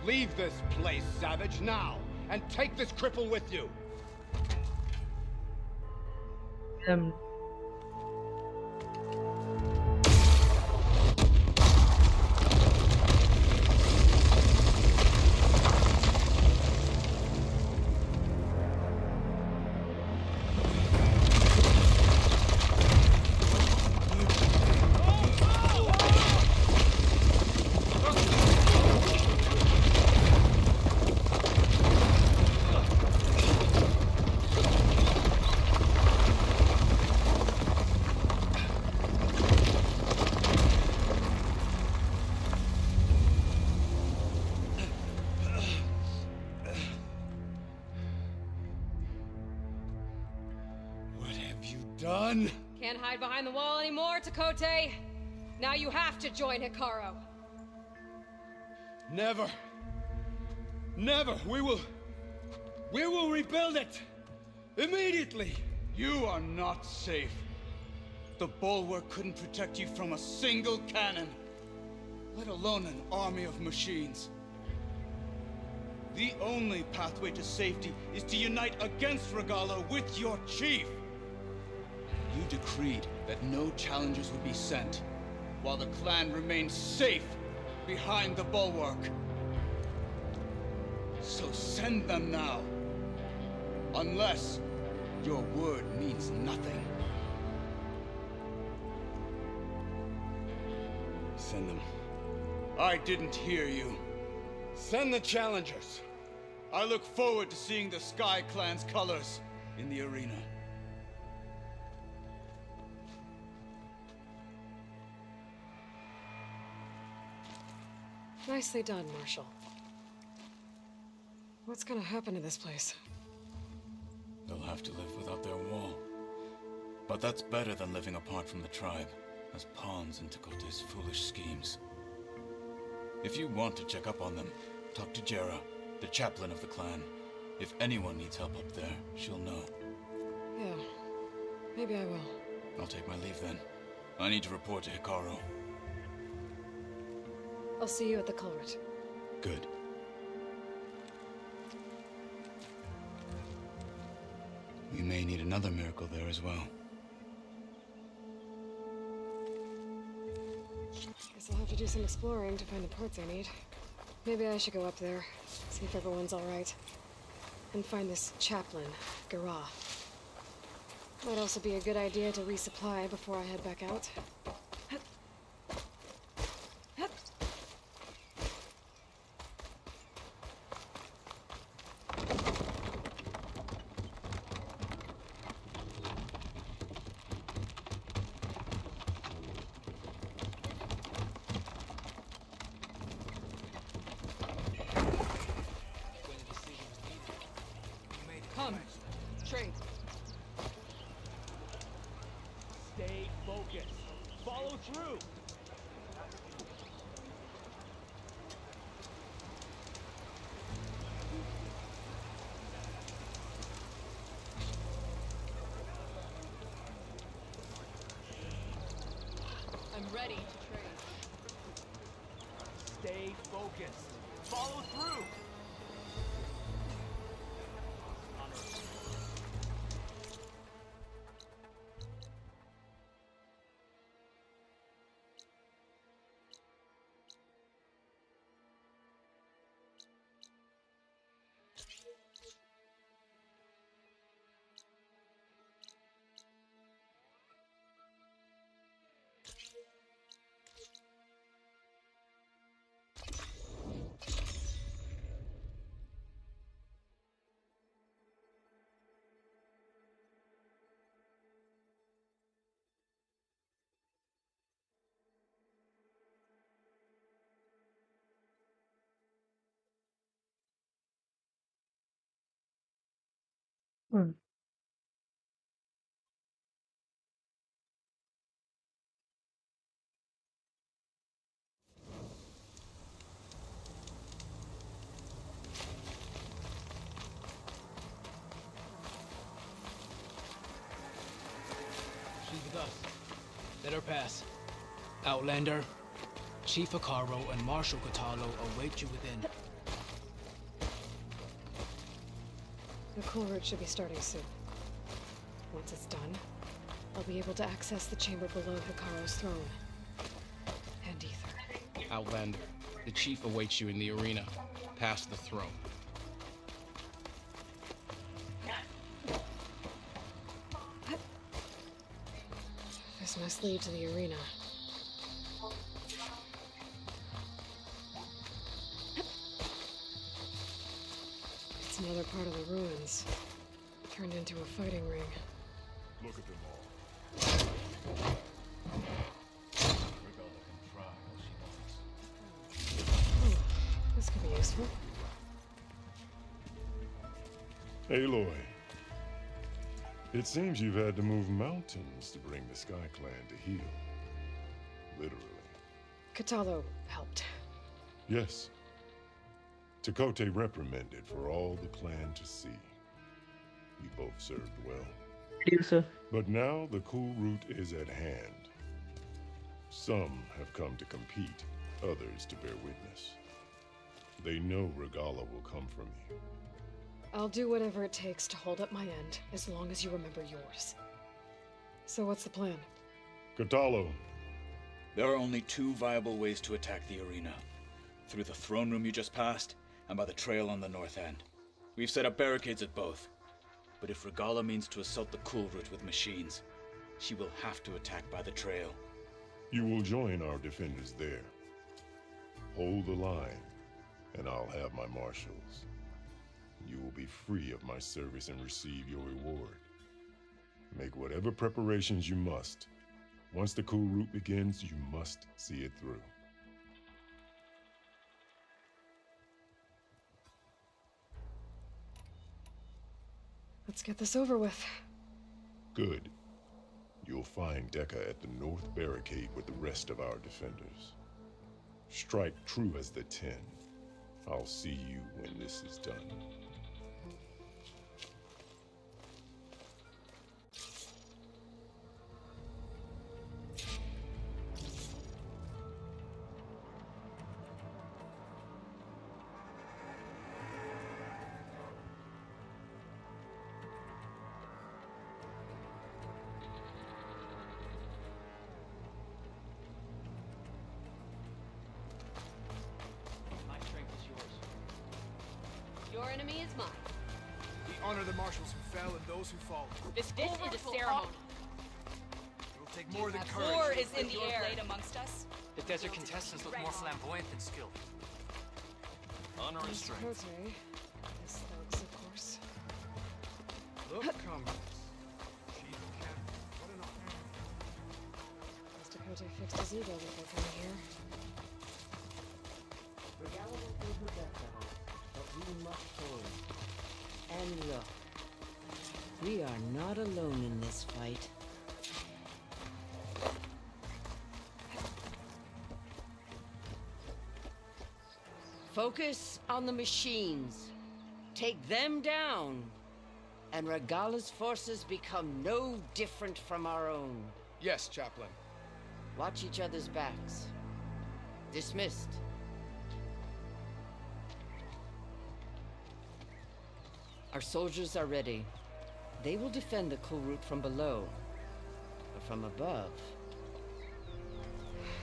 Leave this place, Savage, now. And take this cripple with you. Done. Can't hide behind the wall anymore, Chakotay. Now you have to join Hikaru. Never. Never. We will rebuild it. Immediately. You are not safe. The Bulwark couldn't protect you from a single cannon, let alone an army of machines. The only pathway to safety is to unite against Regala with your chief. You decreed that no challengers would be sent, while the clan remained safe behind the Bulwark. So send them now. Unless your word means nothing. Send them. I didn't hear you. Send the challengers. I look forward to seeing the Sky Clan's colors in the arena. Nicely done, Marshal. What's gonna happen to this place? They'll have to live without their wall. But that's better than living apart from the tribe, as pawns in Chakotay's foolish schemes. If you want to check up on them, talk to Jera, the chaplain of the clan. If anyone needs help up there, she'll know. Yeah, maybe I will. I'll take my leave then. I need to report to Hikaru. I'll see you at the culvert. Good. We may need another miracle there as well. Guess I'll have to do some exploring to find the parts I need. Maybe I should go up there, see if everyone's alright. And find this chaplain, Garah. Might also be a good idea to resupply before I head back out. Come, trade. Stay focused. Follow through. I'm ready to trade. Stay focused. Follow through. Hmm. She's with us. Let her pass. Outlander, Chief Akaro and Marshal Katalo await you within. The cool route should be starting soon. Once it's done, I'll be able to access the chamber below Hikaro's throne. And Ether. Outlander, the Chief awaits you in the arena, past the throne. This must lead to the arena. It's another part of the ruins, turned into a fighting ring. Look at them all. Regala can try all she wants. Oh, this could be useful. Aloy, it seems you've had to move mountains to bring the Sky Clan to heel. Literally. Katalo helped. Yes. Takote reprimanded for all the clan to see. You both served well. Deal, sir. But now the cool route is at hand. Some have come to compete, others to bear witness. They know Regala will come from you. I'll do whatever it takes to hold up my end, as long as you remember yours. So what's the plan? Katalo. There are only two viable ways to attack the arena. Through the throne room you just passed, and by the trail on the north end. We've set up barricades at both. But if Regala means to assault the cool route with machines, she will have to attack by the trail. You will join our defenders there. Hold the line, and I'll have my marshals. You will be free of my service and receive your reward. Make whatever preparations you must. Once the cool route begins, you must see it through. Let's get this over with. Good. You'll find Dekka at the north barricade with the rest of our defenders. Strike true as the 10. I'll see you when this is done. Your enemy is mine. We honor the marshals who fell and those who fall. This is a ceremony. It will take more than courage. War is in the air. amongst us. The desert contestants look more flamboyant than skilled. Honor and strength. Okay. His thugs, of course. Look, comrades. Chief Captain, what an honor. Mr. Kote fixed his ego before coming here. Regala will do her best, but we must hold. And look, we are not alone in this fight. Focus on the machines. Take them down. And Regala's forces become no different from our own. Yes, Chaplain. Watch each other's backs. Dismissed. Our soldiers are ready. They will defend the coal route from below. But from above...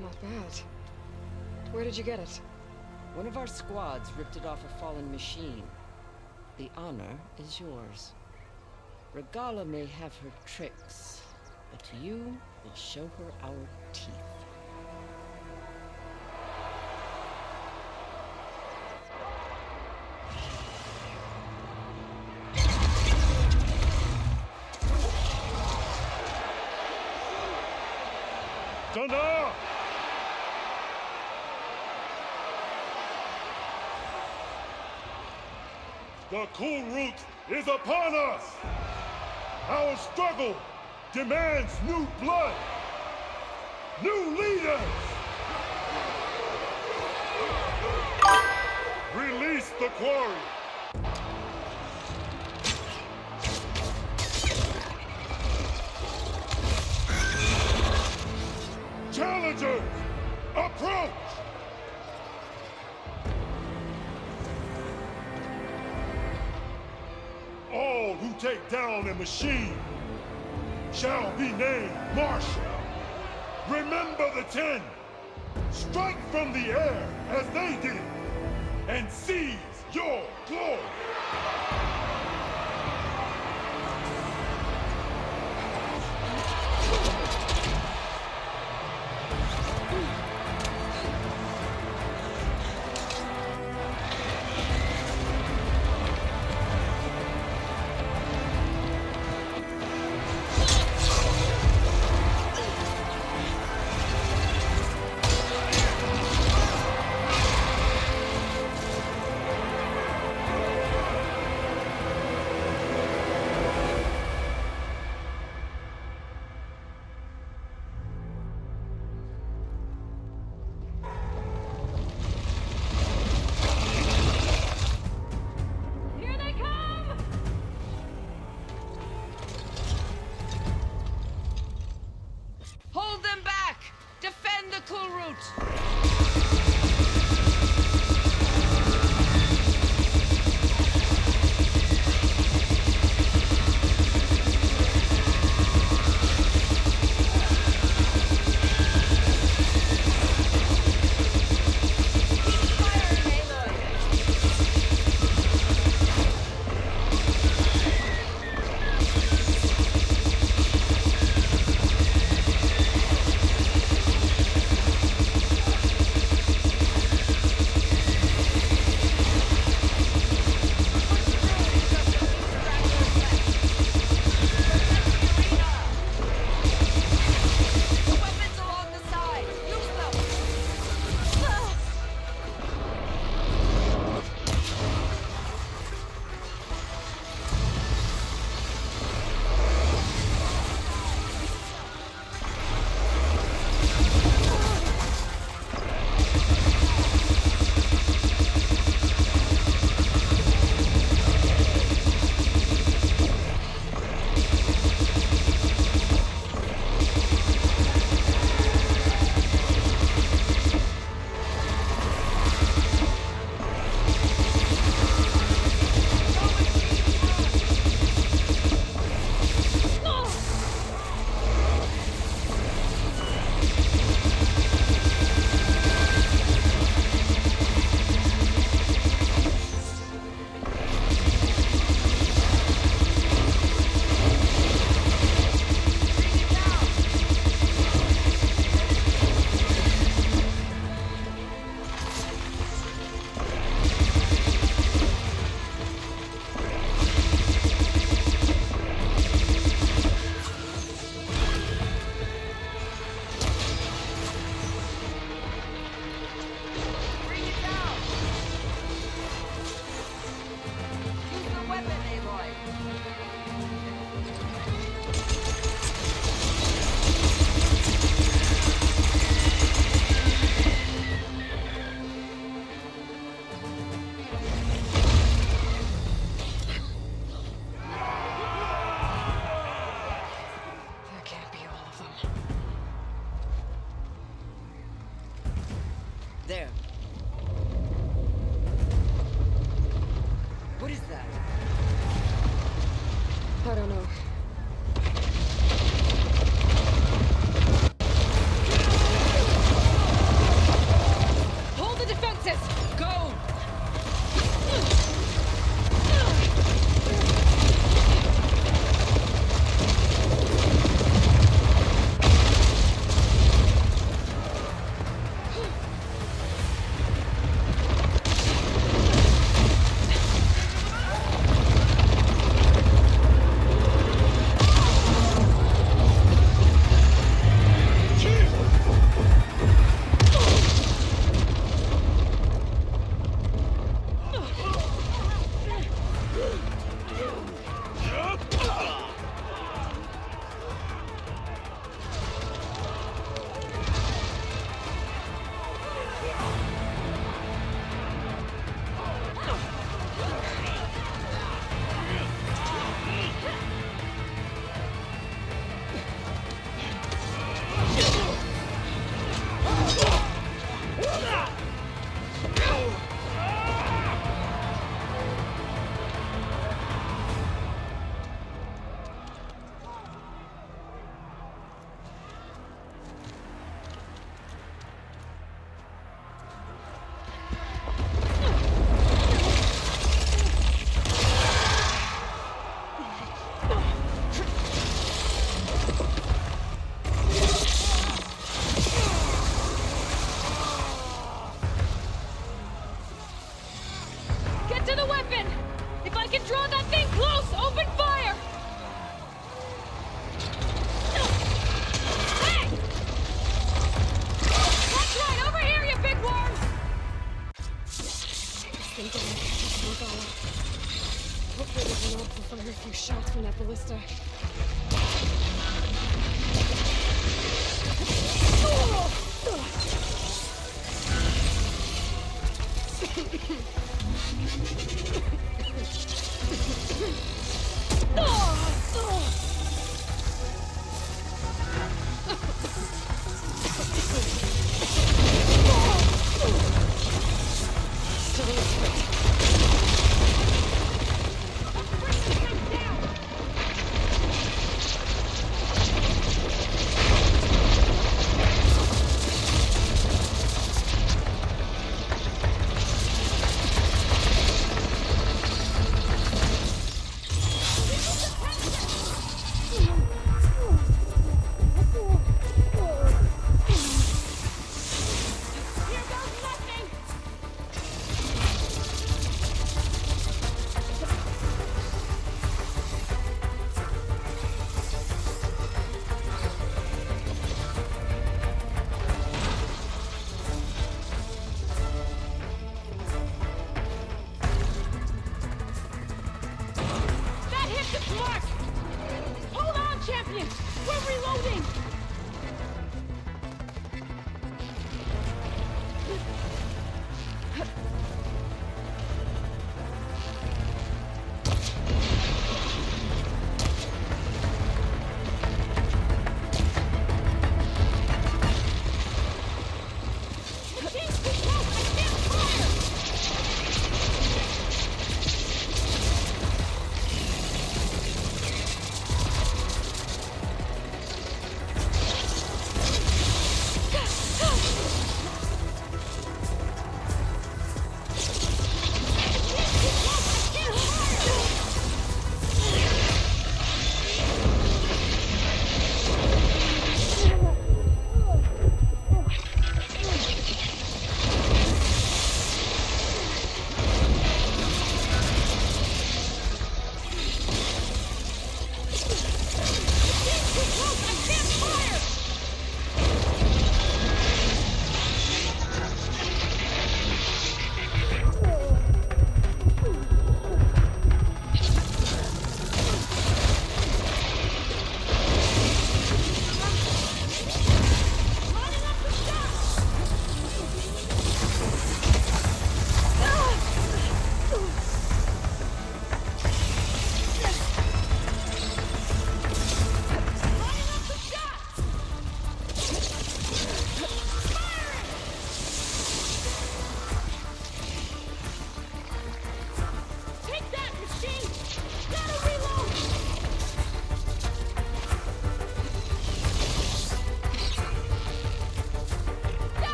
Not bad. Where did you get it? One of our squads ripped it off a fallen machine. The honor is yours. Regala may have her tricks, but you will show her our teeth. Thunder! The cool route is upon us! Our struggle demands new blood! New leaders! Release the quarry! Challengers, approach! All who take down a machine shall be named Marshal. Remember the 10. Strike from the air as they did, and seize your glory. There. What is that? I don't know. Hold the defenses! Go! Get to the weapon! If I can draw that thing close, open fire! Hey! That's right, over here, you big worm! This thing doesn't catch Morgana. Hopefully we can amplify a few shots from that ballista.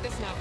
got this now.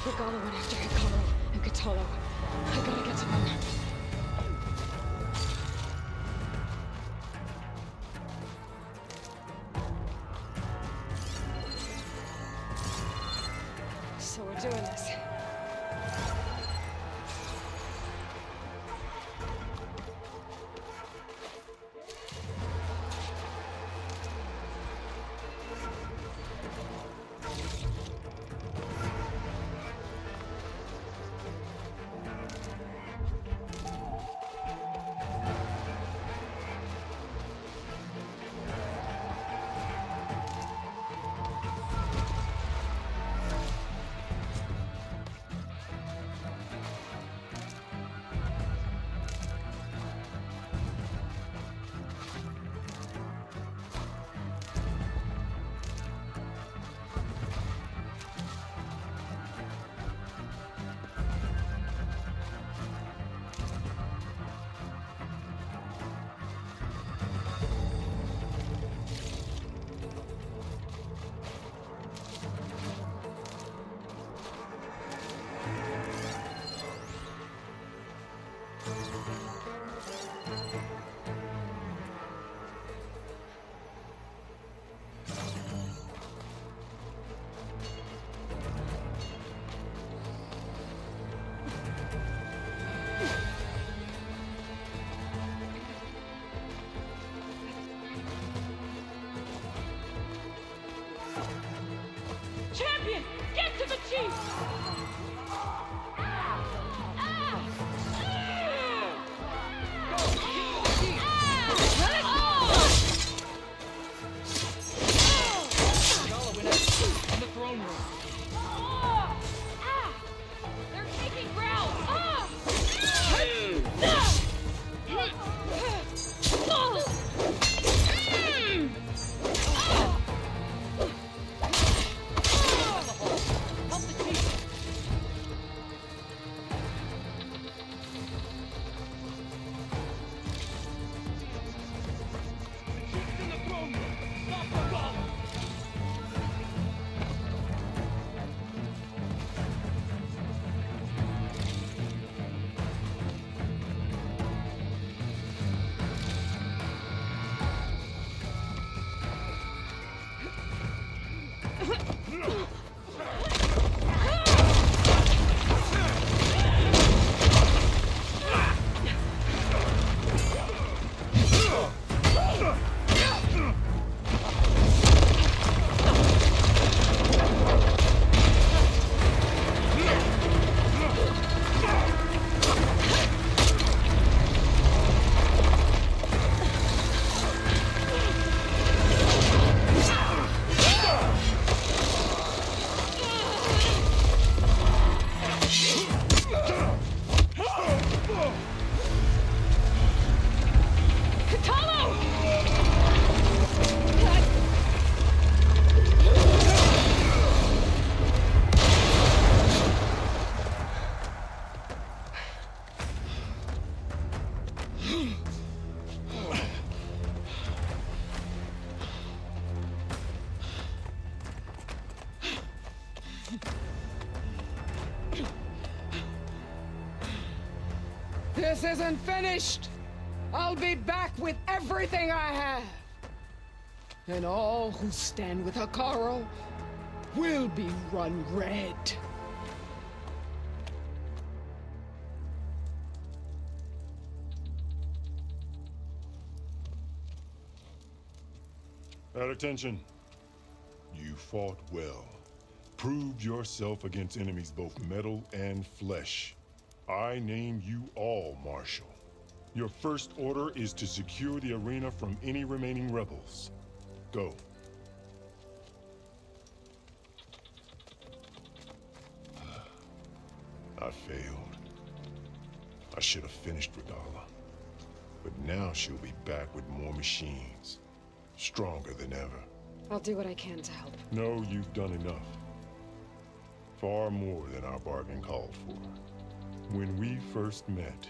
Regala went after Hikaru and Katolo. I gotta get to them. So we're doing this. This isn't finished! I'll be back with everything I have! And all who stand with Hekarro will be run red. At attention. You fought well. Proved yourself against enemies both metal and flesh. I name you all Marshal. Your first order is to secure the arena from any remaining rebels. Go. I failed. I should have finished Regala. But now she'll be back with more machines. Stronger than ever. I'll do what I can to help. No, you've done enough. Far more than our bargain called for. When we first met,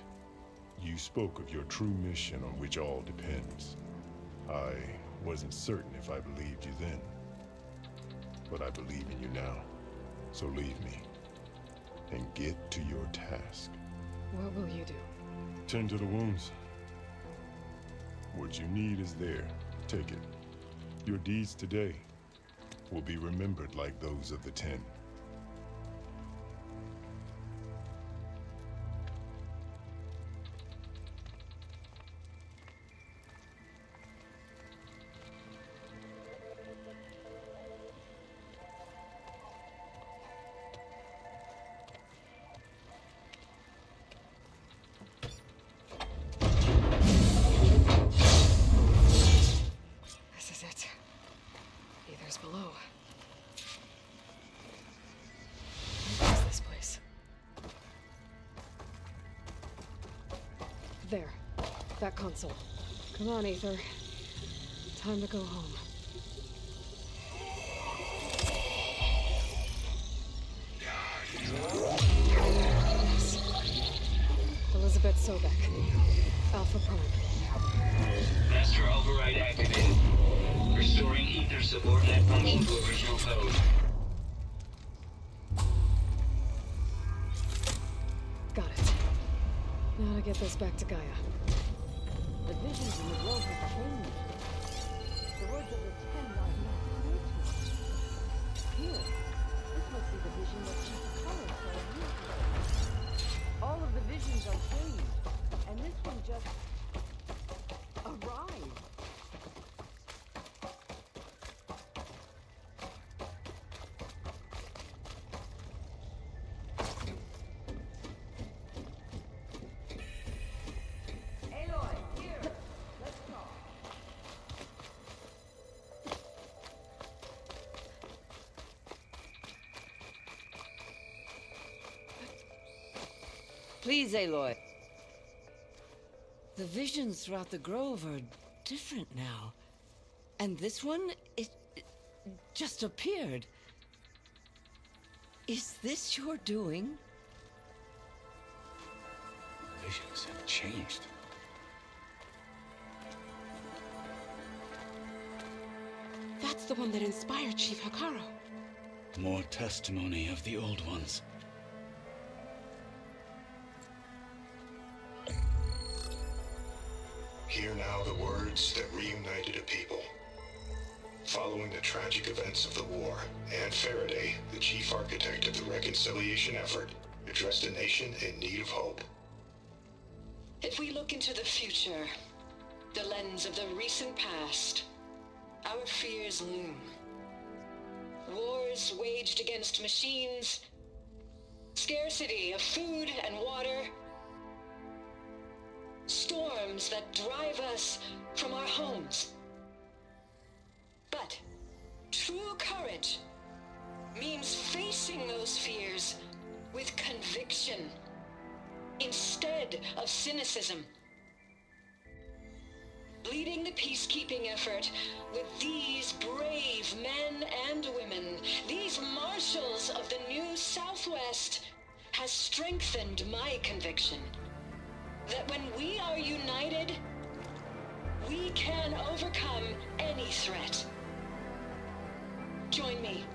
you spoke of your true mission on which all depends. I wasn't certain if I believed you then. But I believe in you now. So leave me. And get to your task. What will you do? Tend to the wounds. What you need is there. Take it. Your deeds today will be remembered like those of the 10. Below. What is this place? There. That console. Come on, Aether. Time to go home. Yes. Elizabeth Sobek. Alpha Prime. Master override activated. Restoring ether subordinate function to original code. Got it. Now to get this back to Gaia. The visions in the grove have changed. The words of the 10 are not clear to us. Here, this must be the vision that Chief Hekarro saw years ago. All of the visions are changed, and this one just arrived. Aloy, here! Let's talk. Please, Aloy. The visions throughout the grove are different now. And this one, it just appeared. Is this your doing? Visions have changed. That's the one that inspired Chief Hekarro. More testimony of the old ones. Hear now the words that reunited a people. Following the tragic events of the war, Anne Faraday, the chief architect of the reconciliation effort, addressed a nation in need of hope. If we look into the future, the lens of the recent past, our fears loom. Wars waged against machines, scarcity of food and water, storms that drive us from our homes. But true courage means facing those fears with conviction instead of cynicism. Leading the peacekeeping effort with these brave men and women, these marshals of the new Southwest, has strengthened my conviction that when we are united, we can overcome any threat. Join me.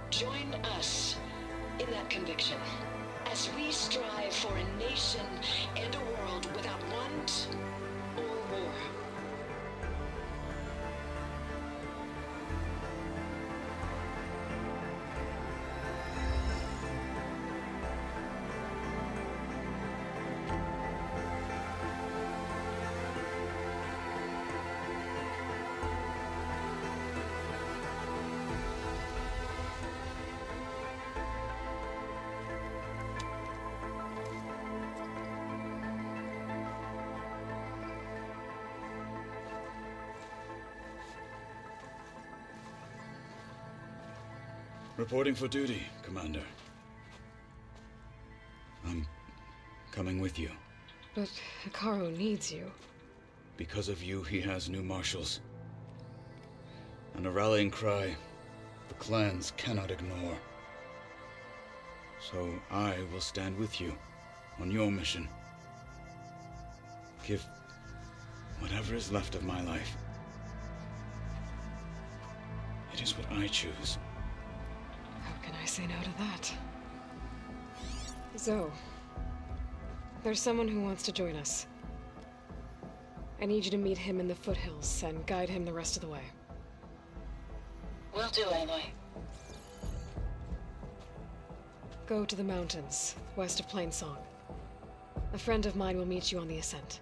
Join us in that conviction as we strive for a nation end a world without want or war. Reporting for duty, Commander. I'm coming with you. But Hikaru needs you. Because of you, he has new marshals. And a rallying cry the clans cannot ignore. So I will stand with you on your mission. Give whatever is left of my life. It is what I choose. How can I say no to that? Zoe, there's someone who wants to join us. I need you to meet him in the foothills and guide him the rest of the way. Will do, Aloy. Go to the mountains, west of Plainsong. A friend of mine will meet you on the ascent.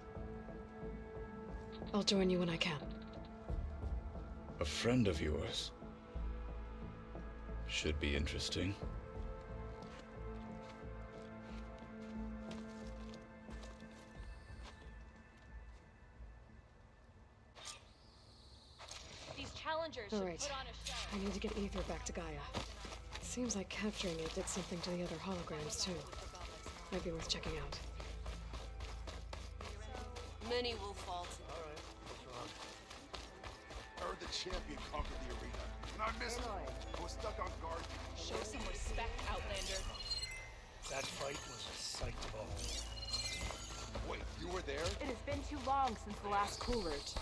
I'll join you when I can. A friend of yours? Should be interesting. These challengers All should right. put on a show. I need to get Aether back to Gaia. It seems like capturing it did something to the other holograms, too. Might be worth checking out. Many will fall to. Alright, what's wrong? I heard the champion conquered the arena, and I missed him. I was stuck on guard. Show some respect, Outlander. That fight was a sight to behold. Wait, you were there? It has been too long since the last cool route.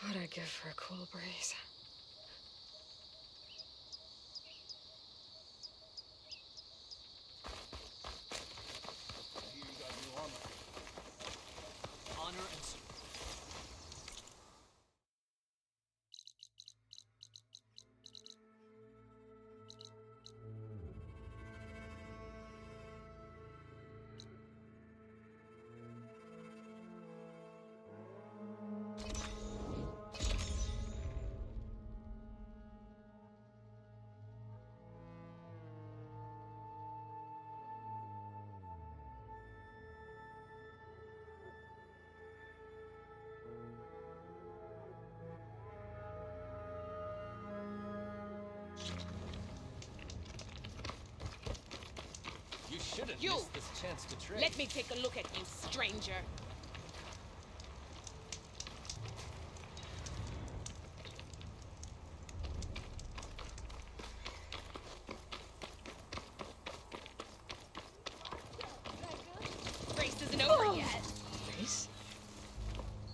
What'd I give for a cool breeze? You got new armor. Honor and service. You shouldn't You! miss this chance to trade. Let me take a look at you, stranger. Race isn't over yet. Race?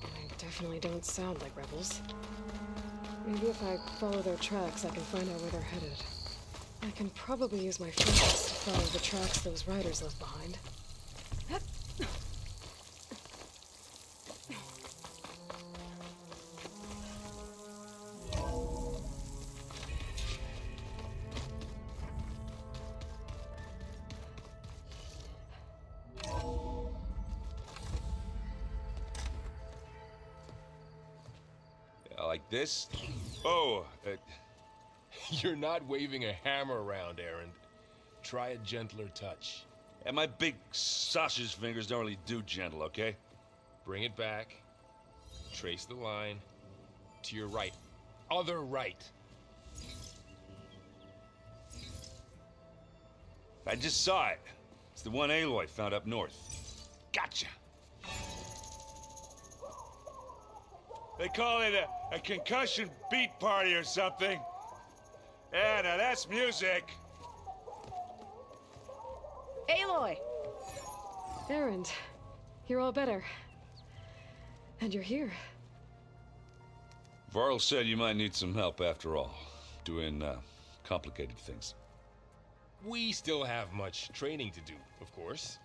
I definitely don't sound like rebels. Maybe if I follow their tracks, I can find out where they're headed. I can probably use my focus to follow the tracks those riders left behind. Like this? Oh, you're not waving a hammer around, Aaron. Try a gentler touch. And my big sausage fingers don't really do gentle, okay? Bring it back. Trace the line. To your right. Other right. I just saw it. It's the one Aloy found up north. Gotcha! They call it a concussion beat party or something. Yeah, now that's music. Aloy! Erend, you're all better. And you're here. Varl said you might need some help after all, doing complicated things. We still have much training to do, of course.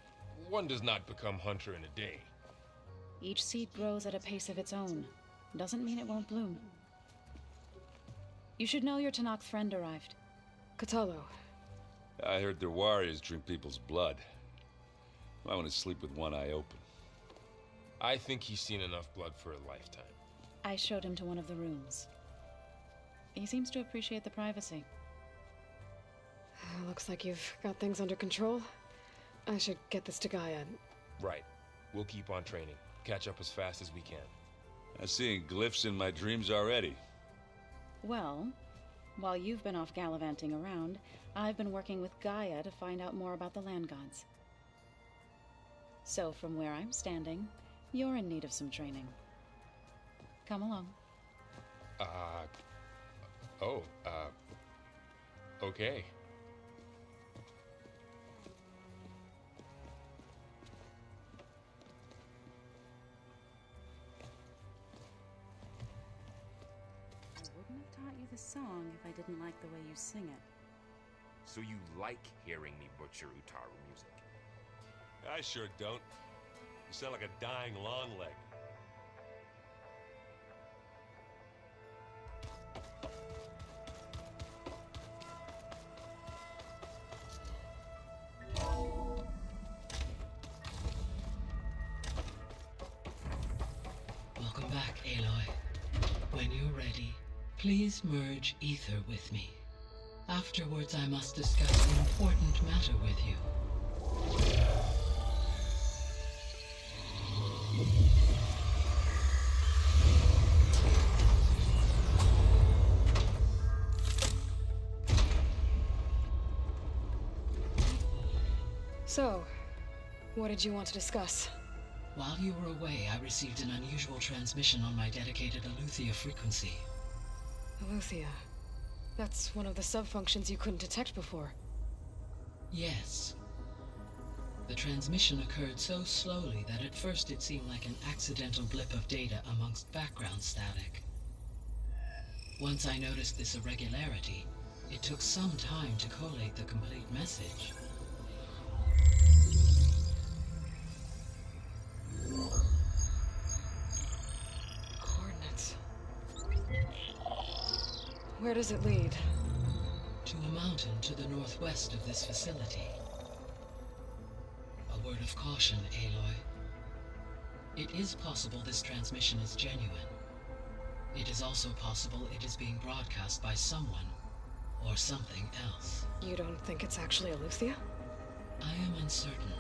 One does not become hunter in a day. Each seed grows at a pace of its own. Doesn't mean it won't bloom. You should know your Tanakh friend arrived. Katalo. I heard their warriors drink people's blood. I want to sleep with one eye open. I think he's seen enough blood for a lifetime. I showed him to one of the rooms. He seems to appreciate the privacy. Looks like you've got things under control. I should get this to Gaia. Right. We'll keep on training. Catch up as fast as we can. I'm seeing glyphs in my dreams already. Well, while you've been off gallivanting around, I've been working with Gaia to find out more about the land gods. So from where I'm standing, you're in need of some training. Come along. Okay. I wouldn't have taught you the song if I didn't like the way you sing it. So you like hearing me butcher Utaru music? I sure don't. You sound like a dying longleg. Welcome back, Aloy. When you're ready, please merge ether with me. Afterwards, I must discuss an important matter with you. So, what did you want to discuss? While you were away, I received an unusual transmission on my dedicated Aletheia frequency. Aletheia. That's one of the sub-functions you couldn't detect before. Yes. The transmission occurred so slowly that at first it seemed like an accidental blip of data amongst background static. Once I noticed this irregularity, it took some time to collate the complete message. Coordinates. Where does it lead? To a mountain to the northwest of this facility. A word of caution, Aloy. It is possible this transmission is genuine. It is also possible it is being broadcast by someone or something else. You don't think it's actually Aletheia? I am uncertain.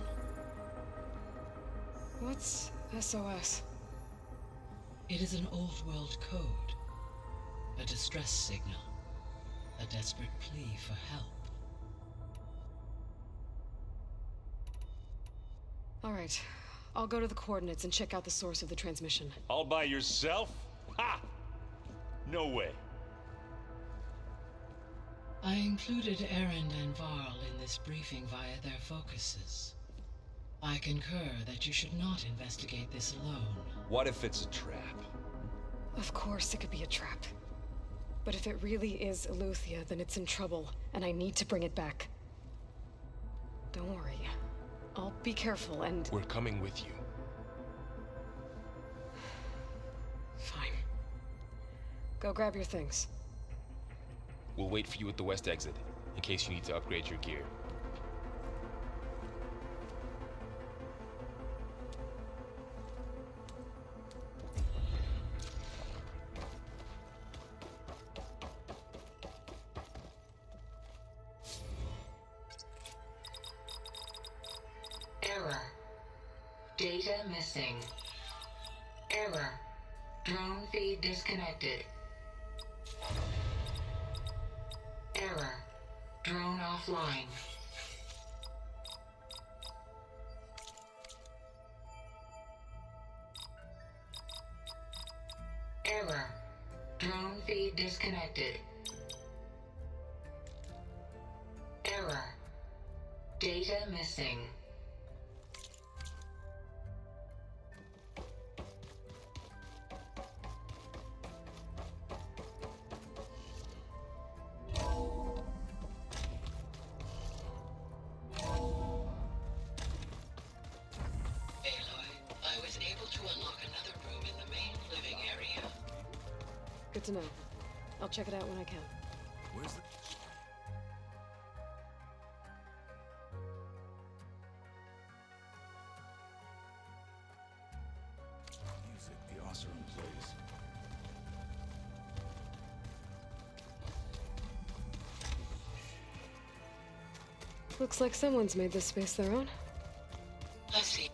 What's SOS? It is an old world code. A distress signal. A desperate plea for help. All right. I'll go to the coordinates and check out the source of the transmission. All by yourself? Ha! No way. I included Erend and Varl in this briefing via their focuses. I concur that you should not investigate this alone. What if it's a trap? Of course it could be a trap. But if it really is Aletheia, then it's in trouble, and I need to bring it back. Don't worry. I'll be careful and... We're coming with you. Fine. Go grab your things. We'll wait for you at the west exit, in case you need to upgrade your gear. Error. Data missing. Error. Drone feed disconnected. Error. Drone offline. Error. Drone feed disconnected. Error. Data missing. Good to know. I'll check it out when I can. Where's the... music the Acer plays? Looks like someone's made this space their own. Let's see.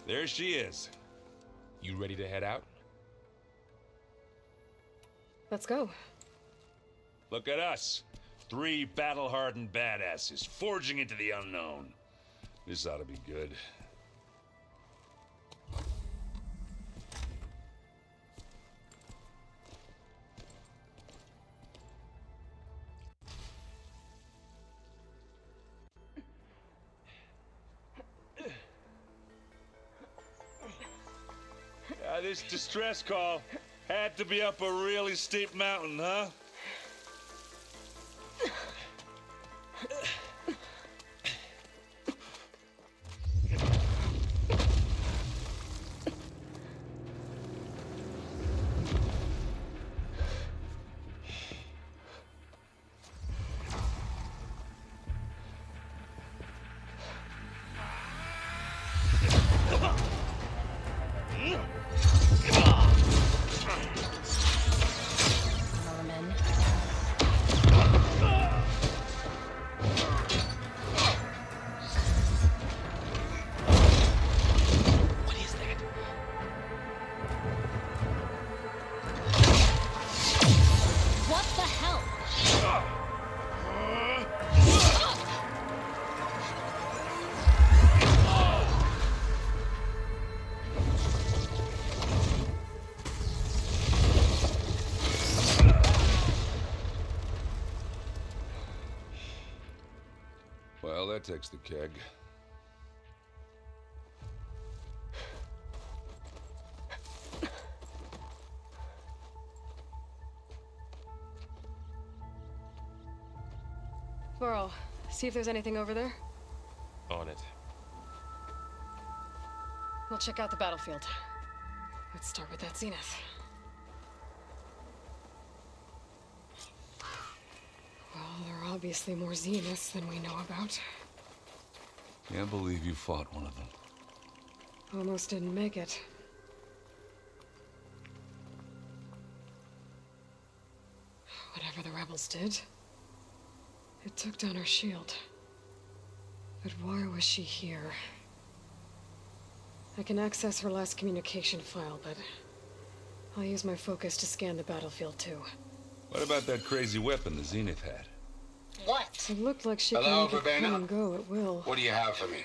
There she is. You ready to head out? Let's go. Look at us. 3 battle-hardened badasses forging into the unknown. This ought to be good. This distress call had to be up a really steep mountain, huh? Well, that takes the keg. Burrow, see if there's anything over there. On it. We'll check out the battlefield. Let's start with that Zenith. Well, there are obviously more Zeniths than we know about. Can't believe you fought one of them. Almost didn't make it. Whatever the rebels did, it took down her shield. But why was she here? I can access her last communication file, but I'll use my focus to scan the battlefield too. What about that crazy weapon the Zenith had? What? It looked like she Hello, could make it Verbena? come and go at will. What do you have for me?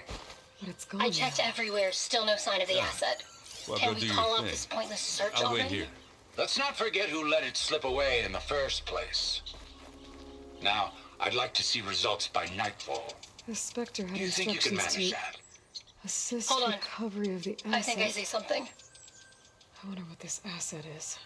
But it's gone I checked everywhere, still no sign of the asset. Well, Can go we do your call off thing. this pointless search I'll already? wait here. Let's not forget who let it slip away in the first place. Now, I'd like to see results by nightfall. The Spectre had Do you think you can instructions manage to that? assist Hold on. recovery of the asset. I think I see something. I wonder what this asset is.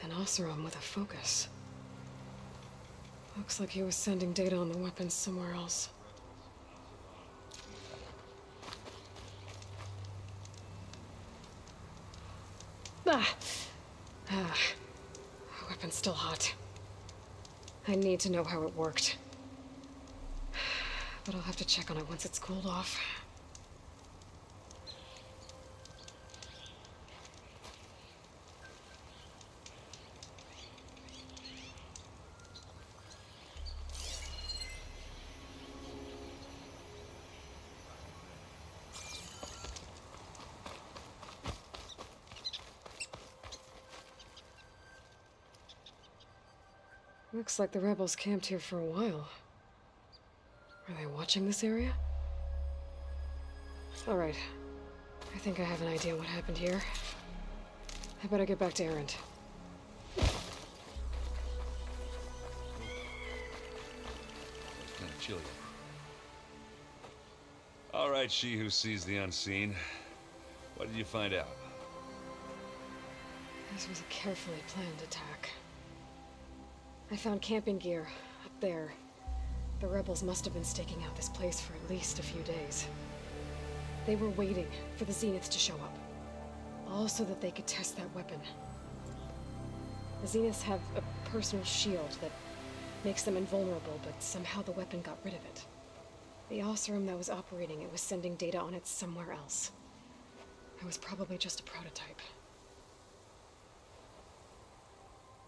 An Oseram with a focus. Looks like he was sending data on the weapons somewhere else. The weapon's still hot. I need to know how it worked. But I'll have to check on it once it's cooled off. Looks like the rebels camped here for a while. Are they watching this area? All right. I think I have an idea what happened here. I better get back to Erend. Kind of chilly. All right, she who sees the unseen. What did you find out? This was a carefully planned attack. I found camping gear up there. The rebels must have been staking out this place for at least a few days. They were waiting for the Zeniths to show up, all so that they could test that weapon. The Zeniths have a personal shield that makes them invulnerable, but somehow the weapon got rid of it. The Oseram that was operating it was sending data on it somewhere else. It was probably just a prototype.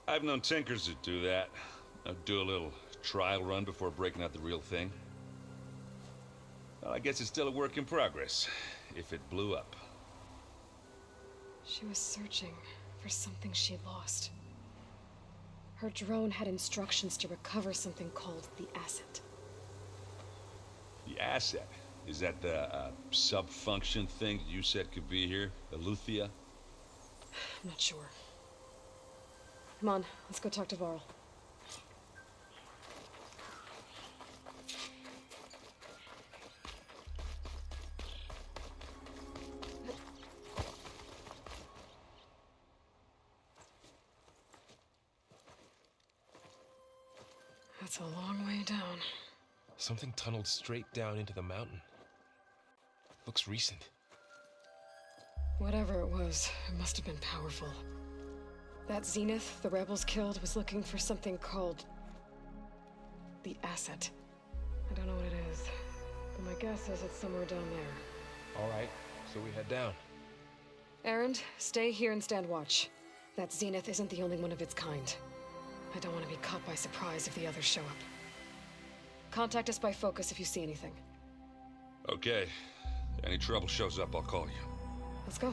I've known tinkers that do that. They'll do a little trial run before breaking out the real thing. Well, I guess it's still a work in progress, if it blew up. She was searching for something she lost. Her drone had instructions to recover something called the asset. The asset? Is that the sub-function thing you said could be here? The Luthia? I'm not sure. Come on, let's go talk to Varl. That's a long way down. Something tunneled straight down into the mountain. Looks recent. Whatever it was, it must have been powerful. That Zenith the rebels killed was looking for something called the asset. I don't know what it is, but my guess is it's somewhere down there. All right, so we head down. Erend, stay here and stand watch. That Zenith isn't the only one of its kind. I don't want to be caught by surprise if the others show up. Contact us by focus if you see anything. Okay. Any trouble shows up, I'll call you. Let's go.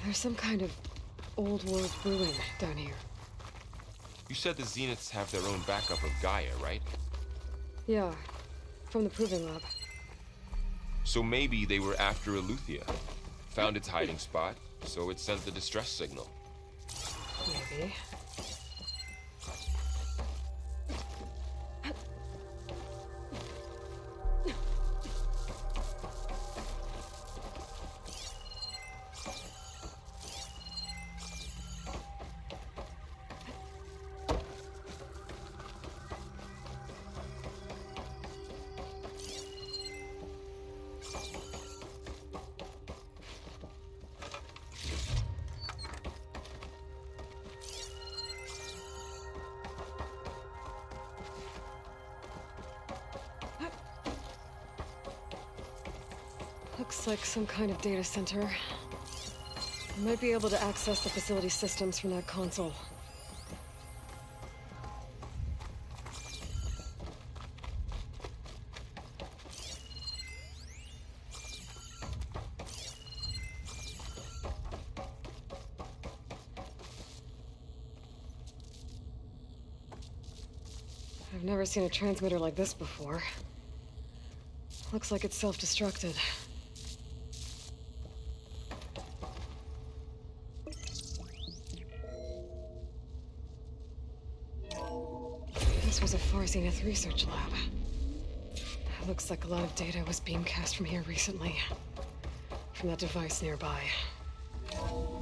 There's some kind of old world ruin down here. You said the Zeniths have their own backup of Gaia, right? Yeah, from the Proving Lab. So maybe they were after Eleuthia. Found its hiding spot, so it sent the distress signal. Maybe. Looks like some kind of data center. I might be able to access the facility systems from that console. I've never seen a transmitter like this before. Looks like it's self-destructed. This was a Far Zenith research lab. Looks like a lot of data was beamcast from here recently. From that device nearby.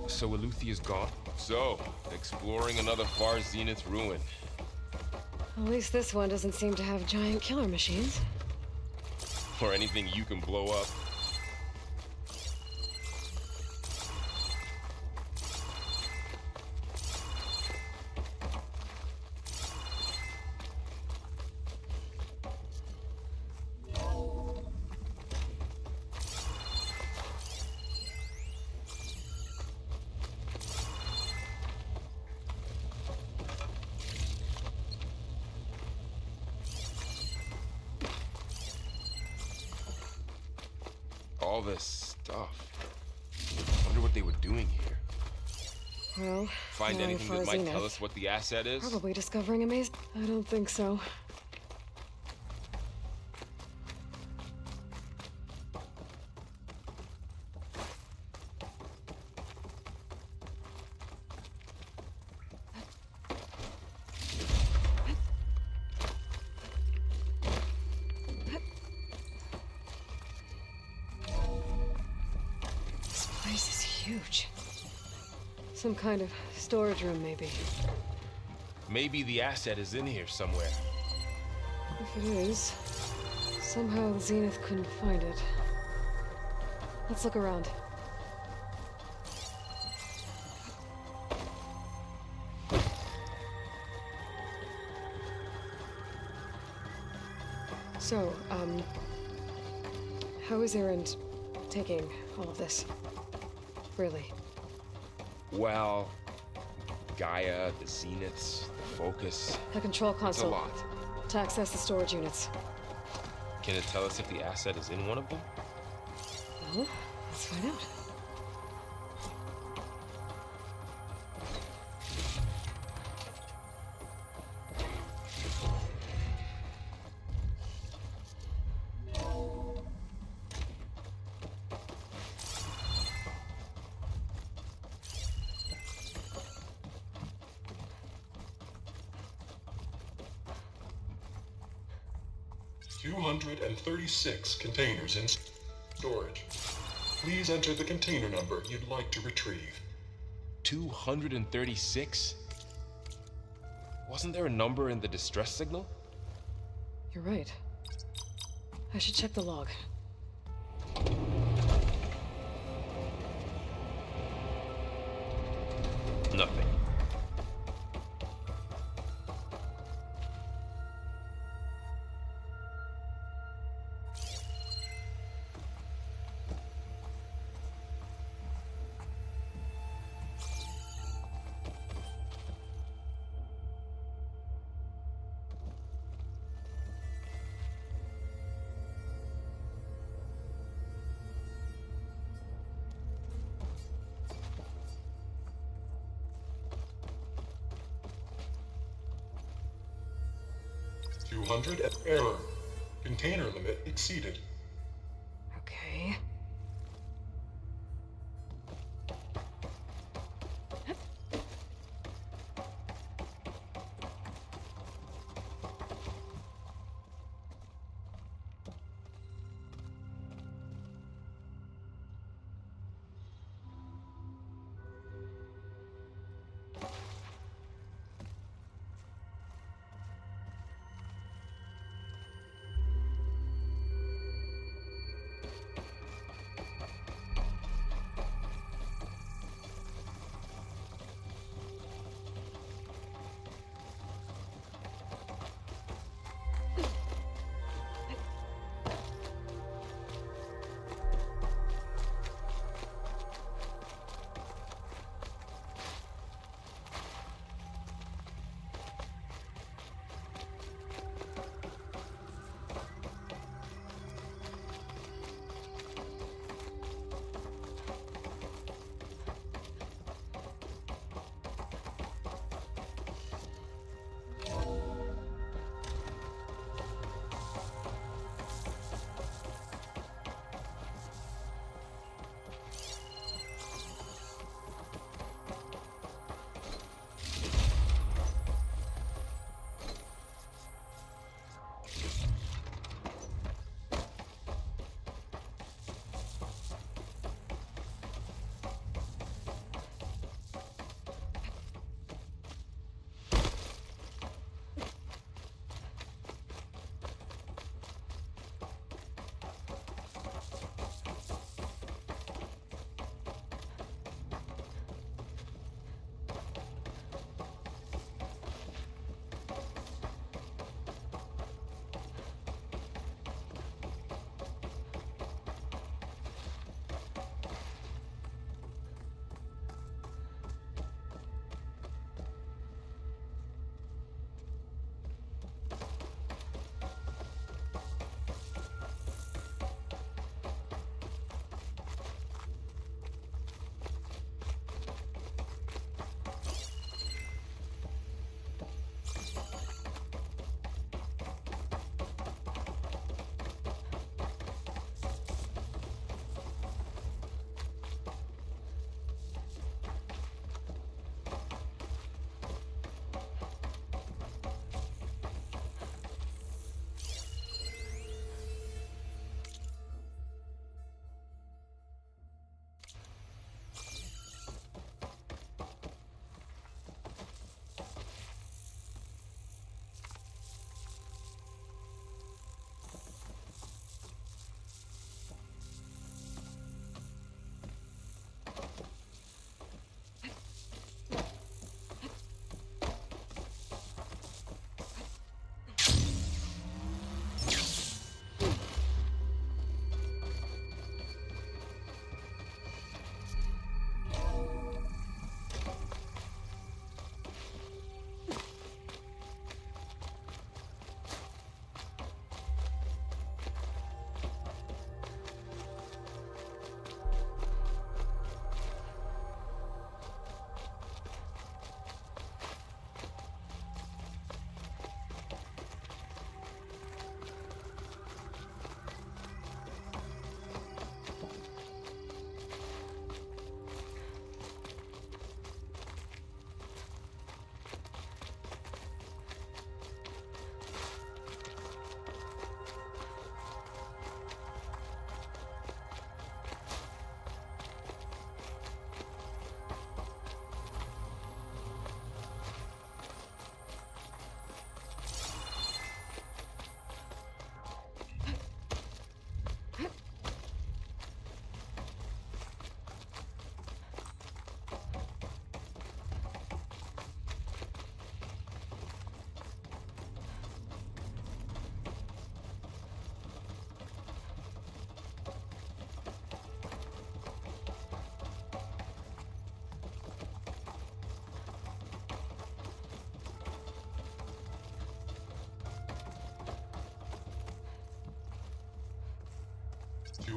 So Eleuthia's gone. So, exploring another Far Zenith ruin. At least this one doesn't seem to have giant killer machines. Or anything you can blow up. all this stuff. Wonder what they were doing here. Well, Find knowing anything for that might Zenith, tell us what the asset is? probably discovering amazing. I don't think so. This place is huge. Some kind of storage room, maybe. Maybe the asset is in here somewhere. If it is, somehow the Zenith couldn't find it. Let's look around. So, how is Erend taking all of this? Really? Well, Gaia, the Zeniths, the Focus. The control console. It's a lot. To access the storage units. Can it tell us if the asset is in one of them? Well, let's find out. $236 containers in storage. Please enter the container number you'd like to retrieve. 236? Wasn't there a number in the distress signal? You're right. I should check the log. Nothing. Error. Container limit exceeded. Okay.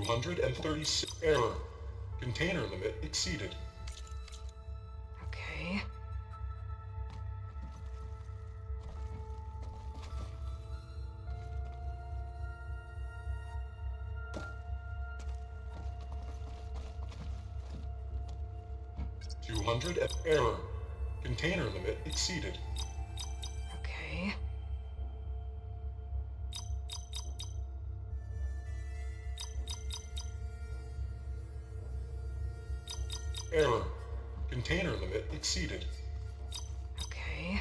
236. Error. Container limit exceeded. Okay. Error. Container limit exceeded. Okay. Error. Container limit exceeded. Okay.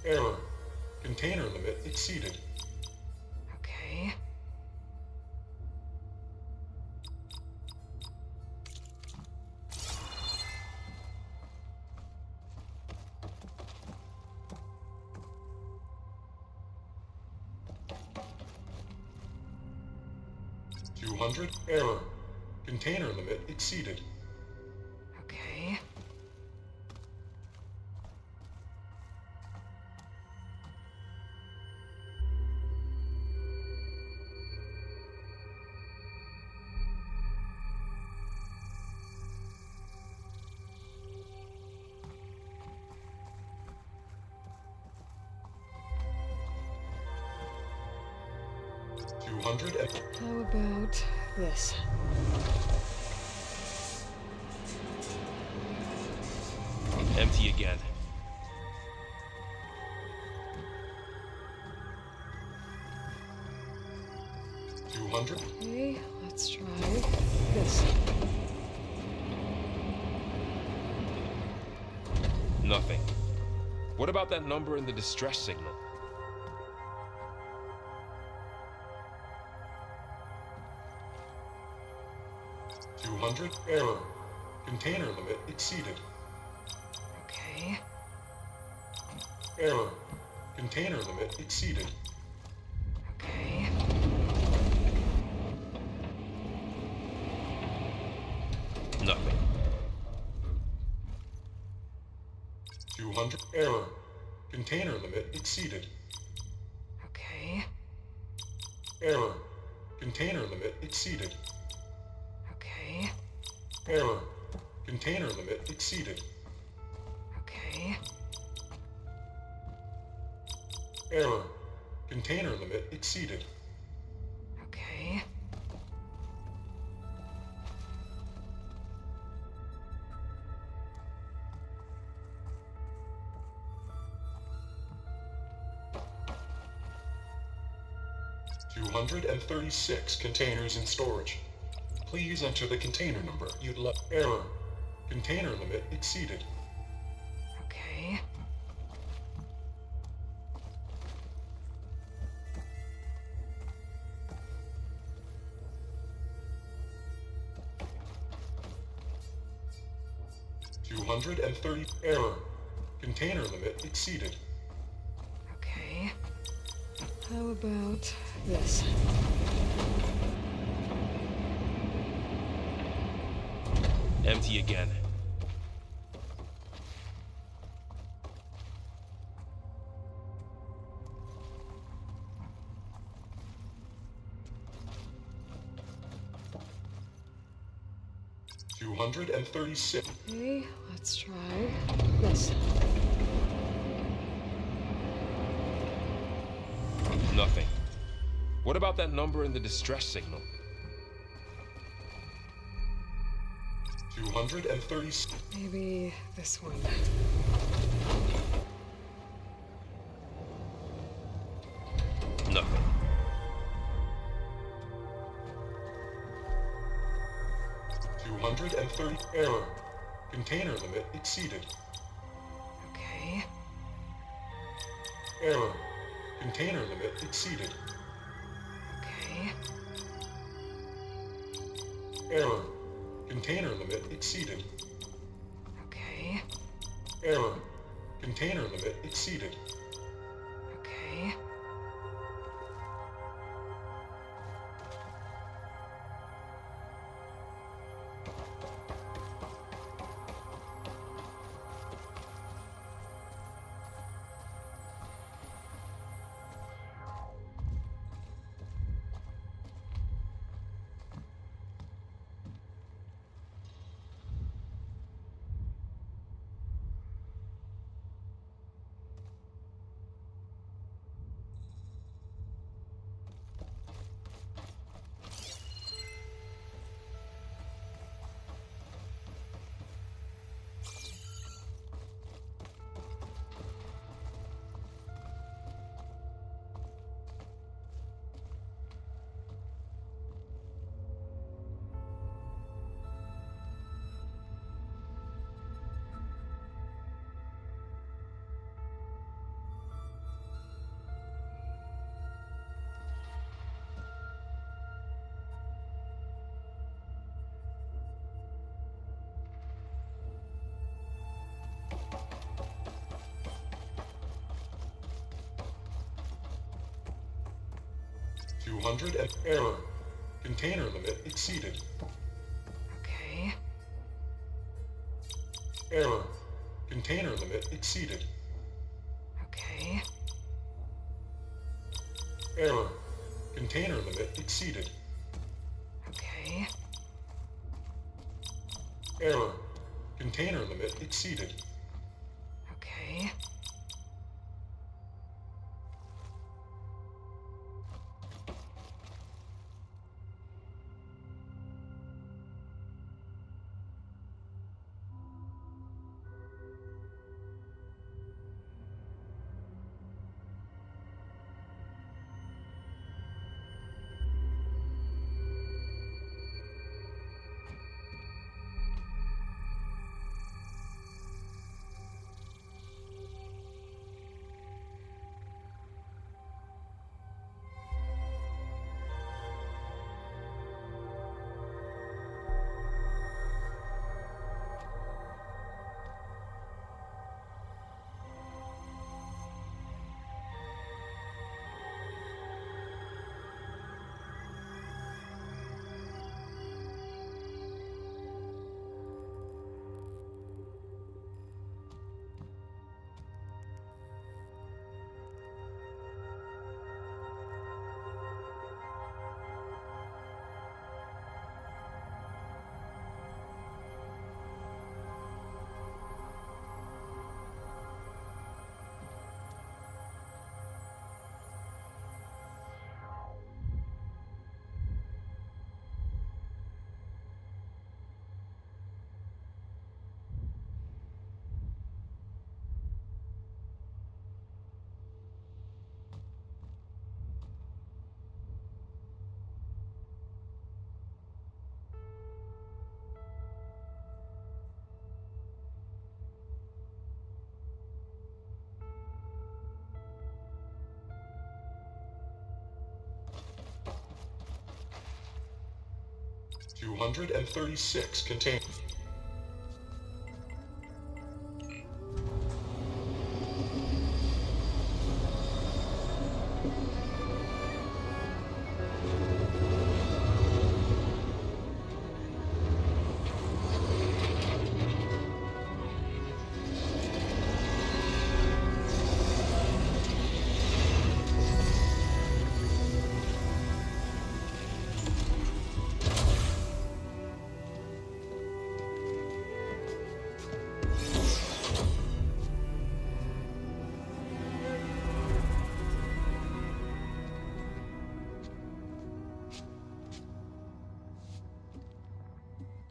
Error. Container limit exceeded. Okay. 200. Error. Container limit exceeded. Okay. How about this? Empty again. Okay, let's try this. Nothing. What about that number in the distress signal? Error. Container limit exceeded. Okay. Error. Container limit exceeded. Okay. Nothing. 200. Error. Container limit exceeded. Okay. Error. Container limit exceeded. Okay. Error. Container limit exceeded. Okay. Error. Container limit exceeded. Okay. $236 containers in storage. Please enter the container number you'd like. Error. Container limit exceeded. Okay. $230. Error. Container limit exceeded. Okay. How about this? Empty again. $236. Okay, let's try this. Nothing. What about that number in the distress signal? 236. Maybe this one. Nothing. $230. Error. Container limit exceeded. Okay. Error. Container limit exceeded. Okay. Error. Container limit exceeded. Okay. Error. Container limit exceeded. Okay. 200 and error. Container limit exceeded. Okay. Error. Container limit exceeded. Okay. Error. Container limit exceeded. Okay. Error. Container limit exceeded. Okay. 236 contain.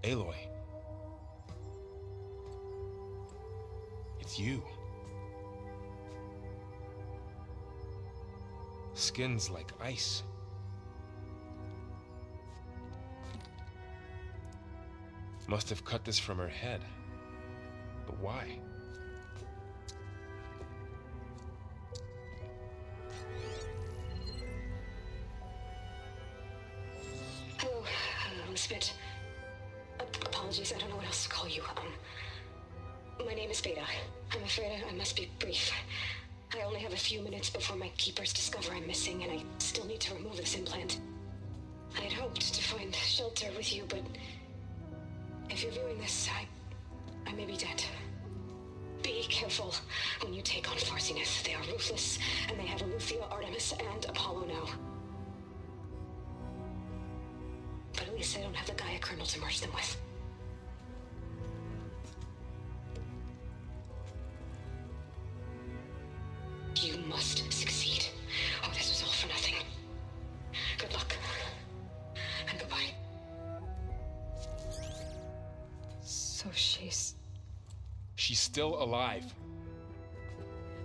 Aloy. It's you. Skin's like ice. Must have cut this from her head. But why? Hello, Spit. Apologies, I don't know what else to call you. My name is Beta. I'm afraid I must be brief. I only have a few minutes before my keepers discover I'm missing, and I still need to remove this implant. I had hoped to find shelter with you, but if you're viewing this, I may be dead. Be careful when you take on Farsineth. They are ruthless, and they have Aletheia, Artemis, and Apollo now. But at least I don't have the Gaia kernel to merge them with. You must succeed. Oh, this was all for nothing. Good luck. And goodbye. So she's... She's still alive.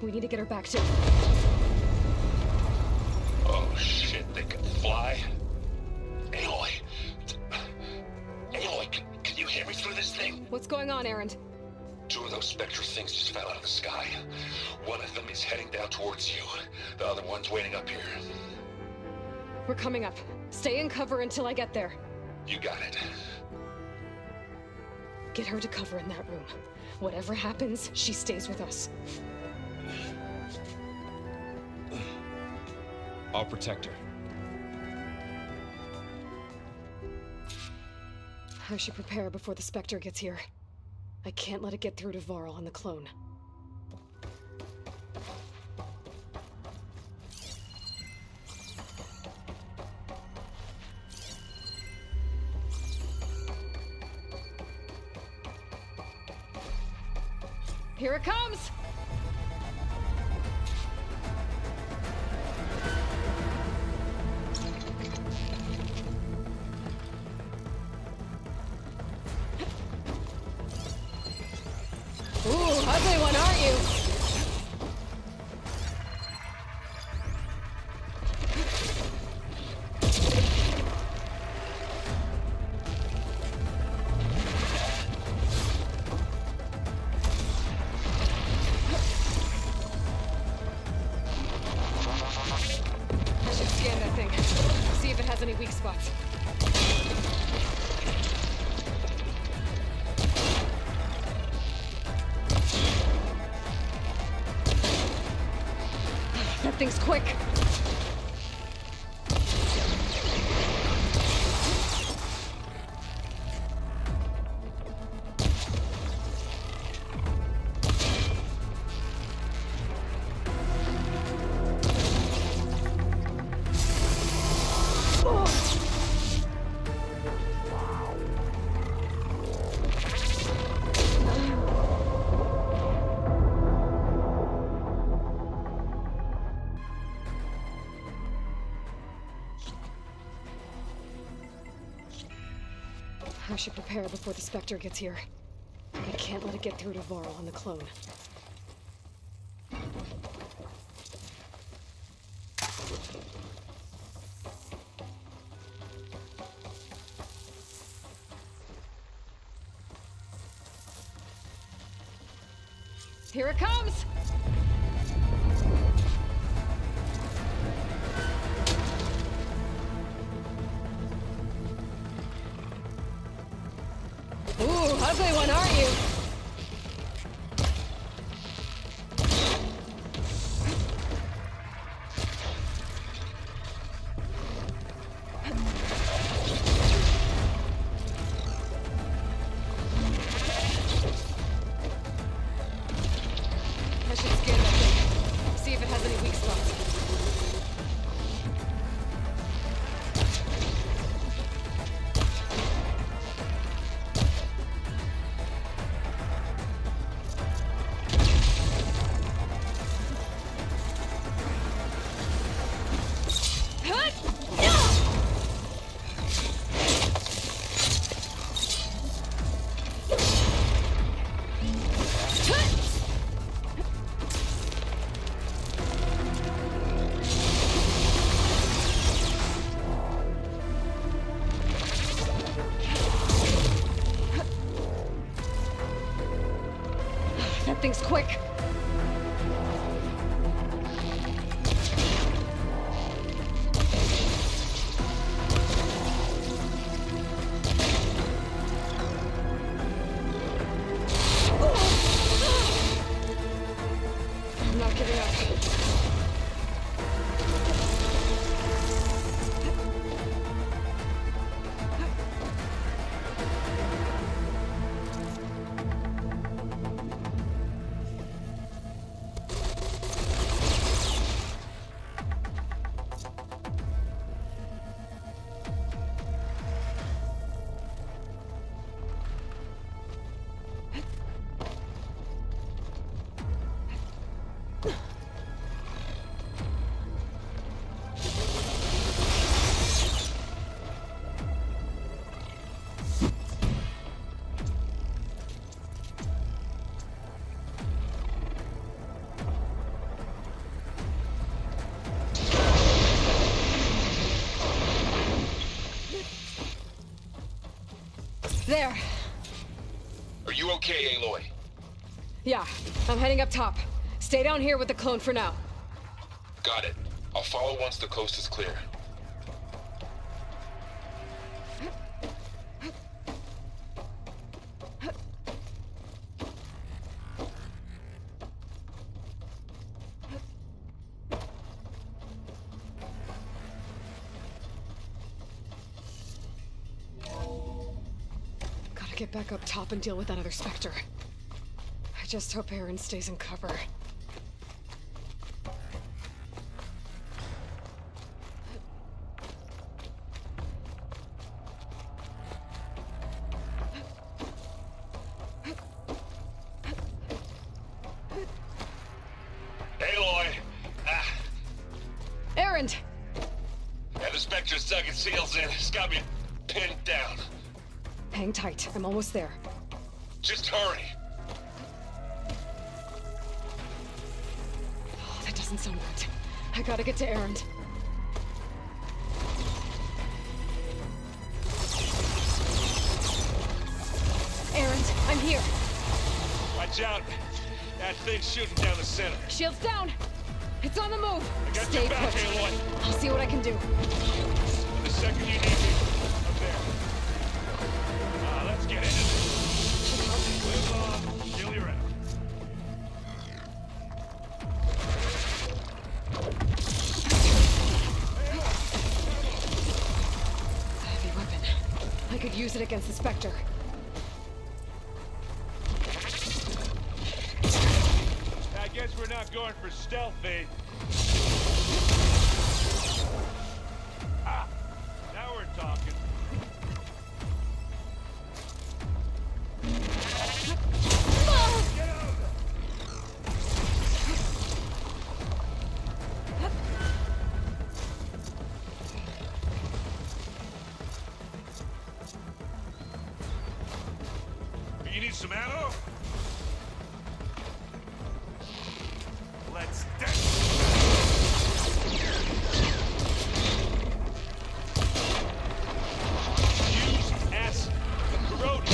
We need to get her back to... Oh shit, they can fly? Aloy! Aloy, can you hear me through this thing? What's going on, Erend? Two of those spectral things just fell out of the sky. One of them is heading down towards you. The other one's waiting up here. We're coming up. Stay in cover until I get there. You got it. Get her to cover in that room. Whatever happens, she stays with us. I'll protect her. I should prepare before the Spectre gets here. I can't let it get through to Varl and the clone. Here it comes! Ooh, ugly one, aren't you? I should scan that thing. See if it has any weak spots. That thing's quick. I should prepare before the Spectre gets here. I can't let it get through to Varl and the clone. Here it comes! Ooh, ugly one, aren't you? I should scan that thing. See if it has any weak spots. That thing's quick. I'm not giving up. There. Are you okay, Aloy? Yeah, I'm heading up top. Stay down here with the clone for now. Got it. I'll follow once the coast is clear. get back up top and deal with that other Spectre. I just hope Aaron stays in cover. Aloy! Aaron! Yeah, the Spectre's dug its heels in. It's got me pinned down. Hang tight. I'm almost there. Just hurry. Oh, that doesn't sound good. I gotta get to Aaron. Aaron, I'm here. Watch out. That thing's shooting down the center. Shields down. It's on the move. I got Stay your back, put. Aloy. I'll see what I can do. The second you need me, I'm there. Let's get into this. We'll kill you out. Heavy weapon. I could use it against the Spectre. I guess we're not going for stealthy. Now we're talking. Get out of there! You need some ammo? Let's dance! Use acid. Corrode.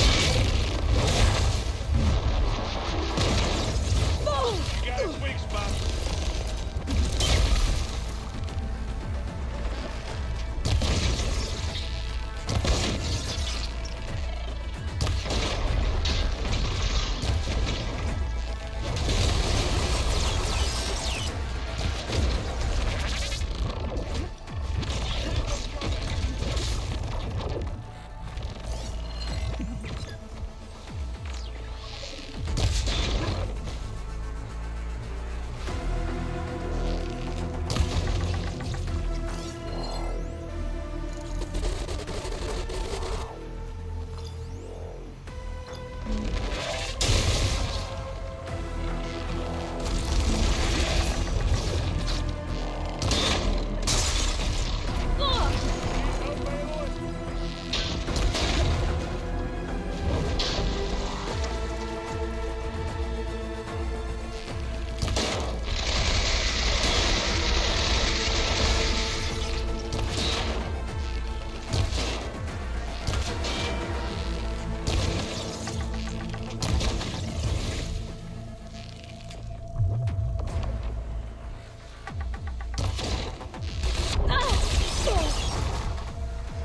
You got his weak spot.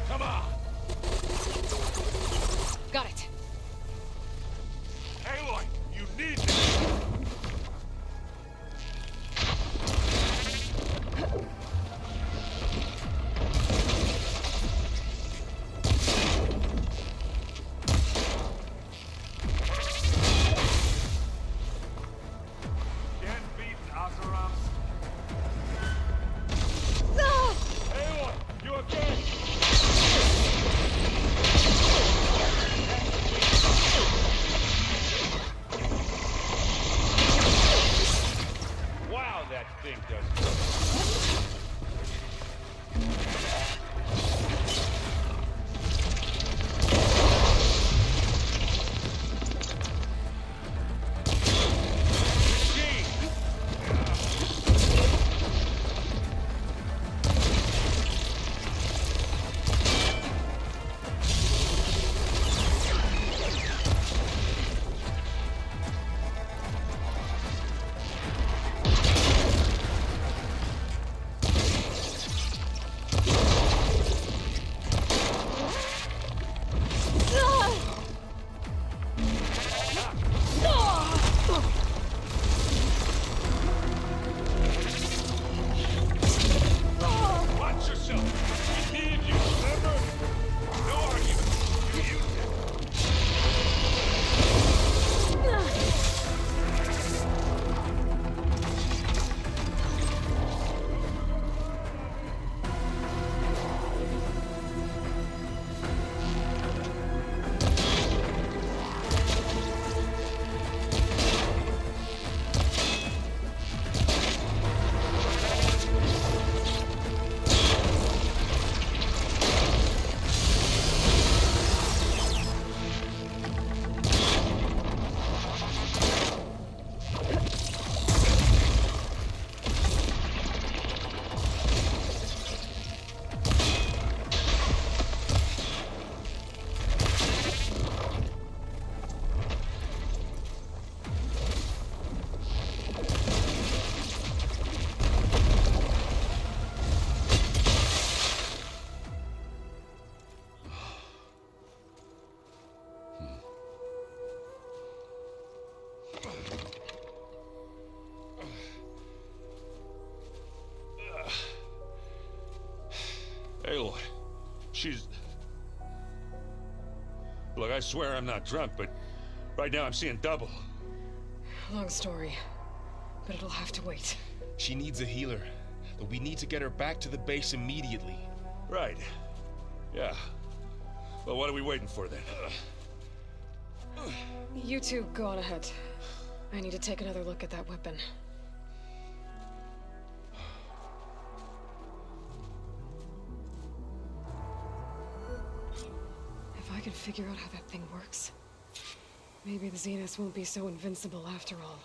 Come on! Got it. Aloy, you need this! Can't beat Acerams. Aloy, you okay? She's... Look, I swear I'm not drunk, but right now I'm seeing double. Long story, but it'll have to wait. She needs a healer, but we need to get her back to the base immediately. Right. Yeah. Well, what are we waiting for then? You two go on ahead. I need to take another look at that weapon. If I can figure out how that thing works, maybe the Zeniths won't be so invincible after all.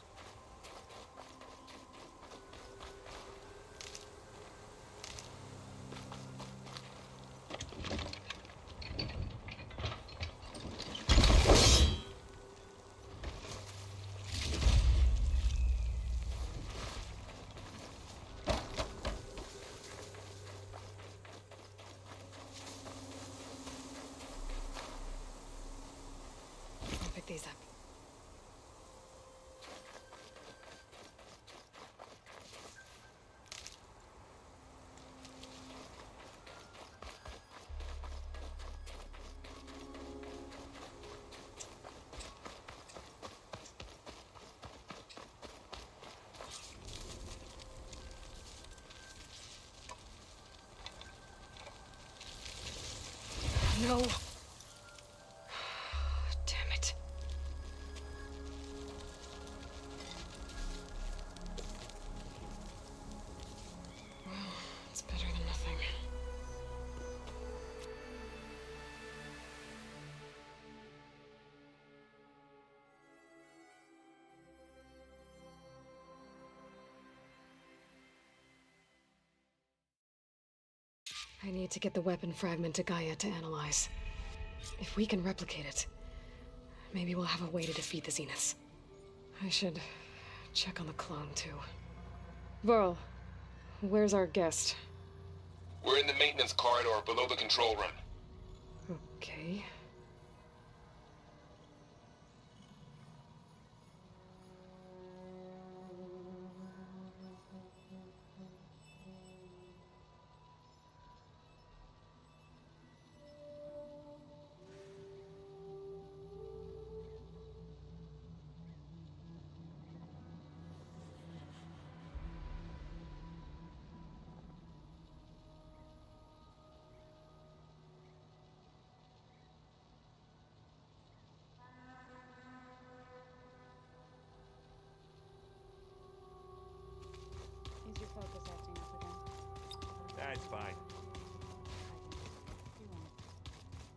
These up. No. Damn it. Well, it's better than nothing. I need to get the weapon fragment to Gaia to analyze. If we can replicate it, maybe we'll have a way to defeat the Zeniths. I should check on the clone, too. Varl, where's our guest? We're in the maintenance corridor below the control room. Okay. Is your focus acting up again? That's fine.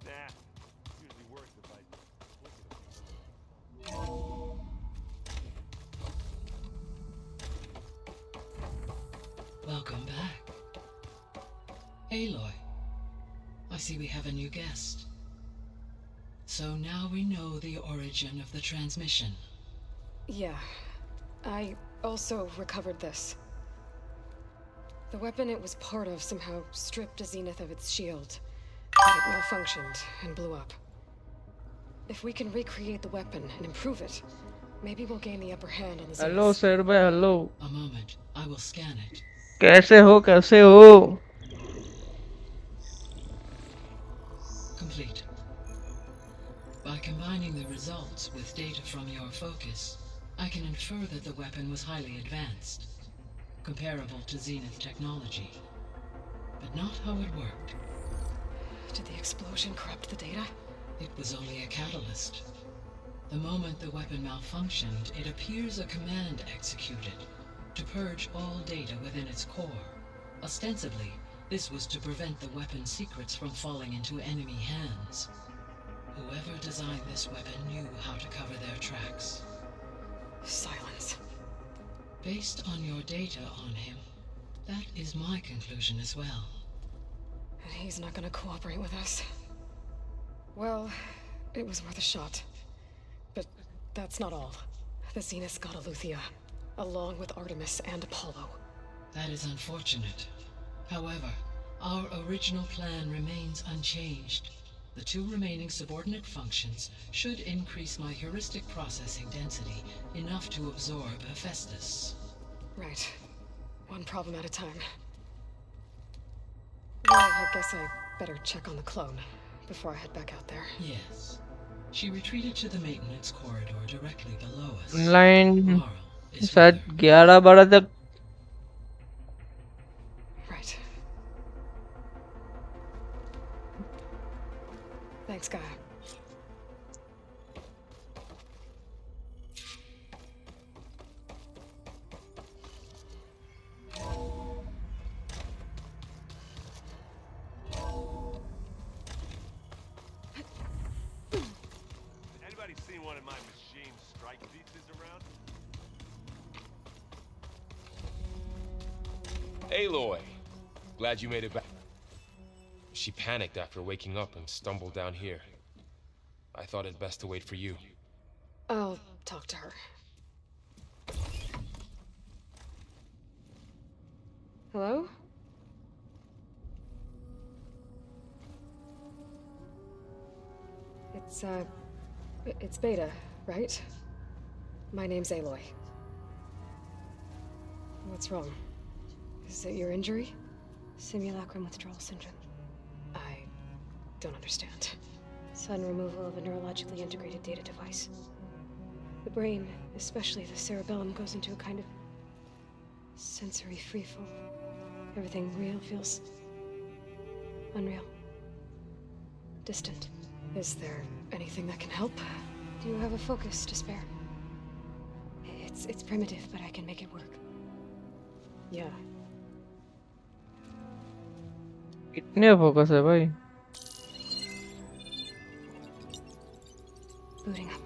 Nah. Usually works if I look at it. Welcome back. Aloy, I see we have a new guest. So now we know the origin of the transmission. Yeah. I also recovered this. The weapon it was part of somehow stripped a Zenith of its shield, but it malfunctioned and blew up. If we can recreate the weapon and improve it, maybe we'll gain the upper hand on the Zeniths. Hello sir भाई hello A moment, I will scan it. कैसे हो Complete. By combining the results with data from your focus, I can infer that the weapon was highly advanced, comparable to Zenith technology, but not how it worked. Did the explosion corrupt the data? It was only a catalyst. The moment the weapon malfunctioned, it appears a command executed to purge all data within its core. Ostensibly, this was to prevent the weapon's secrets from falling into enemy hands. Whoever designed this weapon knew how to cover their tracks. Silence. Based on your data on him, that is my conclusion as well. And he's not gonna cooperate with us. Well, it was worth a shot. But that's not all. The Zeniths got Aleuthyia, along with Artemis and Apollo. That is unfortunate. However, our original plan remains unchanged. The two remaining subordinate functions should increase my heuristic processing density enough to absorb Hephaestus. Right. One problem at a time. Well, I guess I Better check on the clone before I head back out there. Yes. She retreated to the maintenance corridor directly below us. Online Laurel is शायद with her. 11-12 तक. Right. Thanks, Gaia. Anybody seen one of my machine strike pieces around? Aloy, glad you made it back. She panicked after waking up and stumbled down here. I thought it best to wait for you. I'll talk to her. Hello? It's Beta, right? My name's Aloy. What's wrong? Is it your injury? Simulacrum withdrawal syndrome. I don't understand. Sudden removal of a neurologically integrated data device. The brain, especially the cerebellum, goes into a kind of sensory freefall. Everything real feels unreal. Distant. Is there anything that can help? Do you have a focus to spare? It's primitive, but I can make it work. Yeah. कितने focus है भाई? Booting up.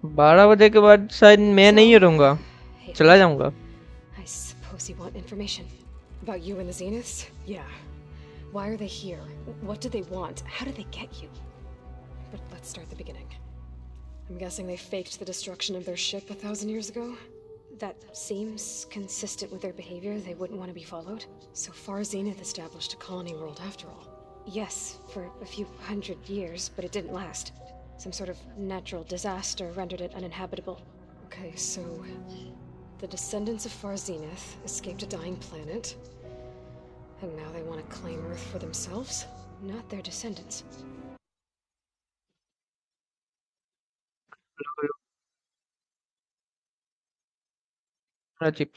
बारह बजे के बाद शायद मैं नहीं रहूँगा, चला जाऊँगा. I suppose you want information about you and the Zeniths? Yeah. Why are they here? What do they want? How did they get you? But let's start at the beginning. I'm guessing they faked the destruction of their ship 1,000 years ago? That seems consistent with their behavior. They wouldn't want to be followed. So far, Zenith established a colony world after all. Yes, for a few hundred years, but it didn't last. Some sort of natural disaster rendered it uninhabitable. Okay, so the descendants of Far Zenith escaped a dying planet, and now they want to claim Earth for themselves? Not their descendants. Rajik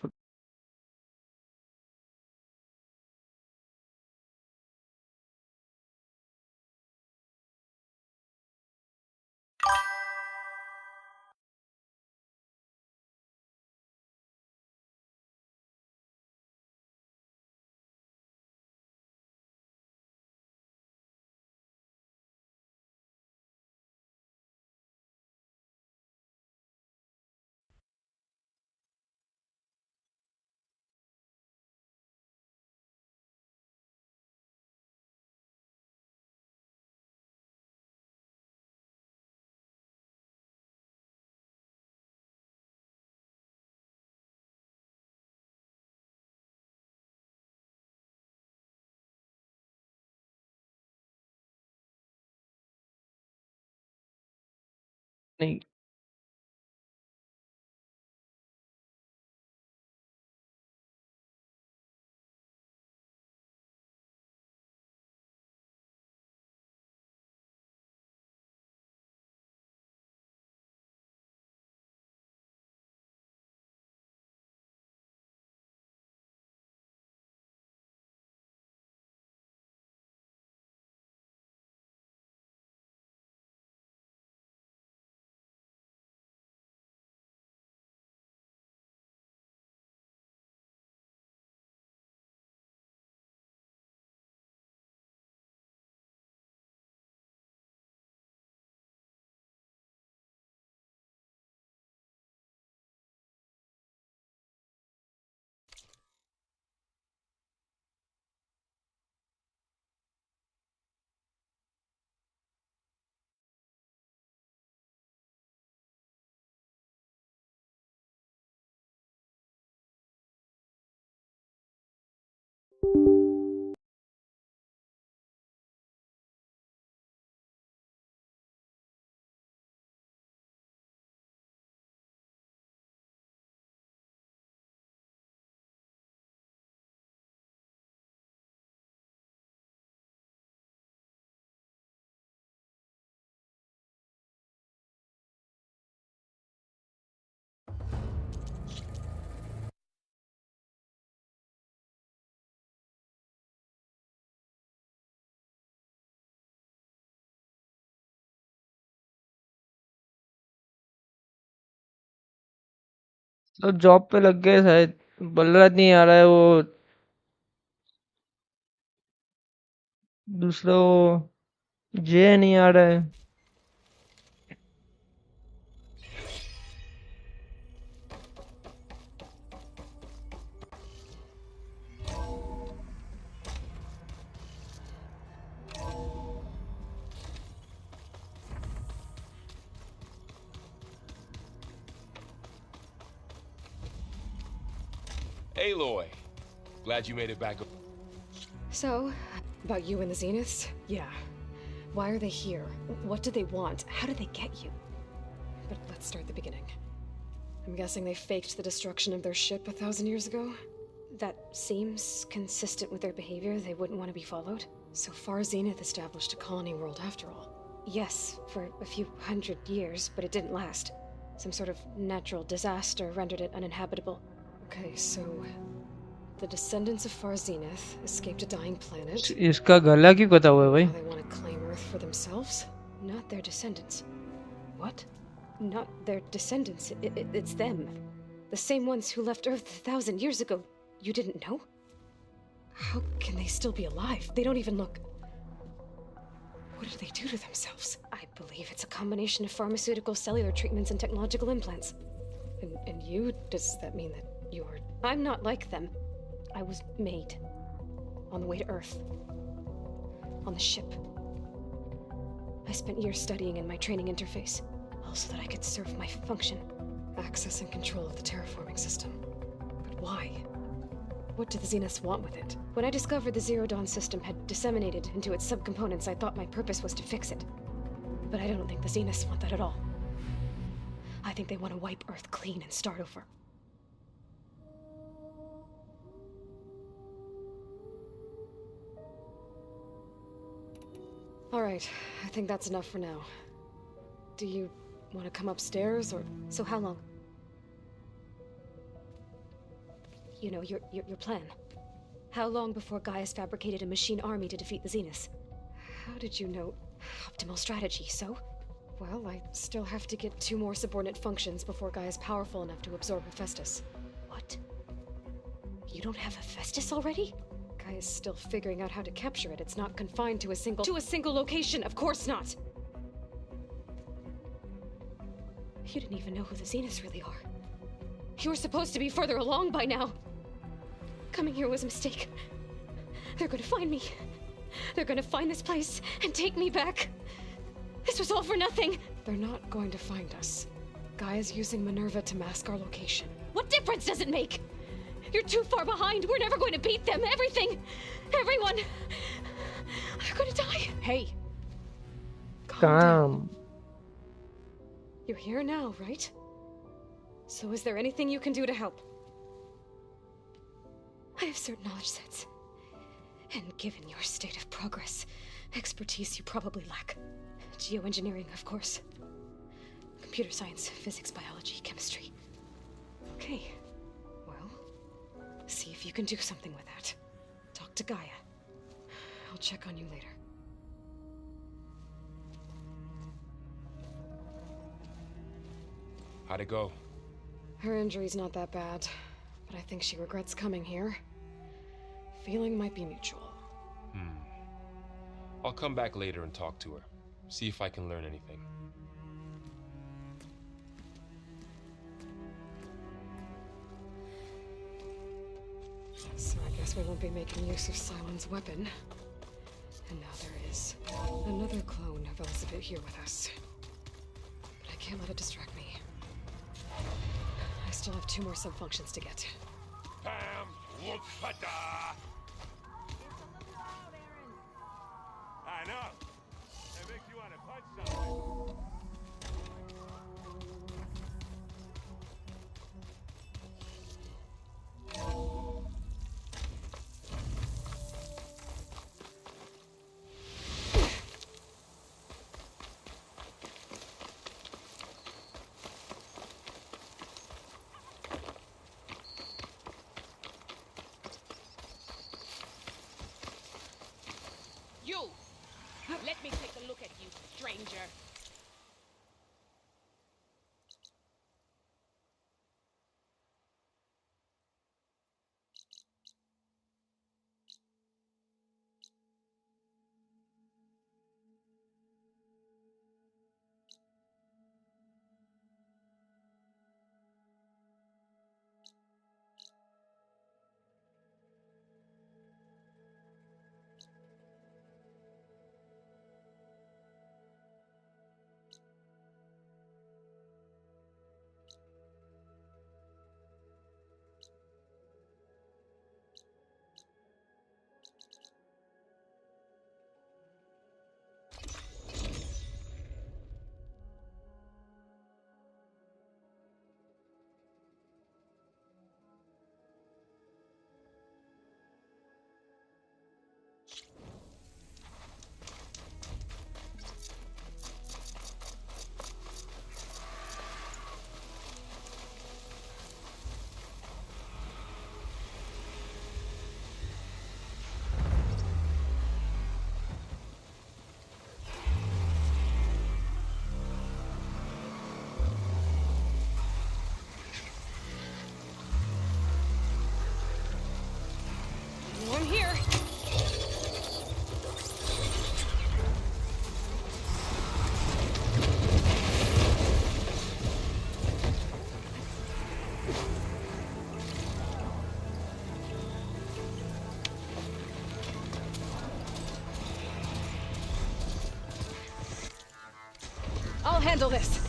नहीं. तो job पे लग गए शायद। बलराज नहीं आ रहा है वो दूसरा वो जे नहीं आ रहा है। Aloy, glad you made it back. So, about you and the Zeniths? Yeah. Why are they here? What do they want? How did they get you? But let's start at the beginning. I'm guessing they faked the destruction of their ship 1,000 years ago? That seems consistent with their behavior. They wouldn't want to be followed. So far, Zenith established a colony world after all. Yes, for a few hundred years, but it didn't last. Some sort of natural disaster rendered it uninhabitable. Okay, so the descendants of Far Zenith escaped a dying planet. इसका गला क्यों कटा हुआ है भाई? Now they want to claim Earth for themselves? Not their descendants. What? Not their descendants. It's them. The same ones who left Earth 1,000 years ago. You didn't know? How can they still be alive? They don't even look... What did they do to themselves? I believe it's a combination of pharmaceutical, cellular treatments, and technological implants. And you? Does that mean that you're... I'm not like them. I was made. On the way to Earth. On the ship. I spent years studying in my training interface. All so that I could serve my function. Access and control of the terraforming system. But why? What do the Zeniths want with it? When I discovered the Zero Dawn system had disseminated into its subcomponents, I thought my purpose was to fix it. But I don't think the Zeniths want that at all. I think they want to wipe Earth clean and start over. All right, I think that's enough for now. Do you want to come upstairs, or... So how long? You know, your plan. How long before Gaius fabricated a machine army to defeat the Zeniths? How did you know? Optimal strategy, so? Well, I still have to get 2 more subordinate functions before Gaia's powerful enough to absorb Hephaestus. What? You don't have Hephaestus already? Gaia's still figuring out how to capture it. It's not confined to a single... To a single location, of course not! You didn't even know who the Zeniths really are. You were supposed to be further along by now. Coming here was a mistake. They're gonna find me. They're gonna find this place and take me back. This was all for nothing. They're not going to find us. Gaia's using Minerva to mask our location. What difference does it make? You're too far behind. We're never going to beat them. Everything. Everyone. They're gonna die. Hey. Calm. You're here now, right? So is there anything you can do to help? I have certain knowledge sets. And given your state of progress, expertise you probably lack. Geoengineering, of course. Computer science, physics, biology, chemistry. Okay. Well, see if you can do something with that. Talk to Gaia. I'll check on you later. How'd it go? Her injury's not that bad, but I think she regrets coming here. Feeling might be mutual. I'll come back later and talk to her. See if I can learn anything. So I guess we won't be making use of Cylon's weapon. And now there is another clone of Elizabeth here with us. But I can't let it distract me. I still have 2 more sub-functions to get. Bam! Whoop! Fada! I know. It makes you want to punch something. You! Let me take a look at you, stranger. I'll handle this.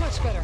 Much better.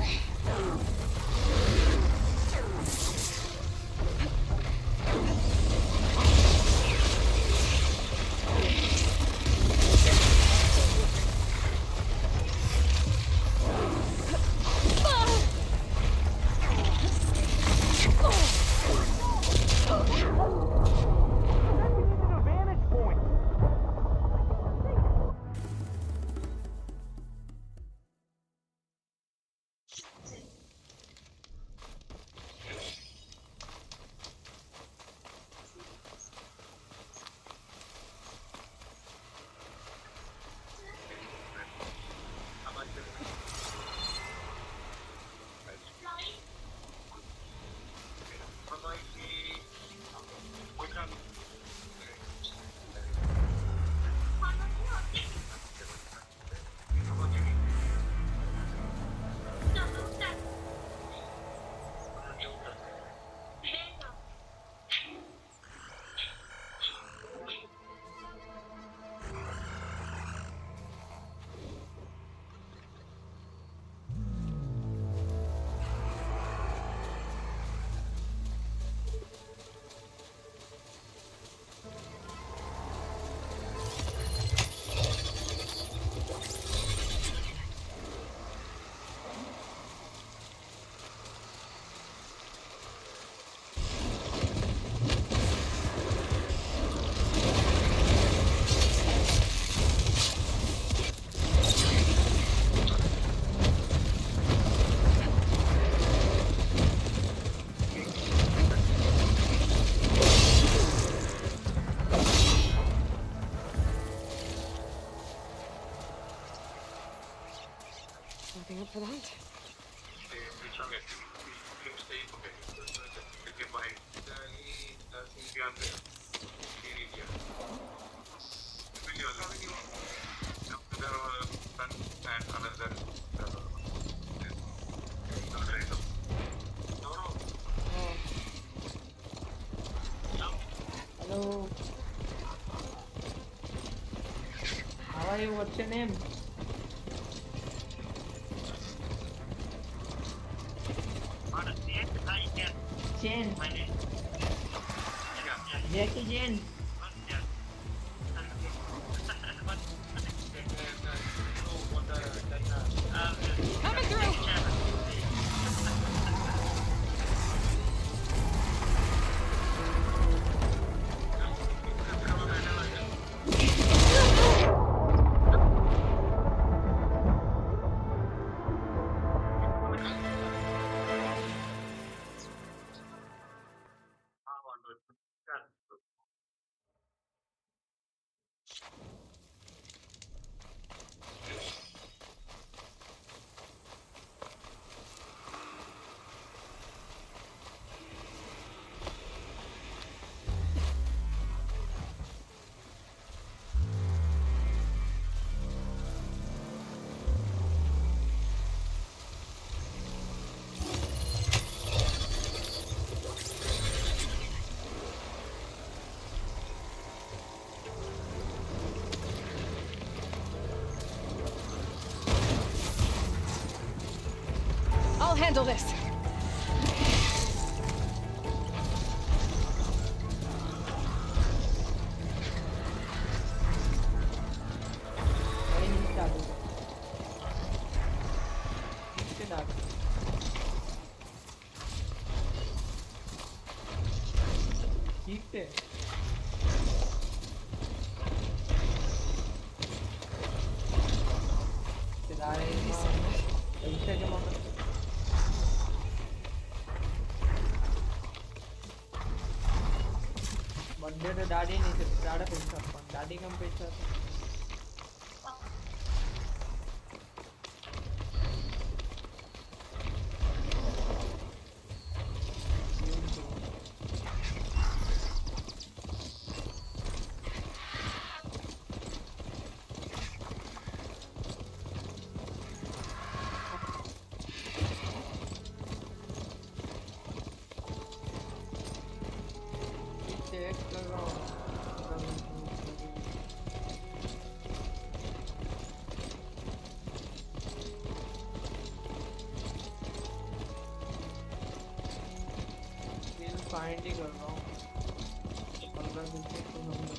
Nothing up for that? Hello. How are you? What's your name? Jane. Jackie Jane. Coming through! I'll handle this. बंदे दाढ़ी नहीं थे दाढ़ा पेंचा दाढ़ी कम पेंचा find ही कर रहा हूँ 15 दिन से तो नंबर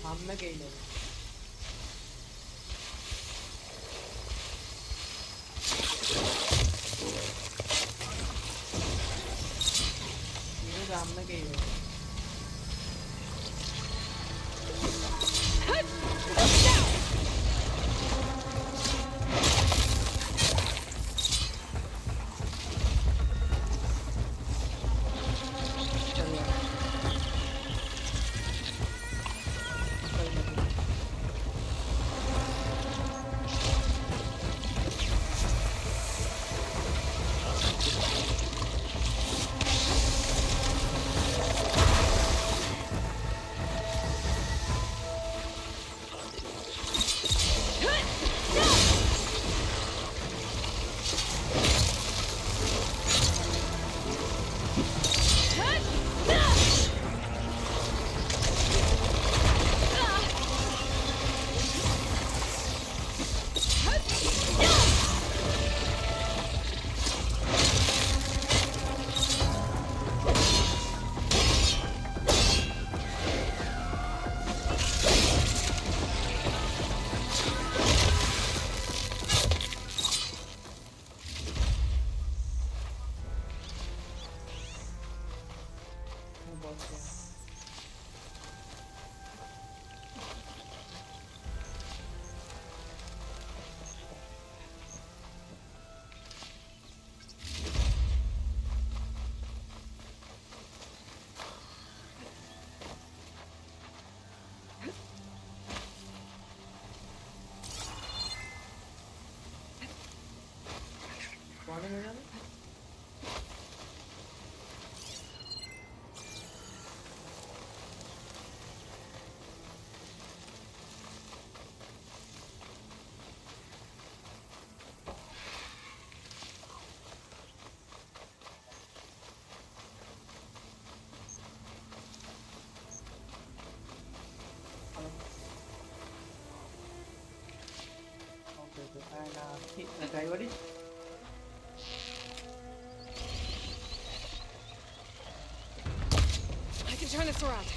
हमने कहीं नहीं ये हमने कहीं नहीं कौन है जाने driver I can turn this around.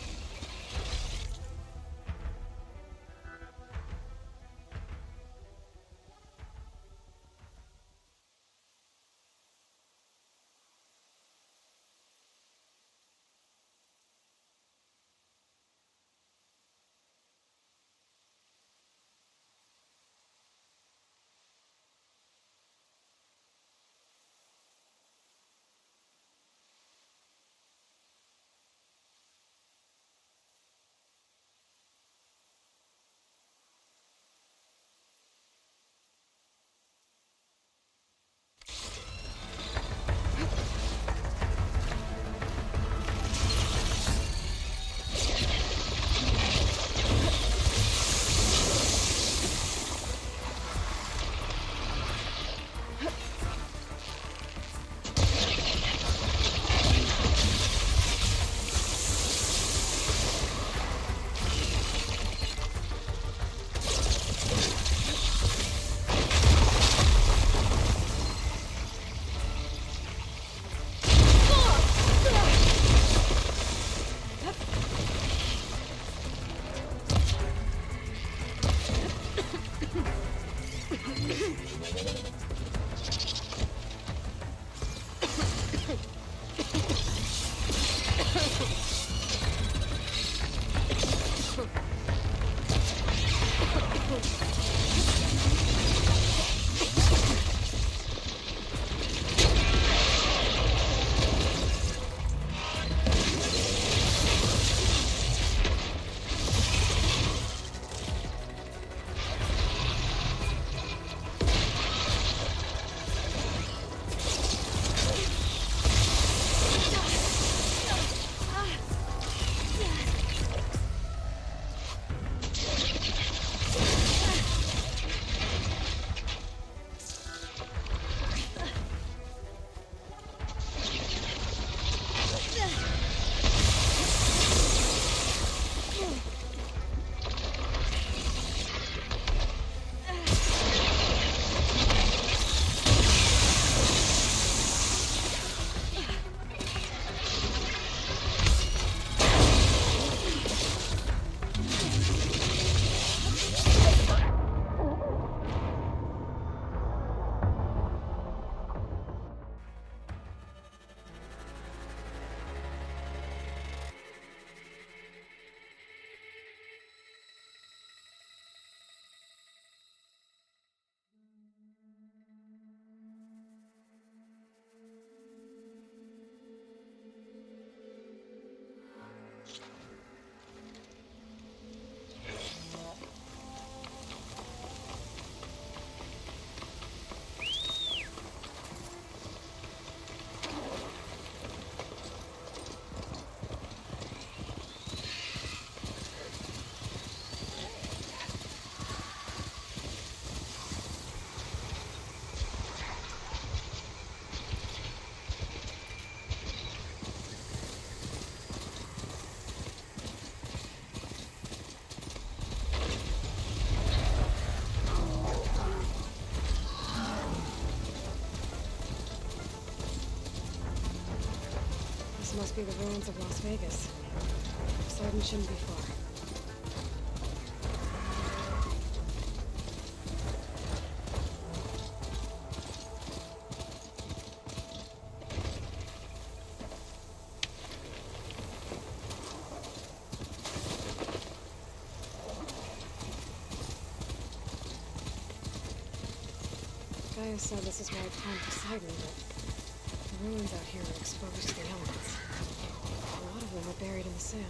must be the ruins of Las Vegas. Poseidon shouldn't be far. Gaia said this is where I'd find Poseidon, but the ruins out here are exposed to the elements. A lot of them are buried in the sand.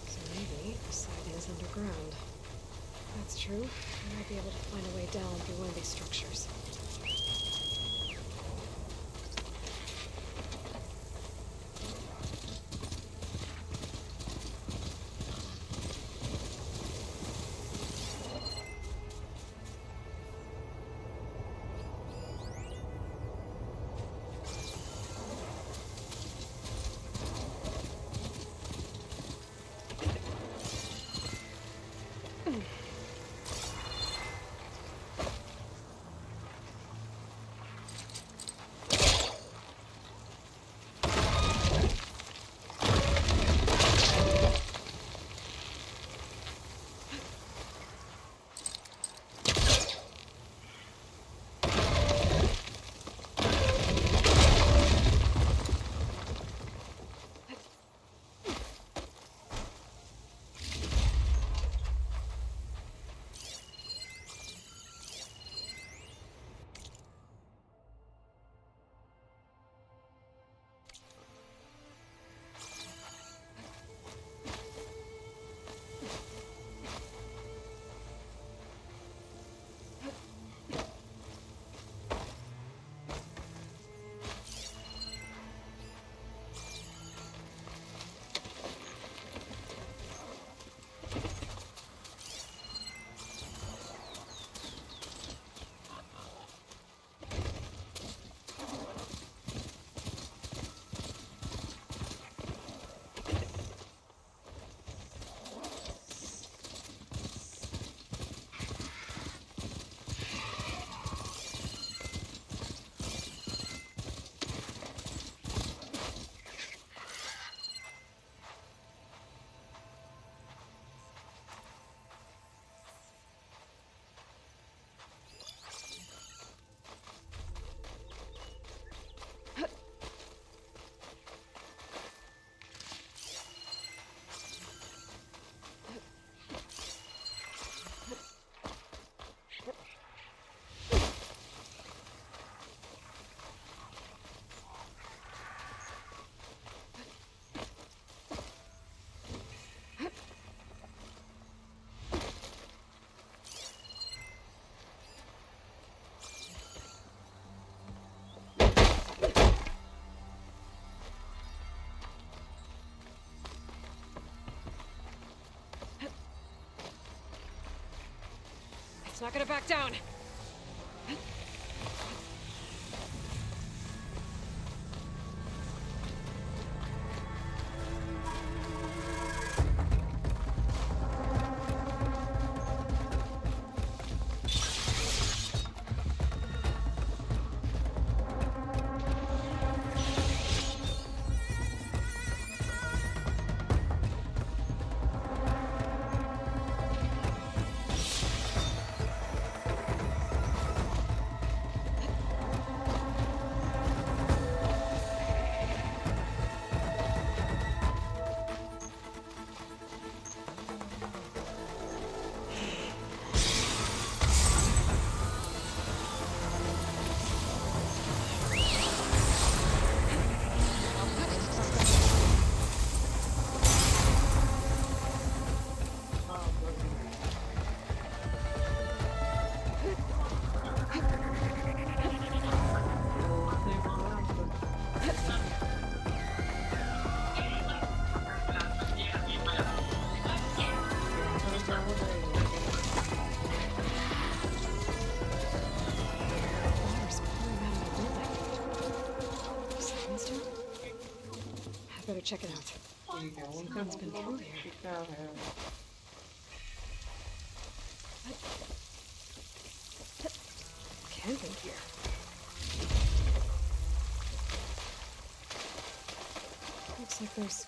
So maybe Poseidon is underground. If that's true, I might be able to find a way down through one of these structures. It's not gonna back down. Better check it out. Someone's been through here. Camping here. Looks like there's...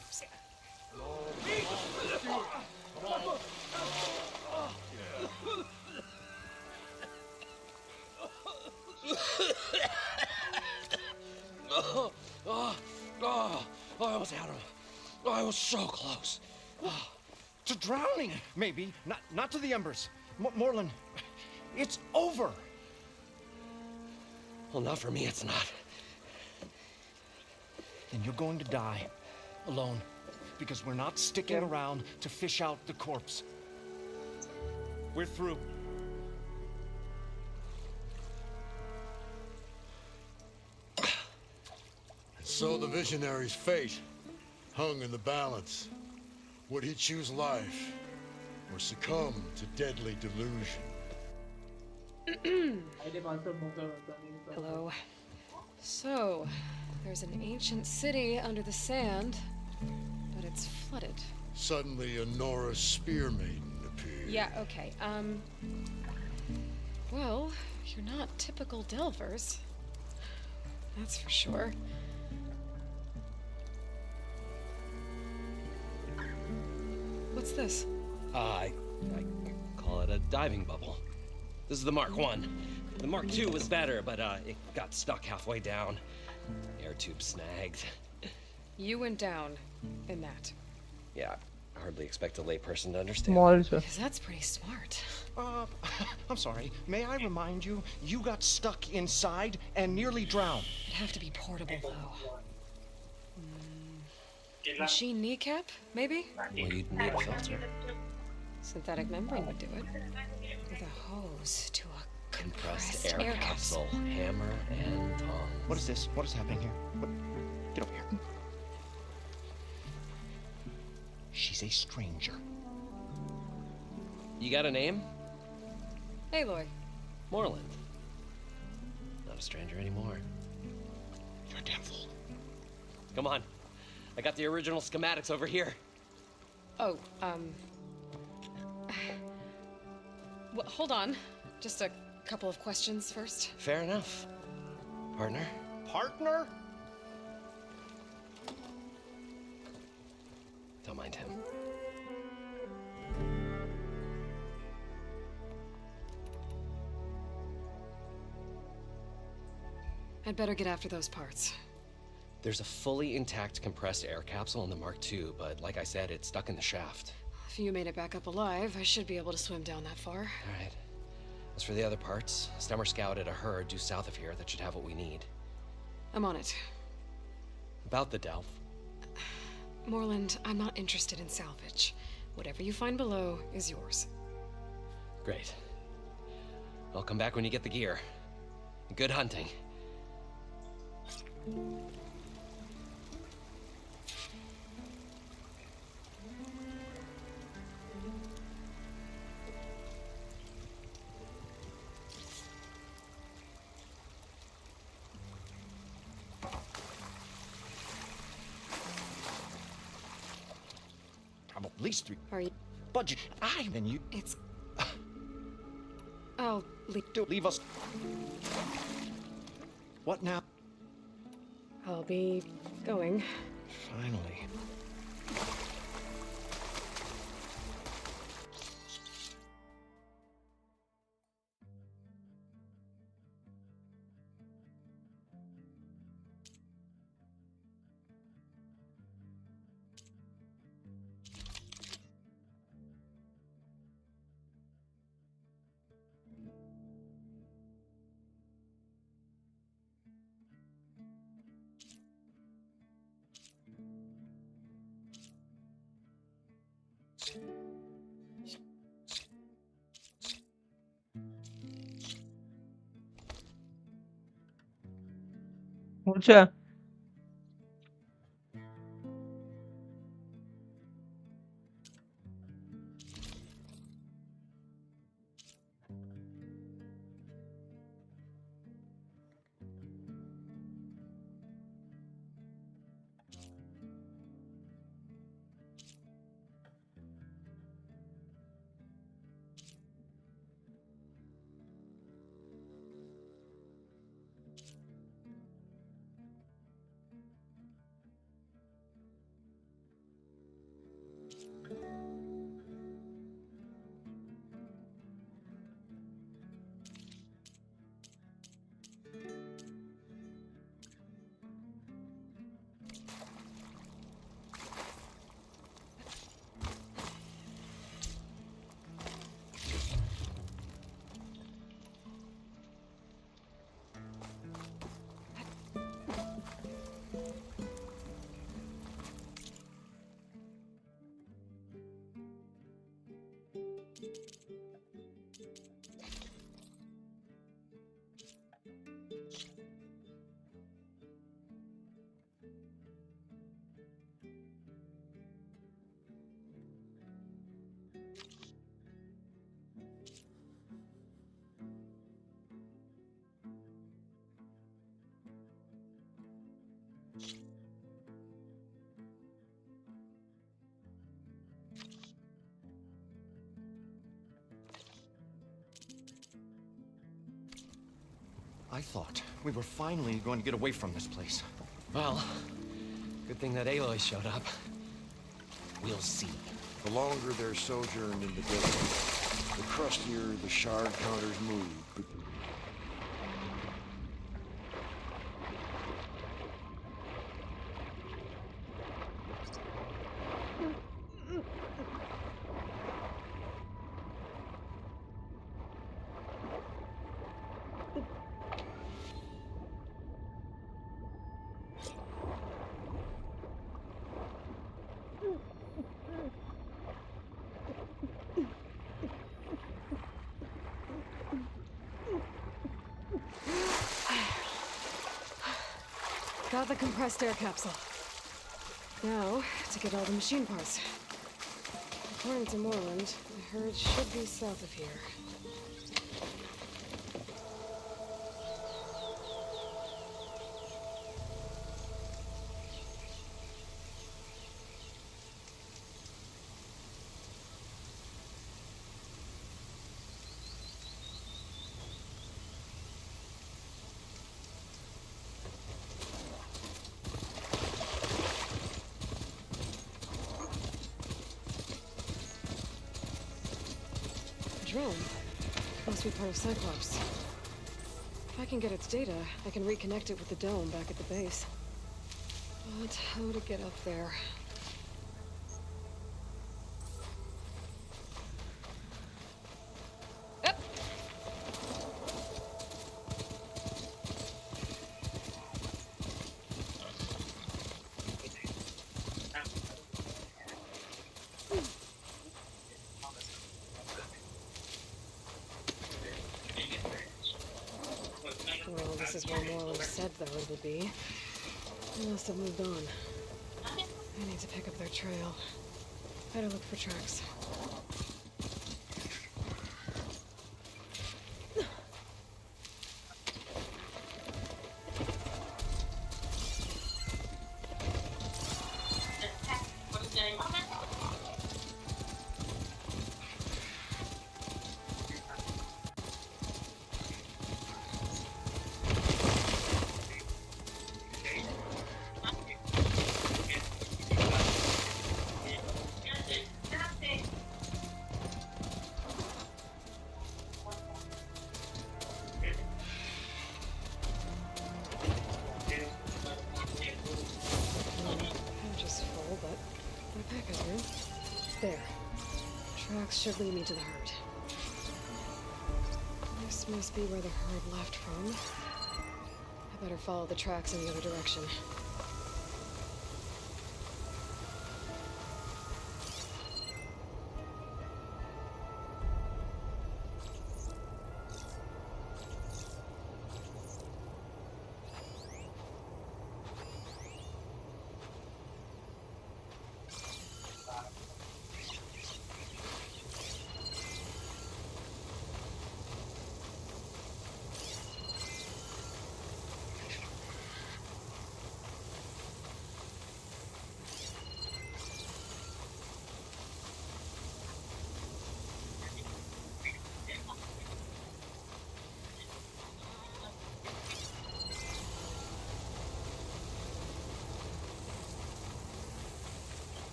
I almost had him. I was so close. To drowning, maybe. Not to the embers. Moreland, it's over. Well, not for me, it's not. Then you're going to die. Alone. Because we're not sticking around to fish out the corpse. We're through. So the visionary's fate hung in the balance. Would he choose life or succumb to deadly delusion? Hello. So, there's an ancient city under the sand, but it's flooded. Suddenly a Norse spear maiden appeared. Yeah, okay. Well, you're not typical Delvers. That's for sure. What's this? I call it a diving bubble. This is the Mark 1. The Mark 2 was better, but it got stuck halfway down. Air tube snagged. You went down in that. Yeah, I hardly expect a layperson to understand. Because that's pretty smart. I'm sorry. May I remind you, you got stuck inside and nearly drowned. It'd have to be portable, though. Machine kneecap, maybe? Well, you'd need a filter. Synthetic membrane would do it. With a hose to a Compressed air capsule, hammer, and tongs. What is this? What is happening here? Get over here. She's a stranger. You got a name? Aloy. Moreland. Not a stranger anymore. You're a damn fool. Come on. I got the original schematics over here. Oh, well, hold on. Just a couple of questions first. Fair enough. Partner? Partner? Don't mind him. I'd better get after those parts. There's a fully intact compressed air capsule in the Mark II, but like I said, it's stuck in the shaft. If you made it back up alive, I should be able to swim down that far. All right. As for the other parts, Stemmer scouted a herd due south of here that should have what we need. I'm on it. About the Delph. Moreland, I'm not interested in salvage. Whatever you find below is yours. Great. I'll come back when you get the gear. Good hunting. I'm at least 3. Are you? Budget. Then you. It's. I'll leave us. What now? I'll be going. Finally. Mucha. I thought we were finally going to get away from this place. Well, good thing that Aloy showed up. We'll see. The longer they're sojourned in the desert, the crustier the shard counters move. Got the compressed air capsule. Now, to get all the machine parts. According to Moreland, the herd should be south of here. Drone. Must be part of Cyclops. If I can get its data, I can reconnect it with the dome back at the base. But how to get up there? Well, this is where Moreland said the herd would be. They must have moved on. I need to pick up their trail. Better look for tracks. There. Tracks should lead me to the herd. This must be where the herd left from. I better follow the tracks in the other direction.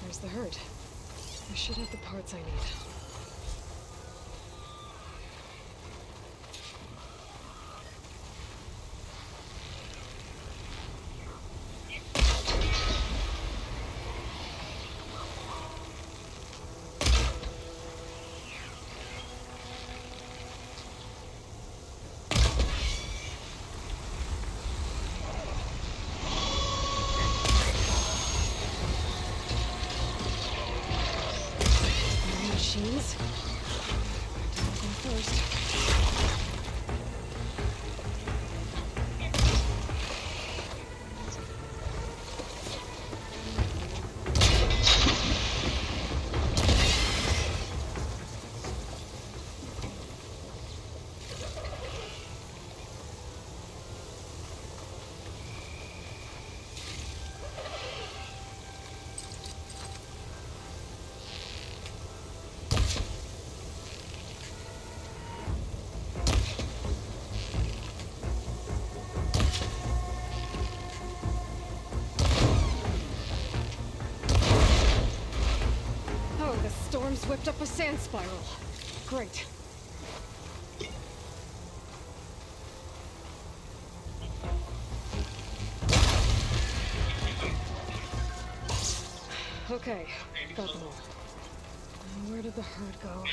There's the herd. I should have the parts I need. Machines. First. ripped up a sand spiral. Great. Okay, got them all. Where did the herd go?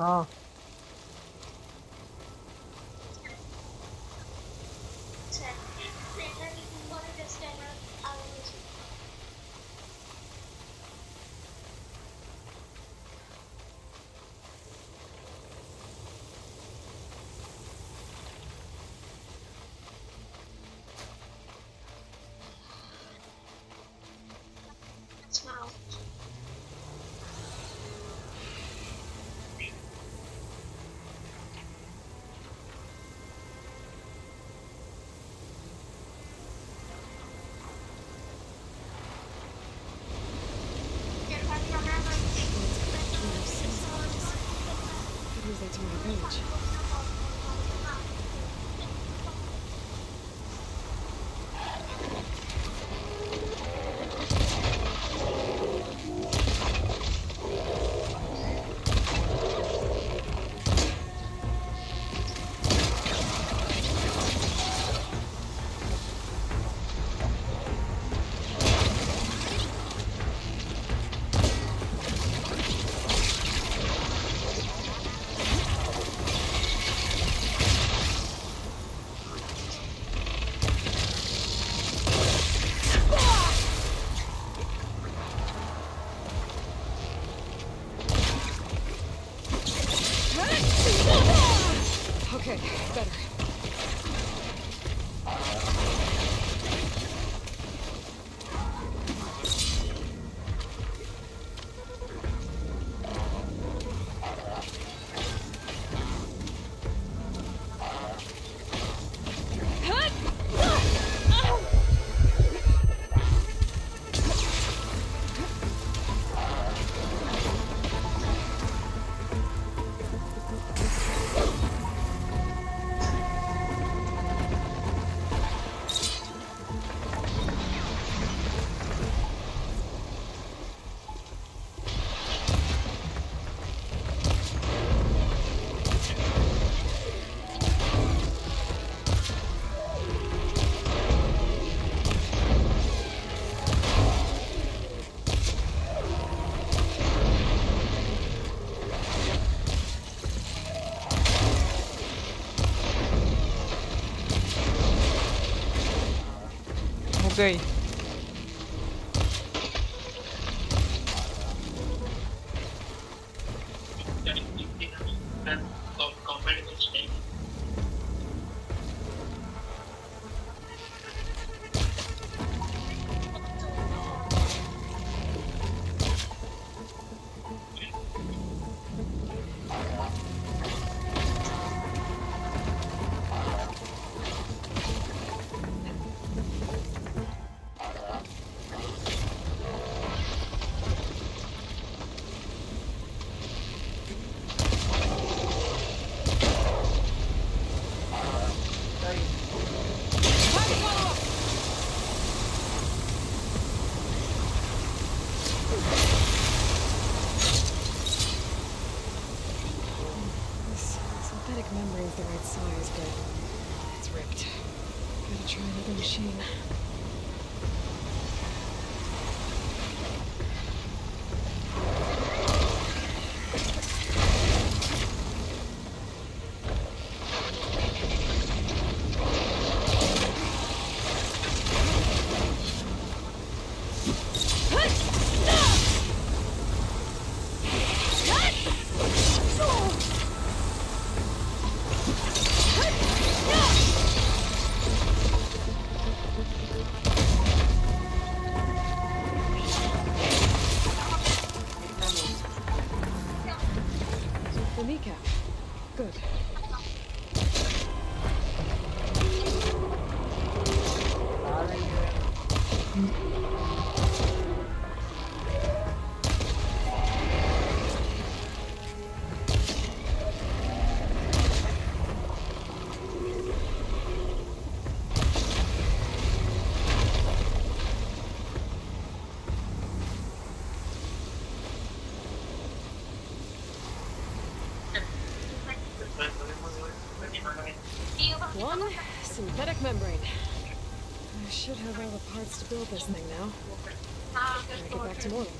Ah. Could use that to my advantage. Okay, better. Okay. This synthetic membrane's the right size, but it's ripped. Gotta try another machine. Synthetic membrane. I should have all the parts to build this thing now. Gotta get back to Moreland.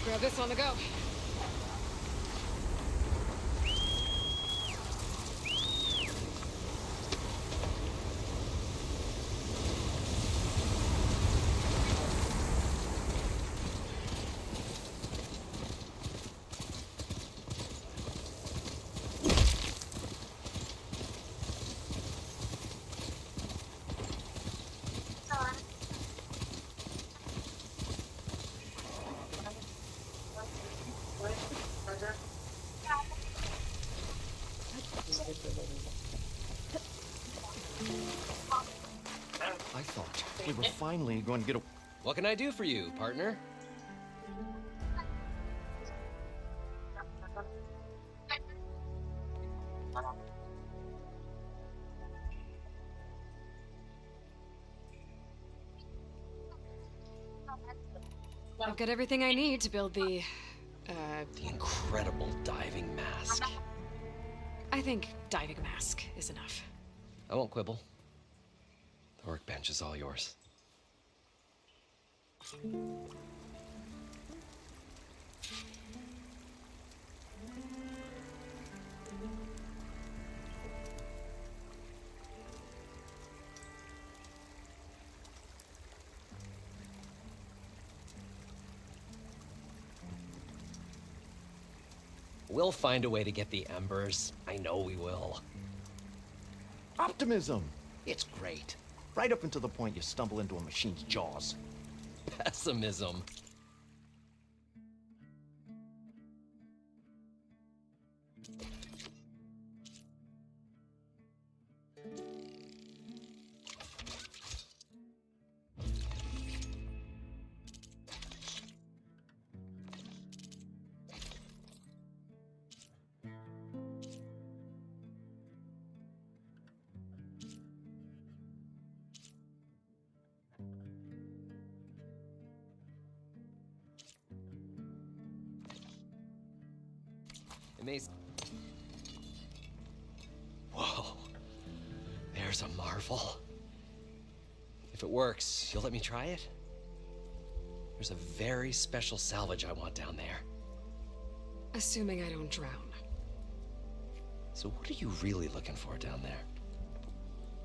Grab this on the go. I thought we were finally going to get a... What can I do for you, partner? I've got everything I need to build the incredible diving mask. I think diving mask is enough. I won't quibble. The workbench is all yours. We'll find a way to get the embers. I know we will. Optimism! It's great. Right up until the point you stumble into a machine's jaws. Pessimism. Amazing. Whoa. There's a marvel. If it works, you'll let me try it? There's a very special salvage I want down there. Assuming I don't drown. So what are you really looking for down there?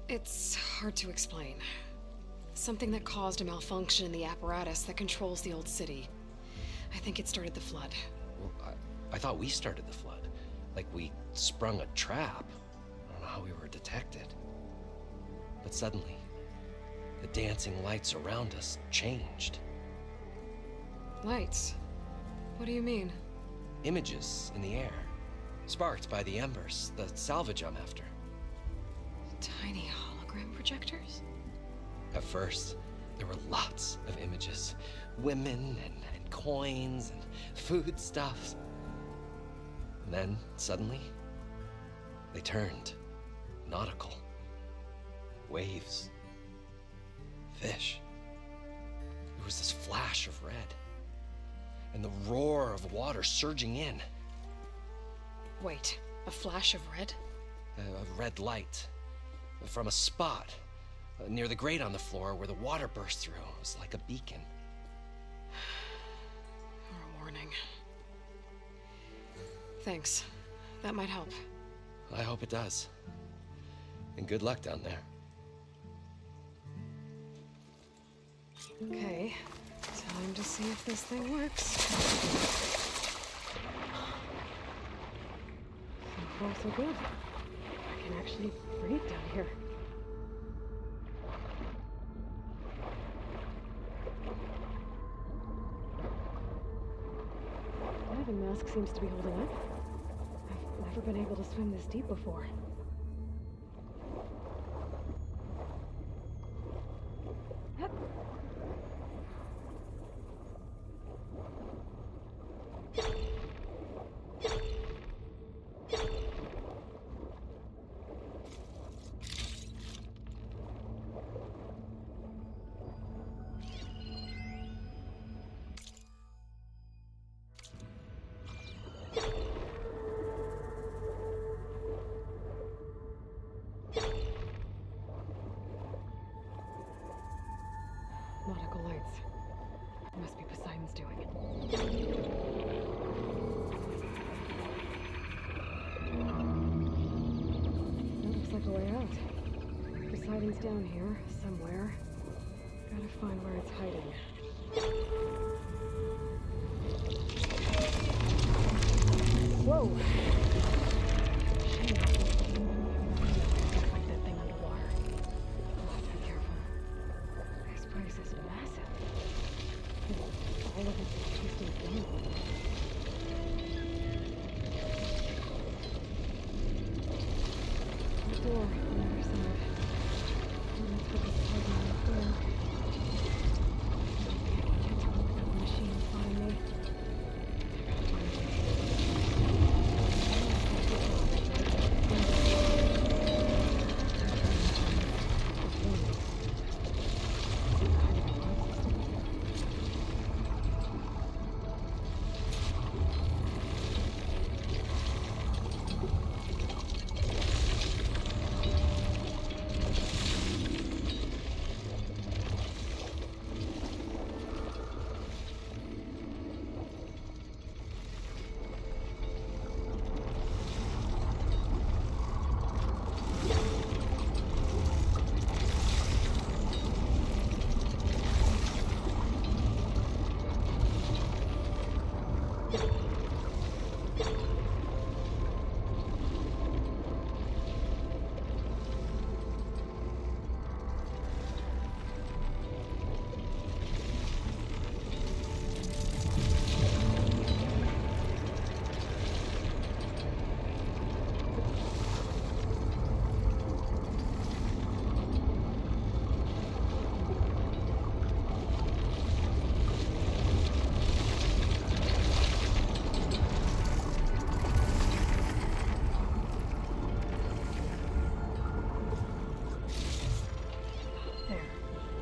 It's hard to explain. Something that caused a malfunction in the apparatus that controls the old city. I think it started the flood. Well, I thought we started the flood. Like we sprung a trap. I don't know how we were detected. But suddenly, the dancing lights around us changed. Lights? What do you mean? Images in the air. Sparked by the embers, the salvage I'm after. Tiny hologram projectors? At first, there were lots of images. Women and coins and foodstuffs. And then, suddenly, they turned nautical. Waves. Fish. There was this flash of red. And the roar of water surging in. Wait, a flash of red? A red light. From a spot near the grate on the floor where the water burst through. It was like a beacon. Or a warning. Thanks. That might help. I hope it does. And good luck down there. Okay. Time to see if this thing works. So far, so good. I can actually breathe down here. The diving mask seems to be holding up. I've never been able to swim this deep before. Hup. a way out. The siding's down here, somewhere. Gotta find where it's hiding. Whoa! Fight that thing underwater. I'll have to be careful. This place is massive. All of it's twisted down. Door on the other side. Let's focus hiding right there. Can't tell if the machine will find me.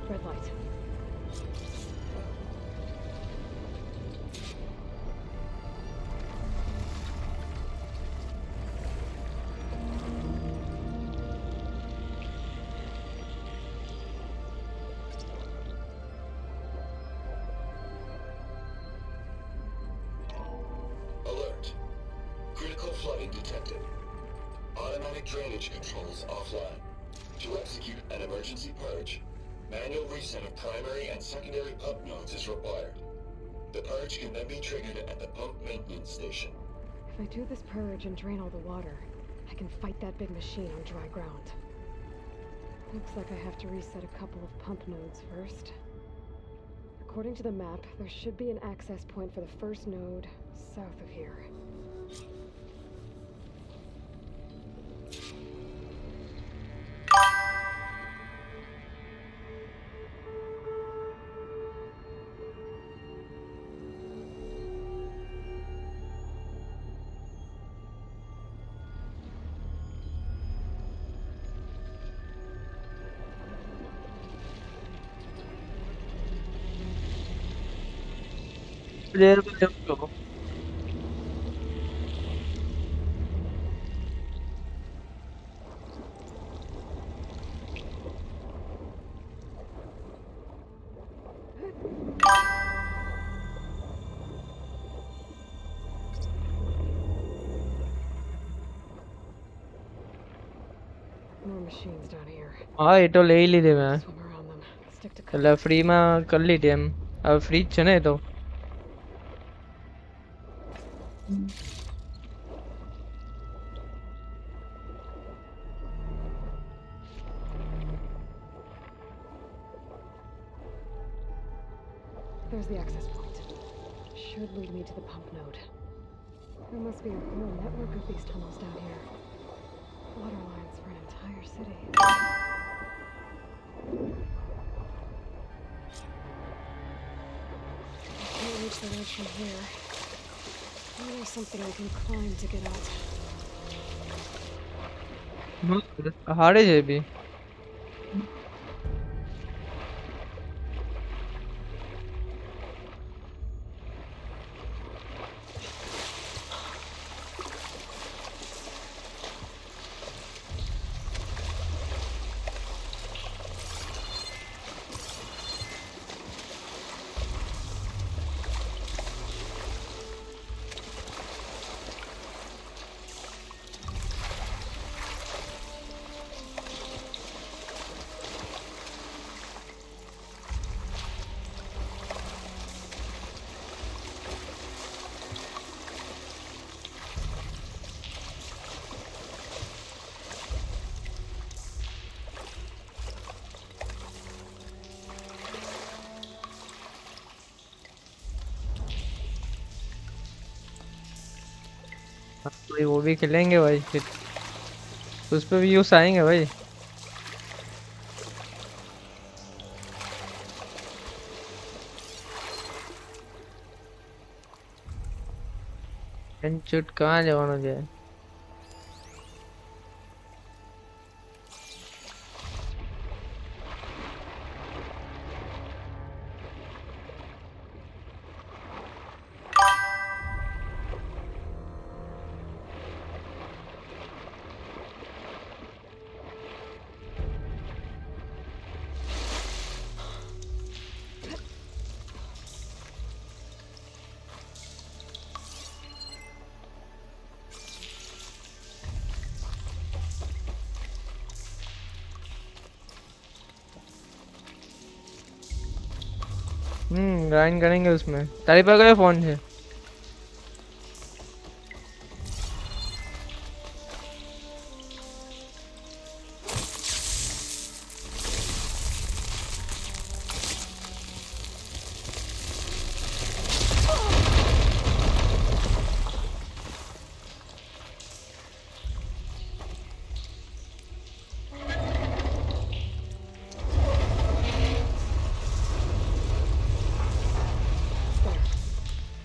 Red light. Alert. Critical flooding detected. Automatic drainage controls offline. To execute an emergency purge, manual reset of primary and secondary pump nodes is required. The purge can then be triggered at the pump maintenance station. If I do this purge and drain all the water, I can fight that big machine on dry ground. Looks like I have to reset a couple of pump nodes first. According to the map, there should be an access point for the first node south of here. Player को jump करो. More machines down here. हाँ ये तो ले ही लीधे मैं. Swim around them. Stick to એટલે free માં कर लीधे એમ. હવે free જ છે ને એ તો. There's the access point. Should lead me to the pump node. There must be a whole network of these tunnels down here. Water lines for an entire city. I can't reach the ledge from here. Maybe there's something I can climb to get out. હાડે છે બી. तो ये वो भी खेलेंगे भाई फिर, उस पे भी यूज आएंगे भाई। एंचुट कहाँ जवान जाए। ग्राइंड करेंगे उसमें। तारी पकड़े फोन से।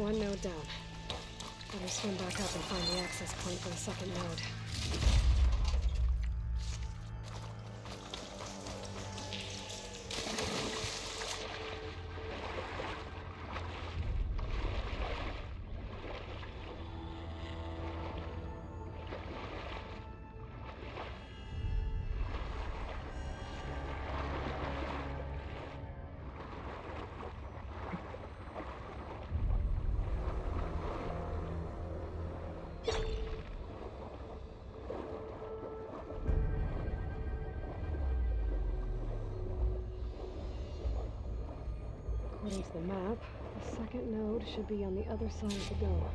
One node down. Better swim back up and find the access point for the second node. According to the map, the second node should be on the other side of the dome.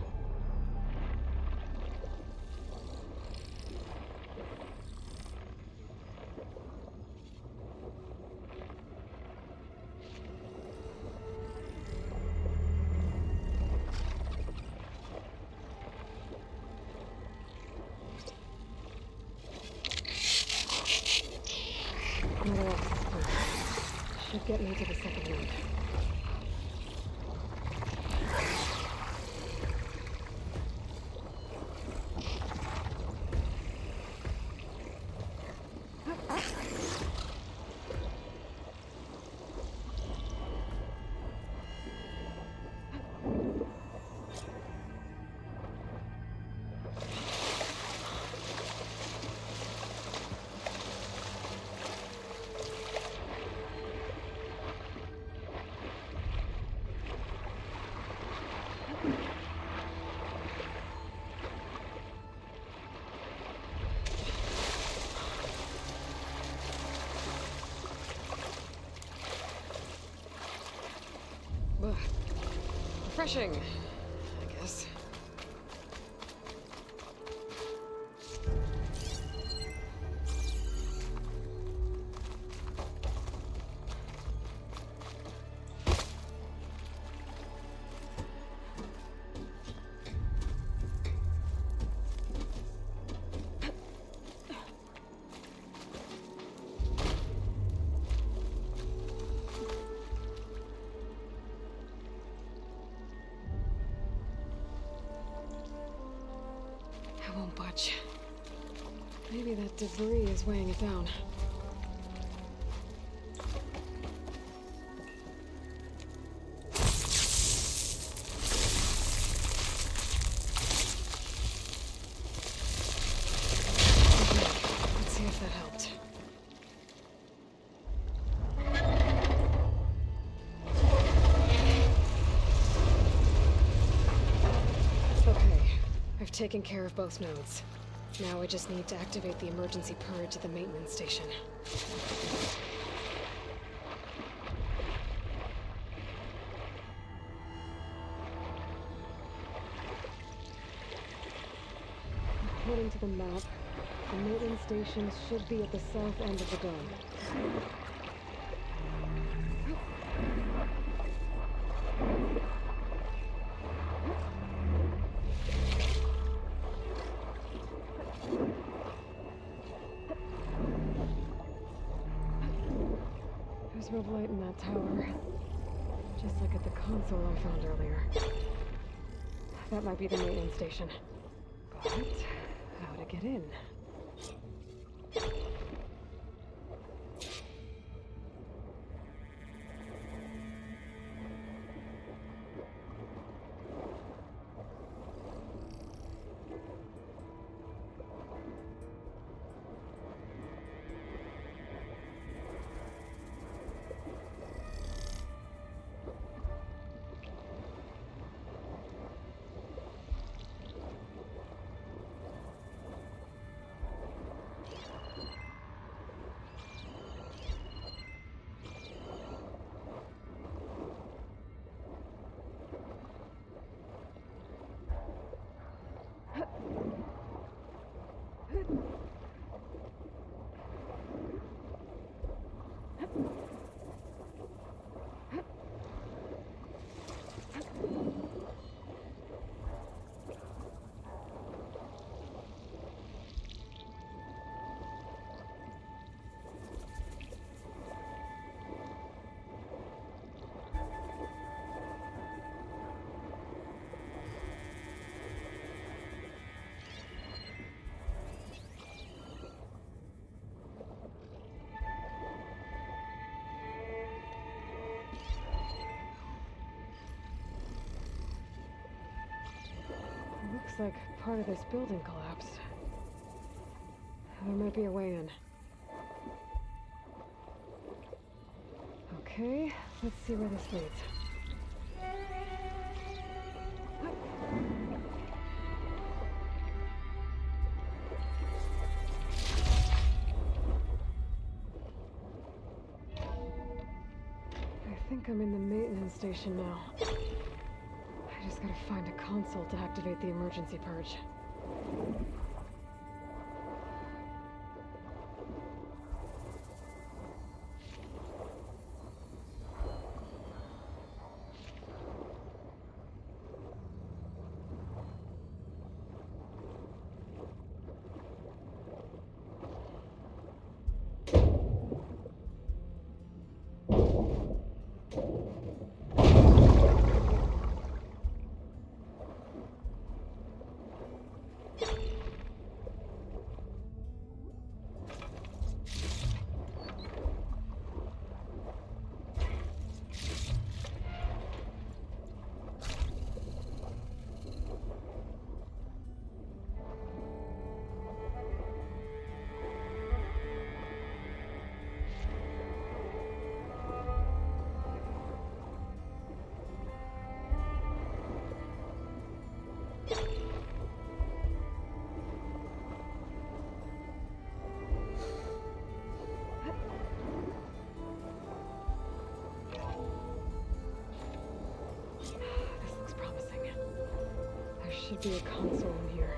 Another access point. Should get me to the second node. Refreshing, I guess. Won't budge. Maybe that debris is weighing it down. Let's see if that helped. Okay. I've taken care of both nodes. Now I just need to activate the emergency purge at the maintenance station. According to the map, the maintenance stations should be at the south end of the dome. seems to have light in that tower. Just like at the console I found earlier. That might be the maintenance station. But how to get in? Looks like part of this building collapsed. There might be a way in. Okay, let's see where this leads. I think I'm in the maintenance station now. I just gotta find a console to activate the emergency purge. Should be a console in here.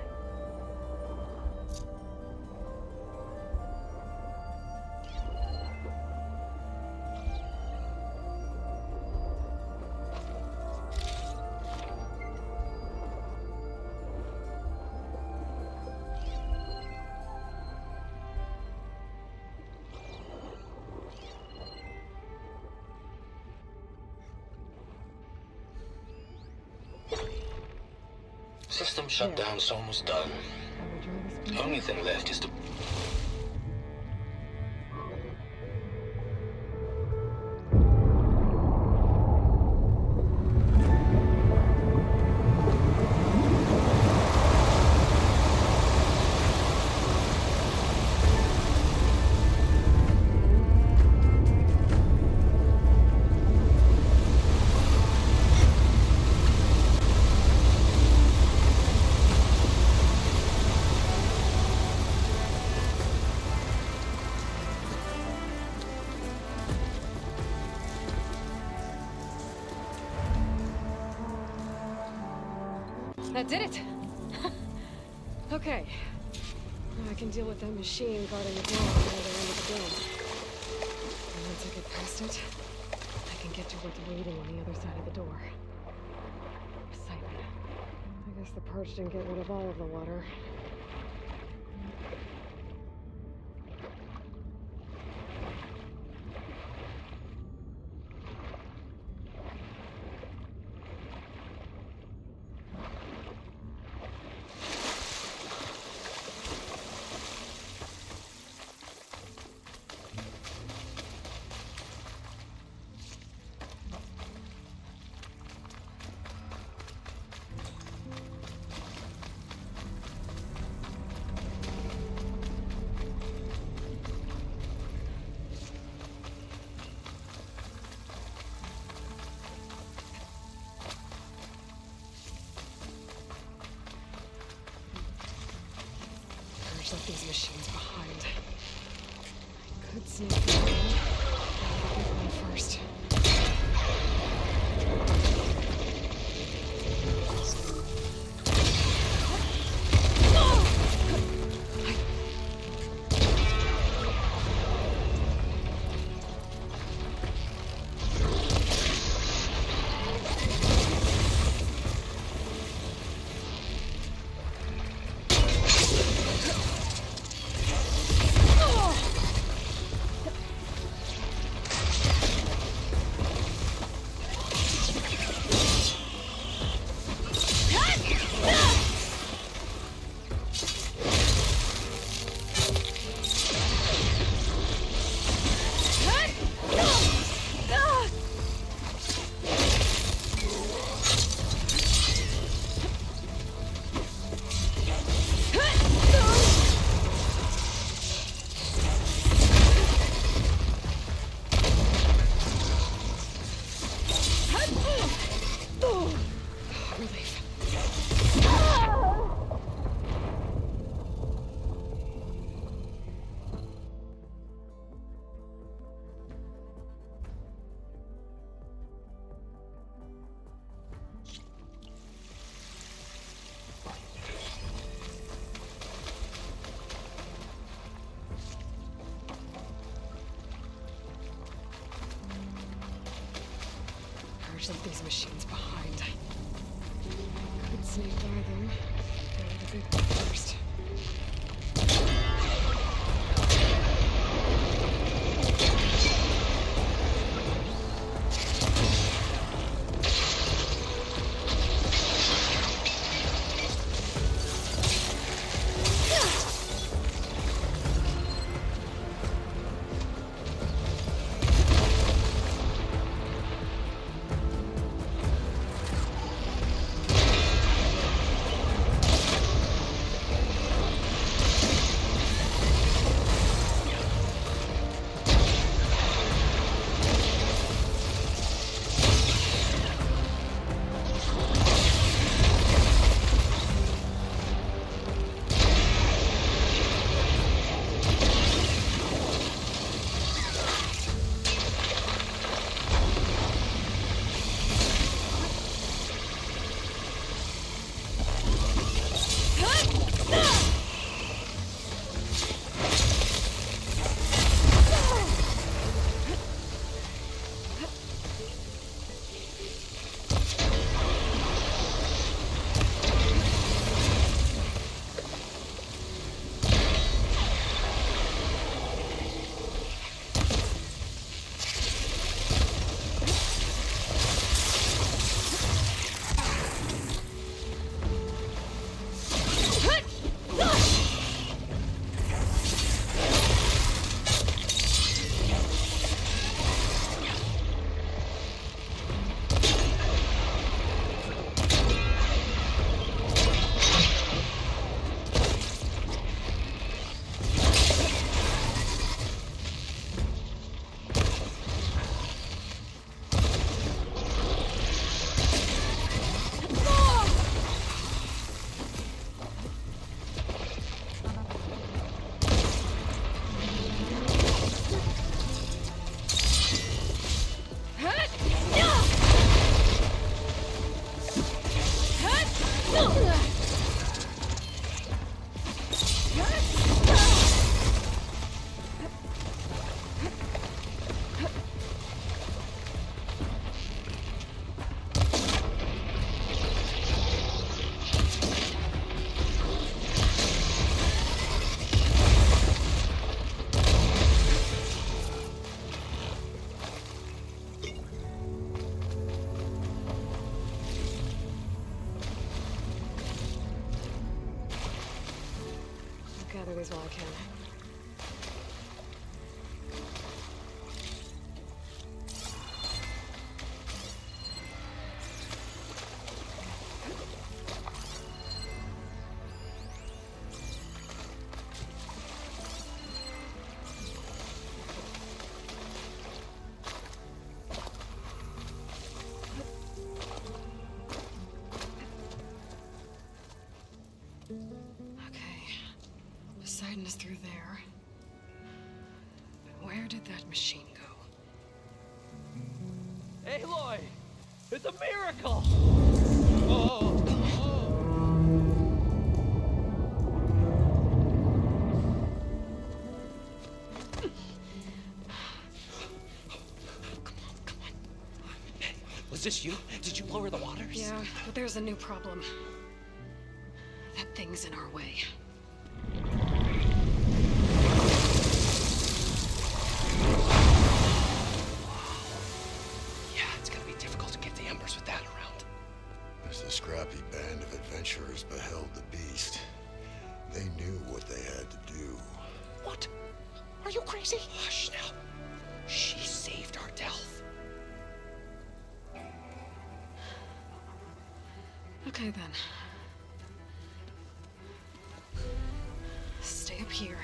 System shutdown's almost done. The only thing left is to... That did it! Okay. Now I can deal with that machine guarding the door on the other end of the dome. And once I get past it, I can get to what's waiting on the other side of the door. Exciting. I guess the purge didn't get rid of all of the water. Purge left these machines behind. I could sneak them in. I'll get one first. Left these machines behind. Could sneak by them. Go to the big one first. Gather these while I can. through there. Where did that machine go? Aloy! It's a miracle! Oh! Was this you? Did you lower the waters? Yeah, but there's a new problem. That thing's in our way. Yeah, it's gonna be difficult to get the embers with that around. As the scrappy band of adventurers beheld the beast, they knew what they had to do. What? Are you crazy? Hush now. She saved our Delph. Okay then. Stay up here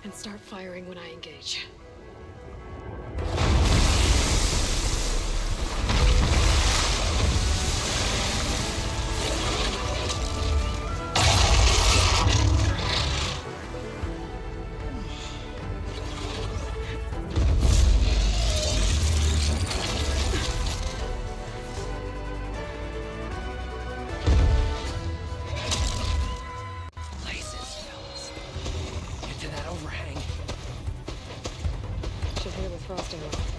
and start firing when I engage. Frosting off.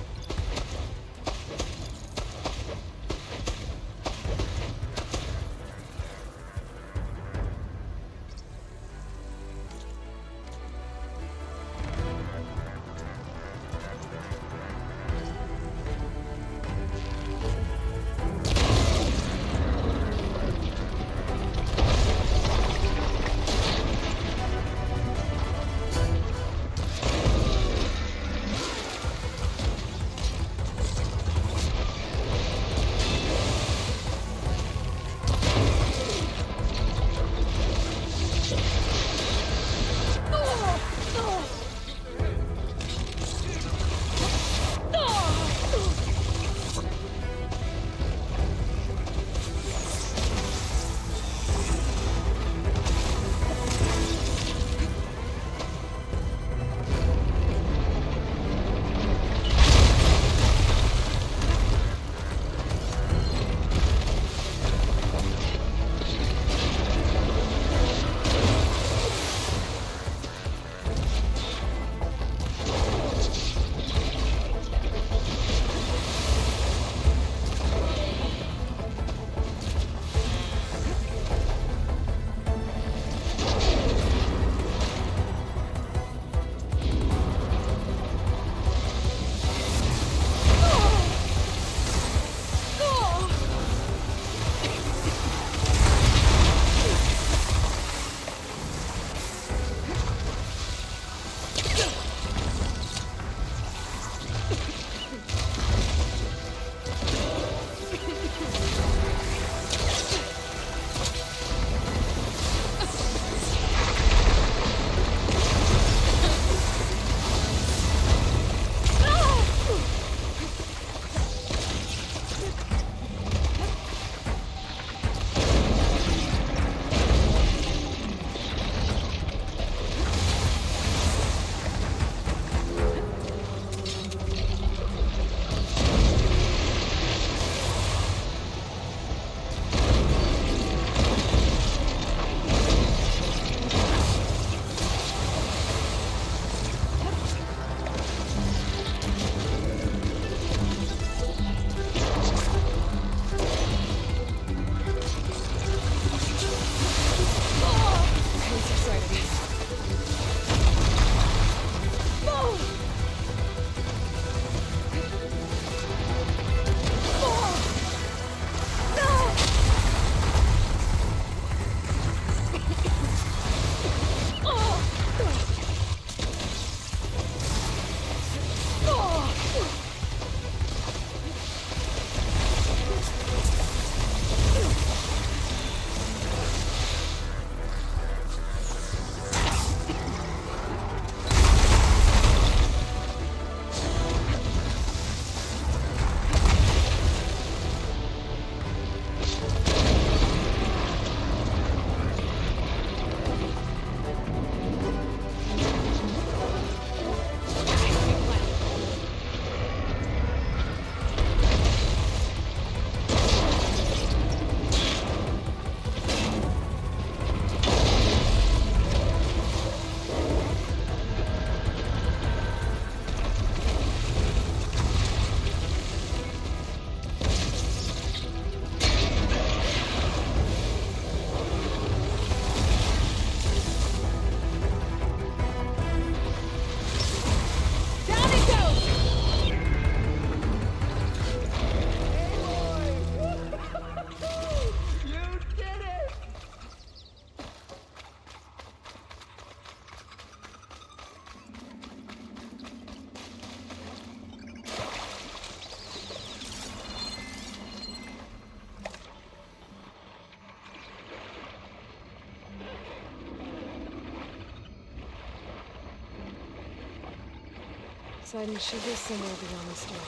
Poseidon should be somewhere beyond the storm.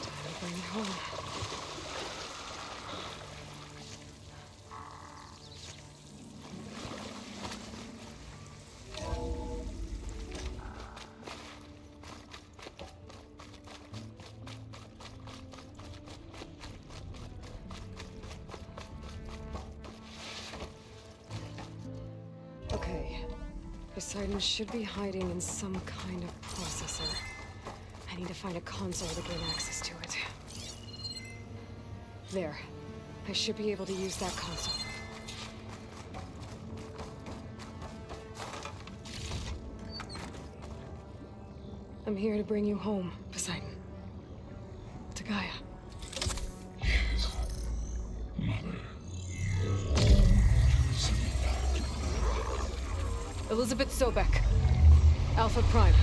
Time to bring it home. Okay. Poseidon should be hiding in some kind of processor. I need to find a console to gain access to it. There. I should be able to use that console. I'm here to bring you home, Poseidon. To Gaia. Elizabeth Sobek. Alpha Prime.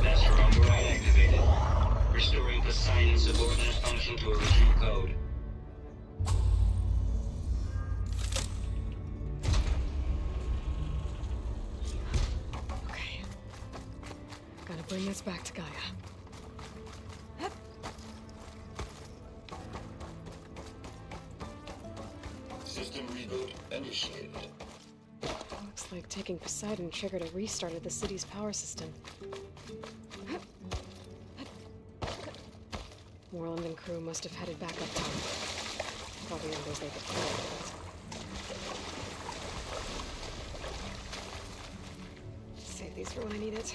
Master override activated. Restoring Poseidon's subordinate function to original code. Okay. Gotta bring this back to Gaia. System reboot initiated. Looks like taking Poseidon triggered a restart of the city's power system. Moreland and crew must have headed back up top. Probably numbers they could find. Save these for when I need it.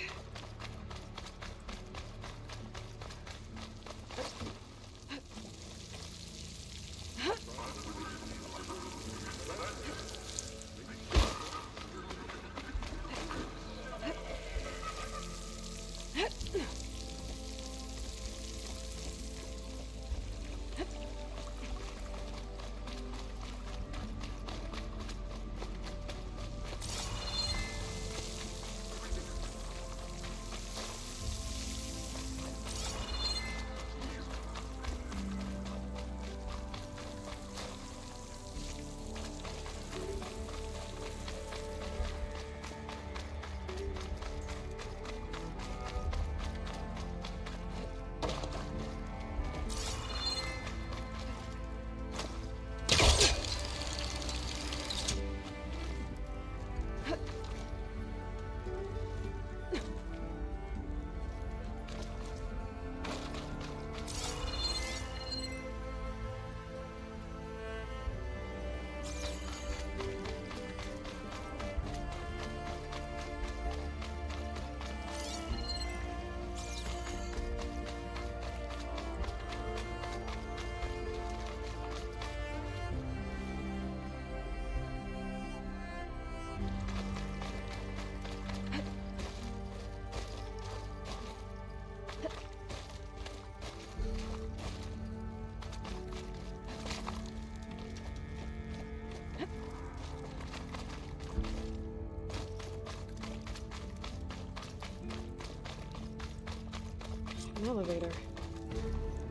An elevator.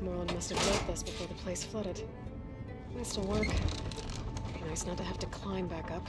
Moreland must have built this before the place flooded. Might still work. Be nice not to have to climb back up.